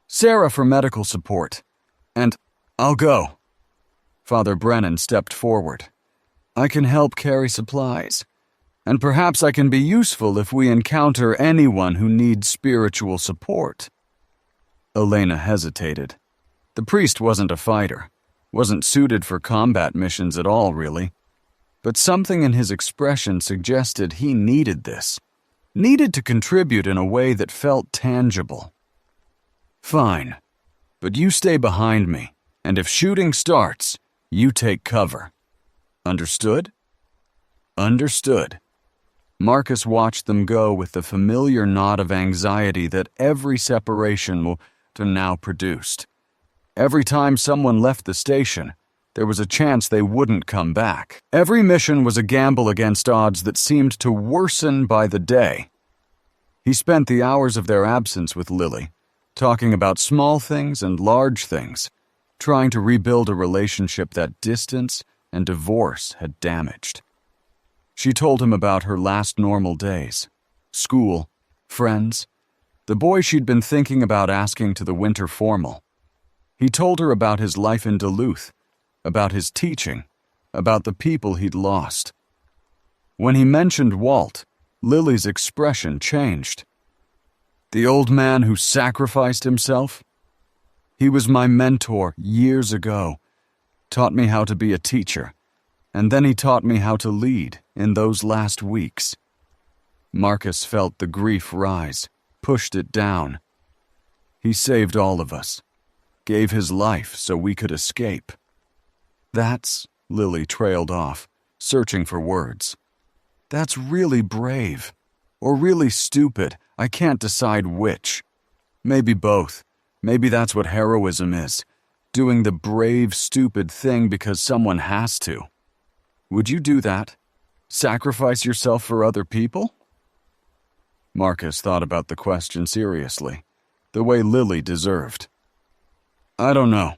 Sarah for medical support. And I'll go. Father Brennan stepped forward. I can help carry supplies. And perhaps I can be useful if we encounter anyone who needs spiritual support." Elena hesitated. The priest wasn't a fighter, wasn't suited for combat missions at all, really. But something in his expression suggested he needed this, needed to contribute in a way that felt tangible. "Fine, but you stay behind me, and if shooting starts, you take cover. Understood?" "Understood." Marcus watched them go with the familiar nod of anxiety that every separation will now produced. Every time someone left the station, there was a chance they wouldn't come back. Every mission was a gamble against odds that seemed to worsen by the day. He spent the hours of their absence with Lily, talking about small things and large things, trying to rebuild a relationship that distance and divorce had damaged. She told him about her last normal days, school, friends, the boy she'd been thinking about asking to the winter formal. He told her about his life in Duluth, about his teaching, about the people he'd lost. When he mentioned Walt, Lily's expression changed. "The old man who sacrificed himself? He was my mentor years ago, taught me how to be a teacher, and then he taught me how to lead in those last weeks." Marcus felt the grief rise, pushed it down. "He saved all of us, gave his life so we could escape." "That's," Lily trailed off, searching for words. "That's really brave. Or really stupid. I can't decide which. Maybe both. Maybe that's what heroism is. Doing the brave, stupid thing because someone has to. Would you do that? Sacrifice yourself for other people?" Marcus thought about the question seriously, the way Lily deserved. "I don't know.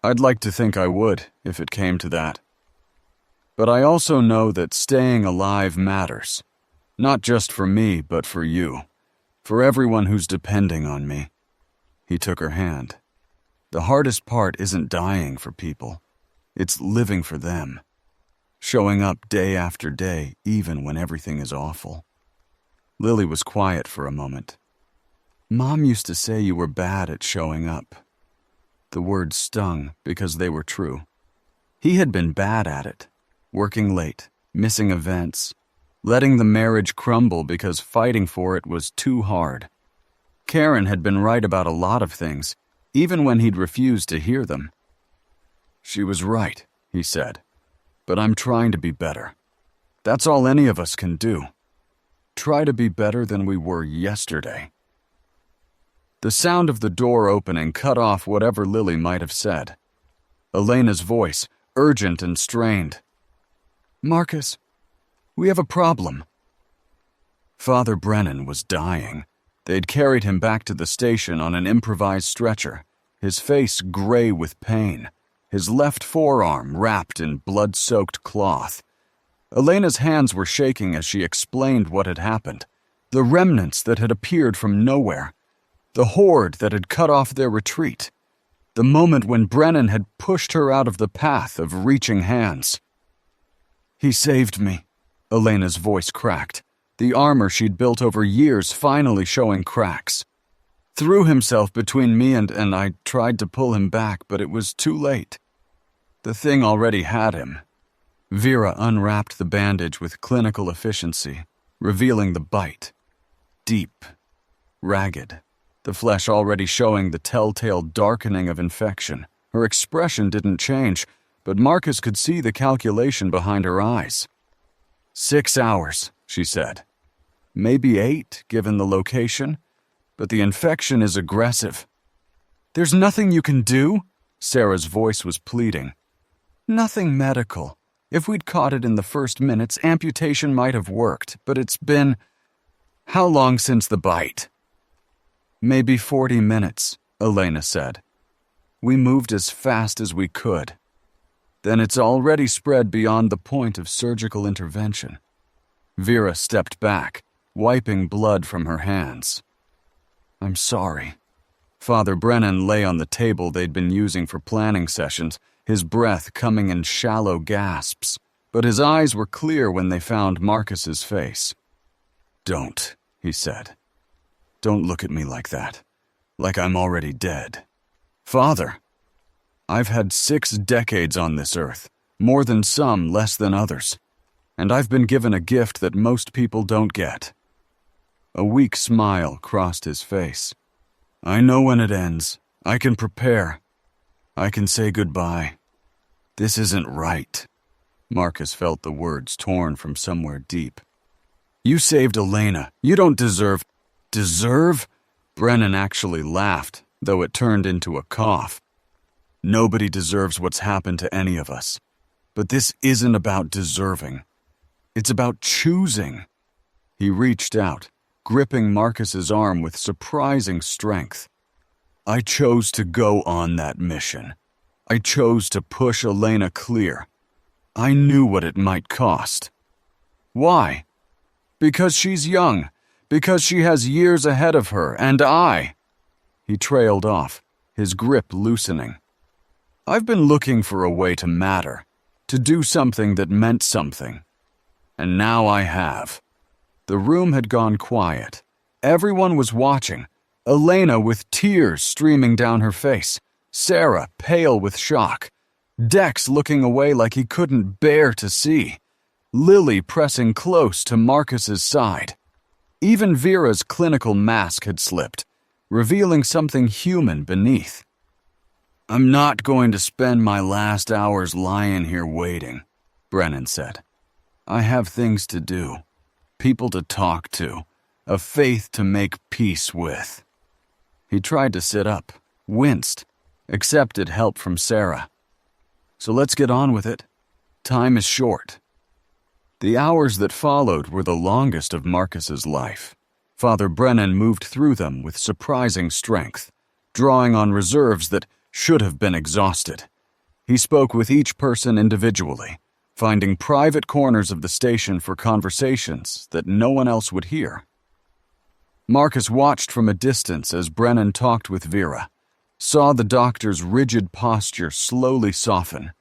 I'd like to think I would, if it came to that. But I also know that staying alive matters. Not just for me, but for you. For everyone who's depending on me." He took her hand. "The hardest part isn't dying for people. It's living for them. Showing up day after day, even when everything is awful." Lily was quiet for a moment. "Mom used to say you were bad at showing up." The words stung because they were true. He had been bad at it, working late, missing events, letting the marriage crumble because fighting for it was too hard. Karen had been right about a lot of things, even when he'd refused to hear them. "She was right," he said, "but I'm trying to be better. That's all any of us can do. Try to be better than we were yesterday." The sound of the door opening cut off whatever Lily might have said. Elena's voice, urgent and strained. "Marcus, we have a problem." Father Brennan was dying. They'd carried him back to the station on an improvised stretcher, his face gray with pain, his left forearm wrapped in blood-soaked cloth. Elena's hands were shaking as she explained what had happened, the remnants that had appeared from nowhere, the horde that had cut off their retreat, the moment when Brennan had pushed her out of the path of reaching hands. "He saved me," Elena's voice cracked, the armor she'd built over years finally showing cracks. "Threw himself between me and I tried to pull him back, but it was too late. The thing already had him." Vera unwrapped the bandage with clinical efficiency, revealing the bite. Deep, ragged, the flesh already showing the telltale darkening of infection. Her expression didn't change, but Marcus could see the calculation behind her eyes. 6 hours, she said. Maybe 8, given the location, but the infection is aggressive. "There's nothing you can do?" Sarah's voice was pleading. "Nothing medical. If we'd caught it in the first minutes, amputation might have worked, but it's been... How long since the bite?" "Maybe 40 minutes, Elena said. "We moved as fast as we could. Then it's already spread beyond the point of surgical intervention." Vera stepped back, wiping blood from her hands. "I'm sorry." Father Brennan lay on the table they'd been using for planning sessions, his breath coming in shallow gasps. but his eyes were clear when they found Marcus's face. "Don't," he said. "Don't look at me like that, like I'm already dead. Father, I've had 6 decades on this earth, more than some, less than others, and I've been given a gift that most people don't get." A weak smile crossed his face. "I know when it ends. I can prepare. I can say goodbye. This isn't right." Marcus felt the words torn from somewhere deep. "You saved Elena. You don't deserve—" "Deserve?" Brennan actually laughed, though it turned into a cough. "Nobody deserves what's happened to any of us. But this isn't about deserving. It's about choosing." He reached out, gripping Marcus's arm with surprising strength. "I chose to go on that mission. I chose to push Elena clear. I knew what it might cost." "Why?" "Because she's young. Because she has years ahead of her, and I—" He trailed off, his grip loosening. "I've been looking for a way to matter, to do something that meant something. And now I have." The room had gone quiet. Everyone was watching. Elena with tears streaming down her face. Sarah pale with shock. Dex looking away like he couldn't bear to see. Lily pressing close to Marcus's side. Even Vera's clinical mask had slipped, revealing something human beneath. "I'm not going to spend my last hours lying here waiting," Brennan said. "I have things to do, people to talk to, a faith to make peace with." He tried to sit up, winced, accepted help from Sarah. "So let's get on with it. Time is short." The hours that followed were the longest of Marcus's life. Father Brennan moved through them with surprising strength, drawing on reserves that should have been exhausted. He spoke with each person individually, finding private corners of the station for conversations that no one else would hear. Marcus watched from a distance as Brennan talked with Vera, saw the doctor's rigid posture slowly soften,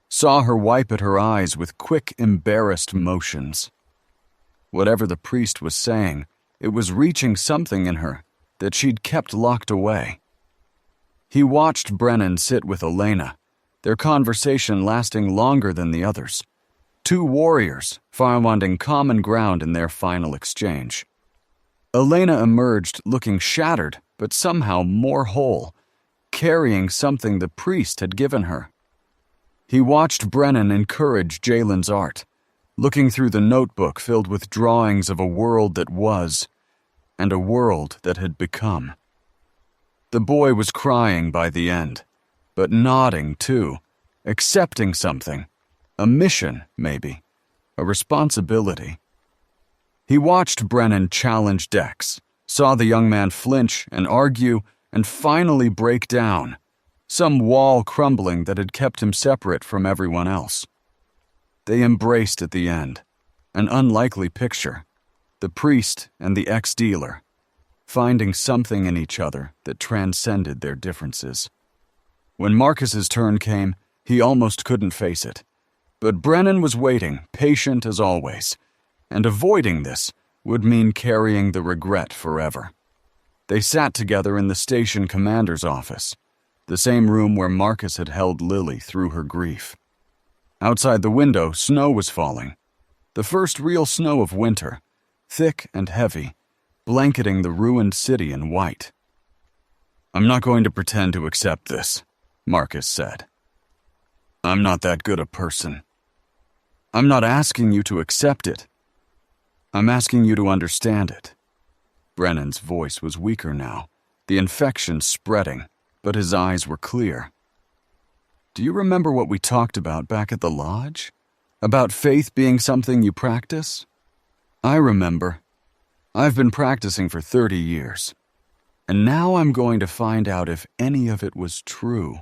saw her wipe at her eyes with quick, embarrassed motions. Whatever the priest was saying, it was reaching something in her that she'd kept locked away. He watched Brennan sit with Elena, their conversation lasting longer than the others. 2 warriors finding common ground in their final exchange. Elena emerged looking shattered, but somehow more whole, carrying something the priest had given her. He watched Brennan encourage Jalen's art, looking through the notebook filled with drawings of a world that was, and a world that had become. The boy was crying by the end, but nodding too, accepting something, a mission, maybe, a responsibility. He watched Brennan challenge Dex, saw the young man flinch and argue and finally break down, some wall crumbling that had kept him separate from everyone else. They embraced at the end, an unlikely picture, the priest and the ex-dealer, finding something in each other that transcended their differences. When Marcus's turn came, he almost couldn't face it. But Brennan was waiting, patient as always, and avoiding this would mean carrying the regret forever. They sat together in the station commander's office, the same room where Marcus had held Lily through her grief. Outside the window, snow was falling. The first real snow of winter, thick and heavy, blanketing the ruined city in white. "I'm not going to pretend to accept this," Marcus said. "I'm not that good a person. I'm not asking you to accept it. I'm asking you to understand it." Brennan's voice was weaker now, the infection spreading, but his eyes were clear. "Do you remember what we talked about back at the lodge? About faith being something you practice?" "I remember. I've been practicing for 30 years. And now I'm going to find out if any of it was true."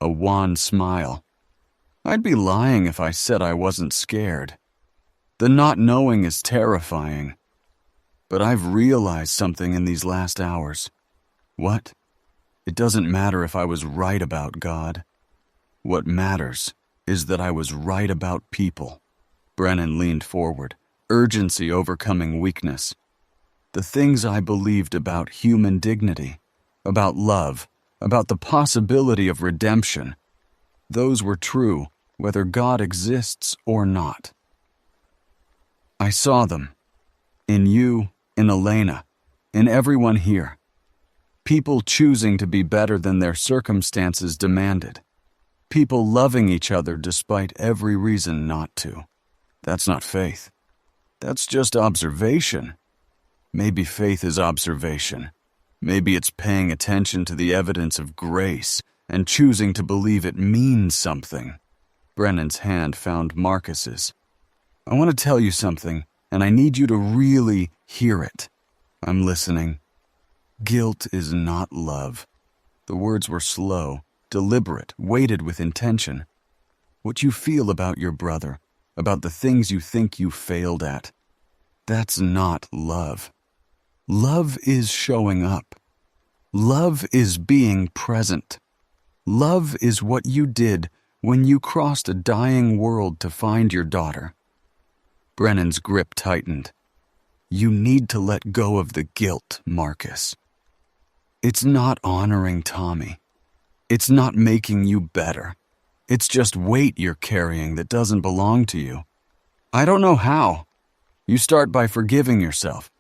A wan smile. "I'd be lying if I said I wasn't scared. The not knowing is terrifying. But I've realized something in these last hours." "What?" "It doesn't matter if I was right about God. What matters is that I was right about people." Brennan leaned forward, urgency overcoming weakness. The things I believed about human dignity, about love, about the possibility of redemption, those were true whether God exists or not. I saw them. In you, in Elena, in everyone here. People choosing to be better than their circumstances demanded. People loving each other despite every reason not to. That's not faith. That's just observation. Maybe faith is observation. Maybe it's paying attention to the evidence of grace and choosing to believe it means something. Brennan's hand found Marcus's. I want to tell you something, and I need you to really hear it. I'm listening. Guilt is not love. The words were slow, deliberate, weighted with intention. What you feel about your brother, about the things you think you failed at, that's not love. Love is showing up. Love is being present. Love is what you did when you crossed a dying world to find your daughter. Brennan's grip tightened. You need to let go of the guilt, Marcus. It's not honoring Tommy. It's not making you better. It's just weight you're carrying that doesn't belong to you. I don't know how. You start by forgiving yourself,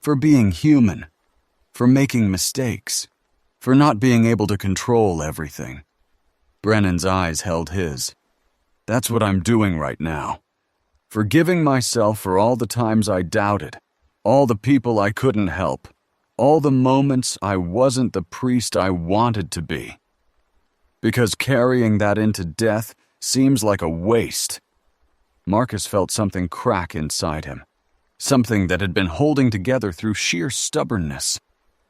for being human, for making mistakes, for not being able to control everything. Brennan's eyes held his. That's what I'm doing right now. Forgiving myself for all the times I doubted, all the people I couldn't help, all the moments I wasn't the priest I wanted to be. Because carrying that into death seems like a waste. Marcus felt something crack inside him, something that had been holding together through sheer stubbornness,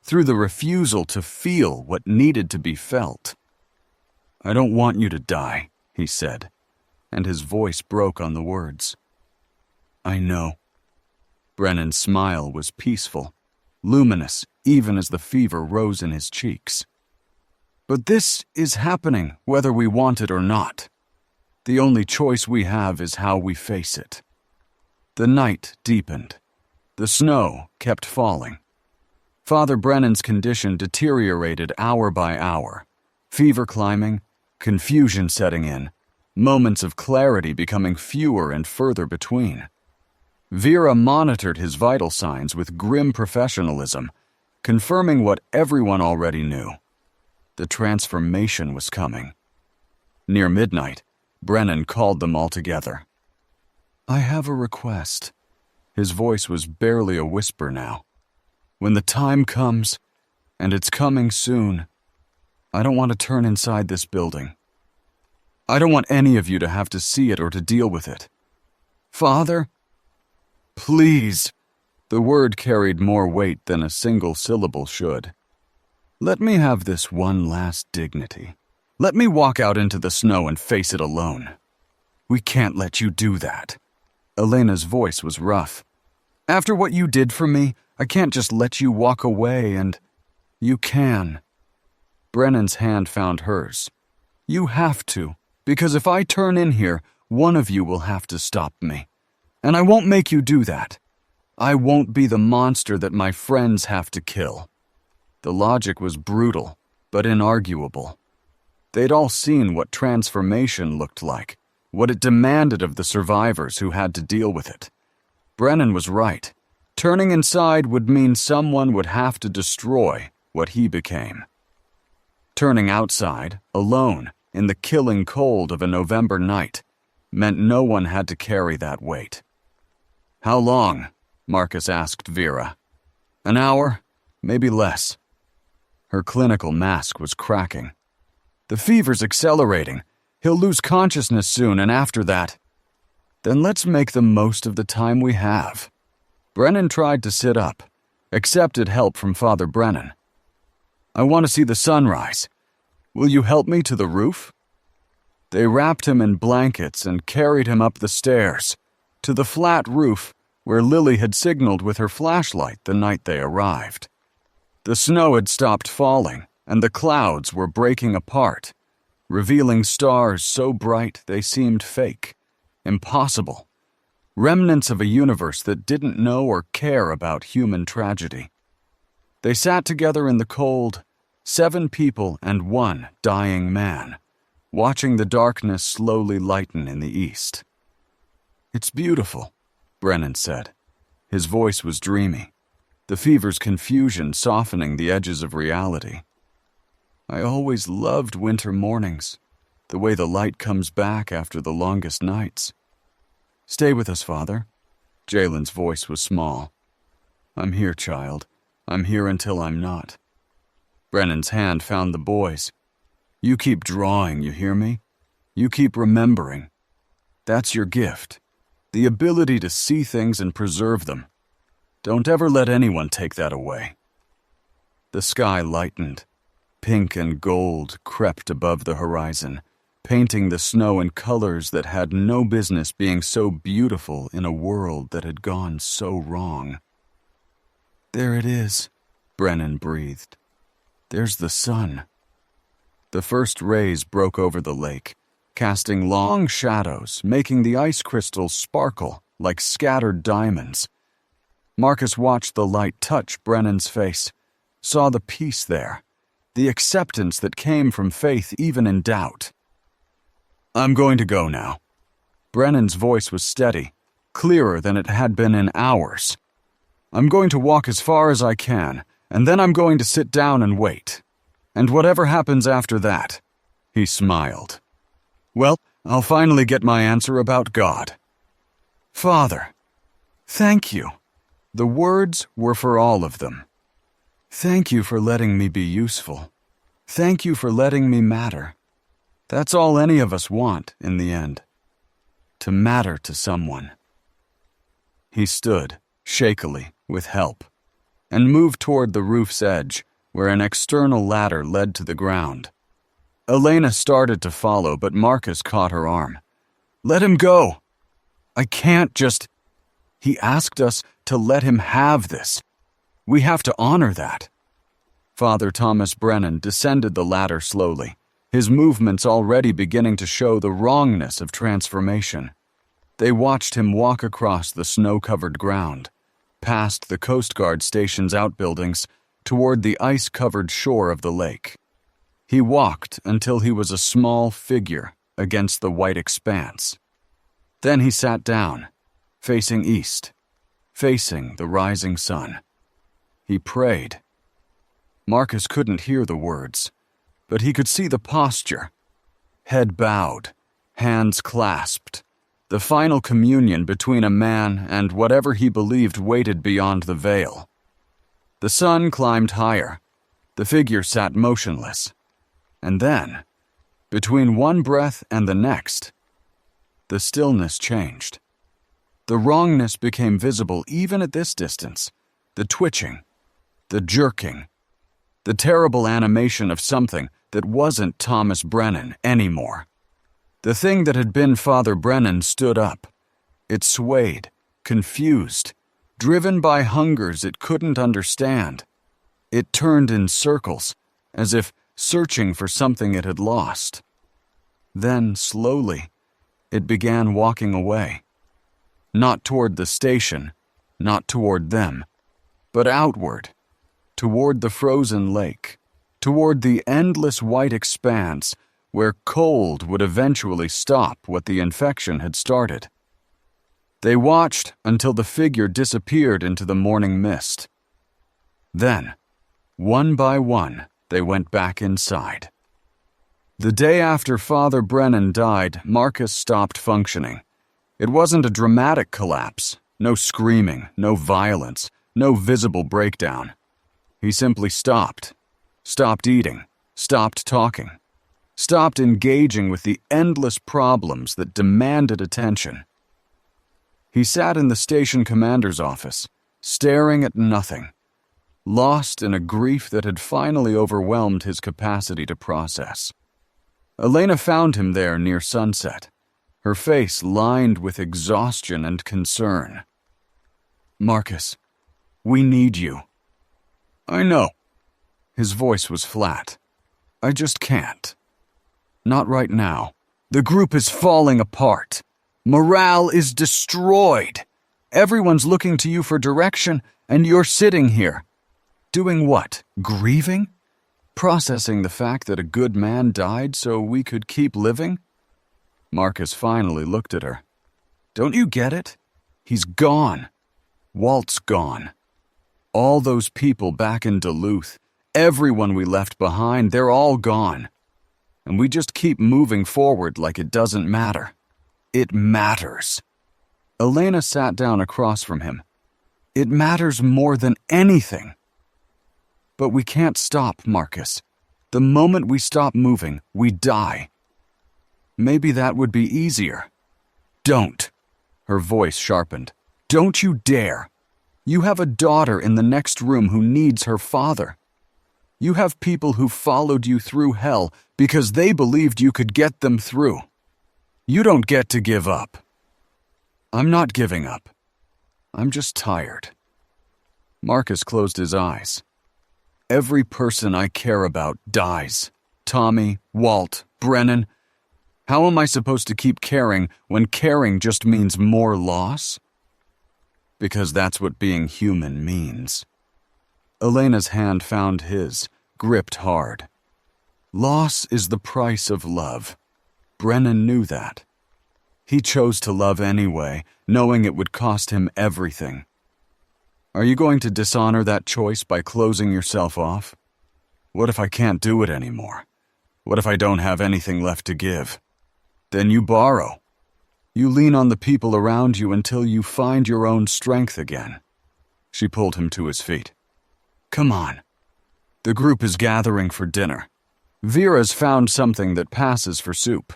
through the refusal to feel what needed to be felt. I don't want you to die, he said, and his voice broke on the words. I know. Brennan's smile was peaceful, luminous even as the fever rose in his cheeks. But this is happening whether we want it or not. The only choice we have is how we face it. The night deepened. The snow kept falling. Father Brennan's condition deteriorated hour by hour, fever climbing, confusion setting in, moments of clarity becoming fewer and further between. Vera monitored his vital signs with grim professionalism, confirming what everyone already knew. The transformation was coming. Near midnight, Brennan called them all together. I have a request. His voice was barely a whisper now. When the time comes, and it's coming soon, I don't want to turn inside this building. I don't want any of you to have to see it or to deal with it. Father, please. The word carried more weight than a single syllable should. Let me have this one last dignity. Let me walk out into the snow and face it alone. We can't let you do that. Elena's voice was rough. After what you did for me, I can't just let you walk away and... You can. Brennan's hand found hers. You have to, because if I turn in here, one of you will have to stop me. And I won't make you do that. I won't be the monster that my friends have to kill. The logic was brutal, but inarguable. They'd all seen what transformation looked like, what it demanded of the survivors who had to deal with it. Brennan was right. Turning inside would mean someone would have to destroy what he became. Turning outside, alone, in the killing cold of a November night, meant no one had to carry that weight. How long? Marcus asked Vera. An hour? Maybe less. Her clinical mask was cracking. The fever's accelerating. He'll lose consciousness soon, and after that... Then let's make the most of the time we have. Brennan tried to sit up, accepted help from Father Brennan. I want to see the sunrise. Will you help me to the roof? They wrapped him in blankets and carried him up the stairs, to the flat roof where Lily had signaled with her flashlight the night they arrived. The snow had stopped falling, and the clouds were breaking apart, revealing stars so bright they seemed fake, impossible, remnants of a universe that didn't know or care about human tragedy. They sat together in the cold, 7 people and 1 dying man, watching the darkness slowly lighten in the east. "It's beautiful," Brennan said. His voice was dreamy, the fever's confusion softening the edges of reality. "I always loved winter mornings, the way the light comes back after the longest nights." "Stay with us, Father." Jalen's voice was small. "I'm here, child. I'm here until I'm not." Brennan's hand found the boy's. "You keep drawing, you hear me? You keep remembering. That's your gift, the ability to see things and preserve them. Don't ever let anyone take that away." The sky lightened. Pink and gold crept above the horizon, painting the snow in colors that had no business being so beautiful in a world that had gone so wrong. "There it is," Brennan breathed. "There's the sun." The first rays broke over the lake, casting long shadows, making the ice crystals sparkle like scattered diamonds. Marcus watched the light touch Brennan's face, saw the peace there, the acceptance that came from faith even in doubt. "I'm going to go now." Brennan's voice was steady, clearer than it had been in hours. "I'm going to walk as far as I can, and then I'm going to sit down and wait. And whatever happens after that," he smiled. "Well, I'll finally get my answer about God." "Father, thank you." The words were for all of them. "Thank you for letting me be useful. Thank you for letting me matter. That's all any of us want in the end. To matter to someone." He stood, shakily, with help, and moved toward the roof's edge, where an external ladder led to the ground. Elena started to follow, but Marcus caught her arm. "Let him go. I can't just..." "He asked us to let him have this. We have to honor that." Father Thomas Brennan descended the ladder slowly, his movements already beginning to show the wrongness of transformation. They watched him walk across the snow-covered ground, past the Coast Guard station's outbuildings, toward the ice-covered shore of the lake. He walked until he was a small figure against the white expanse. Then he sat down, facing east, facing the rising sun. He prayed. Marcus couldn't hear the words, but he could see the posture. Head bowed, hands clasped, the final communion between a man and whatever he believed waited beyond the veil. The sun climbed higher. The figure sat motionless. And then, between one breath and the next, the stillness changed. The wrongness became visible even at this distance, the twitching, the jerking, the terrible animation of something that wasn't Thomas Brennan anymore. The thing that had been Father Brennan stood up. It swayed, confused, driven by hungers it couldn't understand. It turned in circles, as if searching for something it had lost. Then, slowly, it began walking away. Not toward the station, not toward them, but outward, toward the frozen lake, toward the endless white expanse where cold would eventually stop what the infection had started. They watched until the figure disappeared into the morning mist. Then, one by one, they went back inside. The day after Father Brennan died, Marcus stopped functioning. It wasn't a dramatic collapse, no screaming, no violence, no visible breakdown. He simply stopped eating, stopped talking, stopped engaging with the endless problems that demanded attention. He sat in the station commander's office, staring at nothing, lost in a grief that had finally overwhelmed his capacity to process. Elena found him there near sunset, her face lined with exhaustion and concern. "Marcus, we need you." "I know." His voice was flat. "I just can't. Not right now. The group is falling apart. Morale is destroyed. Everyone's looking to you for direction, and you're sitting here. Doing what? Grieving? Processing the fact that a good man died so we could keep living? Marcus finally looked at her. Don't you get it? He's gone. Walt's gone. All those people back in Duluth, everyone we left behind, they're all gone. And we just keep moving forward like it doesn't matter. It matters. Elena sat down across from him. It matters more than anything. But we can't stop, Marcus. The moment we stop moving, we die. Maybe that would be easier. Don't. Her voice sharpened. Don't you dare. You have a daughter in the next room who needs her father. You have people who followed you through hell because they believed you could get them through. You don't get to give up. I'm not giving up. I'm just tired. Marcus closed his eyes. Every person I care about dies. Tommy, Walt, Brennan. How am I supposed to keep caring when caring just means more loss? Because that's what being human means. Elena's hand found his, gripped hard. Loss is the price of love. Brennan knew that. He chose to love anyway, knowing it would cost him everything. Are you going to dishonor that choice by closing yourself off? What if I can't do it anymore? What if I don't have anything left to give? Then you borrow. You lean on the people around you until you find your own strength again. She pulled him to his feet. Come on. The group is gathering for dinner. Vera's found something that passes for soup.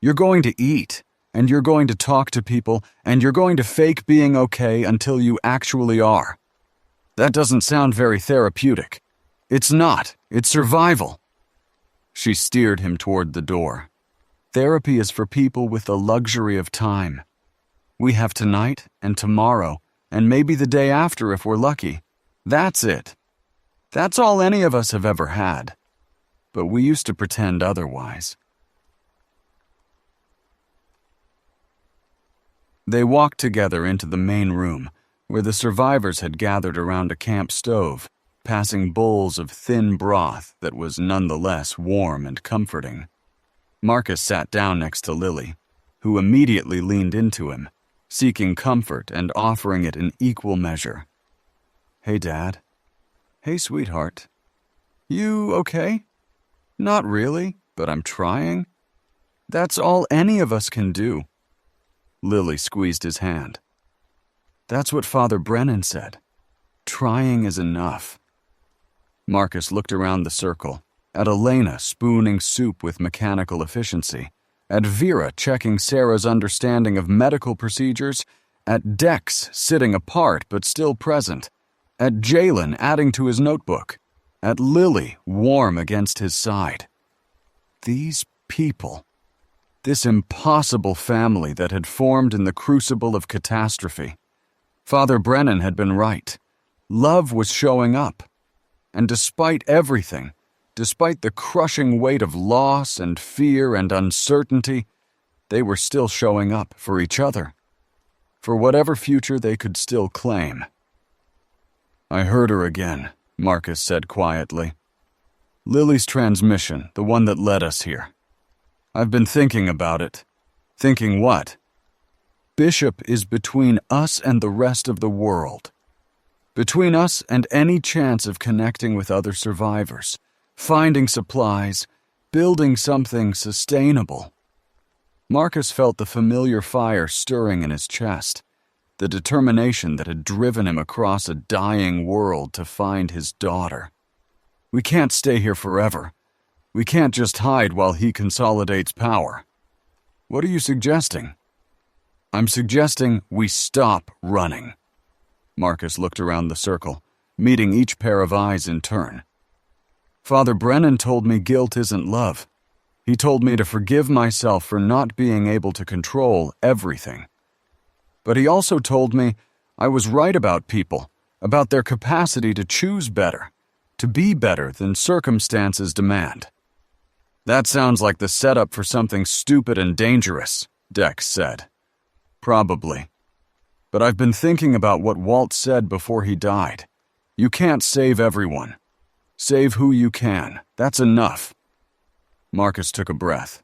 You're going to eat, and you're going to talk to people, and you're going to fake being okay until you actually are. That doesn't sound very therapeutic. It's not. It's survival. She steered him toward the door. Therapy is for people with the luxury of time. We have tonight and tomorrow, and maybe the day after if we're lucky. That's it. That's all any of us have ever had. But we used to pretend otherwise. They walked together into the main room, where the survivors had gathered around a camp stove, passing bowls of thin broth that was nonetheless warm and comforting. Marcus sat down next to Lily, who immediately leaned into him, seeking comfort and offering it in equal measure. Hey, Dad. Hey, sweetheart. You okay? Not really, but I'm trying. That's all any of us can do. Lily squeezed his hand. That's what Father Brennan said. Trying is enough. Marcus looked around the circle, at Elena spooning soup with mechanical efficiency, at Vera checking Sarah's understanding of medical procedures, at Dex sitting apart but still present, at Jalen adding to his notebook, at Lily warm against his side. These people, this impossible family that had formed in the crucible of catastrophe. Father Brennan had been right. Love was showing up. And despite everything, despite the crushing weight of loss and fear and uncertainty, they were still showing up for each other, for whatever future they could still claim. I heard her again, Marcus said quietly. Lily's transmission, the one that led us here. I've been thinking about it. Thinking what? Bishop is between us and the rest of the world. Between us and any chance of connecting with other survivors, finding supplies, building something sustainable. Marcus felt the familiar fire stirring in his chest, the determination that had driven him across a dying world to find his daughter. We can't stay here forever. We can't just hide while he consolidates power. What are you suggesting? I'm suggesting we stop running. Marcus looked around the circle, meeting each pair of eyes in turn. Father Brennan told me guilt isn't love. He told me to forgive myself for not being able to control everything. But he also told me I was right about people, about their capacity to choose better, to be better than circumstances demand. That sounds like the setup for something stupid and dangerous, Dex said. Probably. But I've been thinking about what Walt said before he died. You can't save everyone. Save who you can. That's enough. Marcus took a breath.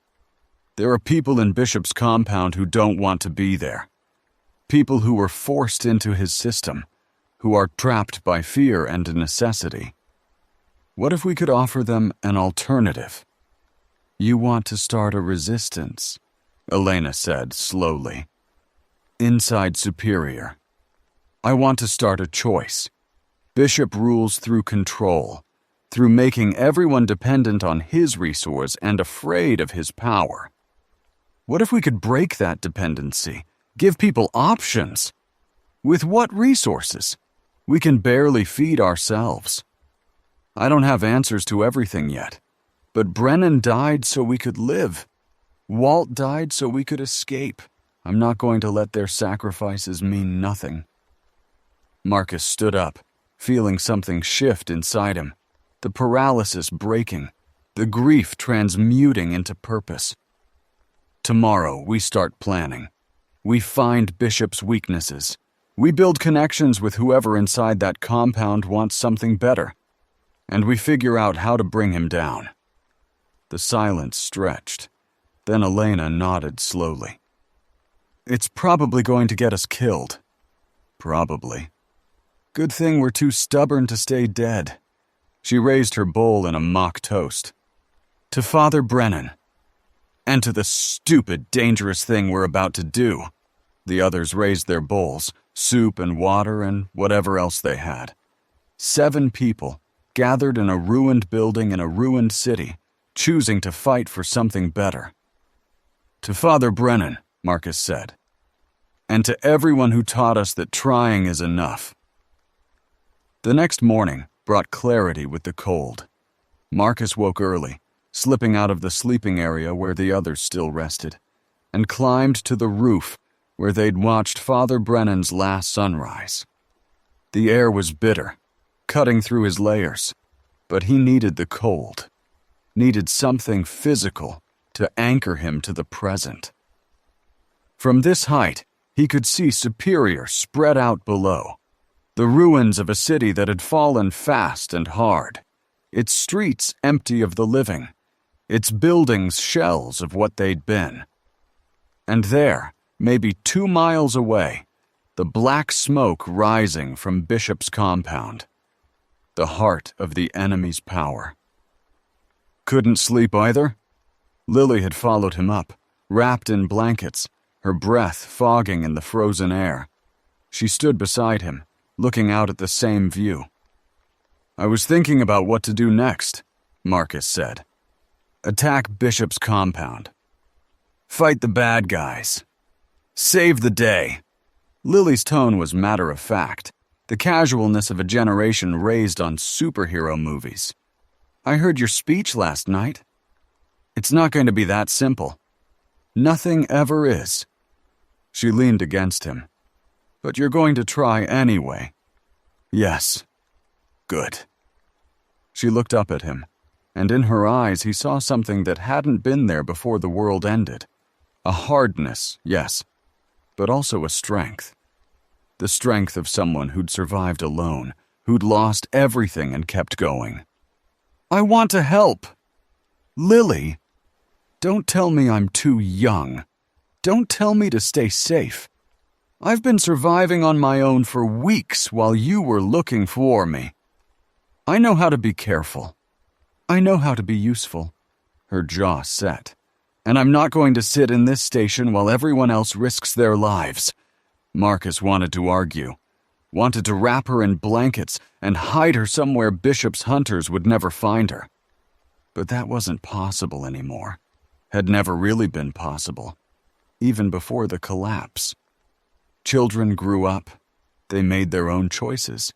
There are people in Bishop's compound who don't want to be there. People who were forced into his system, who are trapped by fear and necessity. What if we could offer them an alternative? You want to start a resistance, Elena said slowly. Inside Superior. I want to start a choice. Bishop rules through control, through making everyone dependent on his resource and afraid of his power. What if we could break that dependency, give people options? With what resources? We can barely feed ourselves. I don't have answers to everything yet, but Brennan died so we could live. Walt died so we could escape. I'm not going to let their sacrifices mean nothing. Marcus stood up, feeling something shift inside him, the paralysis breaking, the grief transmuting into purpose. Tomorrow, we start planning. We find Bishop's weaknesses. We build connections with whoever inside that compound wants something better. And we figure out how to bring him down. The silence stretched. Then Elena nodded slowly. It's probably going to get us killed. Probably. Good thing we're too stubborn to stay dead. She raised her bowl in a mock toast. To Father Brennan. And to the stupid, dangerous thing we're about to do. The others raised their bowls, soup and water and whatever else they had. 7 people, gathered in a ruined building in a ruined city, choosing to fight for something better. To Father Brennan, Marcus said. And to everyone who taught us that trying is enough. The next morning brought clarity with the cold. Marcus woke early, slipping out of the sleeping area where the others still rested, and climbed to the roof where they'd watched Father Brennan's last sunrise. The air was bitter, cutting through his layers, but he needed the cold, needed something physical to anchor him to the present. From this height, he could see Superior spread out below, the ruins of a city that had fallen fast and hard, its streets empty of the living, its buildings shells of what they'd been. And there, maybe 2 miles away, the black smoke rising from Bishop's compound, the heart of the enemy's power. Couldn't sleep either? Lily had followed him up, wrapped in blankets, her breath fogging in the frozen air. She stood beside him, looking out at the same view. I was thinking about what to do next, Marcus said. Attack Bishop's compound. Fight the bad guys. Save the day. Lily's tone was matter-of-fact, the casualness of a generation raised on superhero movies. I heard your speech last night. It's not going to be that simple. Nothing ever is. She leaned against him. But you're going to try anyway. Yes. Good. She looked up at him, and in her eyes he saw something that hadn't been there before the world ended. A hardness, yes, but also a strength. The strength of someone who'd survived alone, who'd lost everything and kept going. I want to help. Lily, don't tell me I'm too young. Don't tell me to stay safe. I've been surviving on my own for weeks while you were looking for me. I know how to be careful. I know how to be useful. Her jaw set. And I'm not going to sit in this station while everyone else risks their lives. Marcus wanted to argue, wanted to wrap her in blankets and hide her somewhere Bishop's hunters would never find her. But that wasn't possible anymore. Had never really been possible, even before the collapse. Children grew up. They made their own choices.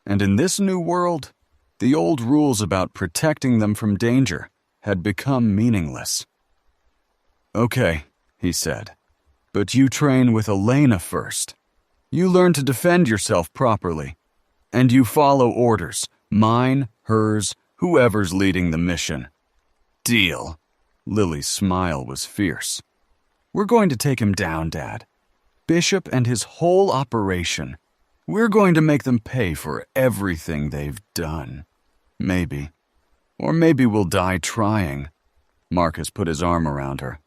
And in this new world, the old rules about protecting them from danger had become meaningless. Okay, he said, but you train with Elena first. You learn to defend yourself properly. And you follow orders, mine, hers, whoever's leading the mission. Deal. Lily's smile was fierce. We're going to take him down, Dad. Bishop and his whole operation. We're going to make them pay for everything they've done. Maybe. Or maybe we'll die trying. Marcus put his arm around her.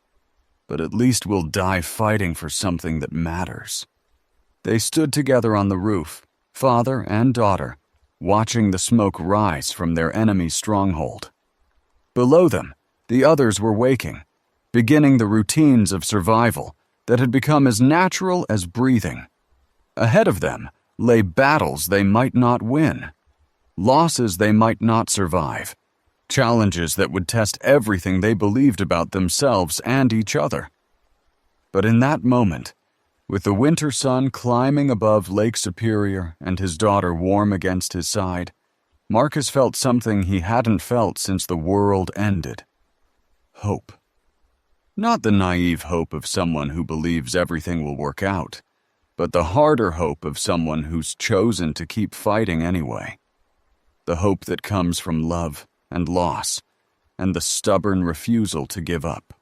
But at least we'll die fighting for something that matters. They stood together on the roof, father and daughter, watching the smoke rise from their enemy's stronghold. Below them, the others were waking, beginning the routines of survival that had become as natural as breathing. Ahead of them lay battles they might not win, losses they might not survive, challenges that would test everything they believed about themselves and each other. But in that moment, with the winter sun climbing above Lake Superior and his daughter warm against his side, Marcus felt something he hadn't felt since the world ended. Hope. Not the naive hope of someone who believes everything will work out, but the harder hope of someone who's chosen to keep fighting anyway. The hope that comes from love and loss, and the stubborn refusal to give up.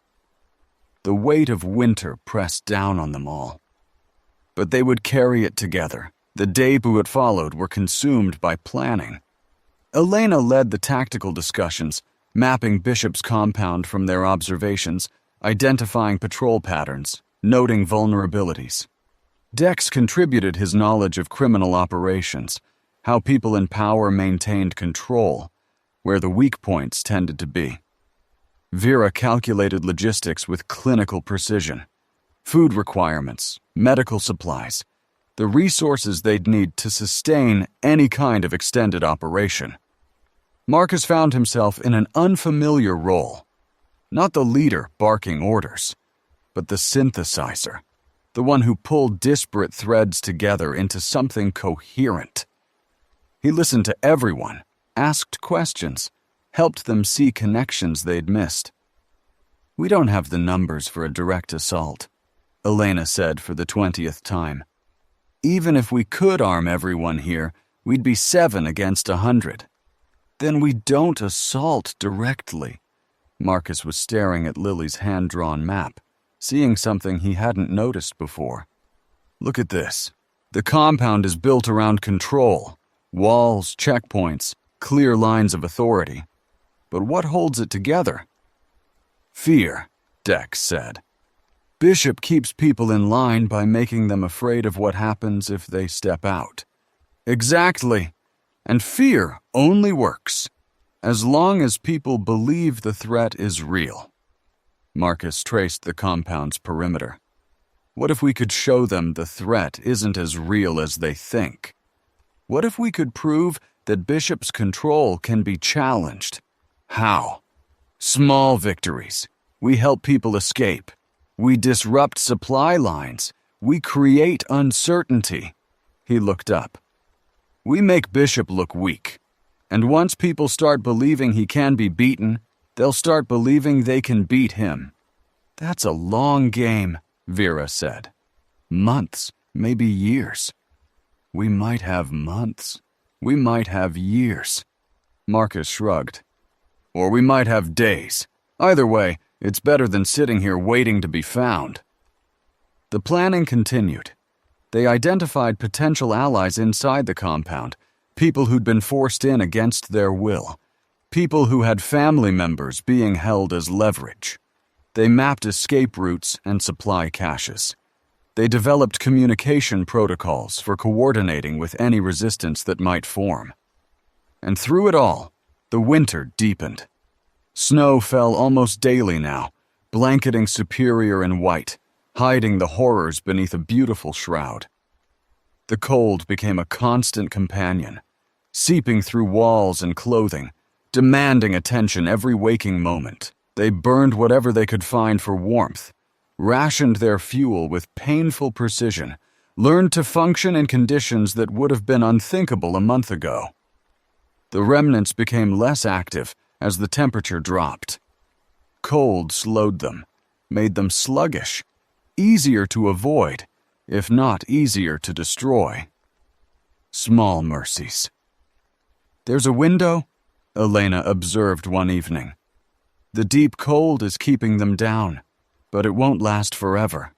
The weight of winter pressed down on them all. But they would carry it together. The days that followed were consumed by planning. Elena led the tactical discussions, mapping Bishop's compound from their observations, identifying patrol patterns, noting vulnerabilities. Dex contributed his knowledge of criminal operations, how people in power maintained control, where the weak points tended to be. Vera calculated logistics with clinical precision. Food requirements, medical supplies, the resources they'd need to sustain any kind of extended operation. Marcus found himself in an unfamiliar role. Not the leader barking orders, but the synthesizer, the one who pulled disparate threads together into something coherent. He listened to everyone, asked questions, helped them see connections they'd missed. "We don't have the numbers for a direct assault," Elena said for the 20th time. "Even if we could arm everyone here, we'd be 7 against 100. "Then we don't assault directly." Marcus was staring at Lily's hand-drawn map, seeing something he hadn't noticed before. "Look at this. The compound is built around control. Walls, checkpoints, clear lines of authority. But what holds it together?" "Fear," Dex said. "Bishop keeps people in line by making them afraid of what happens if they step out." "Exactly. And fear only works as long as people believe the threat is real." Marcus traced the compound's perimeter. "What if we could show them the threat isn't as real as they think? What if we could prove that Bishop's control can be challenged? How? Small victories. We help people escape. We disrupt supply lines. We create uncertainty." He looked up. "We make Bishop look weak. And once people start believing he can be beaten, they'll start believing they can beat him." "That's a long game," Vera said. "Months, maybe years." "We might have months. We might have years." Marcus shrugged. "Or we might have days. Either way, it's better than sitting here waiting to be found." The planning continued. They identified potential allies inside the compound, people who'd been forced in against their will, people who had family members being held as leverage. They mapped escape routes and supply caches. They developed communication protocols for coordinating with any resistance that might form. And through it all, the winter deepened. Snow fell almost daily now, blanketing Superior in white, hiding the horrors beneath a beautiful shroud. The cold became a constant companion, seeping through walls and clothing, demanding attention every waking moment. They burned whatever they could find for warmth, rationed their fuel with painful precision, learned to function in conditions that would have been unthinkable a month ago. The remnants became less active as the temperature dropped. Cold slowed them, made them sluggish, easier to avoid, if not easier to destroy. Small mercies. "There's a window," Elena observed one evening. "The deep cold is keeping them down, but it won't last forever."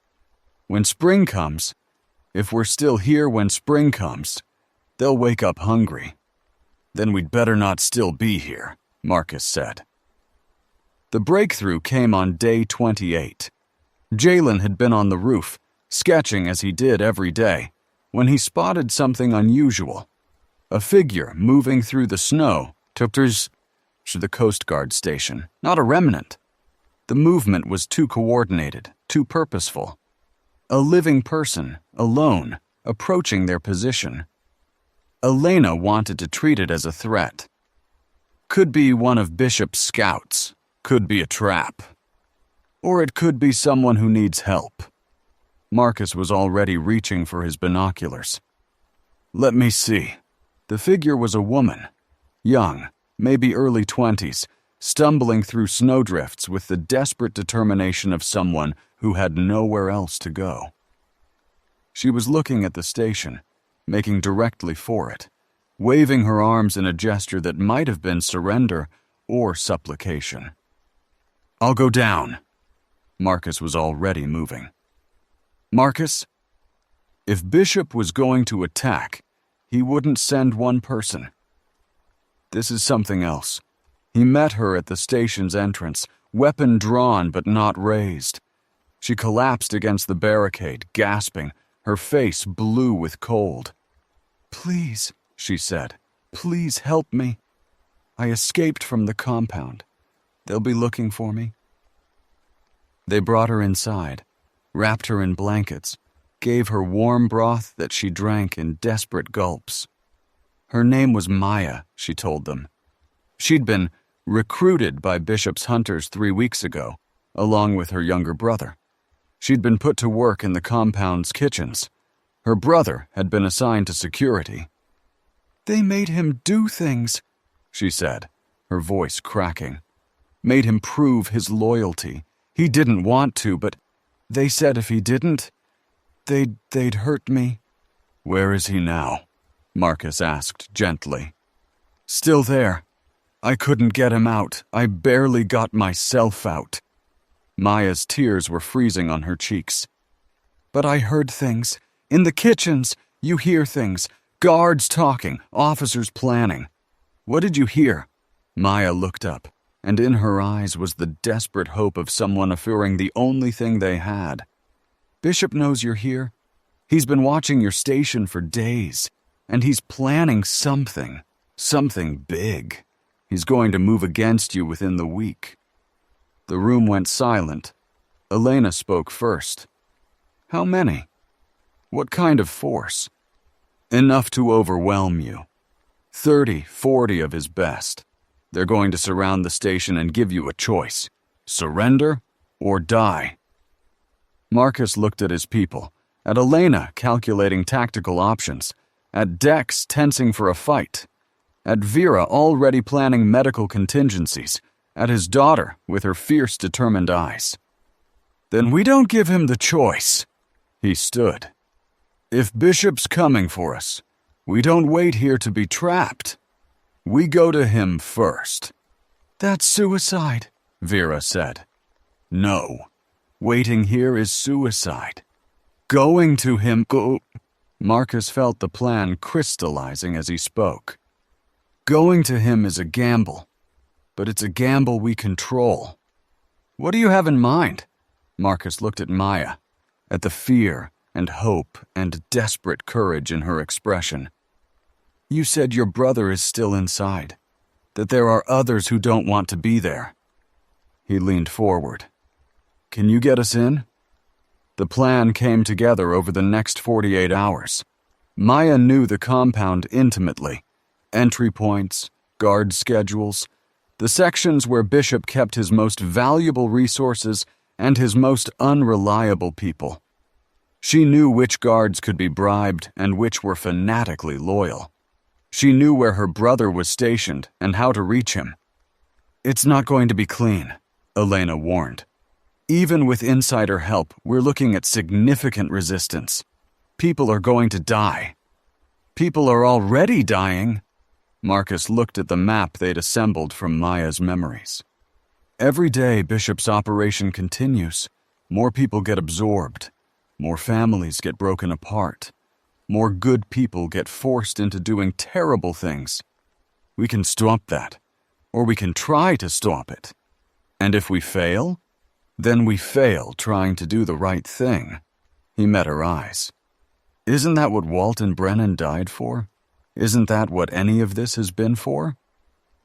When spring comes, if we're still here when spring comes, they'll wake up hungry. Then we'd better not still be here, Marcus said. The breakthrough came on day 28. Jalen had been on the roof, sketching as he did every day, when he spotted something unusual. A figure moving through the snow took us to the Coast Guard station, not a remnant. The movement was too coordinated, too purposeful. A living person, alone, approaching their position. Elena wanted to treat it as a threat. Could be one of Bishop's scouts, could be a trap. Or it could be someone who needs help. Marcus was already reaching for his binoculars. Let me see. The figure was a woman, young, maybe early 20s, stumbling through snowdrifts with the desperate determination of someone who had nowhere else to go. She was looking at the station, making directly for it, waving her arms in a gesture that might have been surrender or supplication. I'll go down. Marcus was already moving. Marcus? If Bishop was going to attack, he wouldn't send one person. This is something else. He met her at the station's entrance, weapon drawn but not raised. She collapsed against the barricade, gasping, her face blue with cold. Please, she said, please help me. I escaped from the compound. They'll be looking for me. They brought her inside, wrapped her in blankets, gave her warm broth that she drank in desperate gulps. Her name was Maya, she told them. She'd been recruited by Bishop's hunters 3 weeks ago, along with her younger brother. She'd been put to work in the compound's kitchens. Her brother had been assigned to security. They made him do things, she said, her voice cracking. Made him prove his loyalty. He didn't want to, but they said if he didn't, they'd hurt me. Where is he now? Marcus asked gently. Still there. I couldn't get him out. I barely got myself out. Maya's tears were freezing on her cheeks. But I heard things. In the kitchens, you hear things. Guards talking, officers planning. What did you hear? Maya looked up, and in her eyes was the desperate hope of someone fearing the only thing they had. Bishop knows you're here. He's been watching your station for days, and he's planning something big. He's going to move against you within the week. The room went silent. Elena spoke first. How many? What kind of force? Enough to overwhelm you. 30, 40 of his best. They're going to surround the station and give you a choice. Surrender or die. Marcus looked at his people, at Elena calculating tactical options, at Dex tensing for a fight, at Vera already planning medical contingencies, at his daughter with her fierce, determined eyes. Then we don't give him the choice. He stood. If Bishop's coming for us, we don't wait here to be trapped. We go to him first. That's suicide, Vera said. No, waiting here is suicide. Going to him Marcus felt the plan crystallizing as he spoke. Going to him is a gamble, but it's a gamble we control. What do you have in mind? Marcus looked at Maya, at the fear and hope and desperate courage in her expression. You said your brother is still inside, that there are others who don't want to be there. He leaned forward. Can you get us in? The plan came together over the next 48 hours. Maya knew the compound intimately. Entry points, guard schedules, the sections where Bishop kept his most valuable resources and his most unreliable people. She knew which guards could be bribed and which were fanatically loyal. She knew where her brother was stationed and how to reach him. It's not going to be clean, Elena warned. Even with insider help, we're looking at significant resistance. People are going to die. People are already dying. Marcus looked at the map they'd assembled from Maya's memories. Every day Bishop's operation continues. More people get absorbed. More families get broken apart. More good people get forced into doing terrible things. We can stop that, or we can try to stop it. And if we fail, then we fail trying to do the right thing. He met her eyes. Isn't that what Walton Brennan died for? Isn't that what any of this has been for?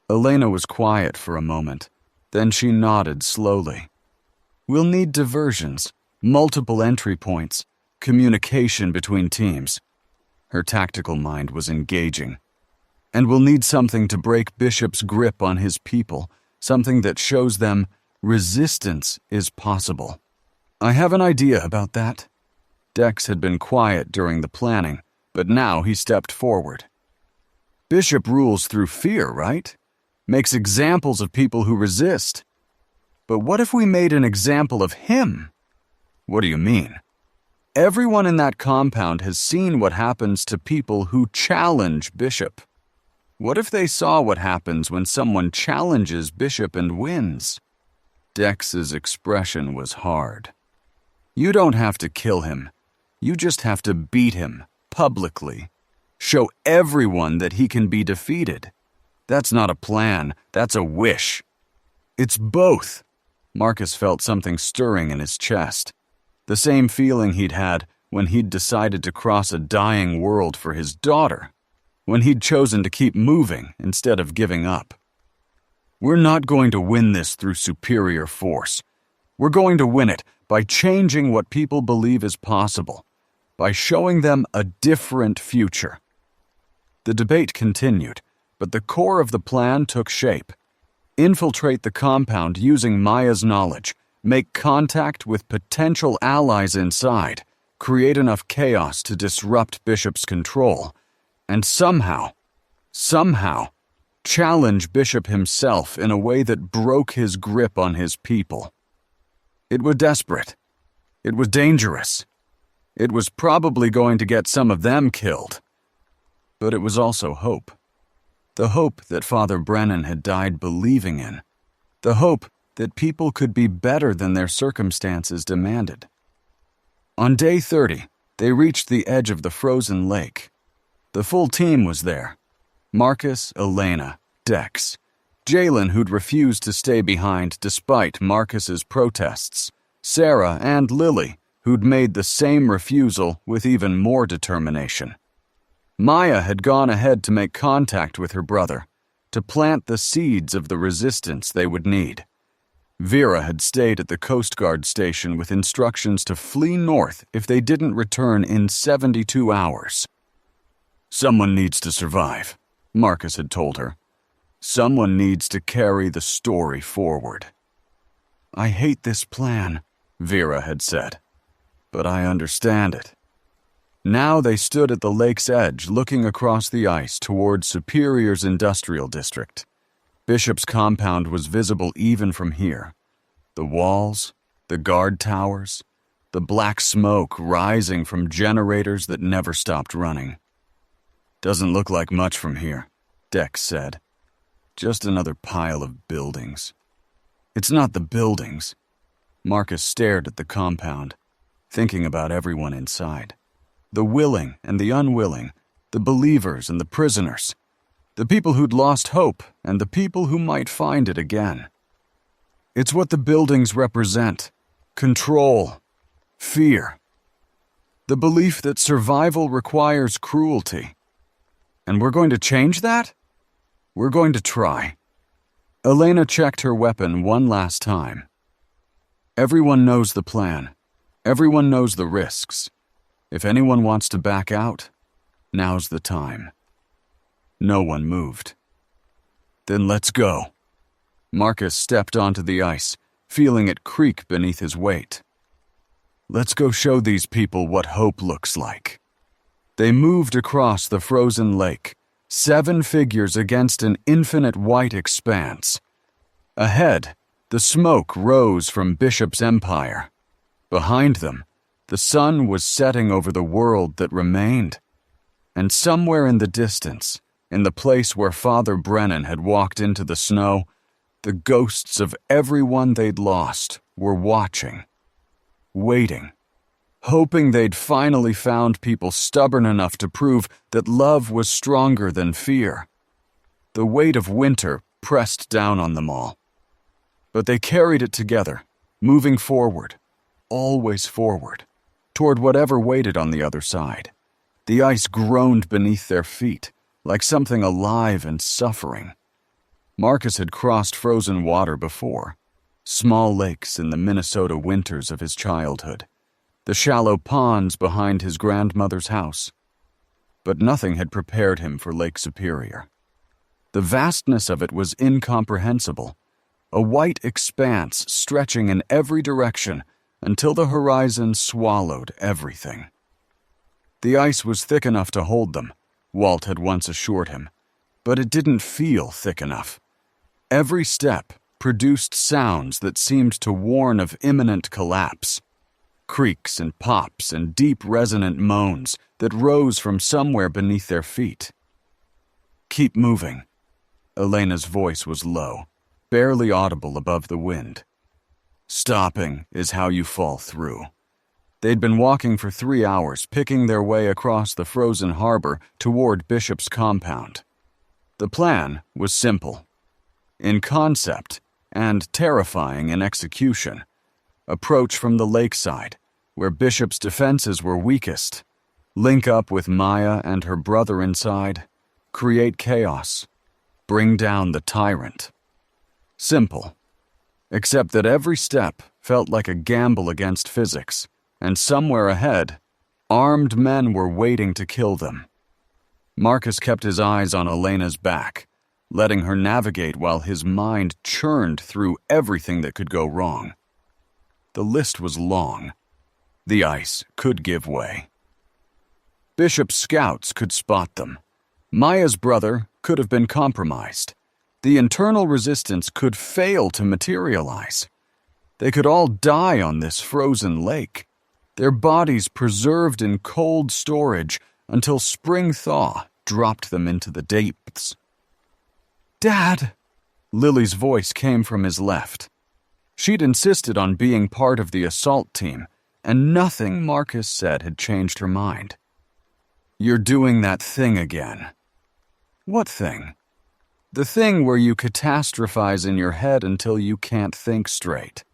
Elena was quiet for a moment. Then she nodded slowly. We'll need diversions, multiple entry points, communication between teams. Her tactical mind was engaging. And we'll need something to break Bishop's grip on his people, something that shows them resistance is possible. I have an idea about that. Dex had been quiet during the planning, but now he stepped forward. Bishop rules through fear, right? Makes examples of people who resist. But what if we made an example of him? What do you mean? Everyone in that compound has seen what happens to people who challenge Bishop. What if they saw what happens when someone challenges Bishop and wins? Dex's expression was hard. You don't have to kill him. You just have to beat him, publicly. Show everyone that he can be defeated. That's not a plan, that's a wish. It's both. Marcus felt something stirring in his chest. The same feeling he'd had when he'd decided to cross a dying world for his daughter. When he'd chosen to keep moving instead of giving up. We're not going to win this through superior force. We're going to win it by changing what people believe is possible, by showing them a different future. The debate continued, but the core of the plan took shape. Infiltrate the compound using Maya's knowledge, make contact with potential allies inside, create enough chaos to disrupt Bishop's control, and somehow, challenge Bishop himself in a way that broke his grip on his people. It was desperate. It was dangerous. It was probably going to get some of them killed. But it was also hope. The hope that Father Brennan had died believing in. The hope that people could be better than their circumstances demanded. On day 30, they reached the edge of the frozen lake. The full team was there. Marcus, Elena, Dex, Jalen, who'd refused to stay behind despite Marcus's protests, Sarah, and Lily, who'd made the same refusal with even more determination. Maya had gone ahead to make contact with her brother, to plant the seeds of the resistance they would need. Vera had stayed at the Coast Guard station with instructions to flee north if they didn't return in 72 hours. Someone needs to survive, Marcus had told her. Someone needs to carry the story forward. I hate this plan, Vera had said, but I understand it. Now they stood at the lake's edge looking across the ice toward Superior's industrial district. Bishop's compound was visible even from here. The walls, the guard towers, the black smoke rising from generators that never stopped running. Doesn't look like much from here, Dex said. Just another pile of buildings. It's not the buildings. Marcus stared at the compound, thinking about everyone inside. The willing and the unwilling, the believers and the prisoners, the people who'd lost hope and the people who might find it again. It's what the buildings represent: control, fear, the belief that survival requires cruelty. And we're going to change that? We're going to try. Elena checked her weapon one last time. Everyone knows the plan. Everyone knows the risks. If anyone wants to back out, now's the time. No one moved. Then let's go. Marcus stepped onto the ice, feeling it creak beneath his weight. Let's go show these people what hope looks like. They moved across the frozen lake, 7 figures against an infinite white expanse. Ahead, the smoke rose from Bishop's empire. Behind them, the sun was setting over the world that remained. And somewhere in the distance, in the place where Father Brennan had walked into the snow, the ghosts of everyone they'd lost were watching, waiting, hoping they'd finally found people stubborn enough to prove that love was stronger than fear. The weight of winter pressed down on them all. But they carried it together, moving forward, always forward, toward whatever waited on the other side. The ice groaned beneath their feet, like something alive and suffering. Marcus had crossed frozen water before, small lakes in the Minnesota winters of his childhood, the shallow ponds behind his grandmother's house. But nothing had prepared him for Lake Superior. The vastness of it was incomprehensible, a white expanse stretching in every direction until the horizon swallowed everything. The ice was thick enough to hold them, Walt had once assured him, but it didn't feel thick enough. Every step produced sounds that seemed to warn of imminent collapse. Creaks and pops and deep resonant moans that rose from somewhere beneath their feet. "Keep moving." Elena's voice was low, barely audible above the wind. "Stopping is how you fall through." They'd been walking for 3 hours, picking their way across the frozen harbor toward Bishop's compound. The plan was simple. In concept, and terrifying in execution. Approach from the lakeside, where Bishop's defenses were weakest. Link up with Maya and her brother inside. Create chaos. Bring down the tyrant. Simple. Except that every step felt like a gamble against physics, and somewhere ahead, armed men were waiting to kill them. Marcus kept his eyes on Elena's back, letting her navigate while his mind churned through everything that could go wrong. The list was long. The ice could give way. Bishop's scouts could spot them. Maya's brother could have been compromised. The internal resistance could fail to materialize. They could all die on this frozen lake, their bodies preserved in cold storage until spring thaw dropped them into the depths. "Dad!" Lily's voice came from his left. She'd insisted on being part of the assault team, and nothing Marcus said had changed her mind. "You're doing that thing again." "What thing?" "The thing where you catastrophize in your head until you can't think straight."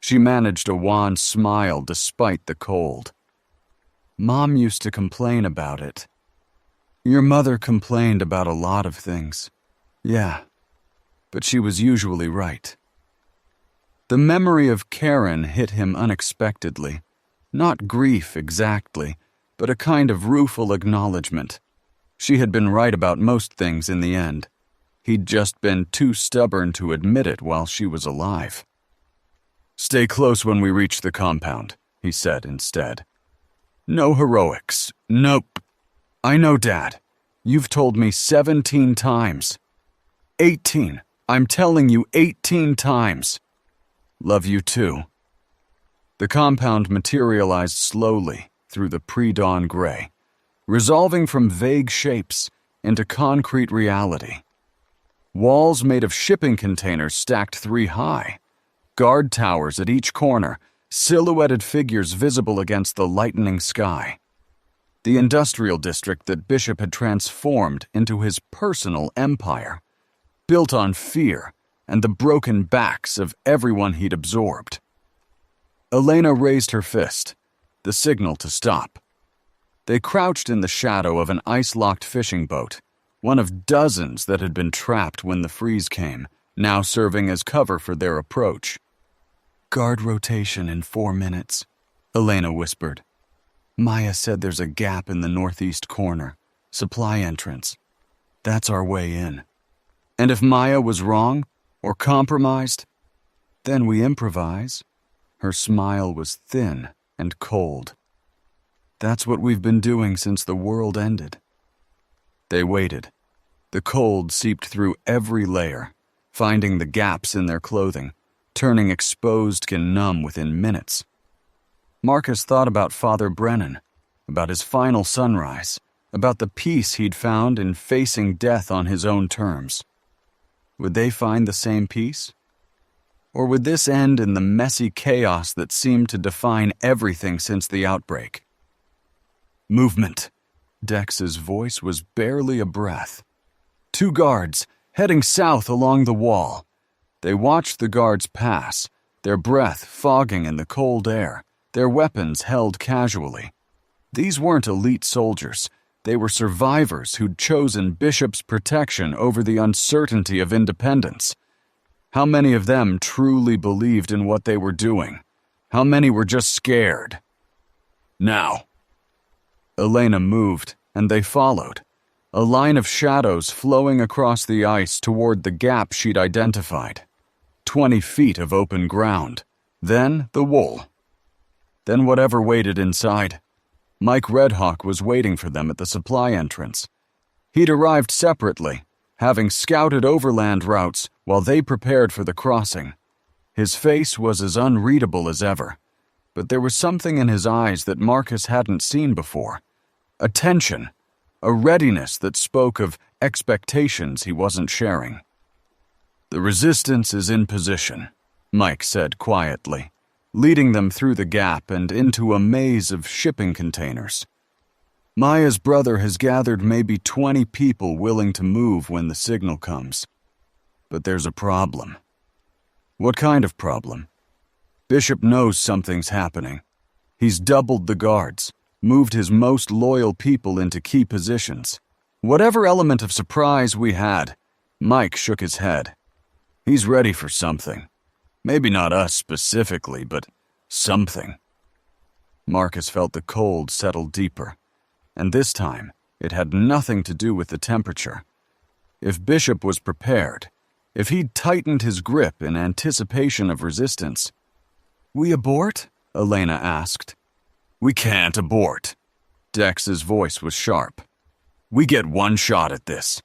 She managed a wan smile despite the cold. "Mom used to complain about it." "Your mother complained about a lot of things. Yeah, but she was usually right." The memory of Karen hit him unexpectedly. Not grief exactly, but a kind of rueful acknowledgement. She had been right about most things in the end. He'd just been too stubborn to admit it while she was alive. "Stay close when we reach the compound," he said instead. "No heroics. Nope. I know, Dad. You've told me 17 times. 18. I'm telling you 18 times. Love you too." The compound materialized slowly through the pre-dawn gray, resolving from vague shapes into concrete reality. Walls made of shipping containers stacked 3 high, guard towers at each corner, silhouetted figures visible against the lightening sky. The industrial district that Bishop had transformed into his personal empire, built on fear and the broken backs of everyone he'd absorbed. Elena raised her fist, the signal to stop. They crouched in the shadow of an ice-locked fishing boat, one of dozens that had been trapped when the freeze came, now serving as cover for their approach. "Guard rotation in 4 minutes," Elena whispered. "Maya said there's a gap in the northeast corner, supply entrance. That's our way in. And if Maya was wrong, or compromised, then we improvise." Her smile was thin and cold. "That's what we've been doing since the world ended." They waited. The cold seeped through every layer, finding the gaps in their clothing, turning exposed skin numb within minutes. Marcus thought about Father Brennan, about his final sunrise, about the peace he'd found in facing death on his own terms. Would they find the same peace? Or would this end in the messy chaos that seemed to define everything since the outbreak? Movement. Dex's voice was barely a breath. 2 guards, heading south along the wall. They watched the guards pass, their breath fogging in the cold air, their weapons held casually. These weren't elite soldiers. They were survivors who'd chosen Bishop's protection over the uncertainty of independence. How many of them truly believed in what they were doing? How many were just scared? Now. Elena moved, and they followed, a line of shadows flowing across the ice toward the gap she'd identified. 20 feet of open ground, then the wool. Then whatever waited inside. Mike Redhawk was waiting for them at the supply entrance. He'd arrived separately, having scouted overland routes while they prepared for the crossing. His face was as unreadable as ever, but there was something in his eyes that Marcus hadn't seen before. A tension, a readiness that spoke of expectations he wasn't sharing. "The resistance is in position," Mike said quietly, leading them through the gap and into a maze of shipping containers. "Maya's brother has gathered maybe 20 people willing to move when the signal comes. But there's a problem." "What kind of problem?" "Bishop knows something's happening. He's doubled the guards, moved his most loyal people into key positions. Whatever element of surprise we had," Mike shook his head. "He's ready for something. Maybe not us specifically, but something." Marcus felt the cold settle deeper, and this time it had nothing to do with the temperature. If Bishop was prepared, if he'd tightened his grip in anticipation of resistance. "We abort?" Elena asked. "We can't abort." Dex's voice was sharp. "We get one shot at this.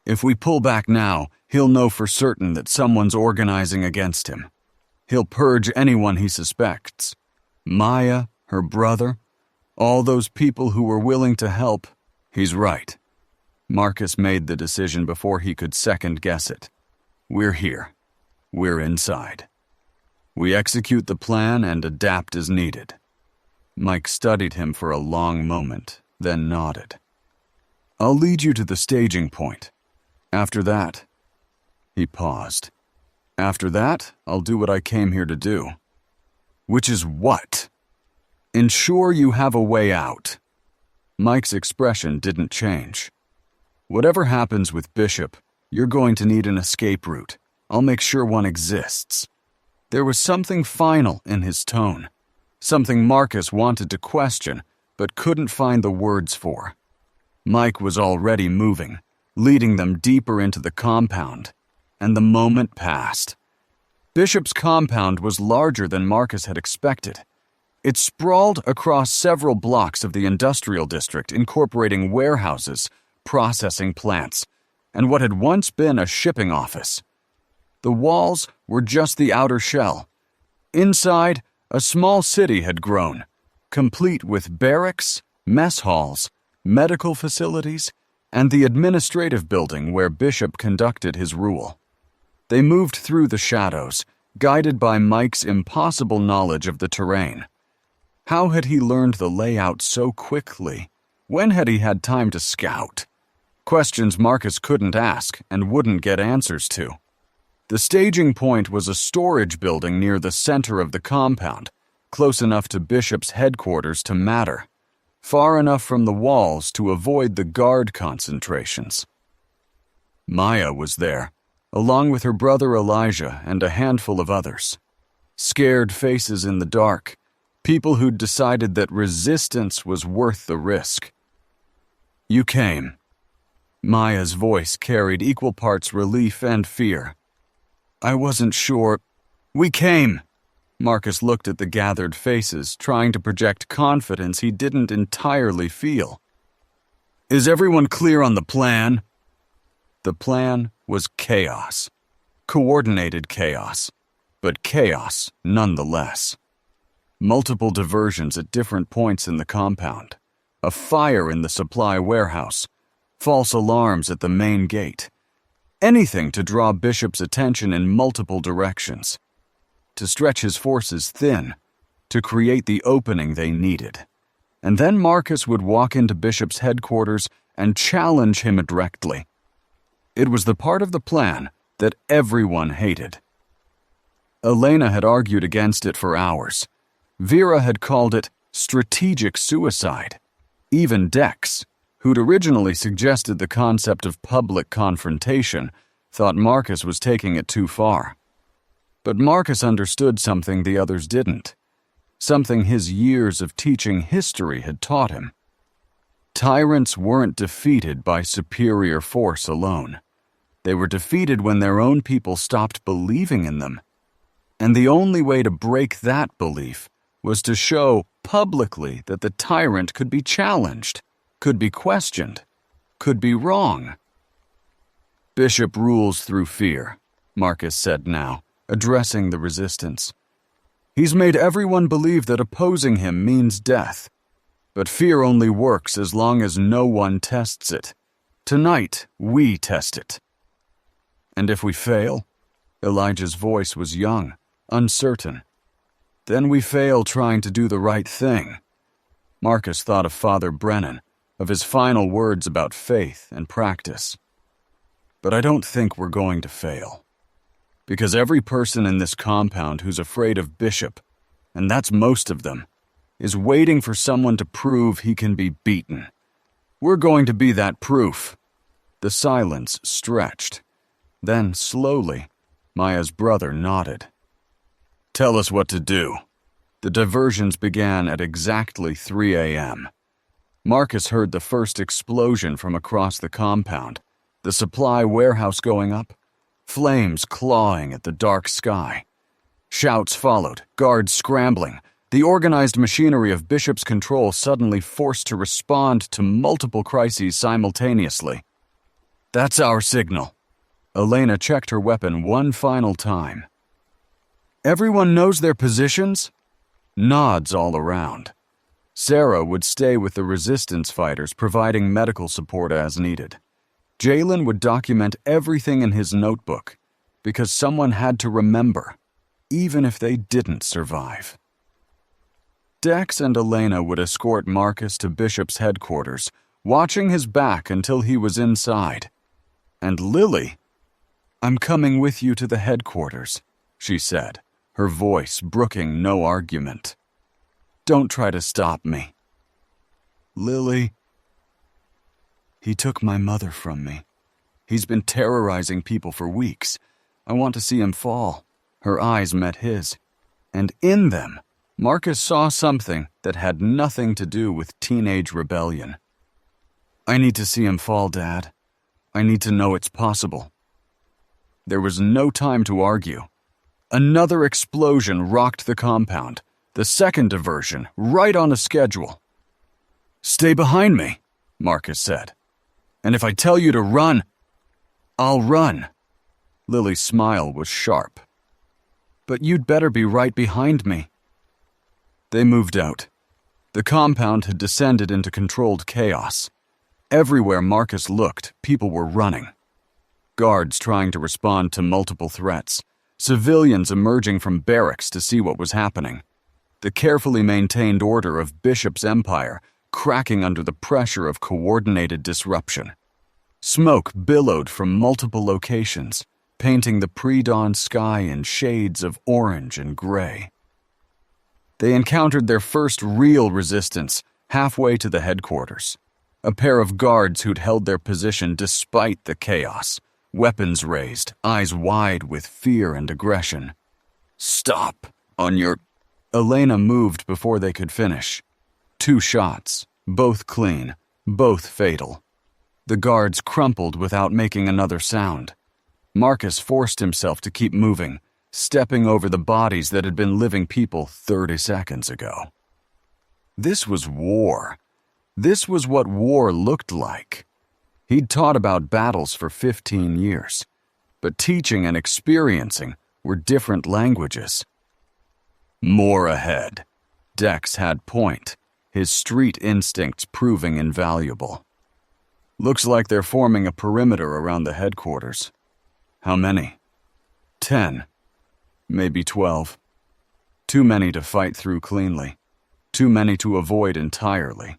If we pull back now, he'll know for certain that someone's organizing against him. He'll purge anyone he suspects. Maya, her brother, all those people who were willing to help." "He's right." Marcus made the decision before he could second-guess it. "We're here. We're inside. We execute the plan and adapt as needed." Mike studied him for a long moment, then nodded. "I'll lead you to the staging point. After that..." He paused. "After that, I'll do what I came here to do." "Which is what?" "Ensure you have a way out." Mike's expression didn't change. "Whatever happens with Bishop, you're going to need an escape route. I'll make sure one exists." There was something final in his tone, something Marcus wanted to question but couldn't find the words for. Mike was already moving, leading them deeper into the compound, and the moment passed. Bishop's compound was larger than Marcus had expected. It sprawled across several blocks of the industrial district, incorporating warehouses, processing plants, and what had once been a shipping office. The walls were just the outer shell. Inside, a small city had grown, complete with barracks, mess halls, medical facilities, and the administrative building where Bishop conducted his rule. They moved through the shadows, guided by Mike's impossible knowledge of the terrain. How had he learned the layout so quickly? When had he had time to scout? Questions Marcus couldn't ask and wouldn't get answers to. The staging point was a storage building near the center of the compound, close enough to Bishop's headquarters to matter, far enough from the walls to avoid the guard concentrations. Maya was there, along with her brother Elijah and a handful of others. Scared faces in the dark, people who'd decided that resistance was worth the risk. "You came." Maya's voice carried equal parts relief and fear. "I wasn't sure." "We came." Marcus looked at the gathered faces, trying to project confidence he didn't entirely feel. "Is everyone clear on the plan?" The plan was chaos. Coordinated chaos, but chaos nonetheless. Multiple diversions at different points in the compound, a fire in the supply warehouse, false alarms at the main gate. Anything to draw Bishop's attention in multiple directions. to stretch his forces thin, to create the opening they needed. And then Marcus would walk into Bishop's headquarters and challenge him directly. It was the part of the plan that everyone hated. Elena had argued against it for hours. Vera had called it strategic suicide. Even Dex, who'd originally suggested the concept of public confrontation, thought Marcus was taking it too far. But Marcus understood something the others didn't, something his years of teaching history had taught him. Tyrants weren't defeated by superior force alone. They were defeated when their own people stopped believing in them. And the only way to break that belief was to show publicly that the tyrant could be challenged, could be questioned, could be wrong. Bishop rules through fear, Marcus said now, addressing the resistance. He's made everyone believe that opposing him means death. But fear only works as long as no one tests it. Tonight, we test it. And if we fail? Elijah's voice was young, uncertain. Then we fail trying to do the right thing. Marcus thought of Father Brennan, of his final words about faith and practice. But I don't think we're going to fail. Because every person in this compound who's afraid of Bishop, and that's most of them, is waiting for someone to prove he can be beaten. We're going to be that proof. The silence stretched. Then, slowly, Maya's brother nodded. Tell us what to do. The diversions began at exactly 3 a.m. Marcus heard the first explosion from across the compound, the supply warehouse going up, flames clawing at the dark sky. Shouts followed, guards scrambling, the organized machinery of Bishop's control suddenly forced to respond to multiple crises simultaneously. That's our signal. Elena checked her weapon one final time. Everyone knows their positions? Nods all around. Sarah would stay with the resistance fighters, providing medical support as needed. Jalen would document everything in his notebook, because someone had to remember, even if they didn't survive. Dex and Elena would escort Marcus to Bishop's headquarters, watching his back until he was inside. And Lily, I'm coming with you to the headquarters, she said, her voice brooking no argument. Don't try to stop me. Lily. He took my mother from me. He's been terrorizing people for weeks. I want to see him fall. Her eyes met his, and in them, Marcus saw something that had nothing to do with teenage rebellion. I need to see him fall, Dad. I need to know it's possible. There was no time to argue. Another explosion rocked the compound, the second diversion, right on a schedule. Stay behind me, Marcus said. And if I tell you to run, I'll run. Lily's smile was sharp. But you'd better be right behind me. They moved out. The compound had descended into controlled chaos. Everywhere Marcus looked, people were running. Guards trying to respond to multiple threats. Civilians emerging from barracks to see what was happening. The carefully maintained order of Bishop's empire cracking under the pressure of coordinated disruption. Smoke billowed from multiple locations, painting the pre-dawn sky in shades of orange and gray. They encountered their first real resistance halfway to the headquarters. A pair of guards who'd held their position despite the chaos, weapons raised, eyes wide with fear and aggression. Stop on your... Elena moved before they could finish. 2 shots, both clean, both fatal. The guards crumpled without making another sound. Marcus forced himself to keep moving, stepping over the bodies that had been living people 30 seconds ago. This was war. This was what war looked like. He'd taught about battles for 15 years, but teaching and experiencing were different languages. More ahead. Dex had point, his street instincts proving invaluable. Looks like they're forming a perimeter around the headquarters. How many? 10. Maybe 12. Too many to fight through cleanly. Too many to avoid entirely.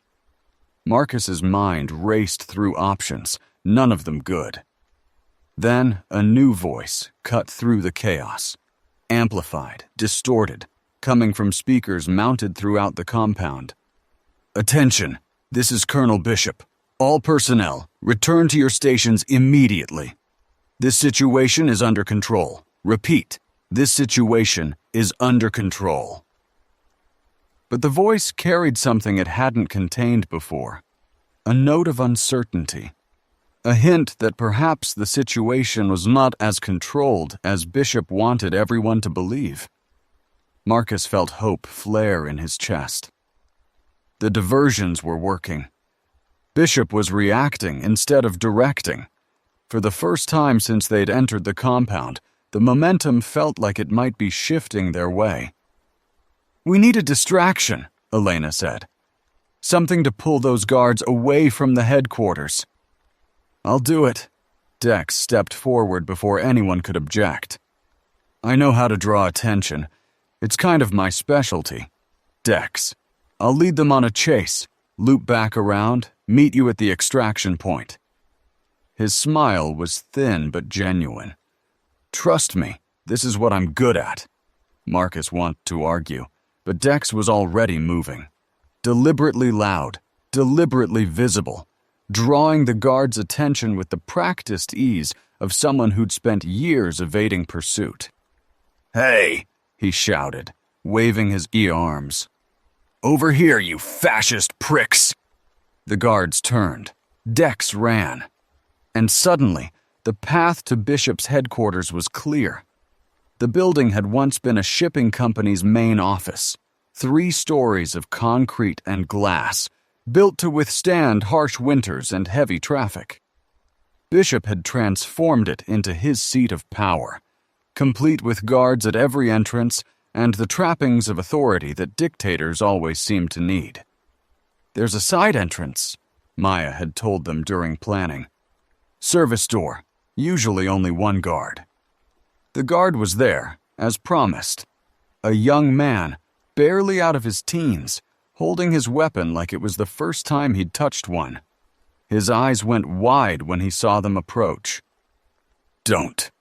Marcus's mind raced through options, none of them good. Then a new voice cut through the chaos. Amplified, distorted, coming from speakers mounted throughout the compound. "Attention, this is Colonel Bishop. All personnel, return to your stations immediately. This situation is under control. Repeat, this situation is under control." But the voice carried something it hadn't contained before. A note of uncertainty. A hint that perhaps the situation was not as controlled as Bishop wanted everyone to believe. Marcus felt hope flare in his chest. The diversions were working. Bishop was reacting instead of directing. For the first time since they'd entered the compound, the momentum felt like it might be shifting their way. "We need a distraction," Elena said. "Something to pull those guards away from the headquarters." "I'll do it." Dex stepped forward before anyone could object. "I know how to draw attention. It's kind of my specialty. Dex, I'll lead them on a chase, loop back around, meet you at the extraction point." His smile was thin but genuine. "Trust me, this is what I'm good at." Marcus wanted to argue, but Dex was already moving. Deliberately loud, deliberately visible, drawing the guards' attention with the practiced ease of someone who'd spent years evading pursuit. "Hey!" he shouted, waving his arms. "Over here, you fascist pricks!" The guards turned. Dex ran. And suddenly, the path to Bishop's headquarters was clear. The building had once been a shipping company's main office. 3 stories of concrete and glass, built to withstand harsh winters and heavy traffic. Bishop had transformed it into his seat of power, complete with guards at every entrance and the trappings of authority that dictators always seem to need. "There's a side entrance," Maya had told them during planning. "Service door, usually only 1 guard." The guard was there, as promised. A young man, barely out of his teens, holding his weapon like it was the first time he'd touched one. His eyes went wide when he saw them approach. "Don't."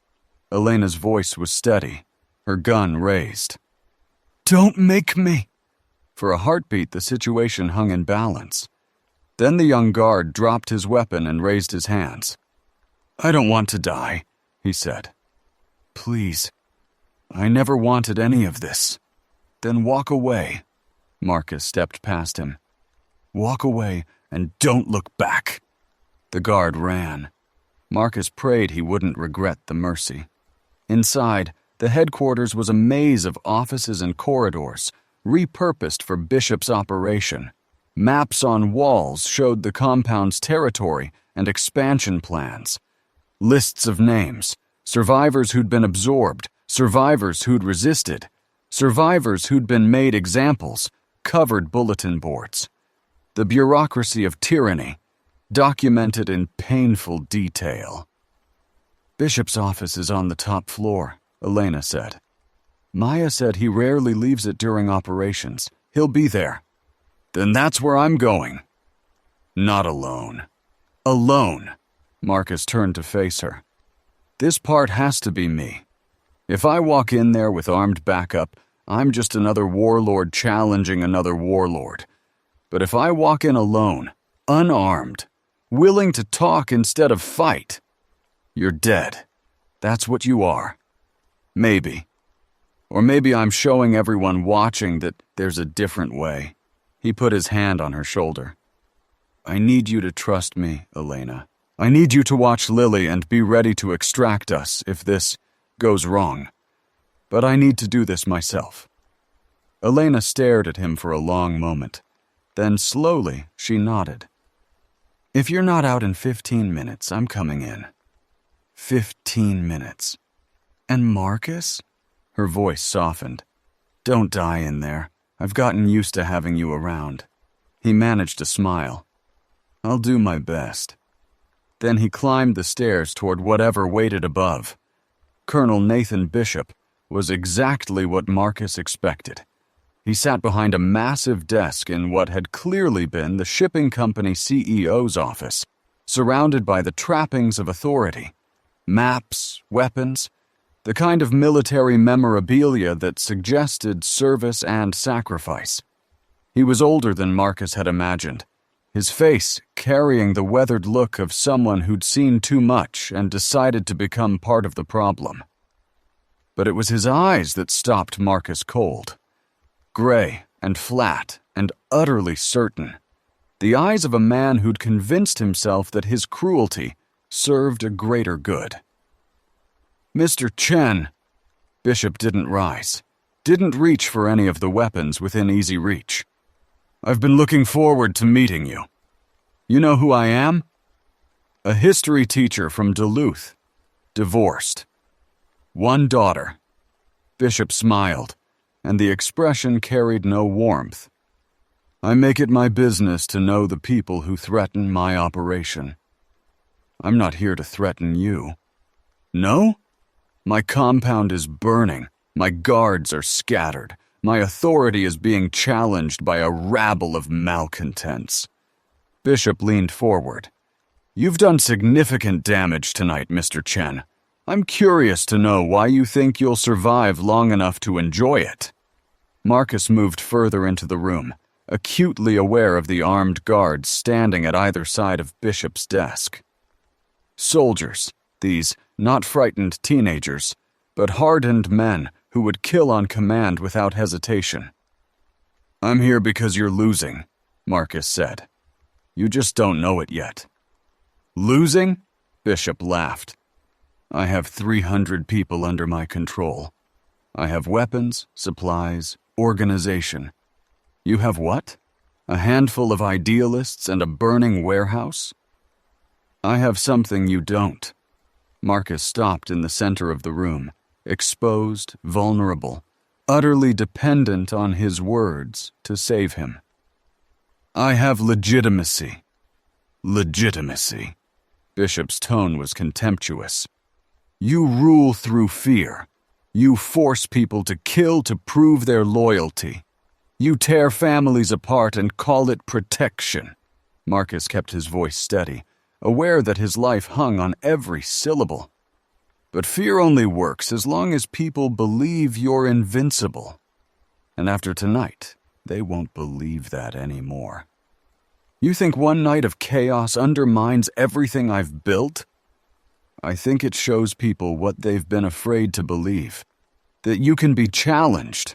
Elena's voice was steady, her gun raised. "Don't make me." For a heartbeat, the situation hung in balance. Then the young guard dropped his weapon and raised his hands. "I don't want to die," he said. "Please. I never wanted any of this." "Then walk away." Marcus stepped past him. "Walk away and don't look back." The guard ran. Marcus prayed he wouldn't regret the mercy. Inside, the headquarters was a maze of offices and corridors, repurposed for Bishop's operation. Maps on walls showed the compound's territory and expansion plans. Lists of names, survivors who'd been absorbed, survivors who'd resisted, survivors who'd been made examples, covered bulletin boards. The bureaucracy of tyranny, documented in painful detail. "Bishop's office is on the top floor," Elena said. "Maya said he rarely leaves it during operations. He'll be there." "Then that's where I'm going." "Not alone." "Alone." Marcus turned to face her. "This part has to be me. If I walk in there with armed backup, I'm just another warlord challenging another warlord. But if I walk in alone, unarmed, willing to talk instead of fight, you're dead. That's what you are. Maybe. Or maybe I'm showing everyone watching that there's a different way." He put his hand on her shoulder. "I need you to trust me, Elena. I need you to watch Lily and be ready to extract us if this goes wrong. But I need to do this myself." Elena stared at him for a long moment. Then slowly she nodded. "If you're not out in 15 minutes, I'm coming in." 15 minutes. "And Marcus?" Her voice softened. "Don't die in there. I've gotten used to having you around." He managed to smile. "I'll do my best." Then he climbed the stairs toward whatever waited above. Colonel Nathan Bishop was exactly what Marcus expected. He sat behind a massive desk in what had clearly been the shipping company CEO's office, surrounded by the trappings of authority. Maps, weapons, the kind of military memorabilia that suggested service and sacrifice. He was older than Marcus had imagined, his face carrying the weathered look of someone who'd seen too much and decided to become part of the problem. But it was his eyes that stopped Marcus cold. Gray and flat and utterly certain. The eyes of a man who'd convinced himself that his cruelty served a greater good. Mr. Chen. Bishop didn't rise, didn't reach for any of the weapons within easy reach. I've been looking forward to meeting you. You know who I am? A history teacher from Duluth. Divorced. One daughter. Bishop smiled, and the expression carried no warmth. I make it my business to know the people who threaten my operation. I'm not here to threaten you. No? My compound is burning. My guards are scattered. My authority is being challenged by a rabble of malcontents. Bishop leaned forward. You've done significant damage tonight, Mr. Chen. I'm curious to know why you think you'll survive long enough to enjoy it. Marcus moved further into the room, acutely aware of the armed guards standing at either side of Bishop's desk. Soldiers, these not frightened teenagers, but hardened men who would kill on command without hesitation. I'm here because you're losing, Marcus said. You just don't know it yet. Losing? Bishop laughed. I have 300 people under my control. I have weapons, supplies, organization. You have what? A handful of idealists and a burning warehouse? I have something you don't. Marcus stopped in the center of the room, exposed, vulnerable, utterly dependent on his words to save him. I have legitimacy. Legitimacy. Bishop's tone was contemptuous. You rule through fear. You force people to kill to prove their loyalty. You tear families apart and call it protection. Marcus kept his voice steady, aware that his life hung on every syllable. But fear only works as long as people believe you're invincible. And after tonight, they won't believe that anymore. You think one night of chaos undermines everything I've built? I think it shows people what they've been afraid to believe. That you can be challenged.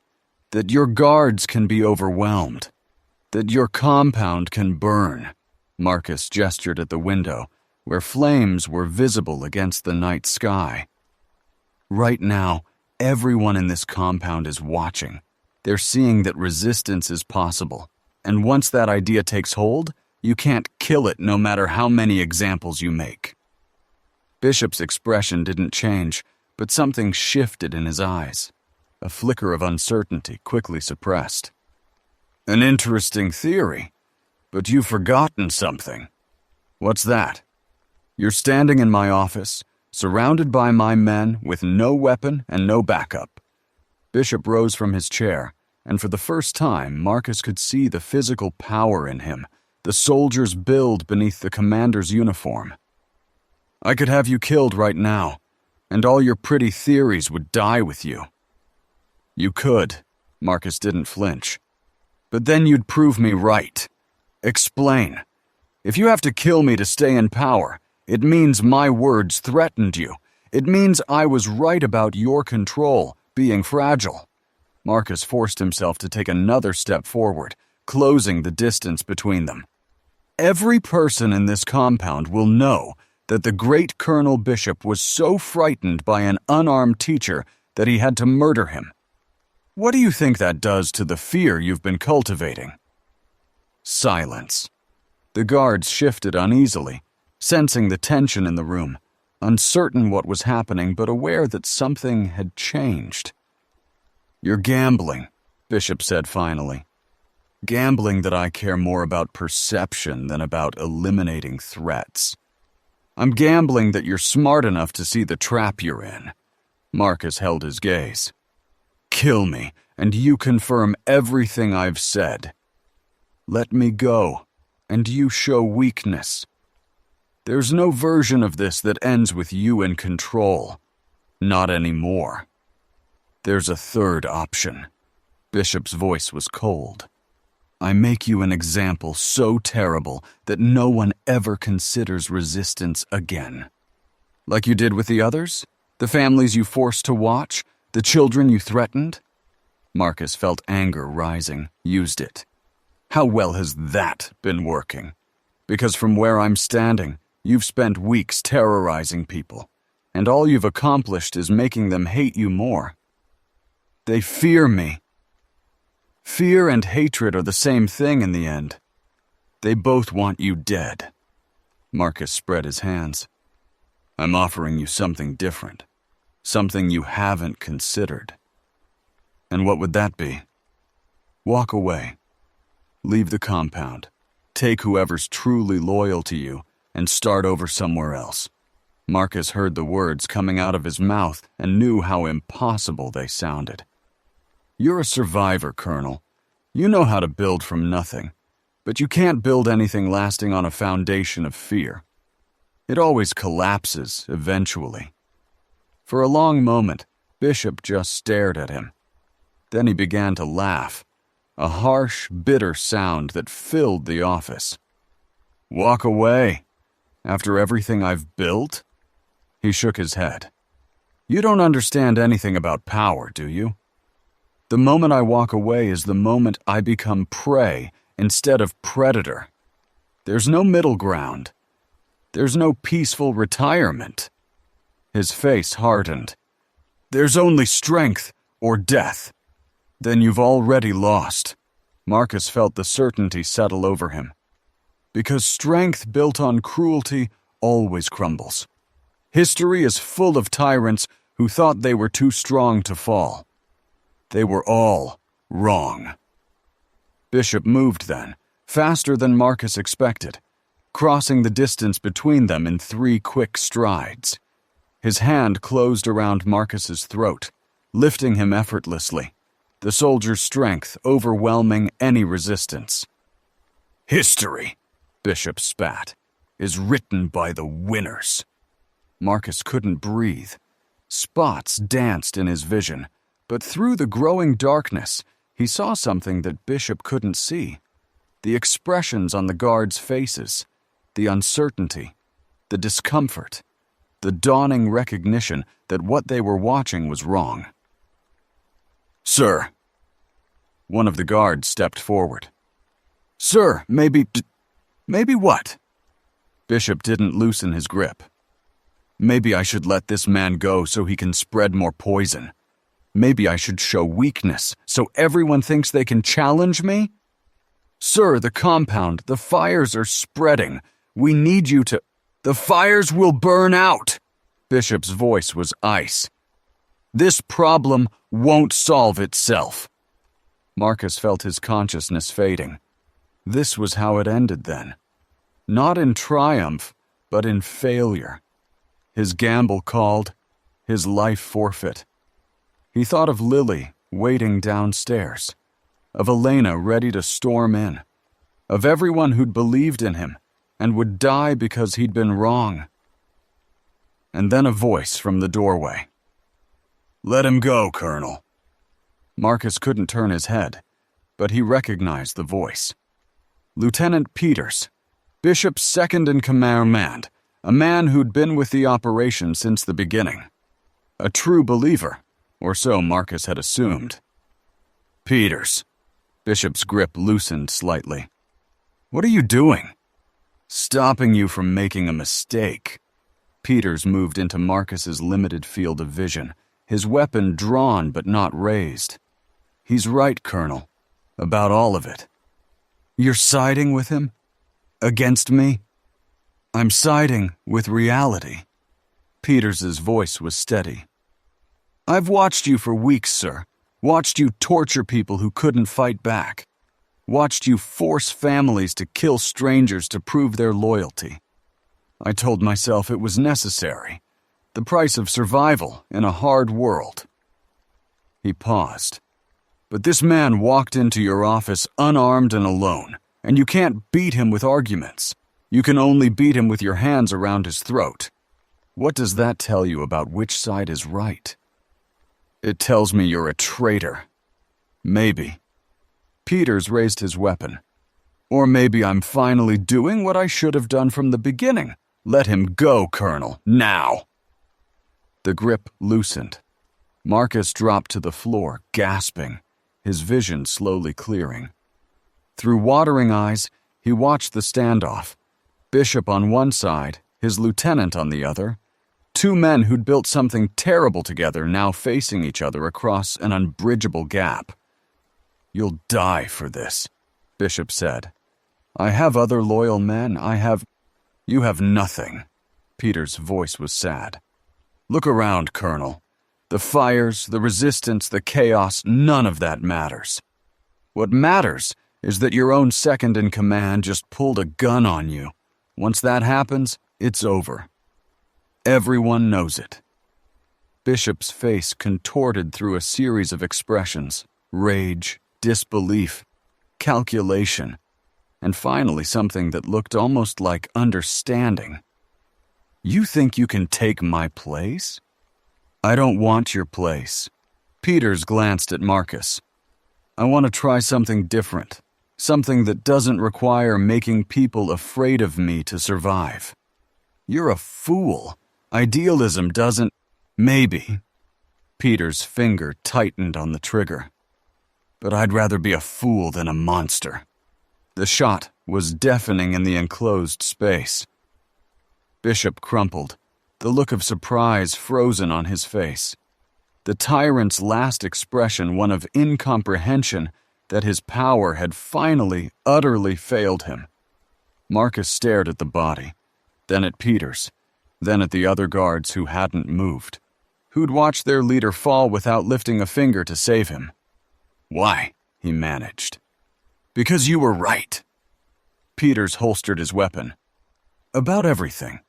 That your guards can be overwhelmed. That your compound can burn. Marcus gestured at the window, where flames were visible against the night sky. Right now, everyone in this compound is watching. They're seeing that resistance is possible. And once that idea takes hold, you can't kill it no matter how many examples you make. Bishop's expression didn't change, but something shifted in his eyes. A flicker of uncertainty quickly suppressed. An interesting theory. But you've forgotten something. What's that? You're standing in my office, surrounded by my men with no weapon and no backup. Bishop rose from his chair, and for the first time, Marcus could see the physical power in him, the soldier's build beneath the commander's uniform. I could have you killed right now, and all your pretty theories would die with you. You could. Marcus didn't flinch. But then you'd prove me right. Explain. If you have to kill me to stay in power, it means my words threatened you. It means I was right about your control being fragile. Marcus forced himself to take another step forward, closing the distance between them. Every person in this compound will know that the great Colonel Bishop was so frightened by an unarmed teacher that he had to murder him. What do you think that does to the fear you've been cultivating? Silence. The guards shifted uneasily, sensing the tension in the room, uncertain what was happening but aware that something had changed. You're gambling, Bishop said finally. Gambling that I care more about perception than about eliminating threats. I'm gambling that you're smart enough to see the trap you're in. Marcus held his gaze. Kill me, and you confirm everything I've said. Let me go, and you show weakness. There's no version of this that ends with you in control. Not anymore. There's a third option. Bishop's voice was cold. I make you an example so terrible that no one ever considers resistance again. Like you did with the others? The families you forced to watch? The children you threatened? Marcus felt anger rising, used it. How well has that been working? Because from where I'm standing, you've spent weeks terrorizing people, and all you've accomplished is making them hate you more. They fear me. Fear and hatred are the same thing in the end. They both want you dead. Marcus spread his hands. I'm offering you something different, something you haven't considered. And what would that be? Walk away. Leave the compound. Take whoever's truly loyal to you and start over somewhere else. Marcus heard the words coming out of his mouth and knew how impossible they sounded. You're a survivor, Colonel. You know how to build from nothing, but you can't build anything lasting on a foundation of fear. It always collapses eventually. For a long moment, Bishop just stared at him. Then he began to laugh, a harsh, bitter sound that filled the office. Walk away? After everything I've built? He shook his head. You don't understand anything about power, do you? The moment I walk away is the moment I become prey instead of predator. There's no middle ground. There's no peaceful retirement. His face hardened. There's only strength or death. Then you've already lost. Marcus felt the certainty settle over him. Because strength built on cruelty always crumbles. History is full of tyrants who thought they were too strong to fall. They were all wrong. Bishop moved then, faster than Marcus expected, crossing the distance between them in 3 quick strides. His hand closed around Marcus's throat, lifting him effortlessly, the soldier's strength overwhelming any resistance. History, Bishop spat, is written by the winners. Marcus couldn't breathe. Spots danced in his vision, but through the growing darkness, he saw something that Bishop couldn't see. The expressions on the guards' faces, the uncertainty, the discomfort, the dawning recognition that what they were watching was wrong. Sir. One of the guards stepped forward. Sir, maybe what? Bishop didn't loosen his grip. Maybe I should let this man go so he can spread more poison. Maybe I should show weakness so everyone thinks they can challenge me? Sir, the compound, the fires are spreading. We need you to... The fires will burn out! Bishop's voice was ice. This problem won't solve itself. Marcus felt his consciousness fading. This was how it ended then. Not in triumph, but in failure. His gamble called, his life forfeit. He thought of Lily waiting downstairs, of Elena ready to storm in, of everyone who'd believed in him and would die because he'd been wrong. And then a voice from the doorway. Let him go, Colonel. Marcus couldn't turn his head, but he recognized the voice. Lieutenant Peters, Bishop's second-in-command, a man who'd been with the operation since the beginning. A true believer, or so Marcus had assumed. Peters. Bishop's grip loosened slightly. What are you doing? Stopping you from making a mistake. Peters moved into Marcus's limited field of vision, his weapon drawn but not raised. He's right, Colonel, about all of it. You're siding with him? Against me? I'm siding with reality. Peters's voice was steady. I've watched you for weeks, sir. Watched you torture people who couldn't fight back. Watched you force families to kill strangers to prove their loyalty. I told myself it was necessary. The price of survival in a hard world. He paused. "But this man walked into your office unarmed and alone, and you can't beat him with arguments. You can only beat him with your hands around his throat. What does that tell you about which side is right?" "It tells me you're a traitor." "Maybe." Peters raised his weapon. "Or maybe I'm finally doing what I should have done from the beginning. Let him go, Colonel, now." The grip loosened. Marcus dropped to the floor, gasping, his vision slowly clearing. Through watering eyes, he watched the standoff. Bishop on one side, his lieutenant on the other. Two men who'd built something terrible together now facing each other across an unbridgeable gap. "You'll die for this," Bishop said. "I have other loyal men. You have nothing." Peter's voice was sad. "Look around, Colonel. The fires, the resistance, the chaos, none of that matters. What matters is that your own second in command just pulled a gun on you. Once that happens, it's over. Everyone knows it." Bishop's face contorted through a series of expressions: rage, disbelief, calculation, and finally something that looked almost like understanding. "You think you can take my place?" "I don't want your place." Peters glanced at Marcus. "I want to try something different, something that doesn't require making people afraid of me to survive." "You're a fool. Idealism doesn't—" "Maybe." Peters' finger tightened on the trigger. "But I'd rather be a fool than a monster." The shot was deafening in the enclosed space. Bishop crumpled, the look of surprise frozen on his face. The tyrant's last expression one of incomprehension that his power had finally, utterly failed him. Marcus stared at the body, then at Peters, then at the other guards who hadn't moved, who'd watched their leader fall without lifting a finger to save him. "Why?" he managed. "Because you were right." Peters holstered his weapon. "About everything.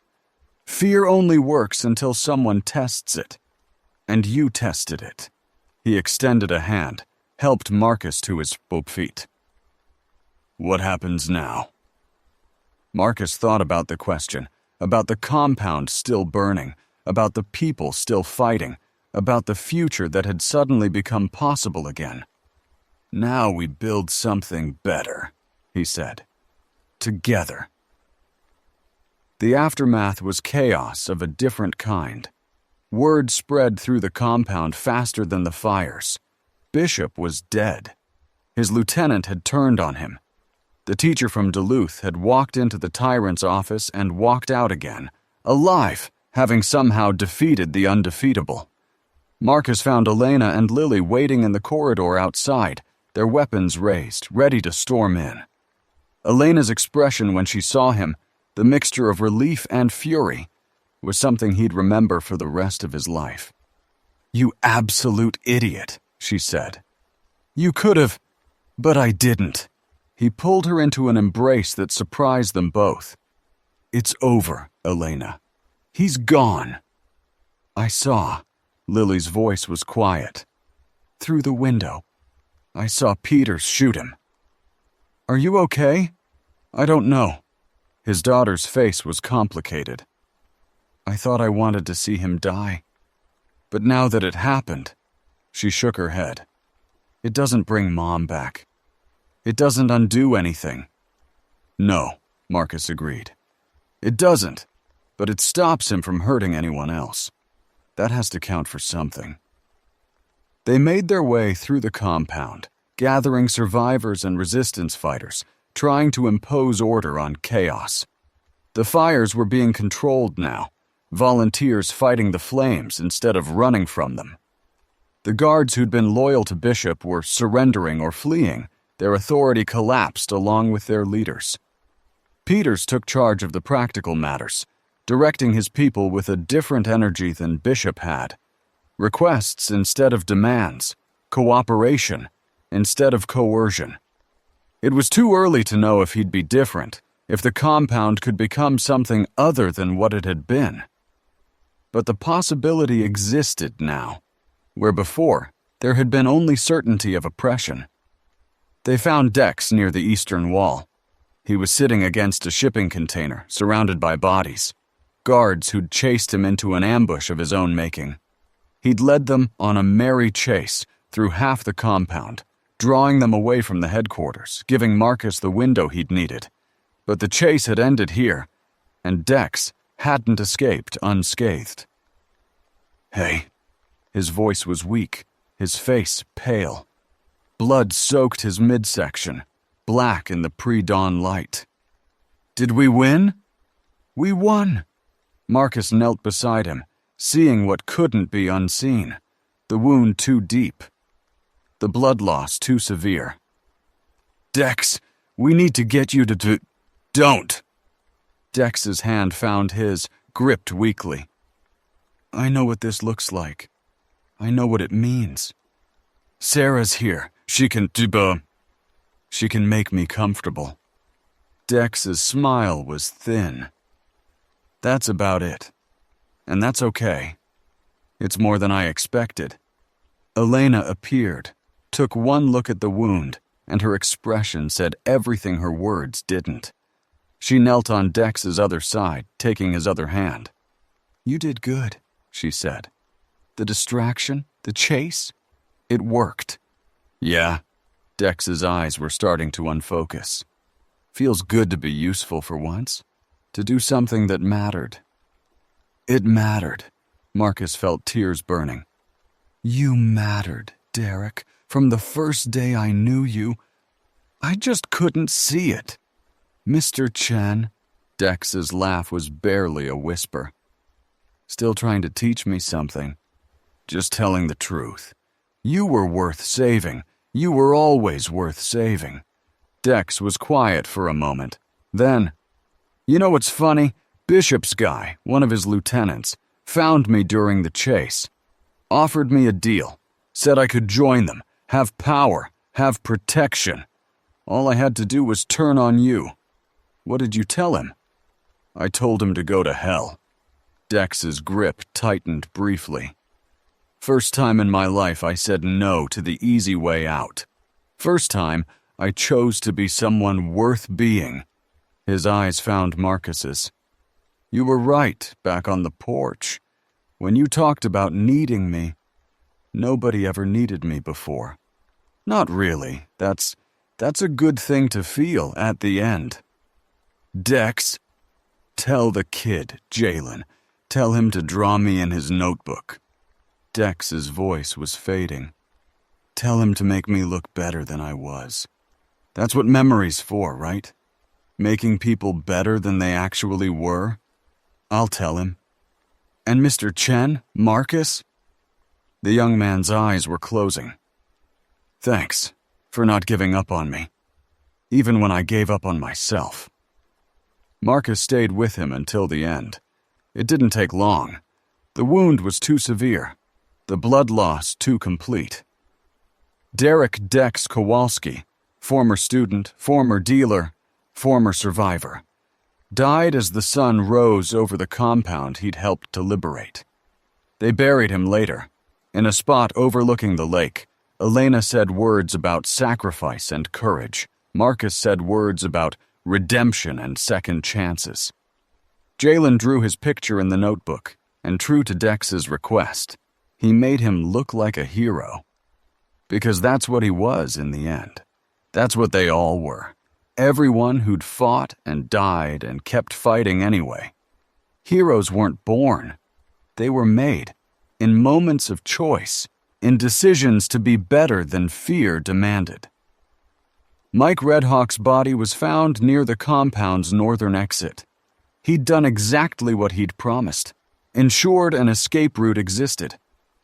Fear only works until someone tests it. And you tested it." He extended a hand, helped Marcus to his feet. "What happens now?" Marcus thought about the question, about the compound still burning, about the people still fighting, about the future that had suddenly become possible again. "Now we build something better," he said. "Together." The aftermath was chaos of a different kind. Word spread through the compound faster than the fires. Bishop was dead. His lieutenant had turned on him. The teacher from Duluth had walked into the tyrant's office and walked out again, alive, having somehow defeated the undefeatable. Marcus found Elena and Lily waiting in the corridor outside, their weapons raised, ready to storm in. Elena's expression when she saw him, the mixture of relief and fury, was something he'd remember for the rest of his life. "You absolute idiot," she said. "You could have, but I didn't." He pulled her into an embrace that surprised them both. "It's over, Elena. He's gone." "I saw." Lily's voice was quiet. "Through the window. I saw Peters shoot him." "Are you okay?" "I don't know." His daughter's face was complicated. "I thought I wanted to see him die. But now that it happened," she shook her head, "it doesn't bring Mom back. It doesn't undo anything." "No," Marcus agreed. "It doesn't, but it stops him from hurting anyone else. That has to count for something." They made their way through the compound, gathering survivors and resistance fighters, trying to impose order on chaos. The fires were being controlled now, volunteers fighting the flames instead of running from them. The guards who'd been loyal to Bishop were surrendering or fleeing, their authority collapsed along with their leaders. Peters took charge of the practical matters, directing his people with a different energy than Bishop had. Requests instead of demands, cooperation instead of coercion. It was too early to know if he'd be different, if the compound could become something other than what it had been. But the possibility existed now, where before There had been only certainty of oppression. They found Dex near the eastern wall. He was sitting against a shipping container, surrounded by bodies, guards who'd chased him into an ambush of his own making. He'd led them on a merry chase through half the compound, drawing them away from the headquarters, giving Marcus the window he'd needed. But the chase had ended here, and Dex hadn't escaped unscathed. "Hey." His voice was weak, his face pale. Blood soaked his midsection, black in the pre-dawn light. "Did we win?" "We won." Marcus knelt beside him, seeing what couldn't be unseen, the wound too deep, the blood loss too severe. "Dex, we need to get you to Don't!" Dex's hand found his, gripped weakly. "I know what this looks like. I know what it means. Sarah's here. She can make me comfortable." Dex's smile was thin. "That's about it. And that's okay. It's more than I expected." Elena appeared, took one look at the wound, and her expression said everything her words didn't. She knelt on Dex's other side, taking his other hand. "You did good," she said. "The distraction, the chase, it worked." "Yeah." Dex's eyes were starting to unfocus. "Feels good to be useful for once, to do something that mattered." It mattered. Marcus felt tears burning. "You mattered, Derek. From the first day I knew you, I just couldn't see it." "Mr. Chen," Dex's laugh was barely a whisper. "Still trying to teach me something." "Just telling the truth. You were worth saving. You were always worth saving." Dex was quiet for a moment. Then, "You know what's funny? Bishop's guy, one of his lieutenants, found me during the chase. Offered me a deal. Said I could join them, have power, have protection. All I had to do was turn on you. What did you tell him?" "I told him to go to hell." Dex's grip tightened briefly. "First time in my life I said no to the easy way out. First time I chose to be someone worth being." His eyes found Marcus's. "You were right back on the porch. When you talked about needing me, nobody ever needed me before. Not really. That's a good thing to feel at the end." "Dex, tell the kid, Jalen. Tell him to draw me in his notebook." Dex's voice was fading. "Tell him to make me look better than I was. That's what memory's for, right? Making people better than they actually were. I'll tell him. And Mr. Chen, Marcus?" The young man's eyes were closing. "Thanks for not giving up on me, even when I gave up on myself." Marcus stayed with him until the end. It didn't take long. The wound was too severe, the blood loss too complete. Derek Dex Kowalski, former student, former dealer, former survivor, died as the sun rose over the compound he'd helped to liberate. They buried him later. In a spot overlooking the lake, Elena said words about sacrifice and courage. Marcus said words about redemption and second chances. Jalen drew his picture in the notebook, and true to Dex's request, he made him look like a hero. Because that's what he was in the end. That's what they all were. Everyone who'd fought and died and kept fighting anyway. Heroes weren't born. They were made, in moments of choice, in decisions to be better than fear demanded. Mike Redhawk's body was found near the compound's northern exit. He'd done exactly what he'd promised, ensured an escape route existed,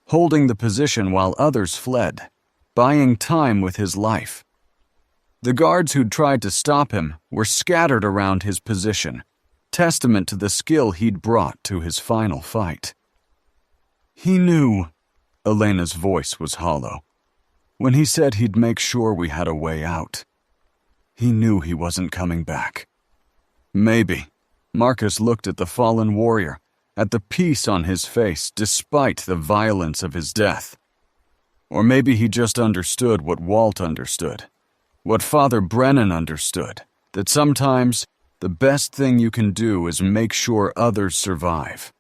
holding the position while others fled, buying time with his life. The guards who'd tried to stop him were scattered around his position, testament to the skill he'd brought to his final fight. "He knew," Elena's voice was hollow, "when he said he'd make sure we had a way out. He knew he wasn't coming back." "Maybe." Marcus looked at the fallen warrior, at the peace on his face despite the violence of his death. Or maybe he just understood what Walt understood, what Father Brennan understood, that sometimes the best thing you can do is make sure others survive.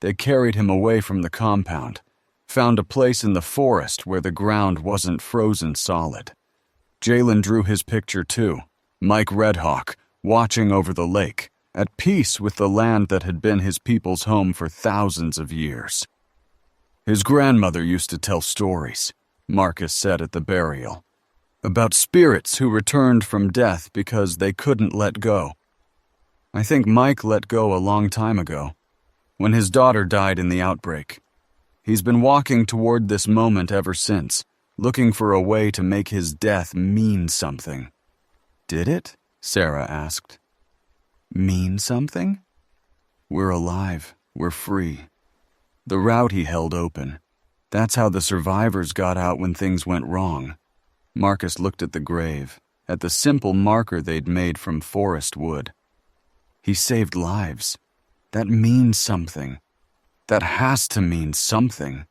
They carried him away from the compound, found a place in the forest where the ground wasn't frozen solid. Jalen drew his picture too, Mike Redhawk, watching over the lake, at peace with the land that had been his people's home for thousands of years. His grandmother used to tell stories, Marcus said at the burial, about spirits who returned from death because they couldn't let go. I think Mike let go a long time ago, when his daughter died in the outbreak. He's been walking toward this moment ever since, looking for a way to make his death mean something. Did it? Sarah asked. Mean something? We're alive. We're free. The route he held open. That's how the survivors got out when things went wrong. Marcus looked at the grave, at the simple marker they'd made from forest wood. He saved lives. That means something. That has to mean something.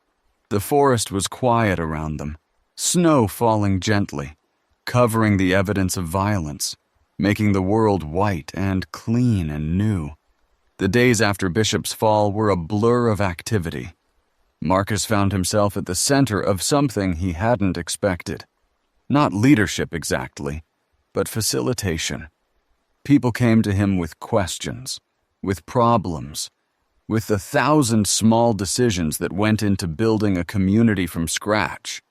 The forest was quiet around them, snow falling gently, covering the evidence of violence, making the world white and clean and new. The days after Bishop's fall were a blur of activity. Marcus found himself at the center of something he hadn't expected. Not leadership exactly, but facilitation. People came to him with questions, with problems, with the 1,000 small decisions that went into building a community from scratch.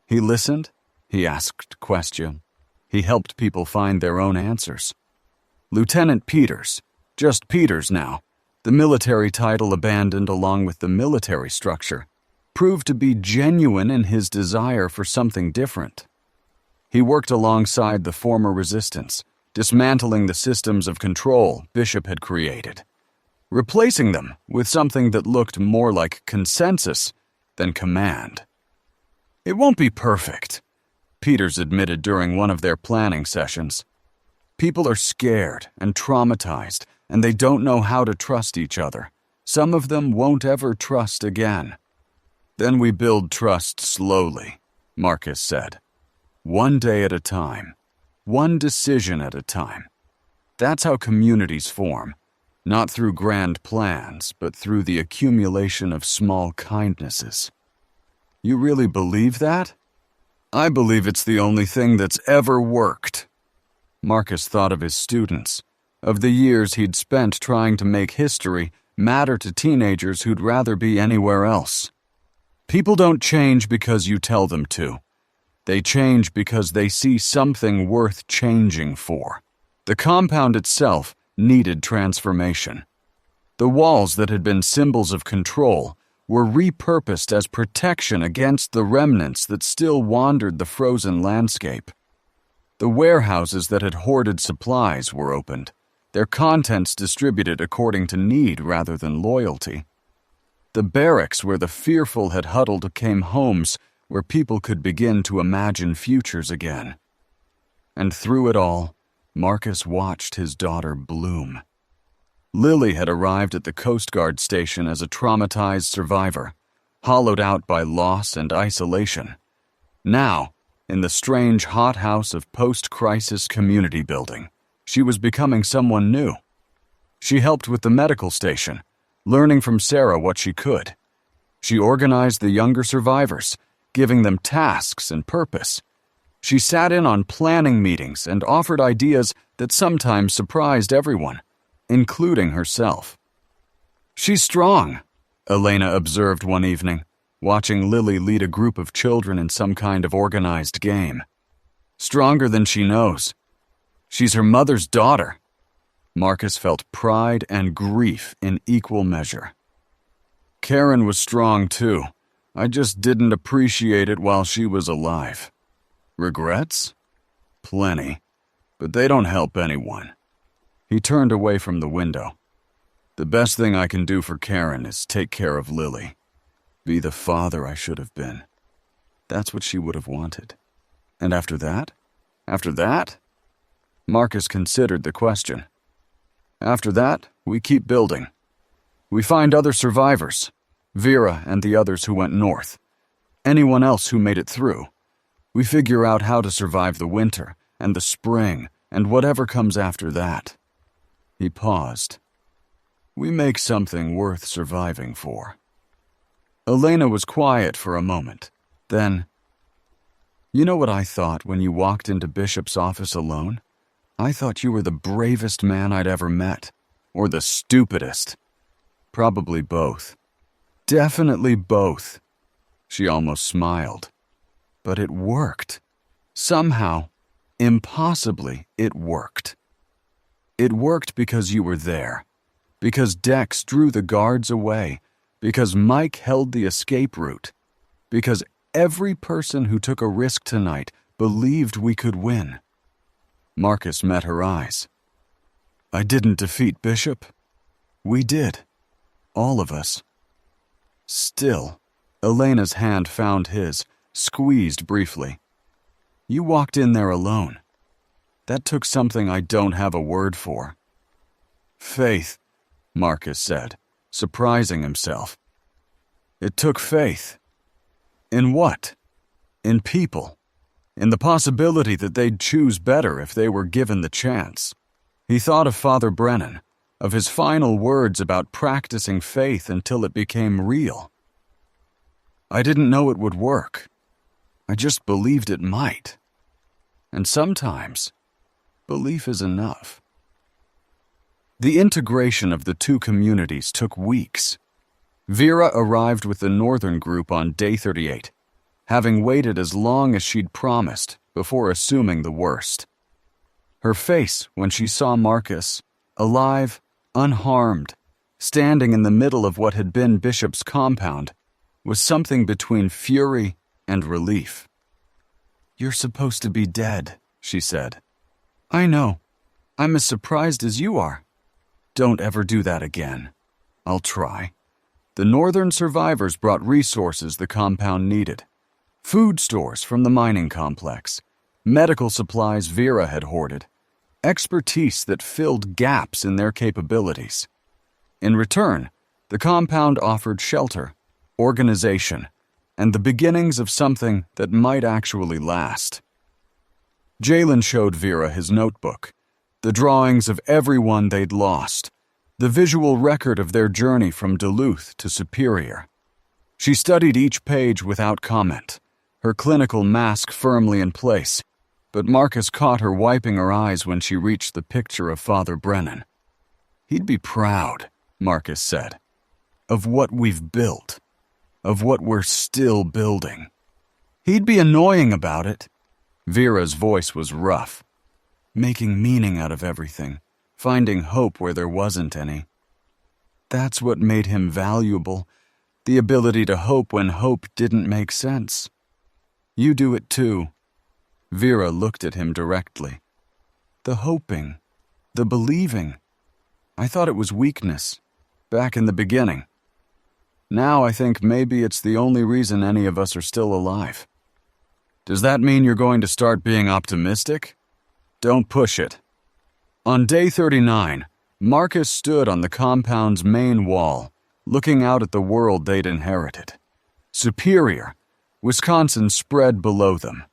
He listened, he asked questions, he helped people find their own answers. Lieutenant Peters, just Peters now, the military title abandoned along with the military structure, proved to be genuine in his desire for something different. He worked alongside the former resistance, dismantling the systems of control Bishop had created, replacing them with something that looked more like consensus than command. It won't be perfect, Peters admitted during one of their planning sessions. People are scared and traumatized, and they don't know how to trust each other. Some of them won't ever trust again. Then we build trust slowly, Marcus said. One day at a time. One decision at a time. That's how communities form, not through grand plans, but through the accumulation of small kindnesses. You really believe that? I believe it's the only thing that's ever worked. Marcus thought of his students, of the years he'd spent trying to make history matter to teenagers who'd rather be anywhere else. People don't change because you tell them to. They change because they see something worth changing for. The compound itself needed transformation. The walls that had been symbols of control were repurposed as protection against the remnants that still wandered the frozen landscape. The warehouses that had hoarded supplies were opened, their contents distributed according to need rather than loyalty. The barracks where the fearful had huddled became homes where people could begin to imagine futures again. And through it all, Marcus watched his daughter bloom. Lily had arrived at the Coast Guard station as a traumatized survivor, hollowed out by loss and isolation. Now, in the strange hothouse of post-crisis community building, she was becoming someone new. She helped with the medical station, learning from Sarah what she could. She organized the younger survivors, giving them tasks and purpose. She sat in on planning meetings and offered ideas that sometimes surprised everyone, including herself. She's strong, Elena observed one evening, watching Lily lead a group of children in some kind of organized game. Stronger than she knows. She's her mother's daughter. Marcus felt pride and grief in equal measure. Karen was strong too. I just didn't appreciate it while she was alive. Regrets? Plenty, but they don't help anyone. He turned away from the window. The best thing I can do for Karen is take care of Lily. Be the father I should have been. That's what she would have wanted. And after that? After that? Marcus considered the question. After that, we keep building. We find other survivors, Vera and the others who went north. Anyone else who made it through. We figure out how to survive the winter and the spring and whatever comes after that." He paused. "We make something worth surviving for." Elena was quiet for a moment. Then, "You know what I thought when you walked into Bishop's office alone? I thought you were the bravest man I'd ever met. Or the stupidest. Probably both. Definitely both." She almost smiled. "But it worked. Somehow, impossibly, it worked. It worked because you were there. Because Dex drew the guards away. Because Mike held the escape route. Because every person who took a risk tonight believed we could win." Marcus met her eyes. "I didn't defeat Bishop. We did. All of us." Still, Elena's hand found his, squeezed briefly. "You walked in there alone. That took something I don't have a word for." "Faith," Marcus said, surprising himself. "It took faith." "In what?" "In people. In the possibility that they'd choose better if they were given the chance." He thought of Father Brennan, of his final words about practicing faith until it became real. "I didn't know it would work. I just believed it might. And sometimes, belief is enough." The integration of the two communities took weeks. Vera arrived with the northern group on day 38, having waited as long as she'd promised before assuming the worst. Her face, when she saw Marcus, alive, unharmed, standing in the middle of what had been Bishop's compound, was something between fury and relief. "You're supposed to be dead," she said. "I know. I'm as surprised as you are." "Don't ever do that again." "I'll try." The northern survivors brought resources the compound needed. Food stores from the mining complex, medical supplies Vera had hoarded, expertise that filled gaps in their capabilities. In return, the compound offered shelter, organization, and the beginnings of something that might actually last. Jalen showed Vera his notebook, the drawings of everyone they'd lost, the visual record of their journey from Duluth to Superior. She studied each page without comment, her clinical mask firmly in place, but Marcus caught her wiping her eyes when she reached the picture of Father Brennan. "He'd be proud," Marcus said, "of what we've built, of what we're still building. He'd be annoying about it." Vera's voice was rough. "Making meaning out of everything, finding hope where there wasn't any. That's what made him valuable, the ability to hope when hope didn't make sense. You do it too." Vera looked at him directly. "The hoping, the believing. I thought it was weakness, back in the beginning. Now I think maybe it's the only reason any of us are still alive." "Does that mean you're going to start being optimistic?" "Don't push it." On day 39, Marcus stood on the compound's main wall, looking out at the world they'd inherited. Superior, Wisconsin spread below them,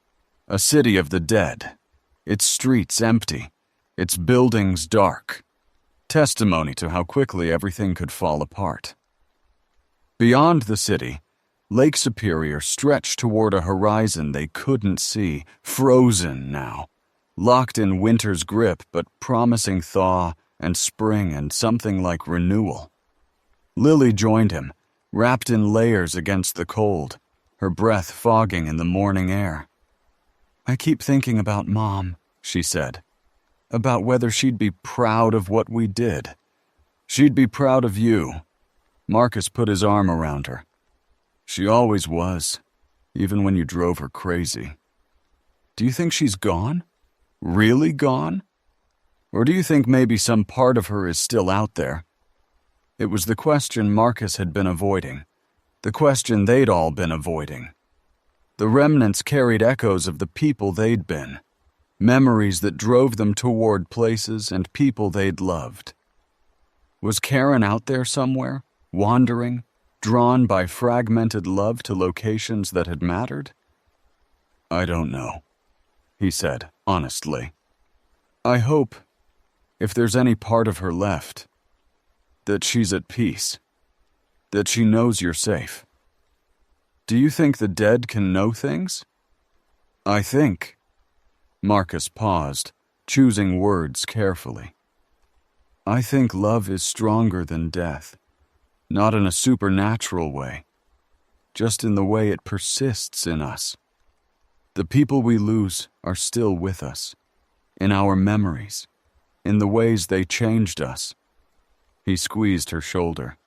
a city of the dead, its streets empty, its buildings dark, testimony to how quickly everything could fall apart. Beyond the city, Lake Superior stretched toward a horizon they couldn't see, frozen now, locked in winter's grip but promising thaw and spring and something like renewal. Lily joined him, wrapped in layers against the cold, her breath fogging in the morning air. "I keep thinking about Mom," she said, "about whether she'd be proud of what we did." "She'd be proud of you." Marcus put his arm around her. "She always was, even when you drove her crazy." "Do you think she's gone? Really gone? Or do you think maybe some part of her is still out there?" It was the question Marcus had been avoiding, the question they'd all been avoiding. The remnants carried echoes of the people they'd been, memories that drove them toward places and people they'd loved. Was Karen out there somewhere, wandering, drawn by fragmented love to locations that had mattered? I don't know, he said honestly. I hope, if there's any part of her left, that she's at peace, that she knows you're safe. Do you think the dead can know things? I think. Marcus paused, choosing words carefully. I think love is stronger than death, not in a supernatural way, just in the way it persists in us. The people we lose are still with us, in our memories, in the ways they changed us. He squeezed her shoulder.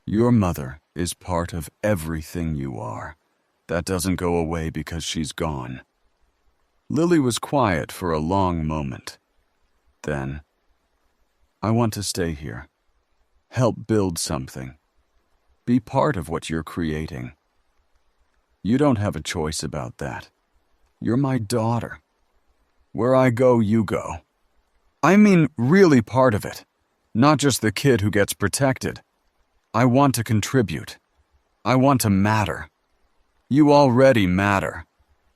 Your mother is part of everything you are. That doesn't go away because she's gone. Lily was quiet for a long moment. Then, I want to stay here. Help build something. Be part of what you're creating. You don't have a choice about that. You're my daughter. Where I go, you go. I mean really part of it, not just the kid who gets protected. I want to contribute. I want to matter. You already matter.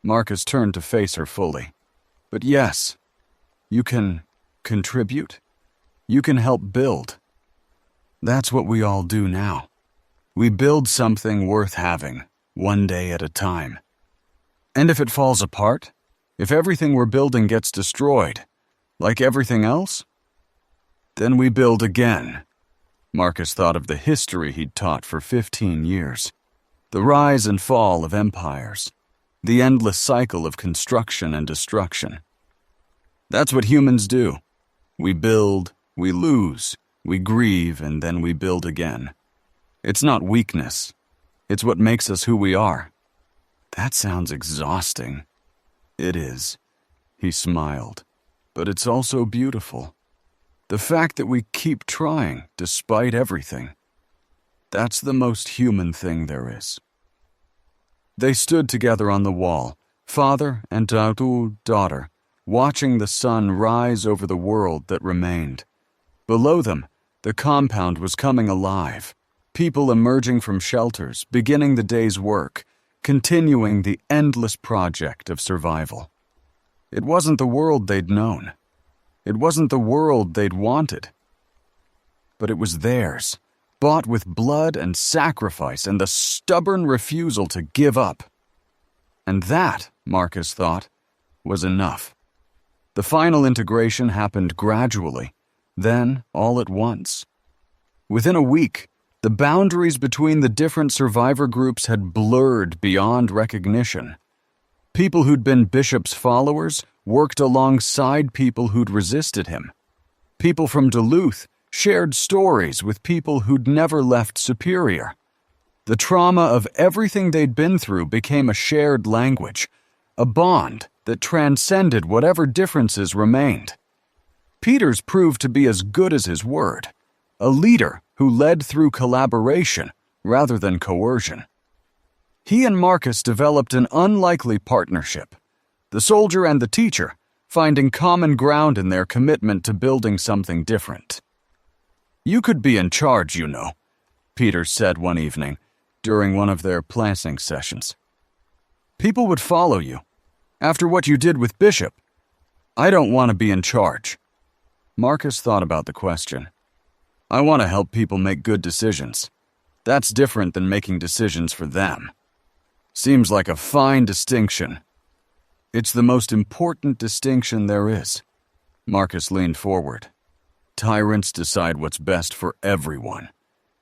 Marcus turned to face her fully. But yes, you can contribute. You can help build. That's what we all do now. We build something worth having, one day at a time. And if it falls apart, if everything we're building gets destroyed, like everything else, then we build again. Marcus thought of the history he'd taught for 15 years. The rise and fall of empires. The endless cycle of construction and destruction. That's what humans do. We build, we lose, we grieve, and then we build again. It's not weakness. It's what makes us who we are. That sounds exhausting. It is. He smiled. But it's also beautiful. The fact that we keep trying despite everything. That's the most human thing there is. They stood together on the wall, father and daughter, watching the sun rise over the world that remained. Below them, the compound was coming alive. People emerging from shelters, beginning the day's work, continuing the endless project of survival. It wasn't the world they'd known. It wasn't the world they'd wanted. But it was theirs, bought with blood and sacrifice and the stubborn refusal to give up. And that, Marcus thought, was enough. The final integration happened gradually, then all at once. Within a week, the boundaries between the different survivor groups had blurred beyond recognition. People who'd been Bishop's followers worked alongside people who'd resisted him. People from Duluth shared stories with people who'd never left Superior. The trauma of everything they'd been through became a shared language, a bond that transcended whatever differences remained. Peters proved to be as good as his word, a leader who led through collaboration rather than coercion. He and Marcus developed an unlikely partnership, the soldier and the teacher finding common ground in their commitment to building something different. You could be in charge, you know, Peters said one evening during one of their planting sessions. People would follow you. After what you did with Bishop, I don't want to be in charge. Marcus thought about the question. I want to help people make good decisions. That's different than making decisions for them. Seems like a fine distinction. It's the most important distinction there is. Marcus leaned forward. Tyrants decide what's best for everyone.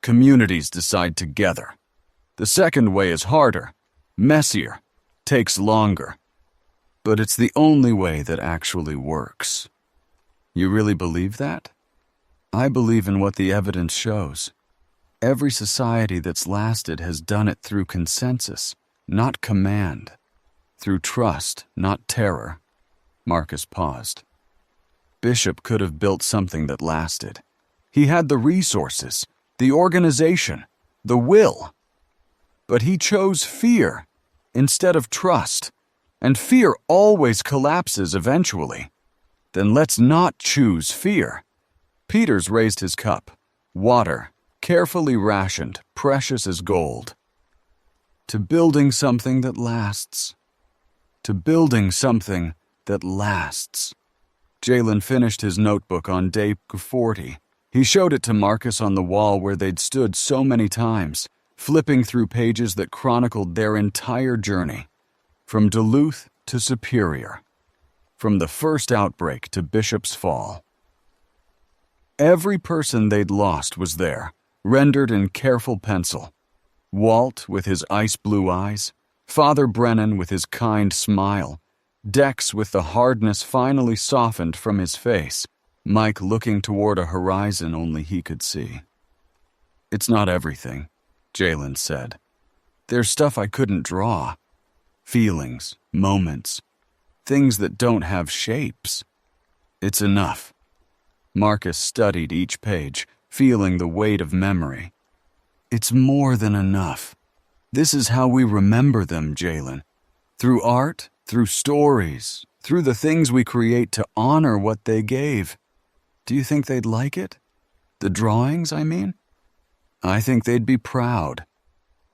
Communities decide together. The second way is harder, messier, takes longer. But it's the only way that actually works. You really believe that? I believe in what the evidence shows. Every society that's lasted has done it through consensus, not command. Through trust, not terror. Marcus paused. Bishop could have built something that lasted. He had the resources, the organization, the will. But he chose fear instead of trust, and fear always collapses eventually. Then let's not choose fear. Peters raised his cup. Water, carefully rationed, precious as gold. To building something that lasts. To building something that lasts. Jalen finished his notebook on day 40. He showed it to Marcus on the wall where they'd stood so many times, flipping through pages that chronicled their entire journey, from Duluth to Superior, from the first outbreak to Bishop's Fall. Every person they'd lost was there, rendered in careful pencil. Walt with his ice-blue eyes, Father Brennan with his kind smile, Dex with the hardness finally softened from his face, Mike looking toward a horizon only he could see. "It's not everything," Jalen said. "There's stuff I couldn't draw. Feelings, moments, things that don't have shapes. It's enough." Marcus studied each page, feeling the weight of memory. "It's more than enough. This is how we remember them, Jalen. Through art, through stories, through the things we create to honor what they gave. Do you think they'd like it? The drawings, I mean? I think they'd be proud."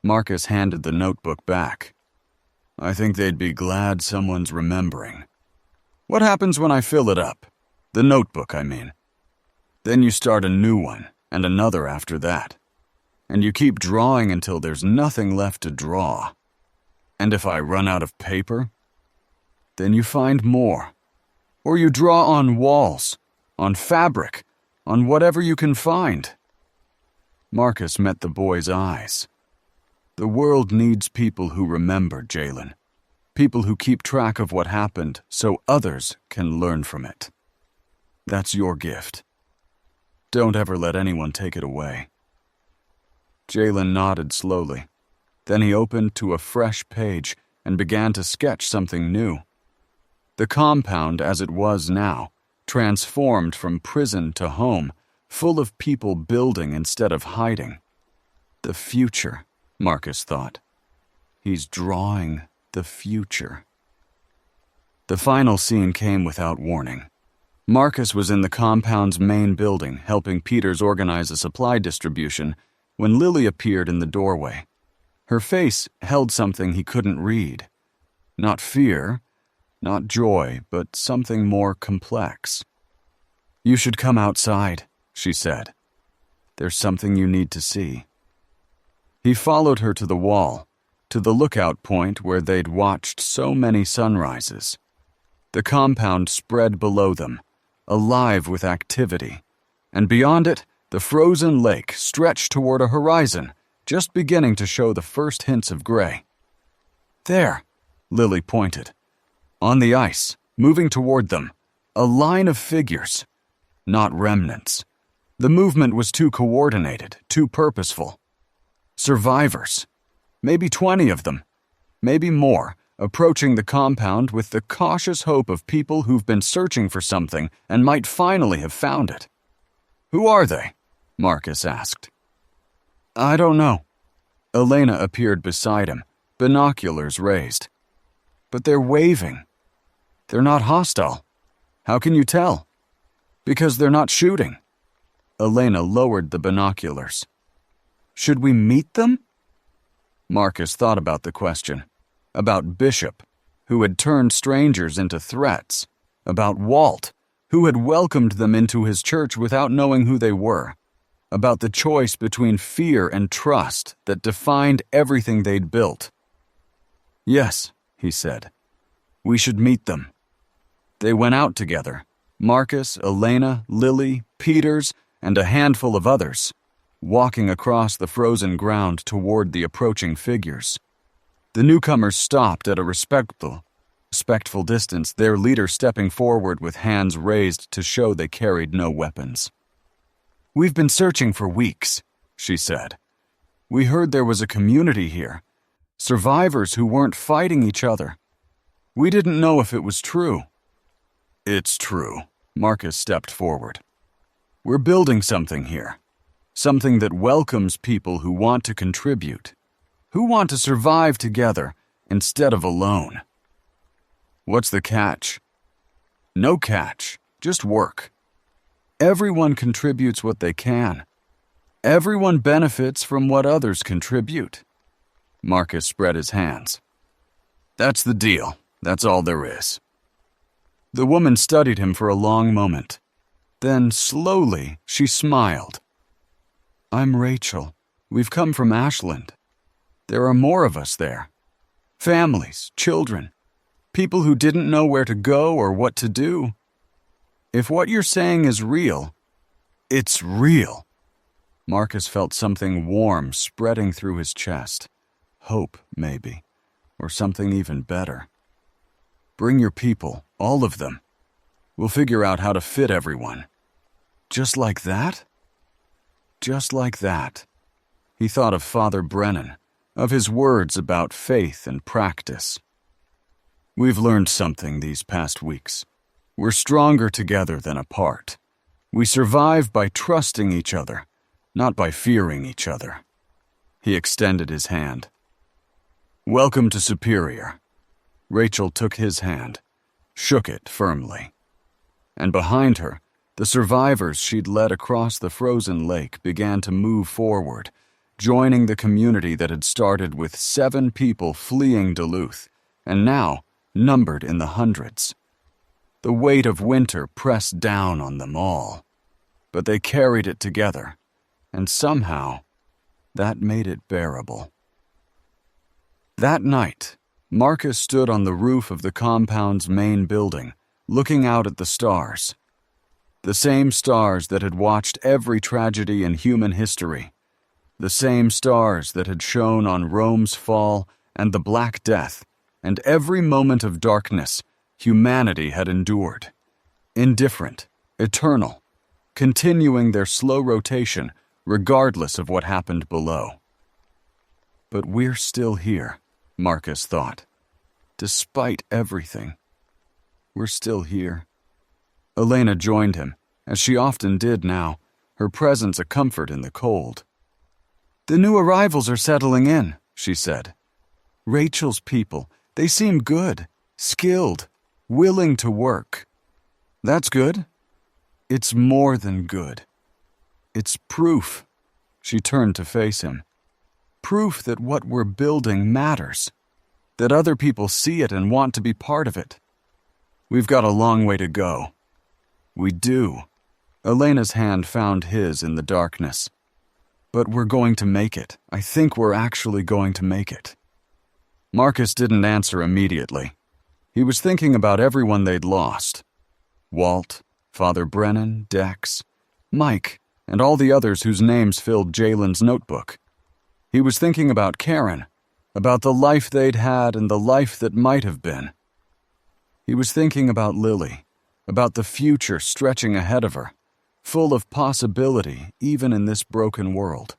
Marcus handed the notebook back. "I think they'd be glad someone's remembering." "What happens when I fill it up? The notebook, I mean." "Then you start a new one, and another after that. And you keep drawing until there's nothing left to draw. And if I run out of paper, then you find more. Or you draw on walls, on fabric, on whatever you can find." Marcus met the boy's eyes. "The world needs people who remember, Jalen. People who keep track of what happened so others can learn from it. That's your gift. Don't ever let anyone take it away." Jalen nodded slowly. Then he opened to a fresh page and began to sketch something new. The compound as it was now, transformed from prison to home, full of people building instead of hiding. The future, Marcus thought. He's drawing the future. The final scene came without warning. Marcus was in the compound's main building helping Peters organize a supply distribution when Lily appeared in the doorway. Her face held something he couldn't read. Not fear, not joy, but something more complex. "You should come outside," she said. "There's something you need to see." He followed her to the wall, to the lookout point where they'd watched so many sunrises. The compound spread below them, alive with activity, and beyond it, the frozen lake stretched toward a horizon, just beginning to show the first hints of gray. "There," Lily pointed. On the ice, moving toward them, a line of figures, not remnants. The movement was too coordinated, too purposeful. Survivors. Maybe 20 of them, maybe more, approaching the compound with the cautious hope of people who've been searching for something and might finally have found it. "Who are they?" Marcus asked. "I don't know." Elena appeared beside him, binoculars raised. "But they're waving. They're not hostile. How can you tell?" "Because they're not shooting." Elena lowered the binoculars. "Should we meet them?" Marcus thought about the question. About Bishop, who had turned strangers into threats. About Walt, who had welcomed them into his church without knowing who they were. About the choice between fear and trust that defined everything they'd built. "Yes," he said. "We should meet them." They went out together. Marcus, Elena, Lily, Peters, and a handful of others, walking across the frozen ground toward the approaching figures. The newcomers stopped at a respectful distance, their leader stepping forward with hands raised to show they carried no weapons. "We've been searching for weeks," she said. "We heard there was a community here, survivors who weren't fighting each other. We didn't know if it was true." "It's true," Marcus stepped forward. "We're building something here. Something that welcomes people who want to contribute, who want to survive together instead of alone." "What's the catch?" "No catch, just work. Everyone contributes what they can. Everyone benefits from what others contribute. Marcus spread his hands. That's the deal. That's all there is. The woman studied him for a long moment. Then, slowly, she smiled. I'm Rachel. We've come from Ashland. There are more of us there. Families, children, people who didn't know where to go or what to do. If what you're saying is real, it's real. Marcus felt something warm spreading through his chest. Hope, maybe, or something even better. Bring your people, all of them. We'll figure out how to fit everyone. Just like that? Just like that. He thought of Father Brennan, of his words about faith and practice. We've learned something these past weeks. We're stronger together than apart. We survive by trusting each other, not by fearing each other. He extended his hand. Welcome to Superior. Rachel took his hand, shook it firmly. And behind her, the survivors she'd led across the frozen lake began to move forward, joining the community that had started with 7 people fleeing Duluth, and now numbered in the hundreds. The weight of winter pressed down on them all, but they carried it together, and somehow that made it bearable. That night, Marcus stood on the roof of the compound's main building, looking out at the stars. The same stars that had watched every tragedy in human history. The same stars that had shone on Rome's fall and the Black Death, and every moment of darkness humanity had endured. Indifferent, eternal, continuing their slow rotation regardless of what happened below. But we're still here, Marcus thought. Despite everything, we're still here. Elena joined him, as she often did now, her presence a comfort in the cold. The new arrivals are settling in, she said. Rachel's people, they seem good, skilled, willing to work. That's good. It's more than good. It's proof. She turned to face him. Proof that what we're building matters. That other people see it and want to be part of it. We've got a long way to go. We do. Elena's hand found his in the darkness. But we're going to make it. I think we're actually going to make it. Marcus didn't answer immediately. He was thinking about everyone they'd lost. Walt, Father Brennan, Dex, Mike, and all the others whose names filled Jalen's notebook. He was thinking about Karen, about the life they'd had and the life that might have been. He was thinking about Lily, about the future stretching ahead of her, full of possibility even in this broken world.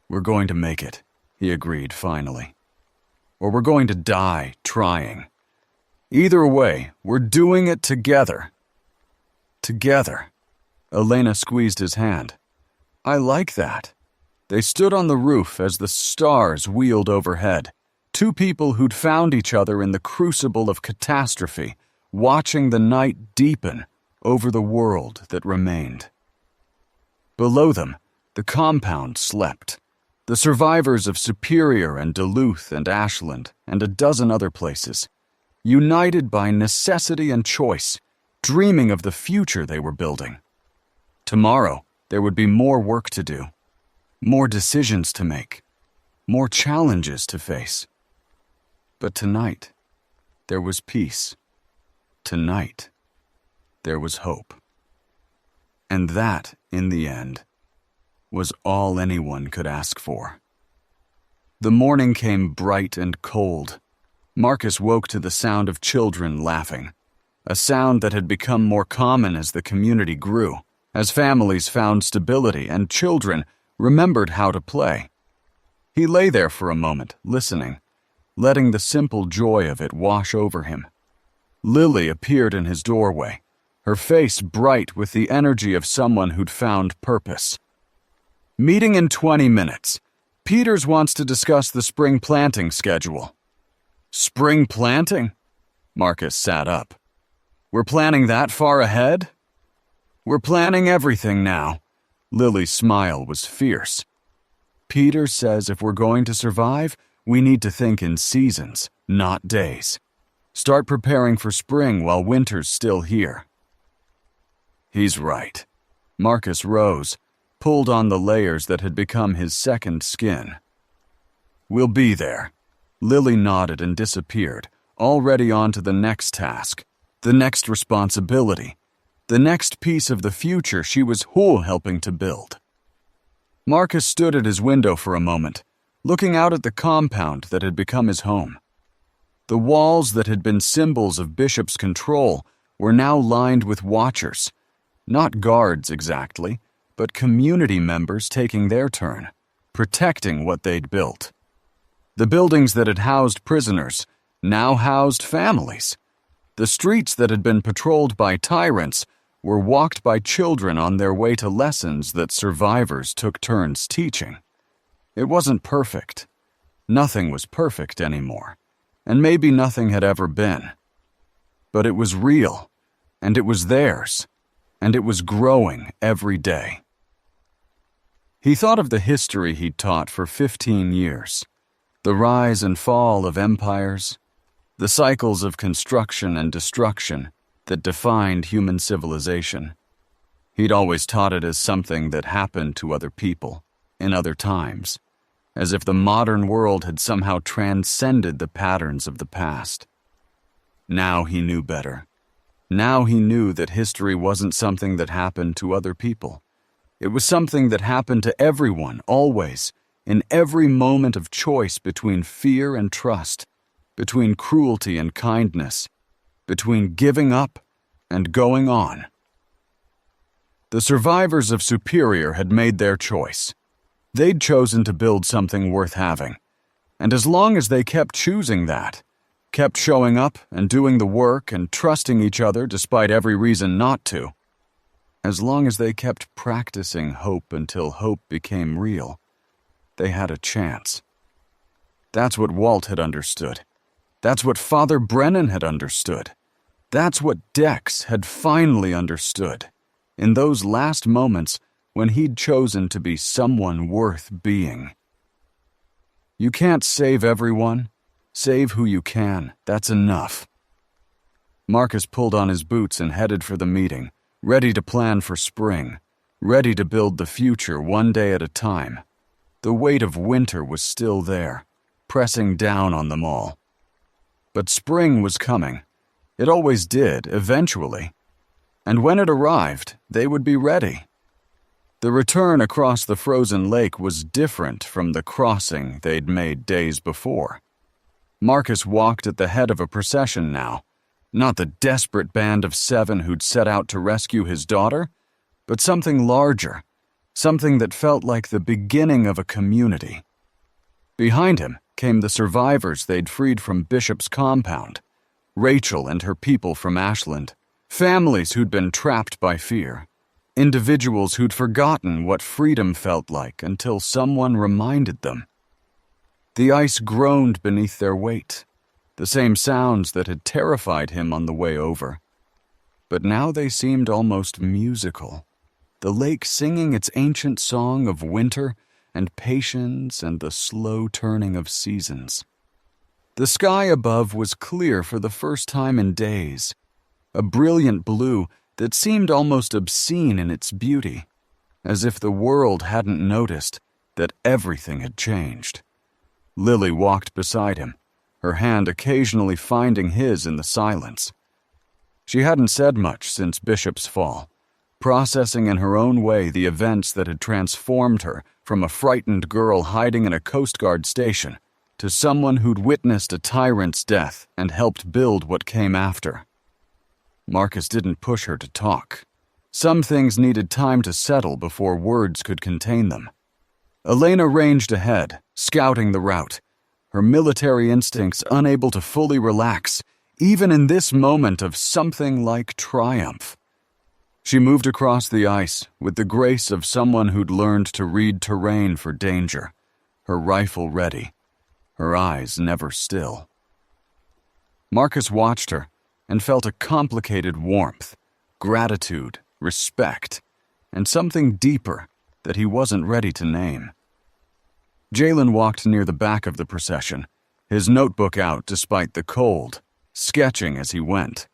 We're going to make it, he agreed finally. Or we're going to die trying. Either way, we're doing it together. Together. Elena squeezed his hand. I like that. They stood on the roof as the stars wheeled overhead. 2 people who'd found each other in the crucible of catastrophe, watching the night deepen over the world that remained. Below them, the compound slept. The survivors of Superior and Duluth and Ashland and a dozen other places, united by necessity and choice, dreaming of the future they were building. Tomorrow, there would be more work to do, more decisions to make, more challenges to face. But tonight, there was peace. Tonight, there was hope. And that, in the end, was all anyone could ask for. The morning came bright and cold. Marcus woke to the sound of children laughing, a sound that had become more common as the community grew, as families found stability and children remembered how to play. He lay there for a moment, listening, letting the simple joy of it wash over him. Lily appeared in his doorway, her face bright with the energy of someone who'd found purpose. Meeting in 20 minutes. Peters wants to discuss the spring planting schedule. Spring planting? Marcus sat up. We're planning that far ahead? We're planning everything now. Lily's smile was fierce. Peter says if we're going to survive, we need to think in seasons, not days. Start preparing for spring while winter's still here. He's right. Marcus rose, pulled on the layers that had become his second skin. We'll be there. Lily nodded and disappeared, already on to the next task, the next responsibility, the next piece of the future she was helping to build. Marcus stood at his window for a moment, looking out at the compound that had become his home. The walls that had been symbols of Bishop's control were now lined with watchers, not guards exactly, but community members taking their turn, protecting what they'd built. The buildings that had housed prisoners now housed families. The streets that had been patrolled by tyrants were walked by children on their way to lessons that survivors took turns teaching. It wasn't perfect. Nothing was perfect anymore, and maybe nothing had ever been. But it was real, and it was theirs, and it was growing every day. He thought of the history he'd taught for 15 years, the rise and fall of empires, the cycles of construction and destruction that defined human civilization. He'd always taught it as something that happened to other people, in other times, as if the modern world had somehow transcended the patterns of the past. Now he knew better. Now he knew that history wasn't something that happened to other people. It was something that happened to everyone, always, in every moment of choice between fear and trust, between cruelty and kindness, between giving up and going on. The survivors of Superior had made their choice. They'd chosen to build something worth having, and as long as they kept choosing that, kept showing up and doing the work and trusting each other despite every reason not to, as long as they kept practicing hope until hope became real, they had a chance. That's what Walt had understood. That's what Father Brennan had understood. That's what Dex had finally understood, in those last moments when he'd chosen to be someone worth being. You can't save everyone. Save who you can. That's enough. Marcus pulled on his boots and headed for the meeting, ready to plan for spring, ready to build the future one day at a time. The weight of winter was still there, pressing down on them all. But spring was coming. It always did, eventually. And when it arrived, they would be ready. The return across the frozen lake was different from the crossing they'd made days before. Marcus walked at the head of a procession now, not the desperate band of 7 who'd set out to rescue his daughter, but something larger, something that felt like the beginning of a community. Behind him came the survivors they'd freed from Bishop's compound, Rachel and her people from Ashland, families who'd been trapped by fear, individuals who'd forgotten what freedom felt like until someone reminded them. The ice groaned beneath their weight, the same sounds that had terrified him on the way over. But now they seemed almost musical, the lake singing its ancient song of winter and patience and the slow turning of seasons. The sky above was clear for the first time in days, a brilliant blue that seemed almost obscene in its beauty, as if the world hadn't noticed that everything had changed. Lily walked beside him, her hand occasionally finding his in the silence. She hadn't said much since Bishop's fall, processing in her own way the events that had transformed her from a frightened girl hiding in a Coast Guard station to someone who'd witnessed a tyrant's death and helped build what came after. Marcus didn't push her to talk. Some things needed time to settle before words could contain them. Elena ranged ahead, scouting the route, her military instincts unable to fully relax, even in this moment of something like triumph. She moved across the ice with the grace of someone who'd learned to read terrain for danger, her rifle ready, her eyes never still. Marcus watched her and felt a complicated warmth, gratitude, respect, and something deeper that he wasn't ready to name. Jalen walked near the back of the procession, his notebook out despite the cold, sketching as he went.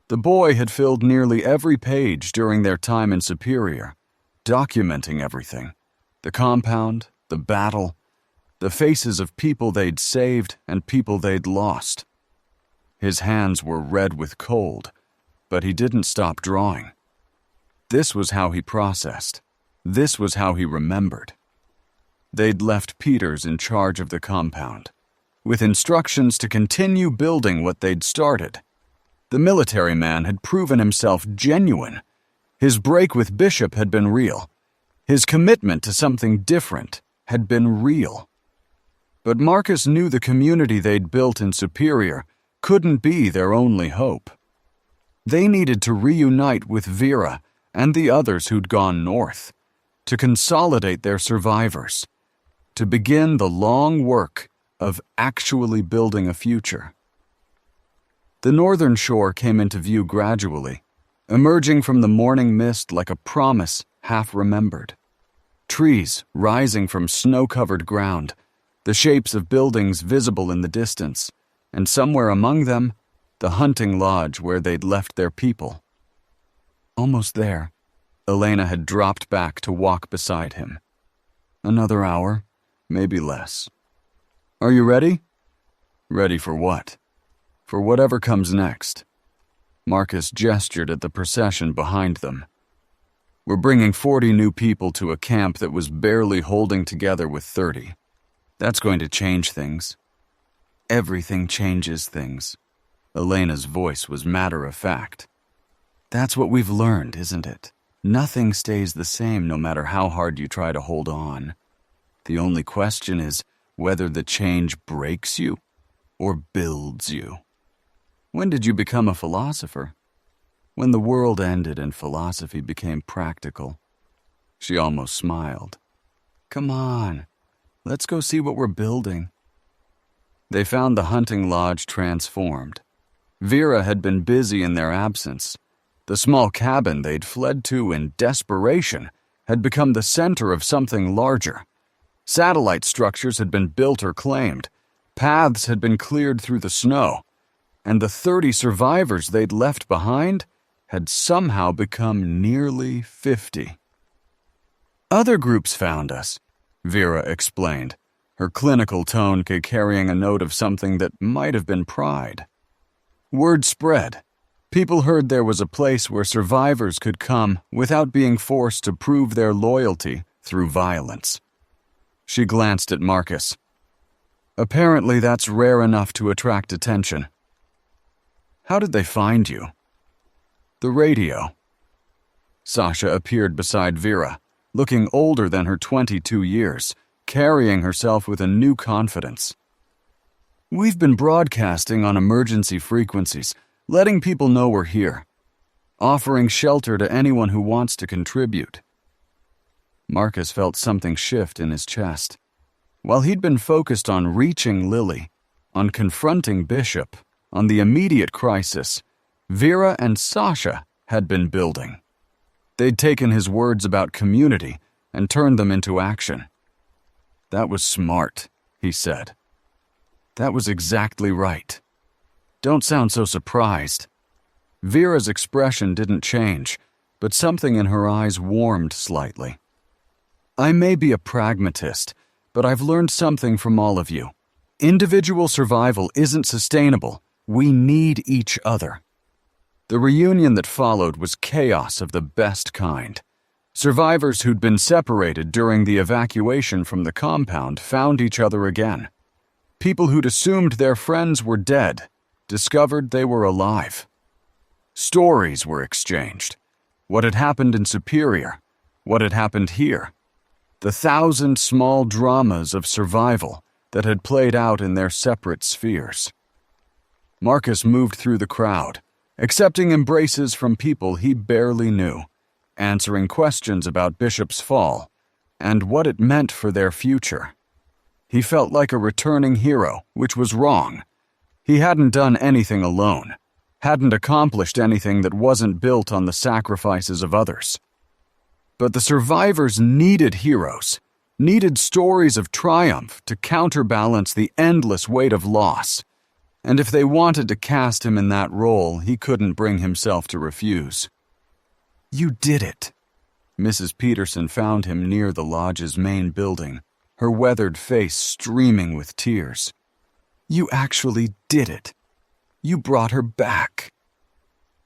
The boy had filled nearly every page during their time in Superior, documenting everything: the compound, the battle, the faces of people they'd saved and people they'd lost. His hands were red with cold, but he didn't stop drawing. This was how he processed. This was how he remembered. They'd left Peters in charge of the compound, with instructions to continue building what they'd started. The military man had proven himself genuine. His break with Bishop had been real. His commitment to something different had been real. But Marcus knew the community they'd built in Superior couldn't be their only hope. They needed to reunite with Vera and the others who'd gone north, to consolidate their survivors, to begin the long work of actually building a future. The northern shore came into view gradually, emerging from the morning mist like a promise half remembered. Trees rising from snow-covered ground, the shapes of buildings visible in the distance, and somewhere among them, the hunting lodge where they'd left their people. Almost there, Elena had dropped back to walk beside him. Another hour, maybe less. Are you ready? Ready for what? For whatever comes next. Marcus gestured at the procession behind them. We're bringing 40 new people to a camp that was barely holding together with 30. That's going to change things. Everything changes things. Elena's voice was matter-of-fact. That's what we've learned, isn't it? Nothing stays the same no matter how hard you try to hold on. The only question is whether the change breaks you or builds you. When did you become a philosopher? When the world ended and philosophy became practical. She almost smiled. Come on, let's go see what we're building. They found the hunting lodge transformed. Vera had been busy in their absence. The small cabin they'd fled to in desperation had become the center of something larger. Satellite structures had been built or claimed. Paths had been cleared through the snow. And the 30 survivors they'd left behind had somehow become nearly 50. Other groups found us, Vera explained, her clinical tone carrying a note of something that might have been pride. Word spread. People heard there was a place where survivors could come without being forced to prove their loyalty through violence. She glanced at Marcus. Apparently that's rare enough to attract attention. How did they find you? The radio. Sasha appeared beside Vera, looking older than her 22 years, carrying herself with a new confidence. We've been broadcasting on emergency frequencies, letting people know we're here, offering shelter to anyone who wants to contribute. Marcus felt something shift in his chest. While he'd been focused on reaching Lily, on confronting Bishop, on the immediate crisis, Vera and Sasha had been building. They'd taken his words about community and turned them into action. That was smart, he said. That was exactly right. Don't sound so surprised. Vera's expression didn't change, but something in her eyes warmed slightly. I may be a pragmatist, but I've learned something from all of you. Individual survival isn't sustainable. We need each other. The reunion that followed was chaos of the best kind. Survivors who'd been separated during the evacuation from the compound found each other again. People who'd assumed their friends were dead discovered they were alive. Stories were exchanged. What had happened in Superior, what had happened here. The 1,000 small dramas of survival that had played out in their separate spheres. Marcus moved through the crowd, accepting embraces from people he barely knew, answering questions about Bishop's fall and what it meant for their future. He felt like a returning hero, which was wrong. He hadn't done anything alone, hadn't accomplished anything that wasn't built on the sacrifices of others. But the survivors needed heroes, needed stories of triumph to counterbalance the endless weight of loss. And if they wanted to cast him in that role, he couldn't bring himself to refuse. "You did it." Mrs. Peterson found him near the lodge's main building, her weathered face streaming with tears. "You actually did it. You brought her back."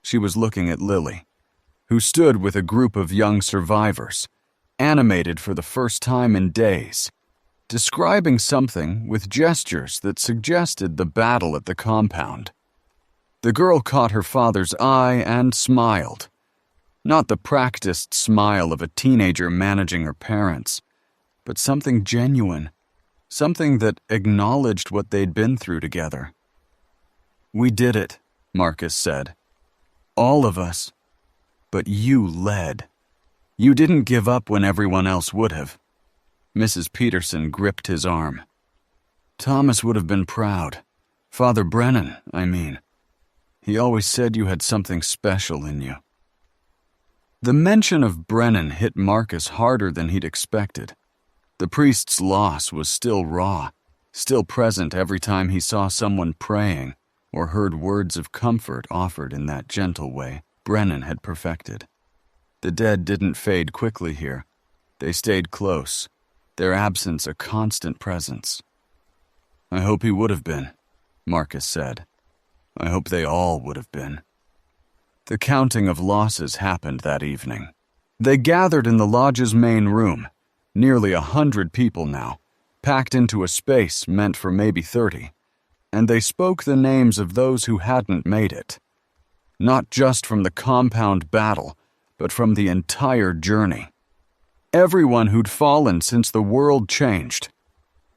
She was looking at Lily, who stood with a group of young survivors, animated for the first time in days, describing something with gestures that suggested the battle at the compound. The girl caught her father's eye and smiled. Not the practiced smile of a teenager managing her parents, but something genuine, something that acknowledged what they'd been through together. "We did it," Marcus said. "All of us. But you led. You didn't give up when everyone else would have." Mrs. Peterson gripped his arm. "Thomas would have been proud. Father Brennan, I mean. He always said you had something special in you." The mention of Brennan hit Marcus harder than he'd expected. The priest's loss was still raw, still present every time he saw someone praying or heard words of comfort offered in that gentle way Brennan had perfected. The dead didn't fade quickly here. They stayed close, their absence a constant presence. "I hope he would have been," Marcus said. "I hope they all would have been." The counting of losses happened that evening. They gathered in the lodge's main room, nearly 100 people now, packed into a space meant for maybe 30, and they spoke the names of those who hadn't made it. Not just from the compound battle, but from the entire journey. Everyone who'd fallen since the world changed.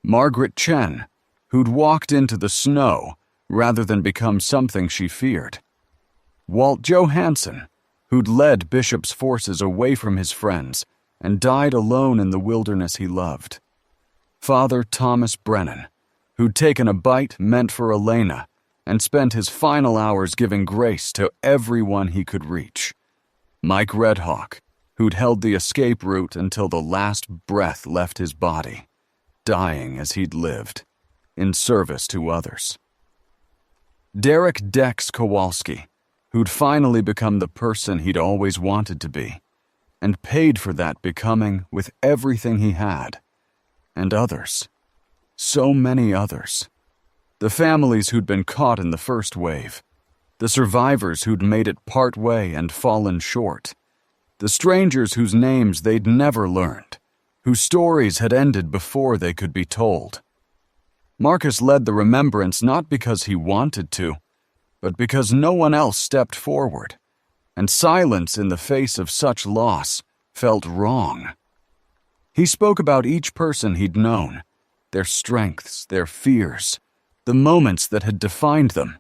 Margaret Chen, who'd walked into the snow rather than become something she feared. Walt Johansson, who'd led Bishop's forces away from his friends and died alone in the wilderness he loved. Father Thomas Brennan, who'd taken a bite meant for Elena and spent his final hours giving grace to everyone he could reach. Mike Redhawk, who'd held the escape route until the last breath left his body, dying as he'd lived, in service to others. Derek Dex Kowalski, who'd finally become the person he'd always wanted to be, and paid for that becoming with everything he had. And others. So many others. The families who'd been caught in the first wave. The survivors who'd made it part way and fallen short. The strangers whose names they'd never learned, whose stories had ended before they could be told. Marcus led the remembrance not because he wanted to, but because no one else stepped forward, and silence in the face of such loss felt wrong. He spoke about each person he'd known, their strengths, their fears, the moments that had defined them.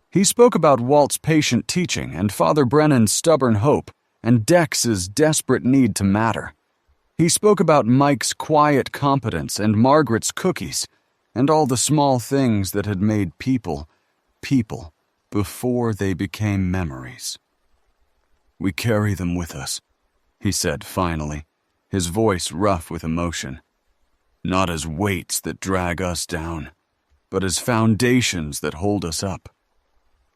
He spoke about Walt's patient teaching and Father Brennan's stubborn hope and Dex's desperate need to matter. He spoke about Mike's quiet competence and Margaret's cookies and all the small things that had made people, people, before they became memories. "We carry them with us," he said finally, his voice rough with emotion. "Not as weights that drag us down, but as foundations that hold us up.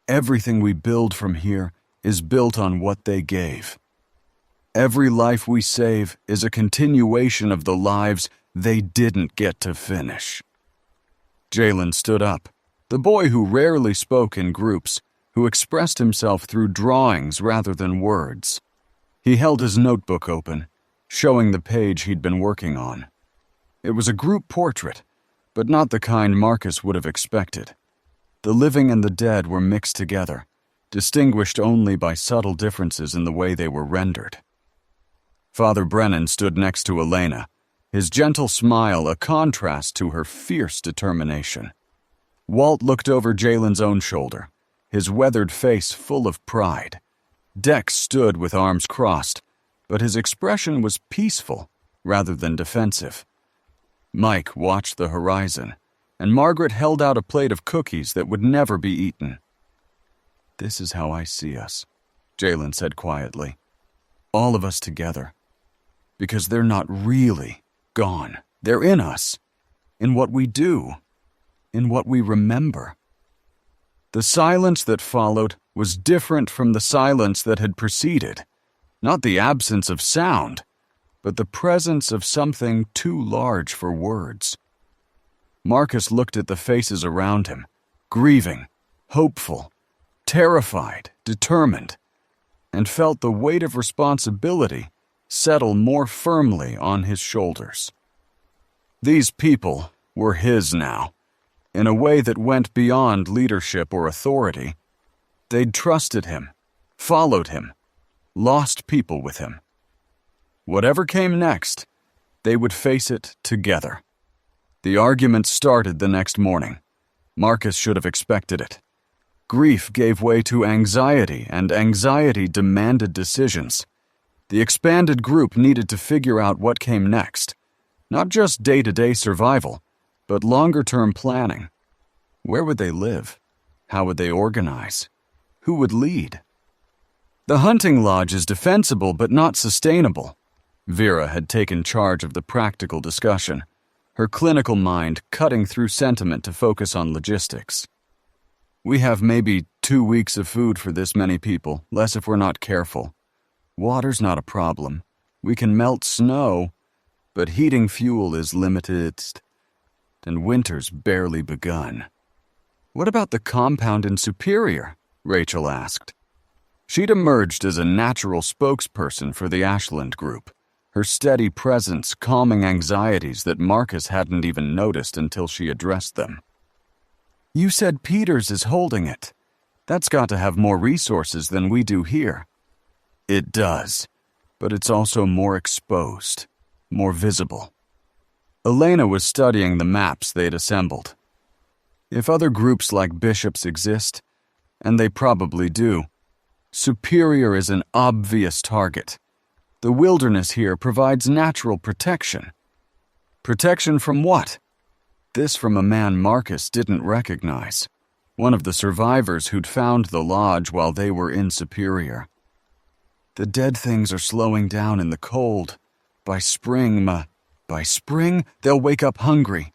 Everything we build from here is built on what they gave. Every life we save is a continuation of the lives they didn't get to finish." Jalen stood up, the boy who rarely spoke in groups, who expressed himself through drawings rather than words. He held his notebook open, showing the page he'd been working on. It was a group portrait, but not the kind Marcus would have expected. The living and the dead were mixed together, distinguished only by subtle differences in the way they were rendered. Father Brennan stood next to Elena, his gentle smile a contrast to her fierce determination. Walt looked over Jalen's own shoulder, his weathered face full of pride. Dex stood with arms crossed, but his expression was peaceful rather than defensive. Mike watched the horizon, and Margaret held out a plate of cookies that would never be eaten. "This is how I see us," Jalen said quietly. "All of us together, because they're not really gone. They're in us, in what we do, in what we remember. The silence that followed was different from the silence that had preceded. Not the absence of sound, but the presence of something too large for words. Marcus looked at the faces around him, grieving, hopeful, terrified, determined, and felt the weight of responsibility settle more firmly on his shoulders. These people were his now, in a way that went beyond leadership or authority. They'd trusted him, followed him, lost people with him. Whatever came next, they would face it together. The argument started the next morning. Marcus should have expected it. Grief gave way to anxiety, and anxiety demanded decisions. The expanded group needed to figure out what came next. Not just day-to-day survival, but longer-term planning. Where would they live? How would they organize? Who would lead? The hunting lodge is defensible but not sustainable. Vera had taken charge of the practical discussion, her clinical mind cutting through sentiment to focus on logistics. We have maybe 2 weeks of food for this many people, less if we're not careful. Water's not a problem. We can melt snow, but heating fuel is limited, and winter's barely begun. What about the compound in Superior? Rachel asked. She'd emerged as a natural spokesperson for the Ashland group, her steady presence calming anxieties that Marcus hadn't even noticed until she addressed them. You said Peters is holding it. That's got to have more resources than we do here. It does, but it's also more exposed, more visible. Elena was studying the maps they'd assembled. If other groups like Bishop's exist, and they probably do, Superior is an obvious target. The wilderness here provides natural protection. Protection from what? This from a man Marcus didn't recognize. One of the survivors who'd found the lodge while they were in Superior. The dead things are slowing down in the cold. By spring, they'll wake up hungry.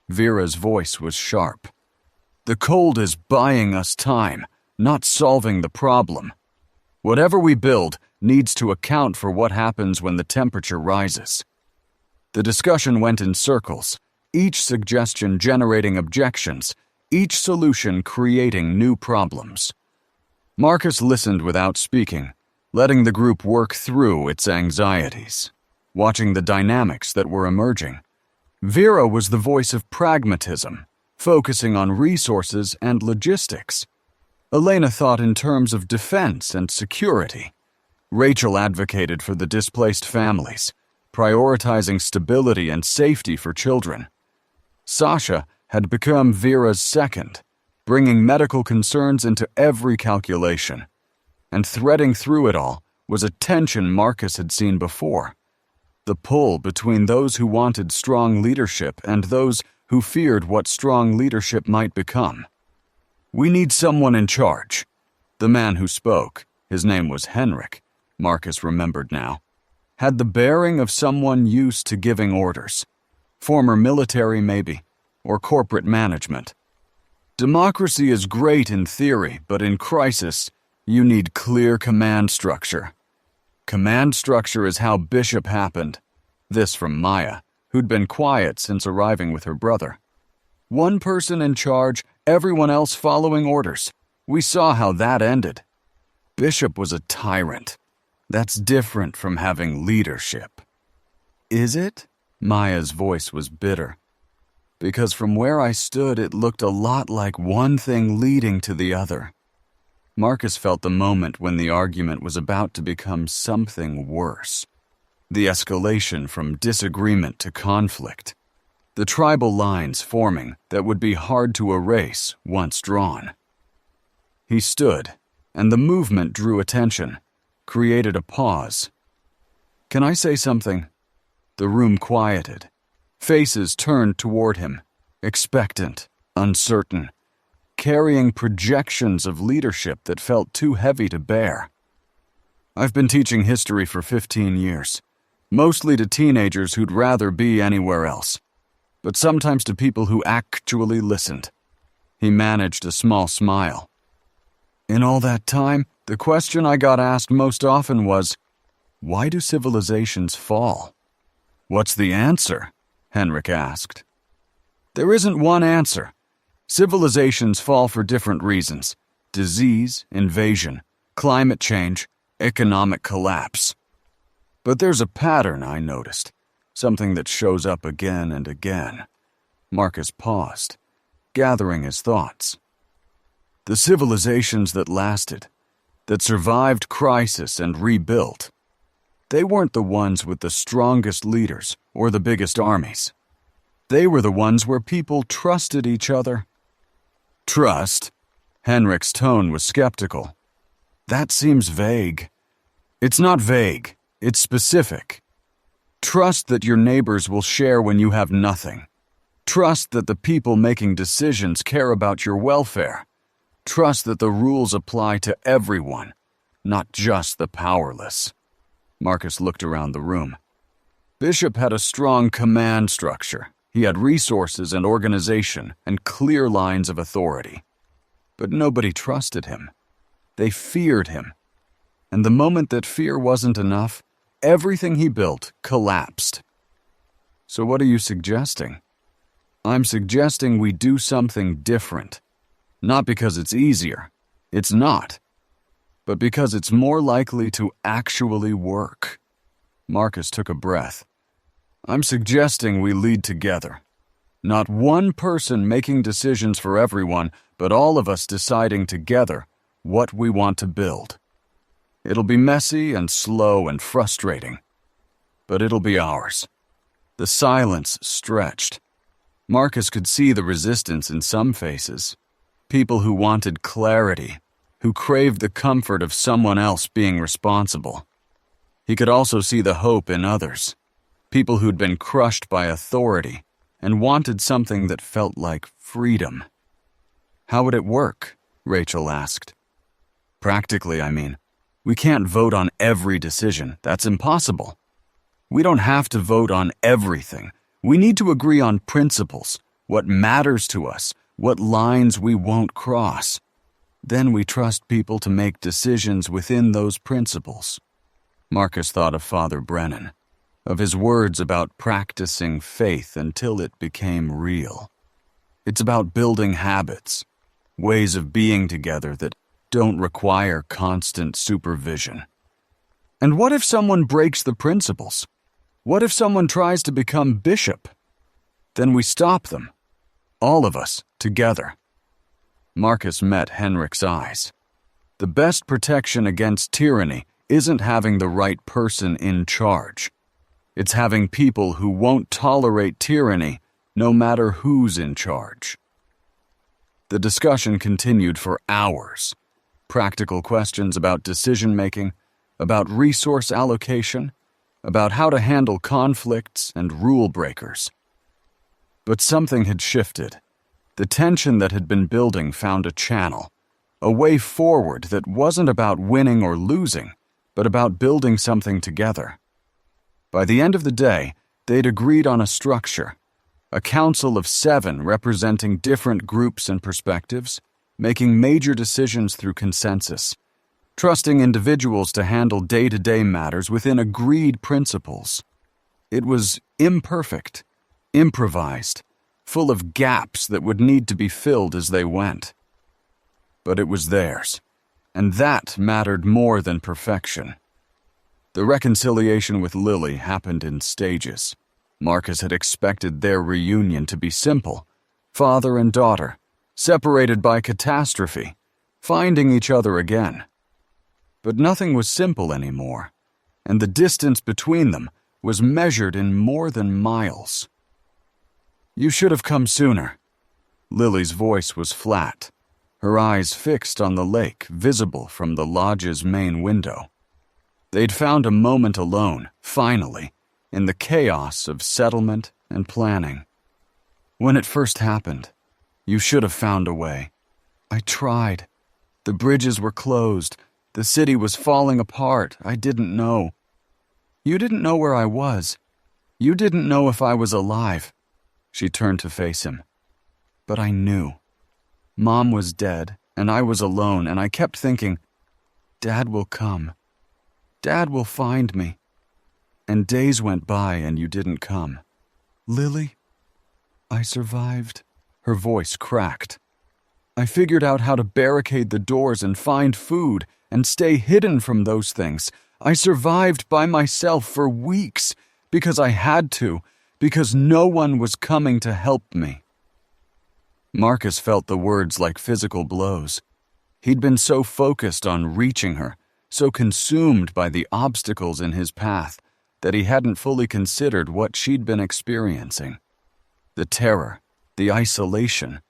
Vera's voice was sharp. The cold is buying us time, not solving the problem. Whatever we build needs to account for what happens when the temperature rises. The discussion went in circles, each suggestion generating objections, each solution creating new problems. Marcus listened without speaking, letting the group work through its anxieties, watching the dynamics that were emerging. Vera was the voice of pragmatism, focusing on resources and logistics. Elena thought in terms of defense and security. Rachel advocated for the displaced families, prioritizing stability and safety for children. Sasha had become Vera's second, bringing medical concerns into every calculation. And threading through it all was a tension Marcus had seen before. The pull between those who wanted strong leadership and those who feared what strong leadership might become. We need someone in charge. The man who spoke, his name was Henrik, Marcus remembered now, had the bearing of someone used to giving orders. Former military maybe, or corporate management. Democracy is great in theory, but in crisis, you need clear command structure. Command structure is how Bishop happened. This from Maya, who'd been quiet since arriving with her brother. One person in charge, everyone else following orders. We saw how that ended. Bishop was a tyrant. That's different from having leadership. Is it? Maya's voice was bitter. Because from where I stood, it looked a lot like one thing leading to the other. Marcus felt the moment when the argument was about to become something worse. The escalation from disagreement to conflict. The tribal lines forming that would be hard to erase once drawn. He stood, and the movement drew attention, created a pause. Can I say something? The room quieted. Faces turned toward him, expectant, uncertain, carrying projections of leadership that felt too heavy to bear. I've been teaching history for 15 years. mostly to teenagers who'd rather be anywhere else, but sometimes to people who actually listened. He managed a small smile. In all that time, the question I got asked most often was, why do civilizations fall? What's the answer? Henrik asked. There isn't one answer. Civilizations fall for different reasons: disease, invasion, climate change, economic collapse. But there's a pattern I noticed, something that shows up again and again. Marcus paused, gathering his thoughts. The civilizations that lasted, that survived crisis and rebuilt, they weren't the ones with the strongest leaders or the biggest armies. They were the ones where people trusted each other. Trust? Henrik's tone was skeptical. That seems vague. It's not vague, it's specific. Trust that your neighbors will share when you have nothing. Trust that the people making decisions care about your welfare. Trust that the rules apply to everyone, not just the powerless. Marcus looked around the room. Bishop had a strong command structure. He had resources and organization and clear lines of authority. But nobody trusted him. They feared him. And the moment that fear wasn't enough, everything he built collapsed. So what are you suggesting? I'm suggesting we do something different. Not because it's easier. It's not. But because it's more likely to actually work. Marcus took a breath. I'm suggesting we lead together. Not one person making decisions for everyone, but all of us deciding together what we want to build. It'll be messy and slow and frustrating, but it'll be ours. The silence stretched. Marcus could see the resistance in some faces. People who wanted clarity, who craved the comfort of someone else being responsible. He could also see the hope in others, people who'd been crushed by authority and wanted something that felt like freedom. How would it work? Rachel asked. Practically, I mean. We can't vote on every decision. That's impossible. We don't have to vote on everything. We need to agree on principles, what matters to us, what lines we won't cross. Then we trust people to make decisions within those principles. Marcus thought of Father Brennan, of his words about practicing faith until it became real. It's about building habits, ways of being together that don't require constant supervision. And what if someone breaks the principles? What if someone tries to become bishop? Then we stop them, all of us, together. Marcus met Henrik's eyes. The best protection against tyranny isn't having the right person in charge. It's having people who won't tolerate tyranny, no matter who's in charge. The discussion continued for hours. Practical questions about decision-making, about resource allocation, about how to handle conflicts and rule breakers. But something had shifted. The tension that had been building found a channel, a way forward that wasn't about winning or losing, but about building something together. By the end of the day, they'd agreed on a structure, a council of 7 representing different groups and perspectives, making major decisions through consensus, trusting individuals to handle day-to-day matters within agreed principles. It was imperfect, improvised, full of gaps that would need to be filled as they went. But it was theirs, and that mattered more than perfection. The reconciliation with Lily happened in stages. Marcus had expected their reunion to be simple, father and daughter, separated by catastrophe, finding each other again. But nothing was simple anymore, and the distance between them was measured in more than miles. You should have come sooner. Lily's voice was flat, her eyes fixed on the lake visible from the lodge's main window. They'd found a moment alone, finally, in the chaos of settlement and planning. When it first happened, you should have found a way. I tried. The bridges were closed. The city was falling apart. I didn't know. You didn't know where I was. You didn't know if I was alive." She turned to face him. "But I knew. Mom was dead, and I was alone, and I kept thinking, Dad will come. Dad will find me. And days went by and you didn't come. Lily, I survived." Her voice cracked. "I figured out how to barricade the doors and find food and stay hidden from those things. I survived by myself for weeks because I had to, because no one was coming to help me." Marcus felt the words like physical blows. He'd been so focused on reaching her, so consumed by the obstacles in his path, that he hadn't fully considered what she'd been experiencing. The terror, the isolation,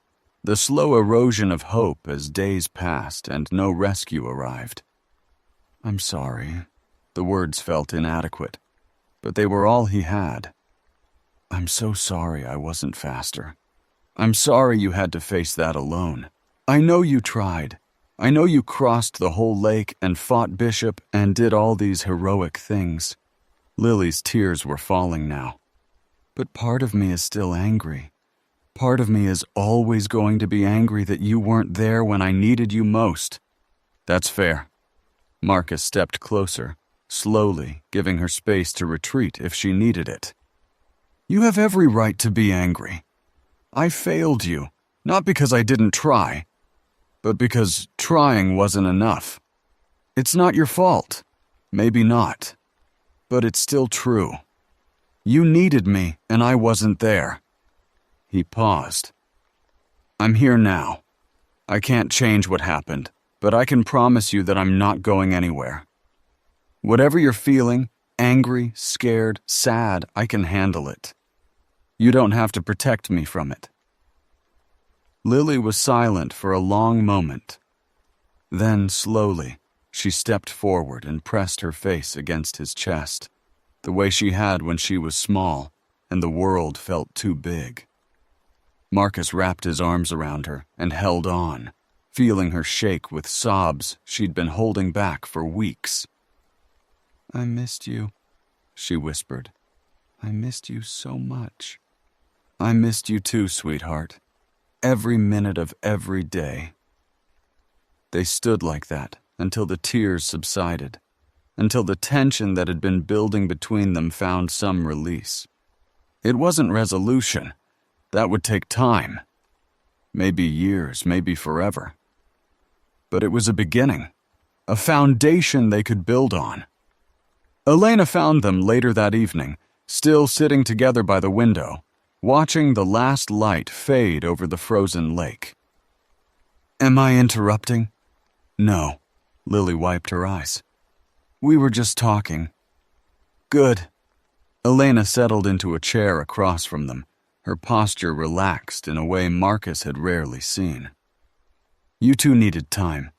the slow erosion of hope as days passed and no rescue arrived. "I'm sorry." The words felt inadequate, but they were all he had. "I'm so sorry I wasn't faster. I'm sorry you had to face that alone. I know you tried. I know you crossed the whole lake and fought Bishop and did all these heroic things." Lily's tears were falling now. "But part of me is still angry. Part of me is always going to be angry that you weren't there when I needed you most." "That's fair." Marcus stepped closer, slowly, giving her space to retreat if she needed it. "You have every right to be angry. I failed you, not because I didn't try, but because trying wasn't enough. It's not your fault. Maybe not. But it's still true. You needed me, and I wasn't there." He paused. "I'm here now. I can't change what happened, but I can promise you that I'm not going anywhere. Whatever you're feeling, angry, scared, sad, I can handle it. You don't have to protect me from it." Lily was silent for a long moment. Then, slowly, she stepped forward and pressed her face against his chest, the way she had when she was small and the world felt too big. Marcus wrapped his arms around her and held on, feeling her shake with sobs she'd been holding back for weeks. "I missed you," she whispered. "I missed you so much." "I missed you too, sweetheart. Every minute of every day." They stood like that until the tears subsided, until the tension that had been building between them found some release. It wasn't resolution. That would take time. Maybe years, maybe forever. But it was a beginning, a foundation they could build on. Elena found them later that evening, still sitting together by the window, watching the last light fade over the frozen lake. "Am I interrupting?" "No." Lily wiped her eyes. "We were just talking." "Good." Elena settled into a chair across from them, her posture relaxed in a way Marcus had rarely seen. "You two needed time.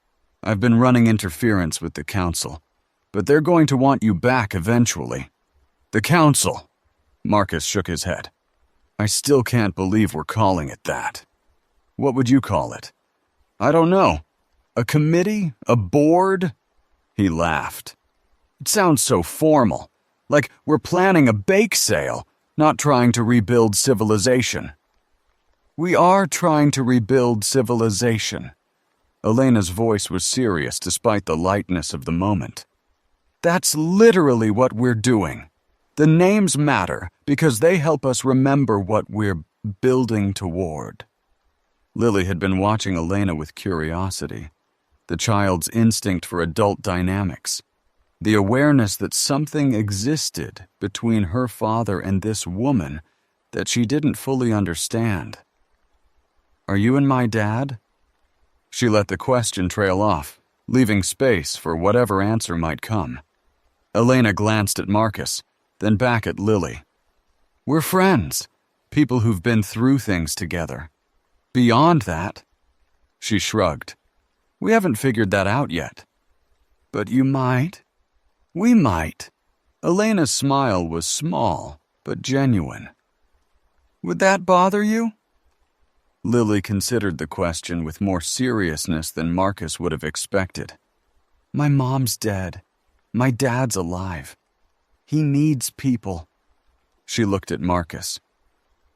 I've been running interference with the council, but they're going to want you back eventually." "The council?" Marcus shook his head. "I still can't believe we're calling it that. What would you call it?" "I don't know. A committee? A board?" He laughed. "It sounds so formal, like we're planning a bake sale, not trying to rebuild civilization." "We are trying to rebuild civilization." Elena's voice was serious despite the lightness of the moment. "That's literally what we're doing. The names matter because they help us remember what we're building toward." Lily had been watching Elena with curiosity, the child's instinct for adult dynamics, the awareness that something existed between her father and this woman that she didn't fully understand. "Are you and my dad?" She let the question trail off, leaving space for whatever answer might come. Elena glanced at Marcus, then back at Lily. "We're friends, people who've been through things together. Beyond that," she shrugged, "we haven't figured that out yet." "But you might." "We might." Elena's smile was small, but genuine. "Would that bother you?" Lily considered the question with more seriousness than Marcus would have expected. "My mom's dead. My dad's alive. He needs people." She looked at Marcus.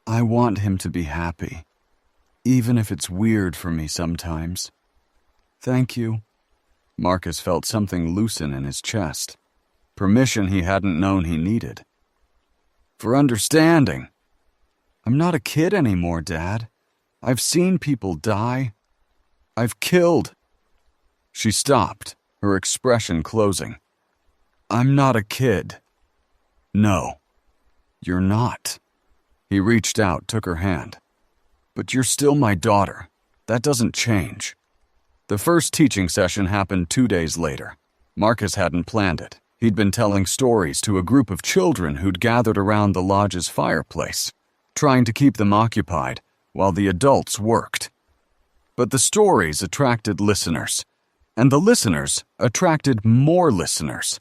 "I want him to be happy, even if it's weird for me sometimes." "Thank you." Marcus felt something loosen in his chest. Permission he hadn't known he needed. "For understanding." "I'm not a kid anymore, Dad. I've seen people die. I've killed." She stopped, her expression closing. "I'm not a kid." "No, you're not." He reached out, took her hand. "But you're still my daughter. That doesn't change." The first teaching session happened 2 days later. Marcus hadn't planned it. He'd been telling stories to a group of children who'd gathered around the lodge's fireplace, trying to keep them occupied while the adults worked. But the stories attracted listeners, and the listeners attracted more listeners,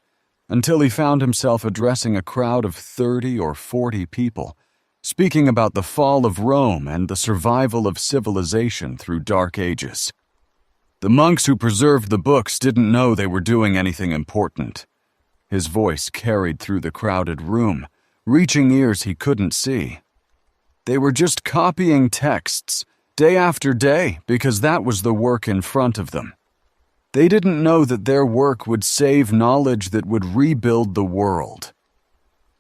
until he found himself addressing a crowd of 30 or 40 people, speaking about the fall of Rome and the survival of civilization through dark ages. The monks who preserved the books didn't know they were doing anything important. His voice carried through the crowded room, reaching ears he couldn't see. They were just copying texts, day after day, because that was the work in front of them. They didn't know that their work would save knowledge that would rebuild the world.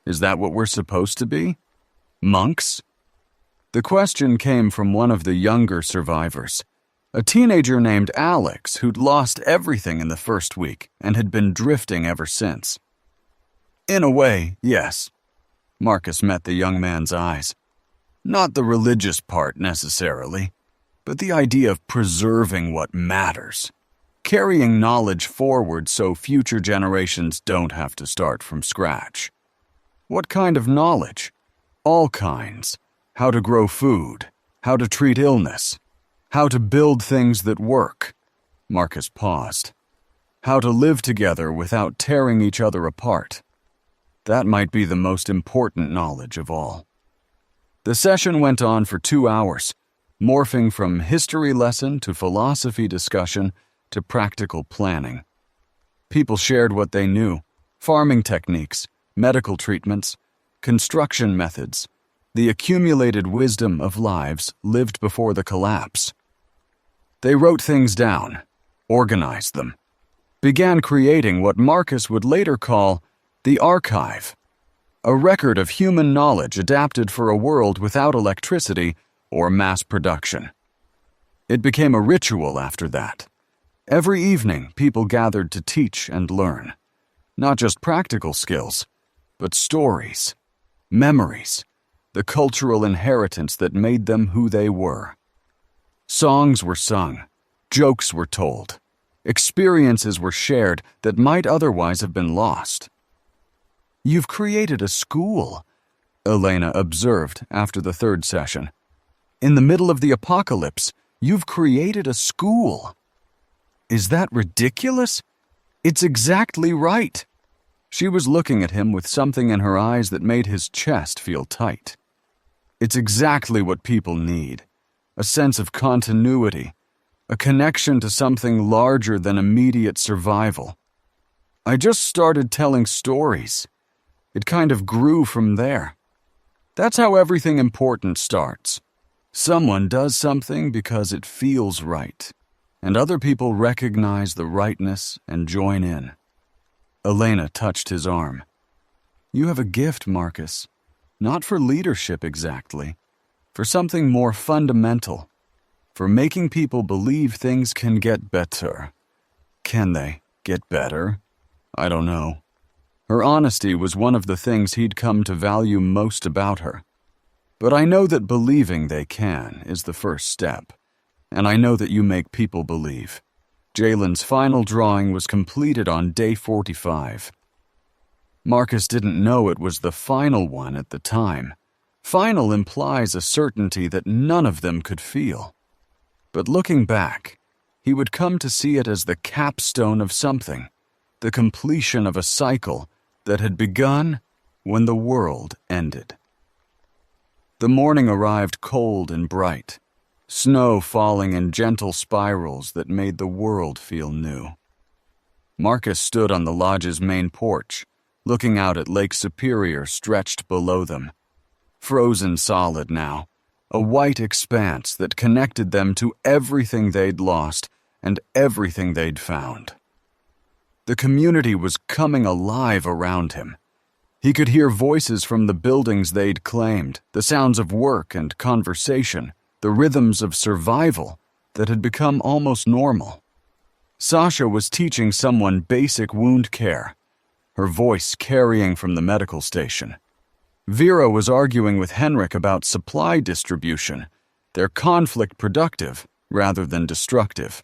Is that what we're supposed to be? Monks? The question came from one of the younger survivors, a teenager named Alex who'd lost everything in the first week and had been drifting ever since. "In a way, yes." Marcus met the young man's eyes. "Not the religious part necessarily, but the idea of preserving what matters, carrying knowledge forward so future generations don't have to start from scratch." "What kind of knowledge?" "All kinds. How to grow food, how to treat illness, how to build things that work." Marcus paused. "How to live together without tearing each other apart. That might be the most important knowledge of all." The session went on for 2 hours, morphing from history lesson to philosophy discussion to practical planning. People shared what they knew: farming techniques, medical treatments, construction methods, the accumulated wisdom of lives lived before the collapse. They wrote things down, organized them, began creating what Marcus would later call the archive, a record of human knowledge adapted for a world without electricity or mass production. It became a ritual after that. Every evening, people gathered to teach and learn, not just practical skills, but stories, memories, the cultural inheritance that made them who they were. Songs were sung, jokes were told, experiences were shared that might otherwise have been lost. "You've created a school," Elena observed after the third session. "In the middle of the apocalypse, you've created a school." "Is that ridiculous?" "It's exactly right." She was looking at him with something in her eyes that made his chest feel tight. "It's exactly what people need. A sense of continuity, a connection to something larger than immediate survival. I just started telling stories. It kind of grew from there. That's how everything important starts. Someone does something because it feels right, and other people recognize the rightness and join in." Elena touched his arm. "You have a gift, Marcus. Not for leadership exactly, for something more fundamental, for making people believe things can get better." Can they get better? I don't know. Her honesty was one of the things he'd come to value most about her. But I know that believing they can is the first step, and I know that you make people believe. Jalen's final drawing was completed on day 45. Marcus didn't know it was the final one at the time. Final implies a certainty that none of them could feel. But looking back, he would come to see it as the capstone of something, the completion of a cycle that had begun when the world ended. The morning arrived cold and bright, snow falling in gentle spirals that made the world feel new. Marcus stood on the lodge's main porch, looking out at Lake Superior stretched below them. Frozen solid now, a white expanse that connected them to everything they'd lost and everything they'd found. The community was coming alive around him. He could hear voices from the buildings they'd claimed, the sounds of work and conversation, the rhythms of survival that had become almost normal. Sasha was teaching someone basic wound care, her voice carrying from the medical station. Vera was arguing with Henrik about supply distribution, their conflict productive rather than destructive.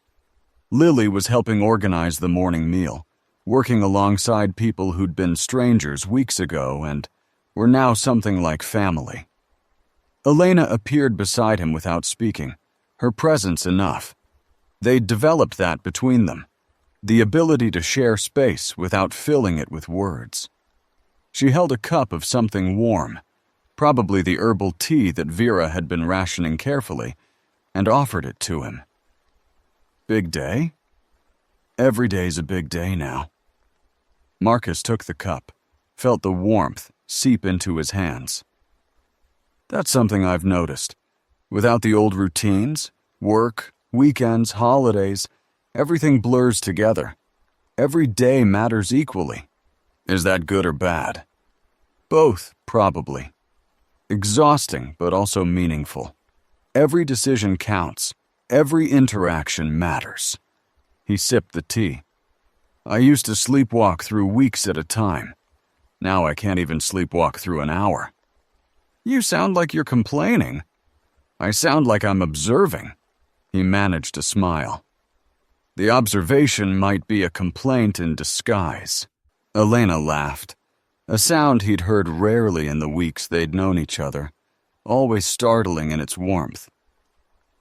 Lily was helping organize the morning meal, working alongside people who'd been strangers weeks ago and were now something like family. Elena appeared beside him without speaking, her presence enough. They'd developed that between them, the ability to share space without filling it with words. She held a cup of something warm, probably the herbal tea that Vera had been rationing carefully, and offered it to him. Big day? Every day's a big day now. Marcus took the cup, felt the warmth seep into his hands. That's something I've noticed. Without the old routines, work, weekends, holidays, everything blurs together. Every day matters equally. Is that good or bad? Both, probably. Exhausting, but also meaningful. Every decision counts. Every interaction matters. He sipped the tea. I used to sleepwalk through weeks at a time. Now I can't even sleepwalk through an hour. You sound like you're complaining. I sound like I'm observing. He managed to smile. The observation might be a complaint in disguise. Elena laughed, a sound he'd heard rarely in the weeks they'd known each other, always startling in its warmth.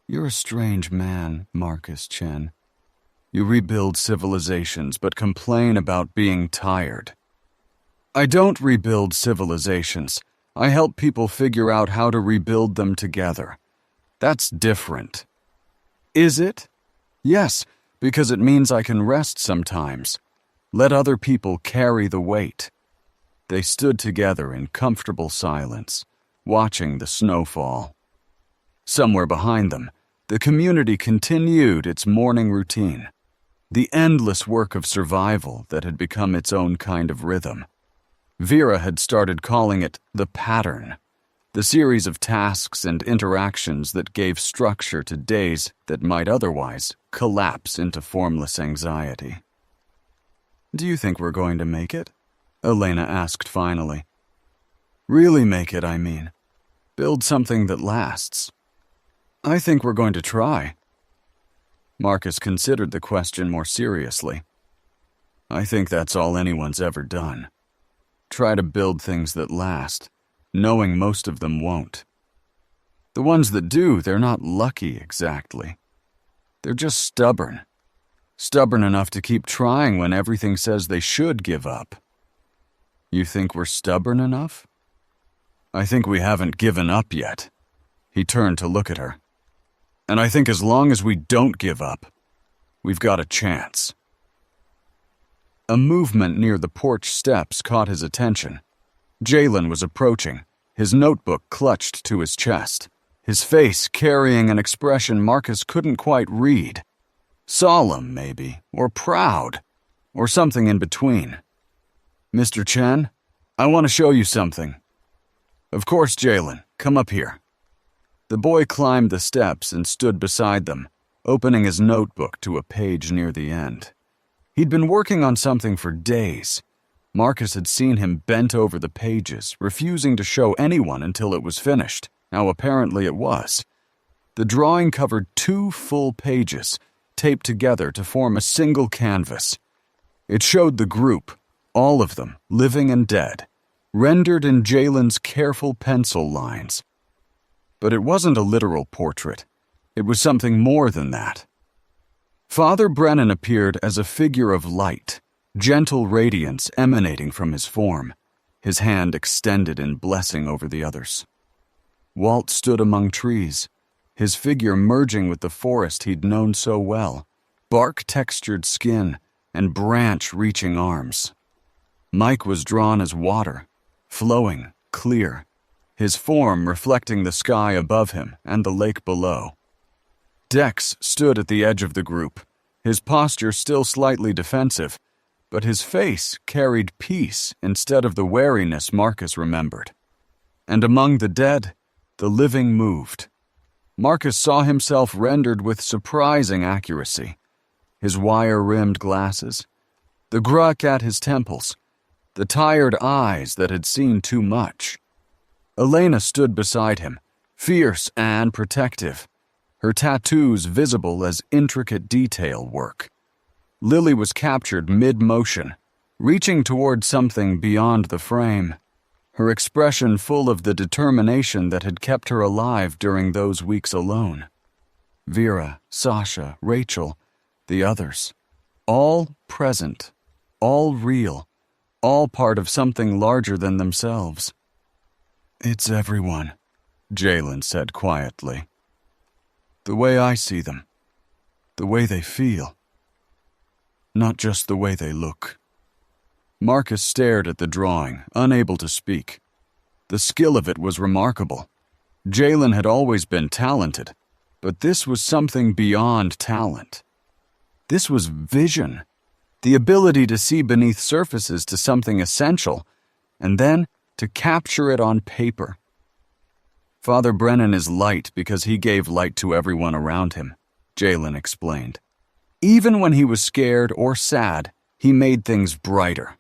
You're a strange man, Marcus Chen. You rebuild civilizations but complain about being tired. I don't rebuild civilizations. I help people figure out how to rebuild them together. That's different. Is it? Yes, because it means I can rest sometimes. Let other people carry the weight. They stood together in comfortable silence, watching the snow fall. Somewhere behind them, the community continued its morning routine, the endless work of survival that had become its own kind of rhythm. Vera had started calling it the pattern, the series of tasks and interactions that gave structure to days that might otherwise collapse into formless anxiety. Do you think we're going to make it? Elena asked finally. Really make it, I mean. Build something that lasts. I think we're going to try. Marcus considered the question more seriously. I think that's all anyone's ever done. Try to build things that last, knowing most of them won't. The ones that do, they're not lucky exactly. They're just stubborn. Stubborn enough to keep trying when everything says they should give up. You think we're stubborn enough? I think we haven't given up yet. He turned to look at her. And I think as long as we don't give up, we've got a chance. A movement near the porch steps caught his attention. Jalen was approaching, his notebook clutched to his chest, his face carrying an expression Marcus couldn't quite read. Solemn, maybe, or proud, or something in between. Mr. Chen, I want to show you something. Of course, Jalen, come up here. The boy climbed the steps and stood beside them, opening his notebook to a page near the end. He'd been working on something for days. Marcus had seen him bent over the pages, refusing to show anyone until it was finished. Now apparently it was. The drawing covered 2 full pages, taped together to form a single canvas. It showed the group, all of them, living and dead, rendered in Jalen's careful pencil lines. But it wasn't a literal portrait. It was something more than that. Father Brennan appeared as a figure of light, gentle radiance emanating from his form, his hand extended in blessing over the others. Walt stood among trees, his figure merging with the forest he'd known so well, bark-textured skin and branch-reaching arms. Mike was drawn as water, flowing, clear, his form reflecting the sky above him and the lake below. Dex stood at the edge of the group, his posture still slightly defensive, but his face carried peace instead of the wariness Marcus remembered. And among the dead, the living moved. Marcus saw himself rendered with surprising accuracy. His wire-rimmed glasses, the gruck at his temples, the tired eyes that had seen too much. Elena stood beside him, fierce and protective, her tattoos visible as intricate detail work. Lily was captured mid-motion, reaching toward something beyond the frame, her expression full of the determination that had kept her alive during those weeks alone. Vera, Sasha, Rachel, the others, all present, all real, all part of something larger than themselves. "It's everyone," Jalen said quietly. "The way I see them, the way they feel, not just the way they look." Marcus stared at the drawing, unable to speak. The skill of it was remarkable. Jalen had always been talented, but this was something beyond talent. This was vision, the ability to see beneath surfaces to something essential, and then to capture it on paper. Father Brennan is light because he gave light to everyone around him, Jalen explained. Even when he was scared or sad, he made things brighter.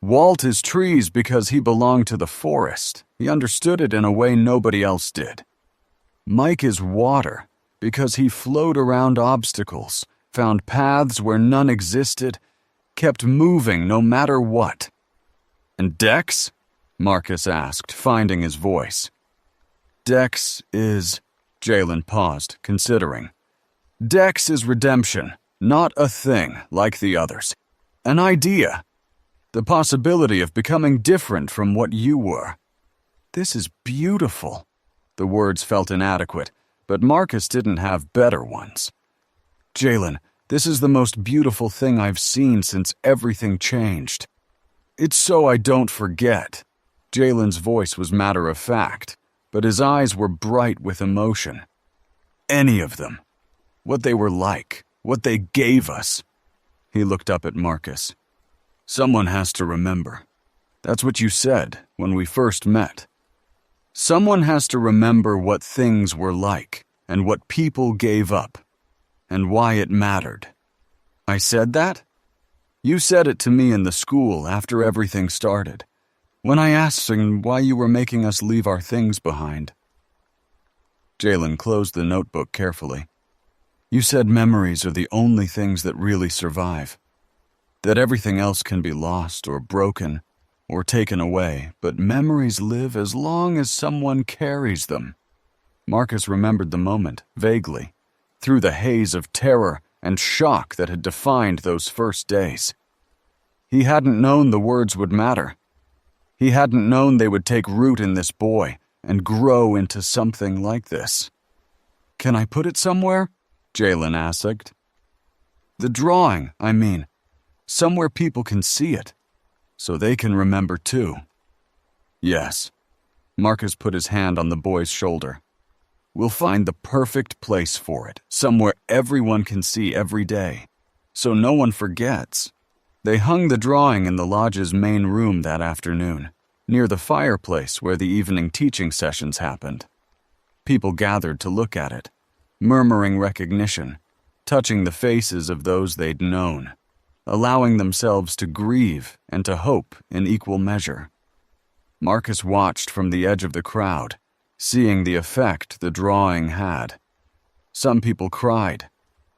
Walt is trees because he belonged to the forest. He understood it in a way nobody else did. Mike is water because he flowed around obstacles, found paths where none existed, kept moving no matter what. "And Dex?" Marcus asked, finding his voice. "Dex is..." Jalen paused, considering. "Dex is redemption, not a thing like the others. An idea. The possibility of becoming different from what you were." "This is beautiful." The words felt inadequate, but Marcus didn't have better ones. "Jalen, this is the most beautiful thing I've seen since everything changed. It's so I don't forget." Jalen's voice was matter-of-fact, but his eyes were bright with emotion. "Any of them. What they were like, what they gave us." He looked up at Marcus. "Someone has to remember. That's what you said when we first met. Someone has to remember what things were like and what people gave up and why it mattered." "I said that?" "You said it to me in the school after everything started, when I asked why you were making us leave our things behind." Jalen closed the notebook carefully. "You said memories are the only things that really survive. That everything else can be lost or broken or taken away, but memories live as long as someone carries them." Marcus remembered the moment, vaguely, through the haze of terror and shock that had defined those first days. He hadn't known the words would matter. He hadn't known they would take root in this boy and grow into something like this. "Can I put it somewhere?" Jalen asked. "The drawing, I mean. Somewhere people can see it, so they can remember too." "Yes." Marcus put his hand on the boy's shoulder. "We'll find the perfect place for it, somewhere everyone can see every day, so no one forgets." They hung the drawing in the lodge's main room that afternoon, near the fireplace where the evening teaching sessions happened. People gathered to look at it, murmuring recognition, touching the faces of those they'd known, allowing themselves to grieve and to hope in equal measure. Marcus watched from the edge of the crowd, seeing the effect the drawing had. Some people cried,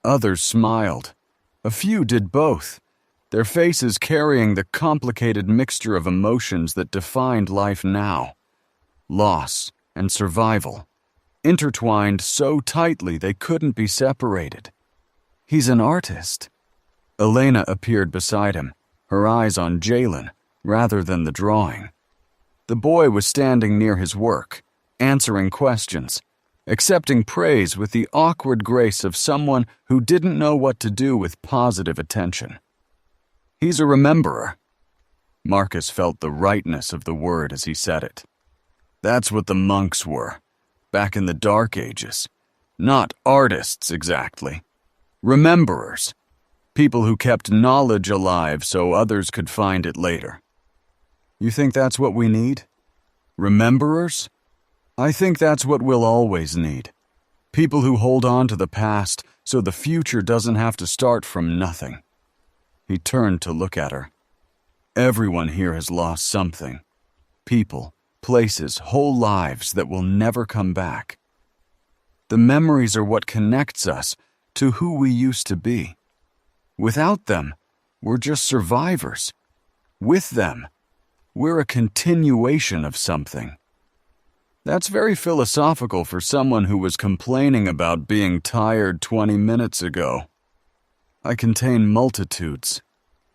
others smiled. A few did both, their faces carrying the complicated mixture of emotions that defined life now. Loss and survival, intertwined so tightly they couldn't be separated. "He's an artist." Elena appeared beside him, her eyes on Jalen rather than the drawing. The boy was standing near his work, answering questions, accepting praise with the awkward grace of someone who didn't know what to do with positive attention. "He's a rememberer." Marcus felt the rightness of the word as he said it. That's what the monks were, back in the Dark Ages. Not artists exactly. Rememberers. People who kept knowledge alive so others could find it later. You think that's what we need? Rememberers? I think that's what we'll always need. People who hold on to the past so the future doesn't have to start from nothing. He turned to look at her. Everyone here has lost something. People, places, whole lives that will never come back. The memories are what connects us to who we used to be. Without them, we're just survivors. With them, we're a continuation of something. That's very philosophical for someone who was complaining about being tired 20 minutes ago. I contain multitudes.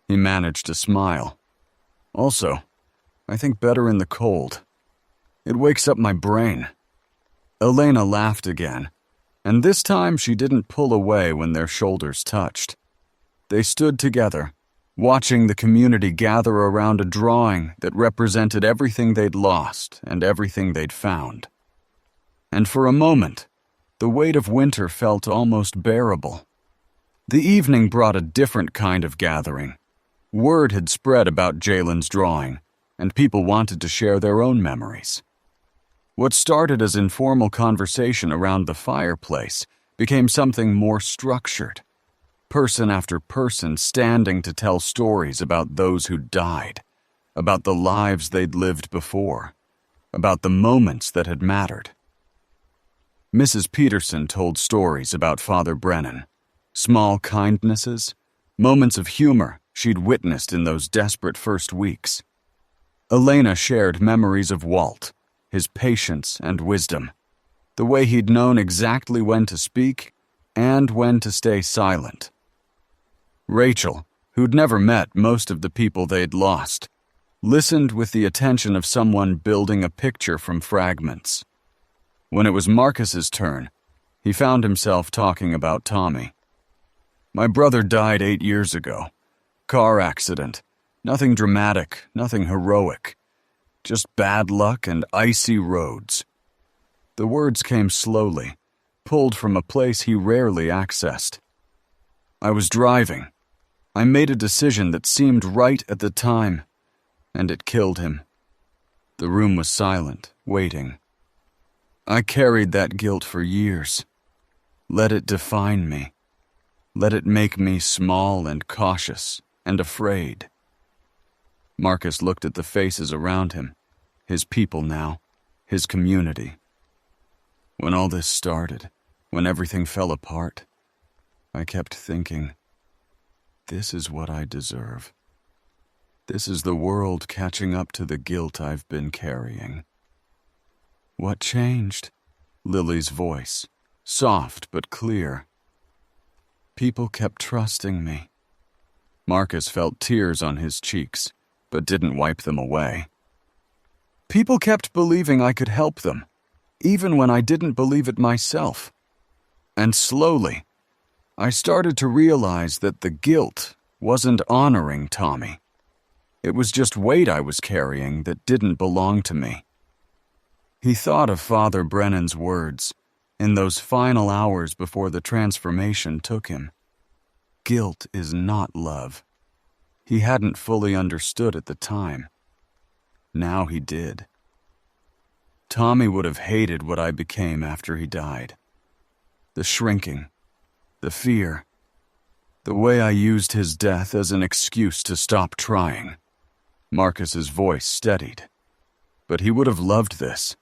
He managed to smile. Also, I think better in the cold. It wakes up my brain. Elena laughed again, and this time she didn't pull away when their shoulders touched. They stood together, watching the community gather around a drawing that represented everything they'd lost and everything they'd found. And for a moment, the weight of winter felt almost bearable. The evening brought a different kind of gathering. Word had spread about Jalen's drawing, and people wanted to share their own memories. What started as informal conversation around the fireplace became something more structured. Person after person standing to tell stories about those who died, about the lives they'd lived before, about the moments that had mattered. Mrs. Peterson told stories about Father Brennan, small kindnesses, moments of humor she'd witnessed in those desperate first weeks. Elena shared memories of Walt, his patience and wisdom, the way he'd known exactly when to speak and when to stay silent. Rachel, who'd never met most of the people they'd lost, listened with the attention of someone building a picture from fragments. When it was Marcus's turn, he found himself talking about Tommy. My brother died 8 years ago. Car accident. Nothing dramatic, nothing heroic. Just bad luck and icy roads. The words came slowly, pulled from a place he rarely accessed. I was driving. I made a decision that seemed right at the time, and it killed him. The room was silent, waiting. I carried that guilt for years. Let it define me. Let it make me small and cautious and afraid. Marcus looked at the faces around him, his people now, his community. When all this started, when everything fell apart, I kept thinking, this is what I deserve. This is the world catching up to the guilt I've been carrying. What changed? Lily's voice, soft but clear. People kept trusting me. Marcus felt tears on his cheeks, but didn't wipe them away. People kept believing I could help them, even when I didn't believe it myself. And slowly, I started to realize that the guilt wasn't honoring Tommy. It was just weight I was carrying that didn't belong to me. He thought of Father Brennan's words in those final hours before the transformation took him. Guilt is not love. He hadn't fully understood at the time. Now he did. Tommy would have hated what I became after he died. The shrinking, the fear, the way I used his death as an excuse to stop trying. Marcus's voice steadied. But he would have loved this.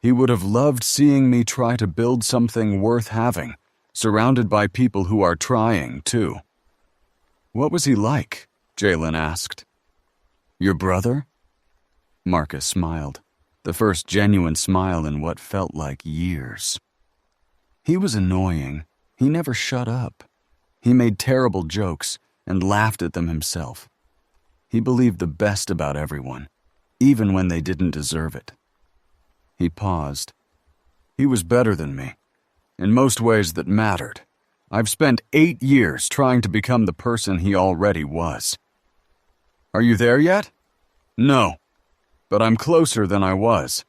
He would have loved seeing me try to build something worth having, surrounded by people who are trying, too. What was he like? Jalen asked. Your brother? Marcus smiled, the first genuine smile in what felt like years. He was annoying. He never shut up. He made terrible jokes and laughed at them himself. He believed the best about everyone, even when they didn't deserve it. He paused. He was better than me, in most ways that mattered. I've spent 8 years trying to become the person he already was. Are you there yet? No, but I'm closer than I was.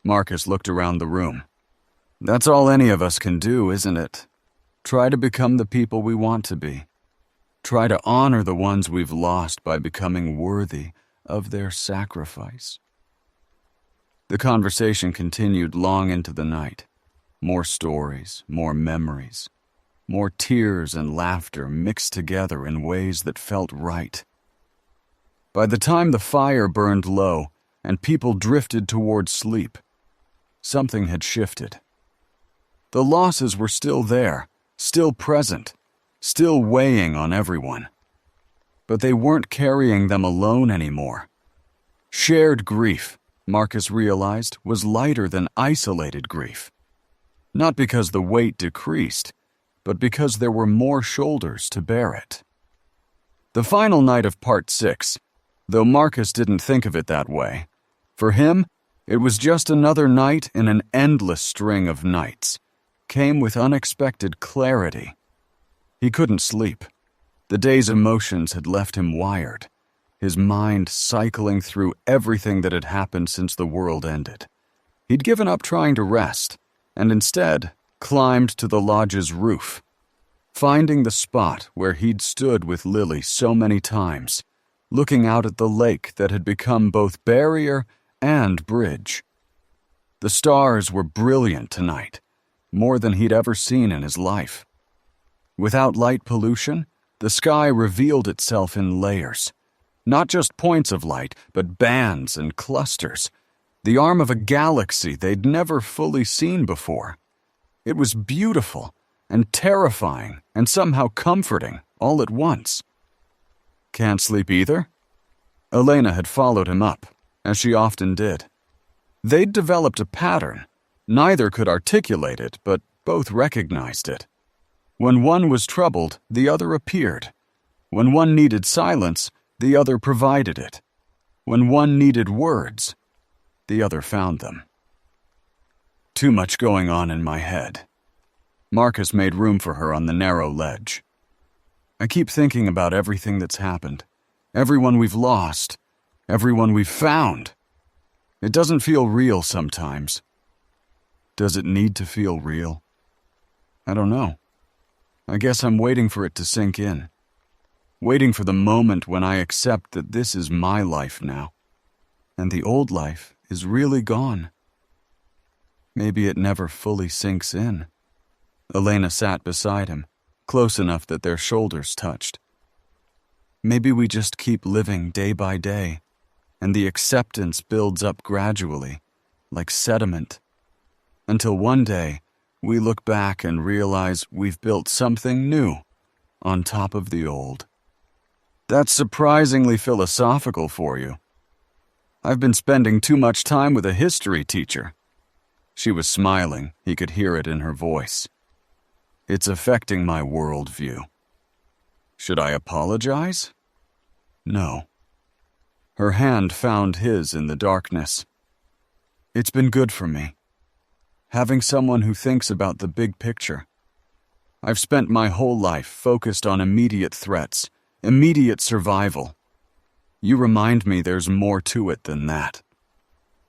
Marcus looked around the room. That's all any of us can do, isn't it? Try to become the people we want to be. Try to honor the ones we've lost by becoming worthy of their sacrifice. The conversation continued long into the night. More stories, more memories, more tears and laughter mixed together in ways that felt right. By the time the fire burned low and people drifted toward sleep, something had shifted. The losses were still there, still present, still weighing on everyone. But they weren't carrying them alone anymore. Shared grief, Marcus realized, was lighter than isolated grief. Not because the weight decreased, but because there were more shoulders to bear it. The final night of Part 6, though Marcus didn't think of it that way, for him, it was just another night in an endless string of nights, came with unexpected clarity. He couldn't sleep. The day's emotions had left him wired, his mind cycling through everything that had happened since the world ended. He'd given up trying to rest, and instead climbed to the lodge's roof, finding the spot where he'd stood with Lily so many times, looking out at the lake that had become both barrier and bridge. The stars were brilliant tonight, more than he'd ever seen in his life. Without light pollution, the sky revealed itself in layers, not just points of light, but bands and clusters, the arm of a galaxy they'd never fully seen before. It was beautiful and terrifying and somehow comforting all at once. Can't sleep either? Elena had followed him up, as she often did. They'd developed a pattern. Neither could articulate it, but both recognized it. When one was troubled, the other appeared. When one needed silence, the other provided it. When one needed words, the other found them. Too much going on in my head. Marcus made room for her on the narrow ledge. I keep thinking about everything that's happened, everyone we've lost, everyone we've found. It doesn't feel real sometimes. Does it need to feel real? I don't know. I guess I'm waiting for it to sink in. Waiting for the moment when I accept that this is my life now, and the old life is really gone. Maybe it never fully sinks in. Elena sat beside him, close enough that their shoulders touched. Maybe we just keep living day by day, and the acceptance builds up gradually, like sediment, until one day we look back and realize we've built something new on top of the old. That's surprisingly philosophical for you. I've been spending too much time with a history teacher. She was smiling. He could hear it in her voice. It's affecting my worldview. Should I apologize? No. Her hand found his in the darkness. It's been good for me. Having someone who thinks about the big picture. I've spent my whole life focused on immediate threats, immediate survival. You remind me there's more to it than that.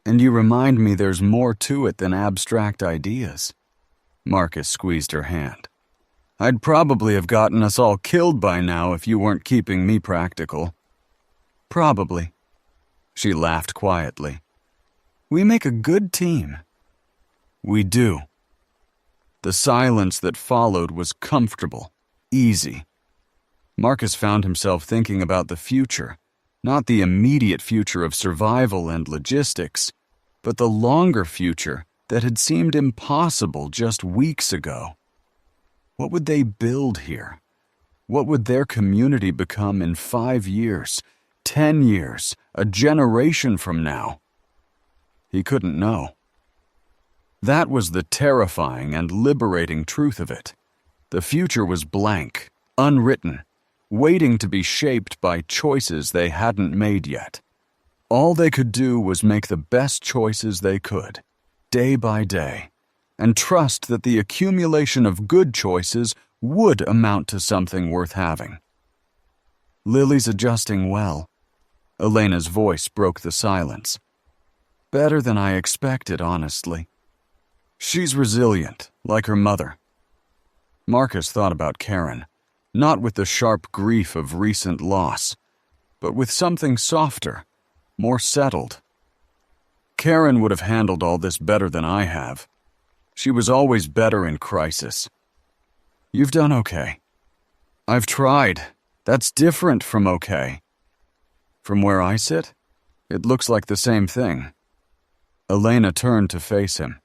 And you remind me there's more to it than abstract ideas. Marcus squeezed her hand. I'd probably have gotten us all killed by now if you weren't keeping me practical. Probably. She laughed quietly. We make a good team. We do. The silence that followed was comfortable, easy. Marcus found himself thinking about the future, not the immediate future of survival and logistics, but the longer future that had seemed impossible just weeks ago. What would they build here? What would their community become in 5 years, 10 years, a generation from now? He couldn't know. That was the terrifying and liberating truth of it. The future was blank, unwritten, waiting to be shaped by choices they hadn't made yet. All they could do was make the best choices they could, day by day, and trust that the accumulation of good choices would amount to something worth having. Lily's adjusting well. Elena's voice broke the silence. Better than I expected, honestly. She's resilient, like her mother. Marcus thought about Karen, not with the sharp grief of recent loss, but with something softer, more settled. Karen would have handled all this better than I have. She was always better in crisis. You've done okay. I've tried. That's different from okay. From where I sit, it looks like the same thing. Elena turned to face him.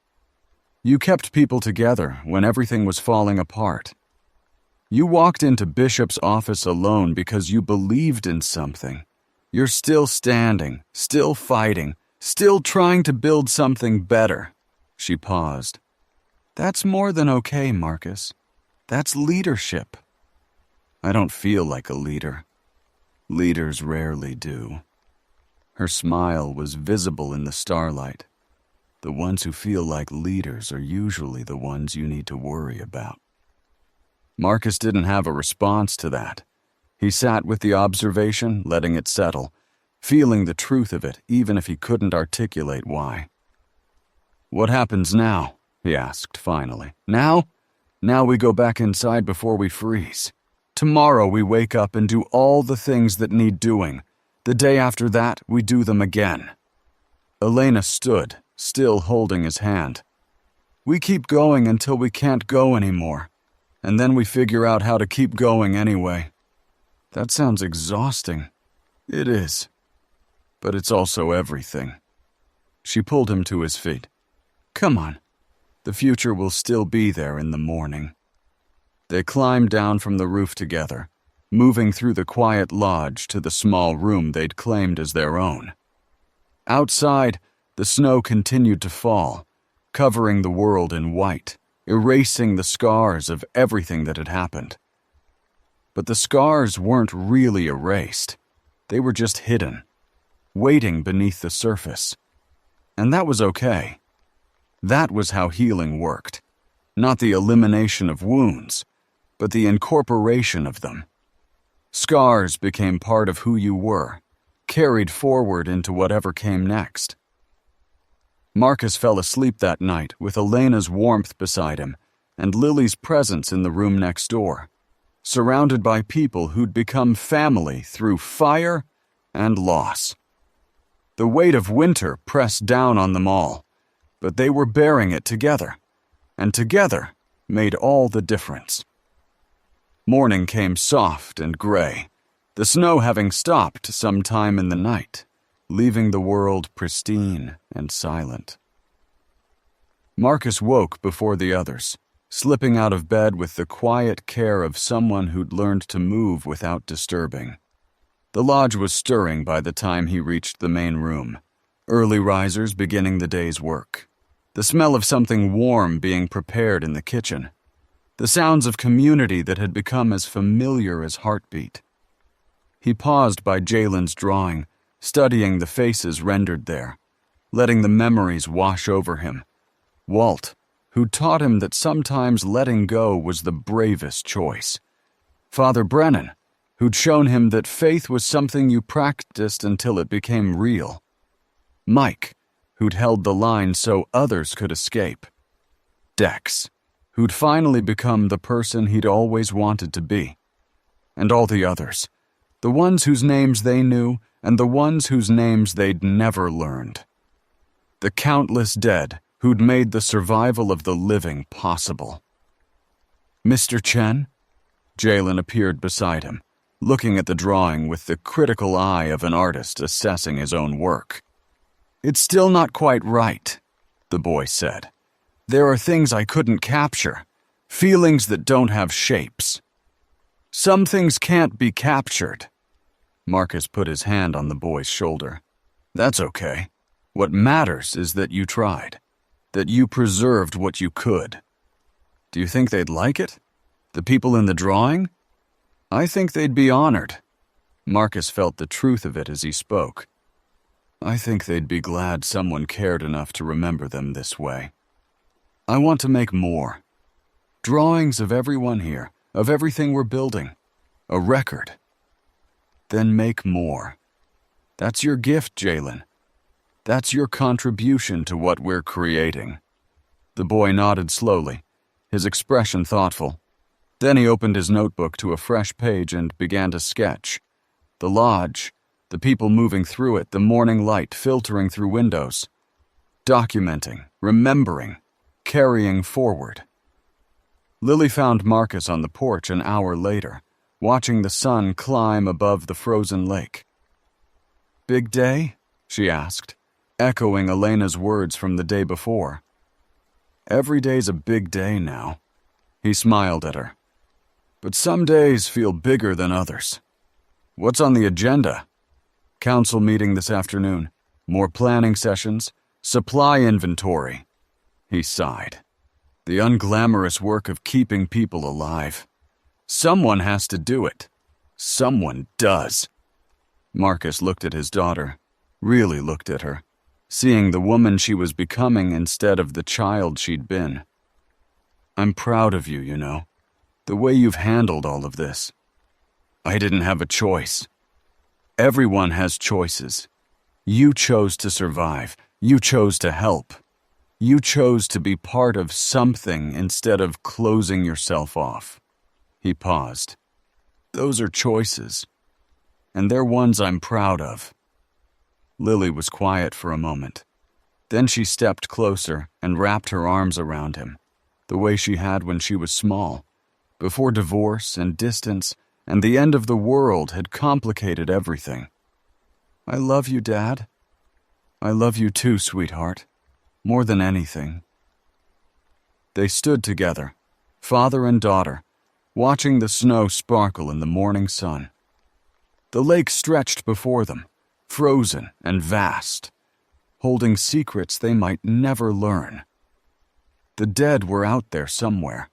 You kept people together when everything was falling apart. You walked into Bishop's office alone because you believed in something. You're still standing, still fighting, still trying to build something better. She paused. That's more than okay, Marcus. That's leadership. I don't feel like a leader. Leaders rarely do. Her smile was visible in the starlight. The ones who feel like leaders are usually the ones you need to worry about. Marcus didn't have a response to that. He sat with the observation, letting it settle, feeling the truth of it even if he couldn't articulate why. What happens now? He asked finally. Now? Now we go back inside before we freeze. Tomorrow we wake up and do all the things that need doing. The day after that, we do them again. Elena stood, still holding his hand. We keep going until we can't go anymore, and then we figure out how to keep going anyway. That sounds exhausting. It is. But it's also everything. She pulled him to his feet. Come on. The future will still be there in the morning. They climbed down from the roof together, moving through the quiet lodge to the small room they'd claimed as their own. Outside, the snow continued to fall, covering the world in white, erasing the scars of everything that had happened. But the scars weren't really erased. They were just hidden, waiting beneath the surface. And that was okay. That was how healing worked. Not the elimination of wounds, but the incorporation of them. Scars became part of who you were, carried forward into whatever came next. Marcus fell asleep that night with Elena's warmth beside him and Lily's presence in the room next door, surrounded by people who'd become family through fire and loss. The weight of winter pressed down on them all, but they were bearing it together, and together made all the difference. Morning came soft and gray, the snow having stopped some time in the night, leaving the world pristine and silent. Marcus woke before the others, slipping out of bed with the quiet care of someone who'd learned to move without disturbing. The lodge was stirring by the time he reached the main room, early risers beginning the day's work, the smell of something warm being prepared in the kitchen, the sounds of community that had become as familiar as heartbeat. He paused by Jalen's drawing, studying the faces rendered there, letting the memories wash over him. Walt, who taught him that sometimes letting go was the bravest choice. Father Brennan, who'd shown him that faith was something you practiced until it became real. Mike, who'd held the line so others could escape. Dex, who'd finally become the person he'd always wanted to be. And all the others, the ones whose names they knew and the ones whose names they'd never learned. The countless dead who'd made the survival of the living possible. Mr. Chen? Jalen appeared beside him, looking at the drawing with the critical eye of an artist assessing his own work. It's still not quite right, the boy said. There are things I couldn't capture, feelings that don't have shapes. Some things can't be captured. Marcus put his hand on the boy's shoulder. That's okay. What matters is that you tried, that you preserved what you could. Do you think they'd like it? The people in the drawing? I think they'd be honored. Marcus felt the truth of it as he spoke. I think they'd be glad someone cared enough to remember them this way. I want to make more. Drawings of everyone here, of everything we're building. A record. Then make more. That's your gift, Jalen. That's your contribution to what we're creating." The boy nodded slowly, his expression thoughtful. Then he opened his notebook to a fresh page and began to sketch. The lodge, the people moving through it, the morning light filtering through windows. Documenting, remembering, carrying forward. Lily found Marcus on the porch an hour later, watching the sun climb above the frozen lake. "Big day?" she asked, echoing Elena's words from the day before. "Every day's a big day now." He smiled at her. "But some days feel bigger than others. What's on the agenda?" "Council meeting this afternoon. More planning sessions. Supply inventory." He sighed. "The unglamorous work of keeping people alive. Someone has to do it. Someone does." Marcus looked at his daughter, really looked at her, seeing the woman she was becoming instead of the child she'd been. "I'm proud of you, you know, the way you've handled all of this. I didn't have a choice. Everyone has choices. You chose to survive. You chose to help. You chose to be part of something instead of closing yourself off." He paused. "Those are choices, and they're ones I'm proud of." Lily was quiet for a moment. Then she stepped closer and wrapped her arms around him, the way she had when she was small, before divorce and distance and the end of the world had complicated everything. "I love you, Dad. I love you too, sweetheart, more than anything." They stood together, father and daughter, watching the snow sparkle in the morning sun. The lake stretched before them, frozen and vast, holding secrets they might never learn. The dead were out there somewhere,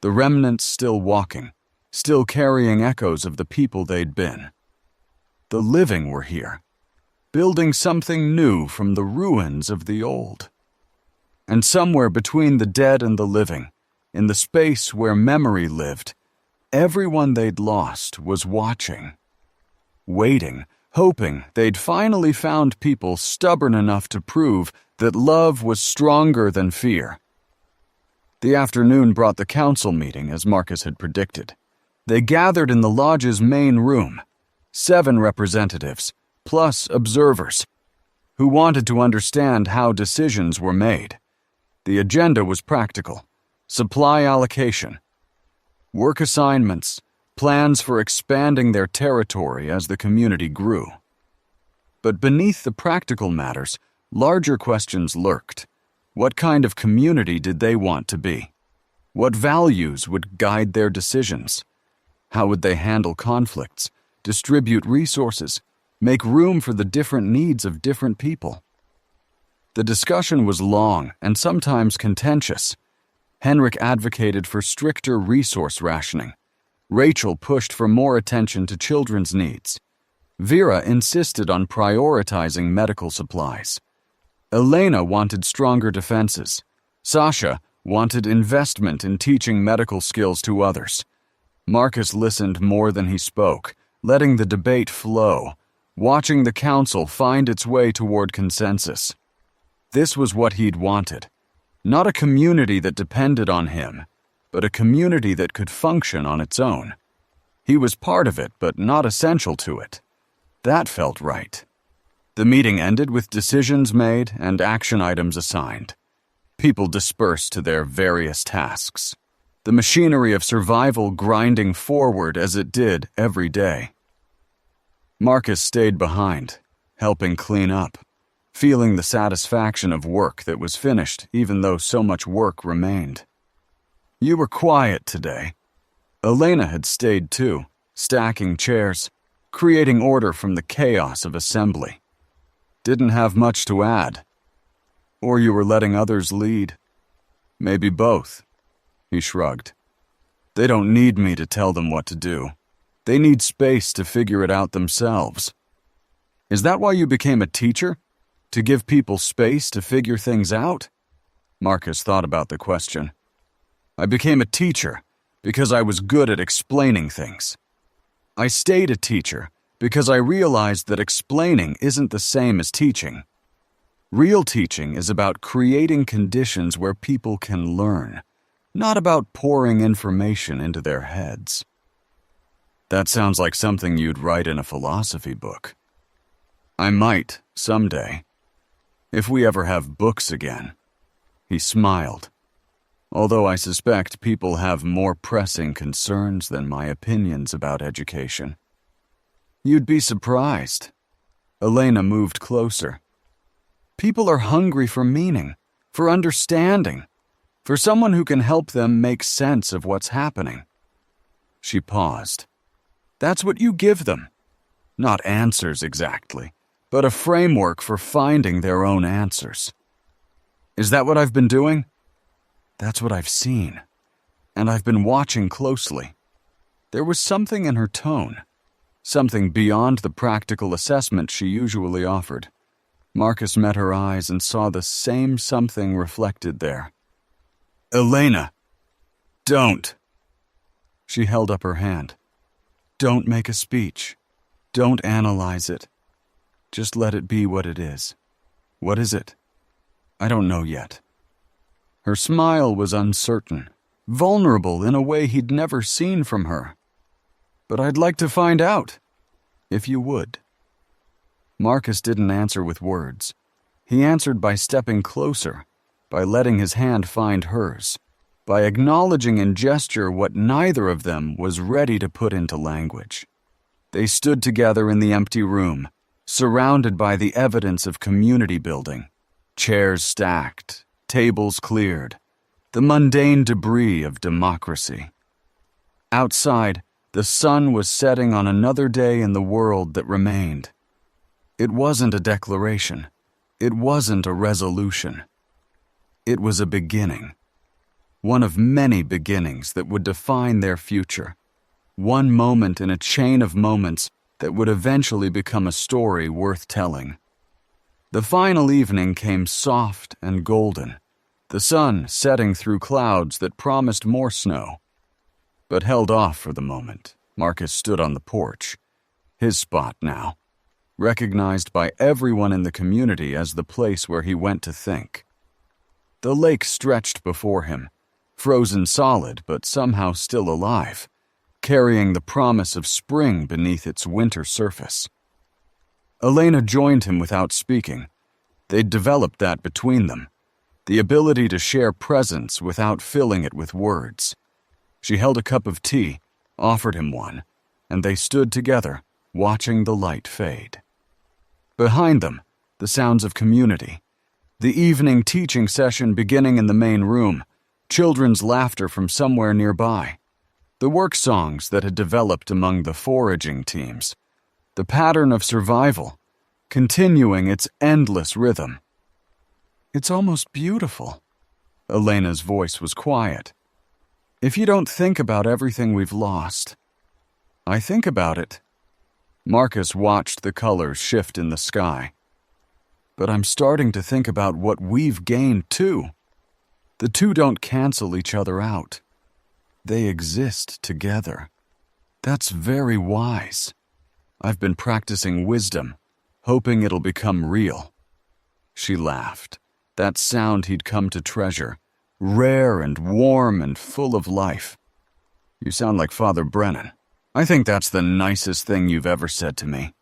the remnants still walking, still carrying echoes of the people they'd been. The living were here, building something new from the ruins of the old. And somewhere between the dead and the living, in the space where memory lived, everyone they'd lost was watching, waiting, hoping they'd finally found people stubborn enough to prove that love was stronger than fear. The afternoon brought the council meeting as Marcus had predicted. They gathered in the lodge's main room, 7 representatives, plus observers, who wanted to understand how decisions were made. The agenda was practical: supply allocation, work assignments, plans for expanding their territory as the community grew. But beneath the practical matters, larger questions lurked. What kind of community did they want to be? What values would guide their decisions? How would they handle conflicts, distribute resources, make room for the different needs of different people? The discussion was long and sometimes contentious. Henrik advocated for stricter resource rationing. Rachel pushed for more attention to children's needs. Vera insisted on prioritizing medical supplies. Elena wanted stronger defenses. Sasha wanted investment in teaching medical skills to others. Marcus listened more than he spoke, letting the debate flow, watching the council find its way toward consensus. This was what he'd wanted. Not a community that depended on him, but a community that could function on its own. He was part of it, but not essential to it. That felt right. The meeting ended with decisions made and action items assigned. People dispersed to their various tasks, the machinery of survival grinding forward as it did every day. Marcus stayed behind, helping clean up, feeling the satisfaction of work that was finished even though so much work remained. "You were quiet today." Elena had stayed too, stacking chairs, creating order from the chaos of assembly. "Didn't have much to add." "Or you were letting others lead." "Maybe both." He shrugged. "They don't need me to tell them what to do. They need space to figure it out themselves." "Is that why you became a teacher? To give people space to figure things out?" Marcus thought about the question. "I became a teacher because I was good at explaining things. I stayed a teacher because I realized that explaining isn't the same as teaching. Real teaching is about creating conditions where people can learn, not about pouring information into their heads. That sounds like something you'd write in a philosophy book. I might, someday, if we ever have books again. He smiled, although I suspect people have more pressing concerns than my opinions about education. You'd be surprised. Elena moved closer. People are hungry for meaning, for understanding, for someone who can help them make sense of what's happening. She paused. That's what you give them. Not answers exactly, but a framework for finding their own answers. Is that what I've been doing? That's what I've seen, and I've been watching closely. There was something in her tone, something beyond the practical assessment she usually offered. Marcus met her eyes and saw the same something reflected there. Elena, don't. She held up her hand. Don't make a speech. Don't analyze it. Just let it be what it is. What is it? I don't know yet. Her smile was uncertain, vulnerable in a way he'd never seen from her. But I'd like to find out, if you would. Marcus didn't answer with words. He answered by stepping closer, by letting his hand find hers, by acknowledging in gesture what neither of them was ready to put into language. They stood together in the empty room, surrounded by the evidence of community building. Chairs stacked, tables cleared, the mundane debris of democracy. Outside, the sun was setting on another day in the world that remained. It wasn't a declaration. It wasn't a resolution. It was a beginning. One of many beginnings that would define their future. One moment in a chain of moments that would eventually become a story worth telling. The final evening came soft and golden, the sun setting through clouds that promised more snow. But held off for the moment, Marcus stood on the porch, his spot now, recognized by everyone in the community as the place where he went to think. The lake stretched before him, frozen solid but somehow still alive, carrying the promise of spring beneath its winter surface. Elena joined him without speaking. They'd developed that between them, the ability to share presence without filling it with words. She held a cup of tea, offered him one, and they stood together, watching the light fade. Behind them, the sounds of community. The evening teaching session beginning in the main room, children's laughter from somewhere nearby. The work songs that had developed among the foraging teams. The pattern of survival, continuing its endless rhythm. It's almost beautiful. Elena's voice was quiet. If you don't think about everything we've lost. I think about it. Marcus watched the colors shift in the sky. But I'm starting to think about what we've gained too. The two don't cancel each other out. They exist together. That's very wise. I've been practicing wisdom, hoping it'll become real. She laughed, that sound he'd come to treasure, rare and warm and full of life. You sound like Father Brennan. I think that's the nicest thing you've ever said to me.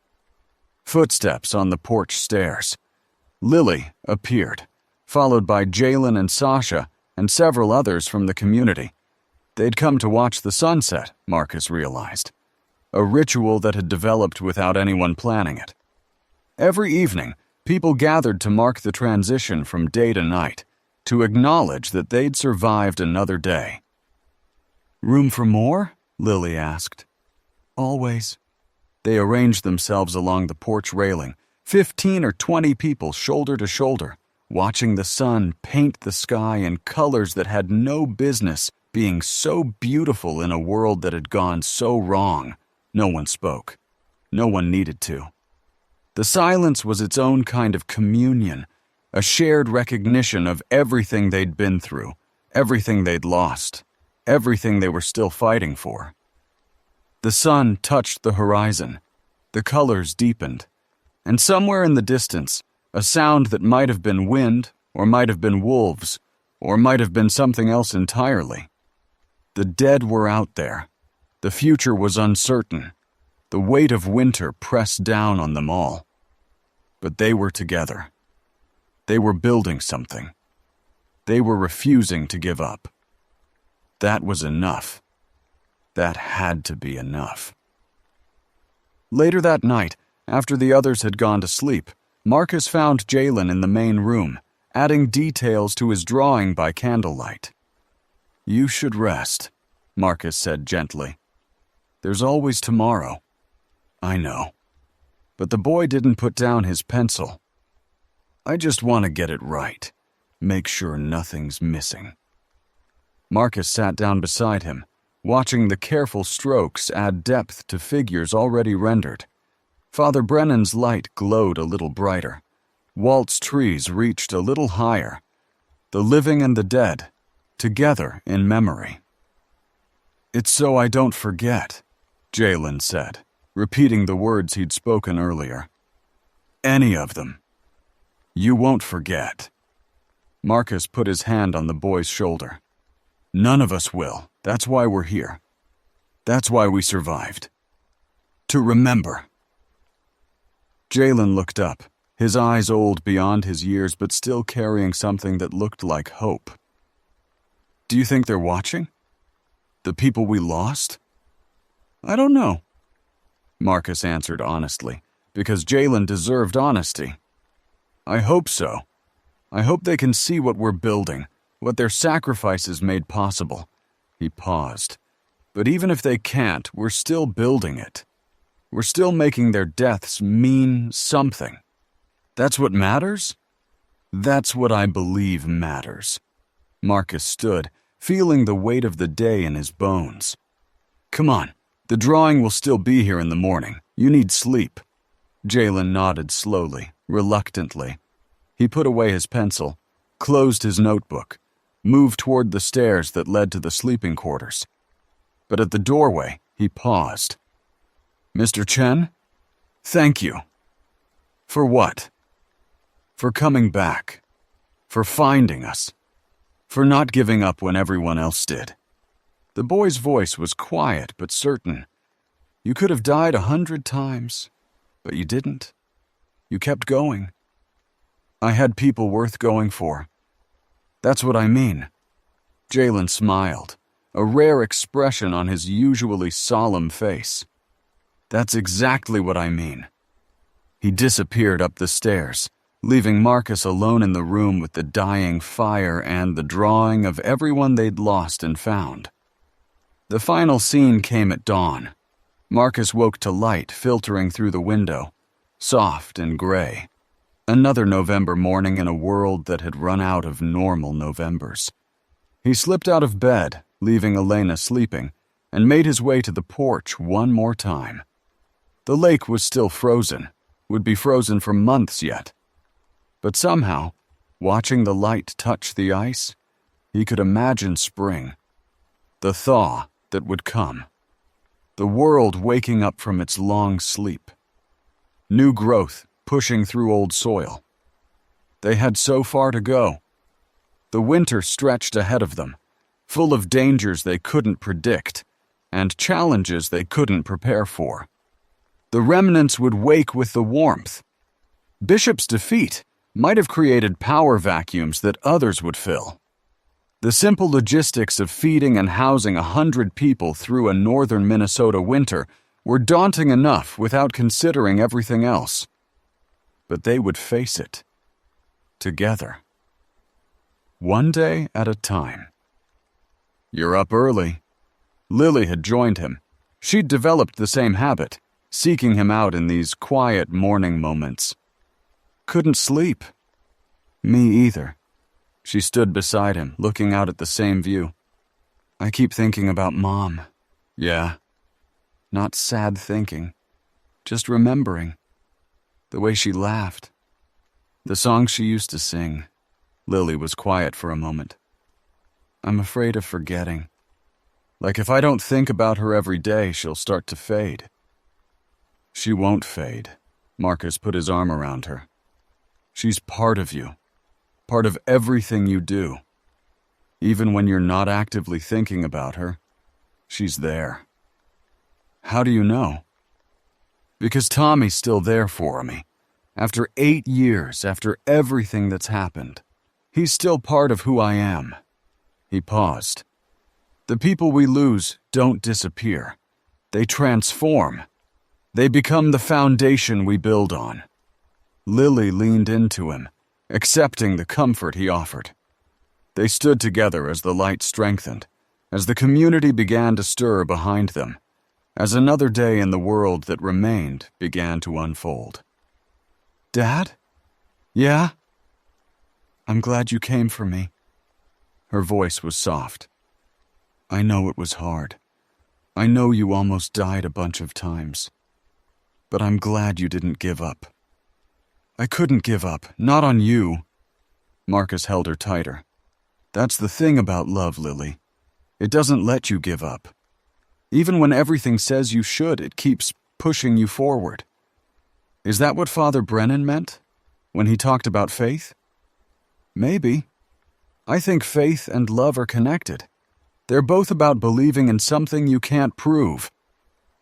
Footsteps on the porch stairs. Lily appeared, followed by Jalen and Sasha and several others from the community. They'd come to watch the sunset, Marcus realized. A ritual that had developed without anyone planning it. Every evening, people gathered to mark the transition from day to night, to acknowledge that they'd survived another day. Room for more? Lily asked. Always. They arranged themselves along the porch railing, 15 or 20 people shoulder to shoulder, watching the sun paint the sky in colors that had no business being so beautiful in a world that had gone so wrong. No one spoke. No one needed to. The silence was its own kind of communion, a shared recognition of everything they'd been through, everything they'd lost, everything they were still fighting for. The sun touched the horizon, The colors deepened, and somewhere in the distance, a sound that might have been wind, or might have been wolves, or might have been something else entirely. The dead were out there. The future was uncertain. The weight of winter pressed down on them all. But they were together. They were building something. They were refusing to give up. That was enough. That had to be enough. Later that night, after the others had gone to sleep, Marcus found Jalen in the main room, adding details to his drawing by candlelight. "You should rest," Marcus said gently. "There's always tomorrow." "I know." But the boy didn't put down his pencil. "I just want to get it right. Make sure nothing's missing." Marcus sat down beside him, watching the careful strokes add depth to figures already rendered. Father Brennan's light glowed a little brighter. Walt's trees reached a little higher. The living and the dead, together in memory. "It's so I don't forget," Jalen said, repeating the words he'd spoken earlier. "Any of them. You won't forget." Marcus put his hand on the boy's shoulder. "None of us will. That's why we're here. That's why we survived. To remember." Jalen looked up, his eyes old beyond his years but still carrying something that looked like hope. "Do you think they're watching? The people we lost?" "I don't know," Marcus answered honestly, because Jalen deserved honesty. "I hope so. I hope they can see what we're building, what their sacrifices made possible." He paused. "But even if they can't, we're still building it. We're still making their deaths mean something. That's what matters? That's what I believe matters." Marcus stood, feeling the weight of the day in his bones. "Come on, the drawing will still be here in the morning. You need sleep." Jalen nodded slowly, reluctantly. He put away his pencil, closed his notebook, moved toward the stairs that led to the sleeping quarters. But at the doorway, he paused. "Mr. Chen? Thank you." "For what?" "For coming back. For finding us. For not giving up when everyone else did." The boy's voice was quiet but certain. "You could have died 100 times, but you didn't. You kept going. I had people worth going for. That's what I mean." Jalen smiled, a rare expression on his usually solemn face. "That's exactly what I mean." He disappeared up the stairs, leaving Marcus alone in the room with the dying fire and the drawing of everyone they'd lost and found. The final scene came at dawn. Marcus woke to light filtering through the window, soft and gray. Another November morning in a world that had run out of normal Novembers. He slipped out of bed, leaving Elena sleeping, and made his way to the porch one more time. The lake was still frozen, would be frozen for months yet. But somehow, watching the light touch the ice, he could imagine spring. The thaw that would come. The world waking up from its long sleep. New growth pushing through old soil. They had so far to go. The winter stretched ahead of them, full of dangers they couldn't predict, and challenges they couldn't prepare for. The remnants would wake with the warmth. Bishop's defeat might have created power vacuums that others would fill. The simple logistics of feeding and housing 100 people through a northern Minnesota winter were daunting enough without considering everything else. But they would face it. Together. One day at a time. "You're up early." Lily had joined him. She'd developed the same habit, seeking him out in these quiet morning moments. "Couldn't sleep." "Me either." She stood beside him, looking out at the same view. "I keep thinking about Mom." "Yeah." Not sad thinking, just remembering. The way she laughed. The songs she used to sing. Lily was quiet for a moment. "I'm afraid of forgetting. Like if I don't think about her every day, she'll start to fade." She won't fade. Marcus put his arm around her. She's part of you, part of everything you do. Even when you're not actively thinking about her, she's there. How do you know? Because Tommy's still there for me. After 8 years, after everything that's happened, he's still part of who I am. He paused. The people we lose don't disappear. They transform. They become the foundation we build on. Lily leaned into him, accepting the comfort he offered. They stood together as the light strengthened, as the community began to stir behind them, as another day in the world that remained began to unfold. Dad? Yeah? I'm glad you came for me. Her voice was soft. I know it was hard. I know you almost died a bunch of times. But I'm glad you didn't give up. I couldn't give up, not on you. Marcus held her tighter. That's the thing about love, Lily. It doesn't let you give up. Even when everything says you should, it keeps pushing you forward. Is that what Father Brennan meant when he talked about faith? Maybe. I think faith and love are connected. They're both about believing in something you can't prove,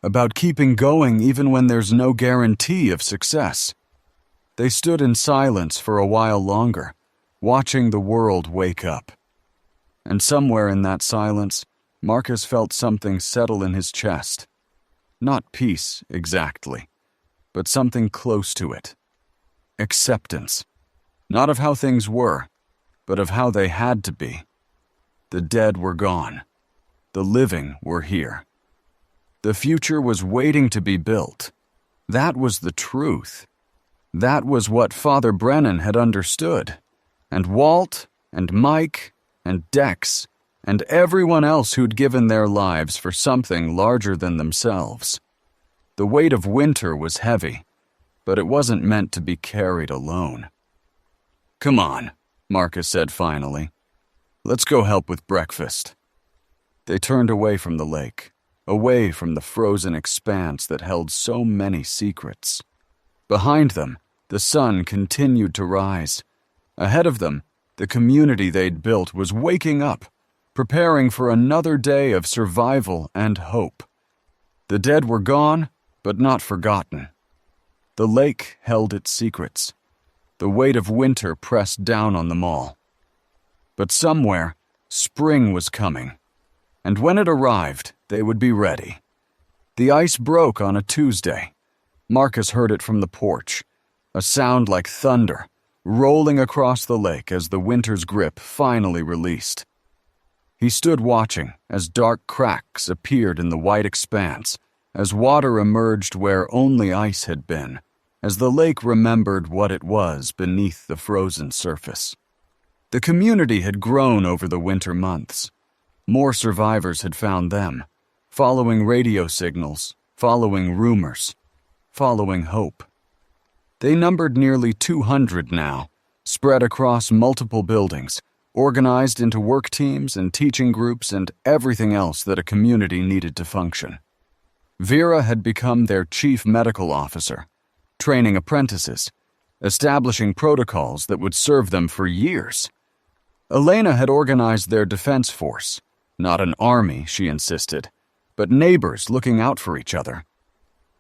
about keeping going even when there's no guarantee of success. They stood in silence for a while longer, watching the world wake up. And somewhere in that silence, Marcus felt something settle in his chest. Not peace, exactly, but something close to it. Acceptance. Not of how things were, but of how they had to be. The dead were gone. The living were here. The future was waiting to be built. That was the truth. That was what Father Brennan had understood. And Walt, and Mike, and Dex, and everyone else who'd given their lives for something larger than themselves. The weight of winter was heavy, but it wasn't meant to be carried alone. Come on, Marcus said finally. Let's go help with breakfast. They turned away from the lake, away from the frozen expanse that held so many secrets. Behind them, the sun continued to rise. Ahead of them, the community they'd built was waking up, preparing for another day of survival and hope. The dead were gone, but not forgotten. The lake held its secrets. The weight of winter pressed down on them all. But somewhere, spring was coming, and when it arrived, they would be ready. The ice broke on a Tuesday. Marcus heard it from the porch, a sound like thunder, rolling across the lake as the winter's grip finally released. He stood watching as dark cracks appeared in the white expanse, as water emerged where only ice had been, as the lake remembered what it was beneath the frozen surface. The community had grown over the winter months. More survivors had found them, following radio signals, following rumors, following hope. They numbered nearly 200 now, spread across multiple buildings, organized into work teams and teaching groups and everything else that a community needed to function. Vera had become their chief medical officer, training apprentices, establishing protocols that would serve them for years. Elena had organized their defense force, not an army, she insisted, but neighbors looking out for each other.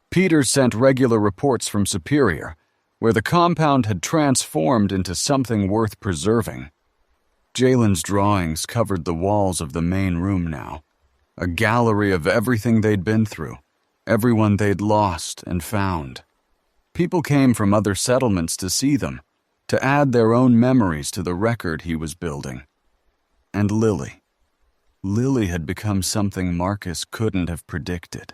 Peter sent regular reports from Superior, where the compound had transformed into something worth preserving. Jalen's drawings covered the walls of the main room now, a gallery of everything they'd been through, everyone they'd lost and found. People came from other settlements to see them, to add their own memories to the record he was building. And Lily. Lily had become something Marcus couldn't have predicted.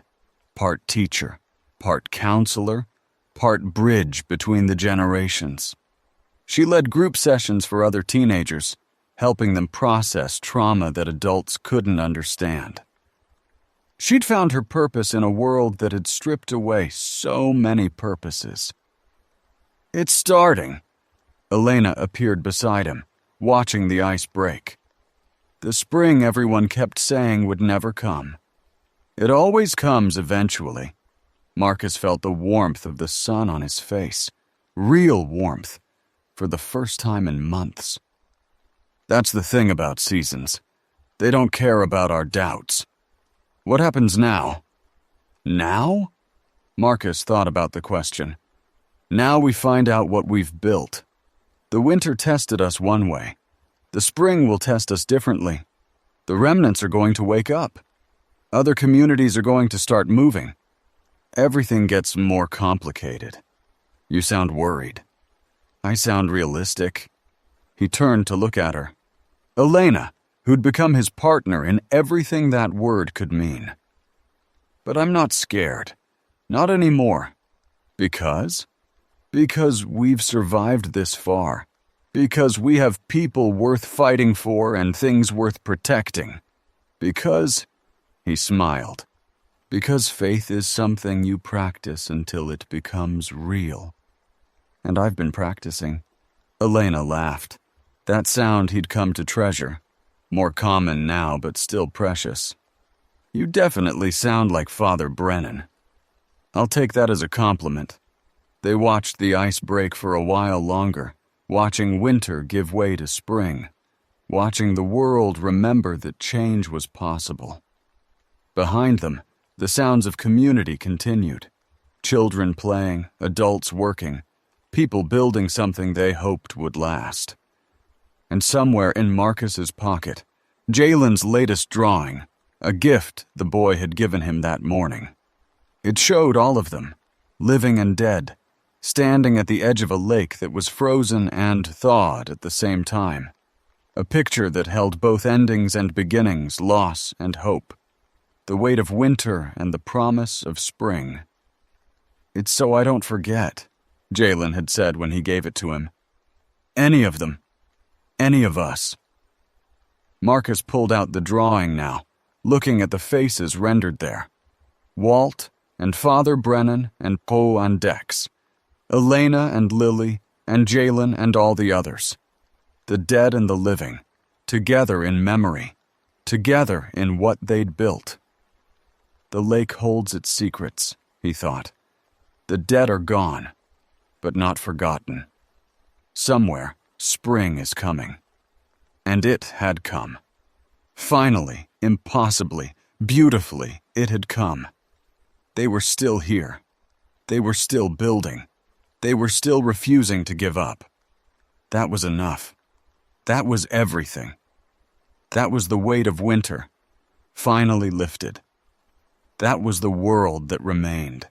Part teacher, part counselor, part bridge between the generations. She led group sessions for other teenagers, helping them process trauma that adults couldn't understand. She'd found her purpose in a world that had stripped away so many purposes. It's starting. Elena appeared beside him, watching the ice break. The spring everyone kept saying would never come. It always comes eventually. Marcus felt the warmth of the sun on his face. Real warmth, for the first time in months. That's the thing about seasons. They don't care about our doubts. What happens now? Now? Marcus thought about the question. Now we find out what we've built. The winter tested us one way. The spring will test us differently. The remnants are going to wake up. Other communities are going to start moving. Everything gets more complicated. You sound worried. I sound realistic. He turned to look at her. Elena, who'd become his partner in everything that word could mean. But I'm not scared. Not anymore. Because? Because we've survived this far. Because we have people worth fighting for and things worth protecting. Because, he smiled, because faith is something you practice until it becomes real. And I've been practicing. Elena laughed. That sound he'd come to treasure. More common now, but still precious. You definitely sound like Father Brennan. I'll take that as a compliment. They watched the ice break for a while longer, watching winter give way to spring, watching the world remember that change was possible. Behind them, the sounds of community continued. Children playing, adults working, people building something they hoped would last. And somewhere in Marcus's pocket, Jalen's latest drawing, a gift the boy had given him that morning. It showed all of them, living and dead, standing at the edge of a lake that was frozen and thawed at the same time. A picture that held both endings and beginnings, loss and hope. The weight of winter and the promise of spring. It's so I don't forget, Jalen had said when he gave it to him. Any of them. Any of us. Marcus pulled out the drawing now, looking at the faces rendered there. Walt and Father Brennan and Poe and Dex. Elena and Lily and Jalen and all the others. The dead and the living, together in memory, together in what they'd built. The lake holds its secrets, he thought. The dead are gone, but not forgotten. Somewhere, spring is coming. And it had come. Finally, impossibly, beautifully, it had come. They were still here. They were still building. They were still refusing to give up. That was enough. That was everything. That was the weight of winter, finally lifted. That was the world that remained.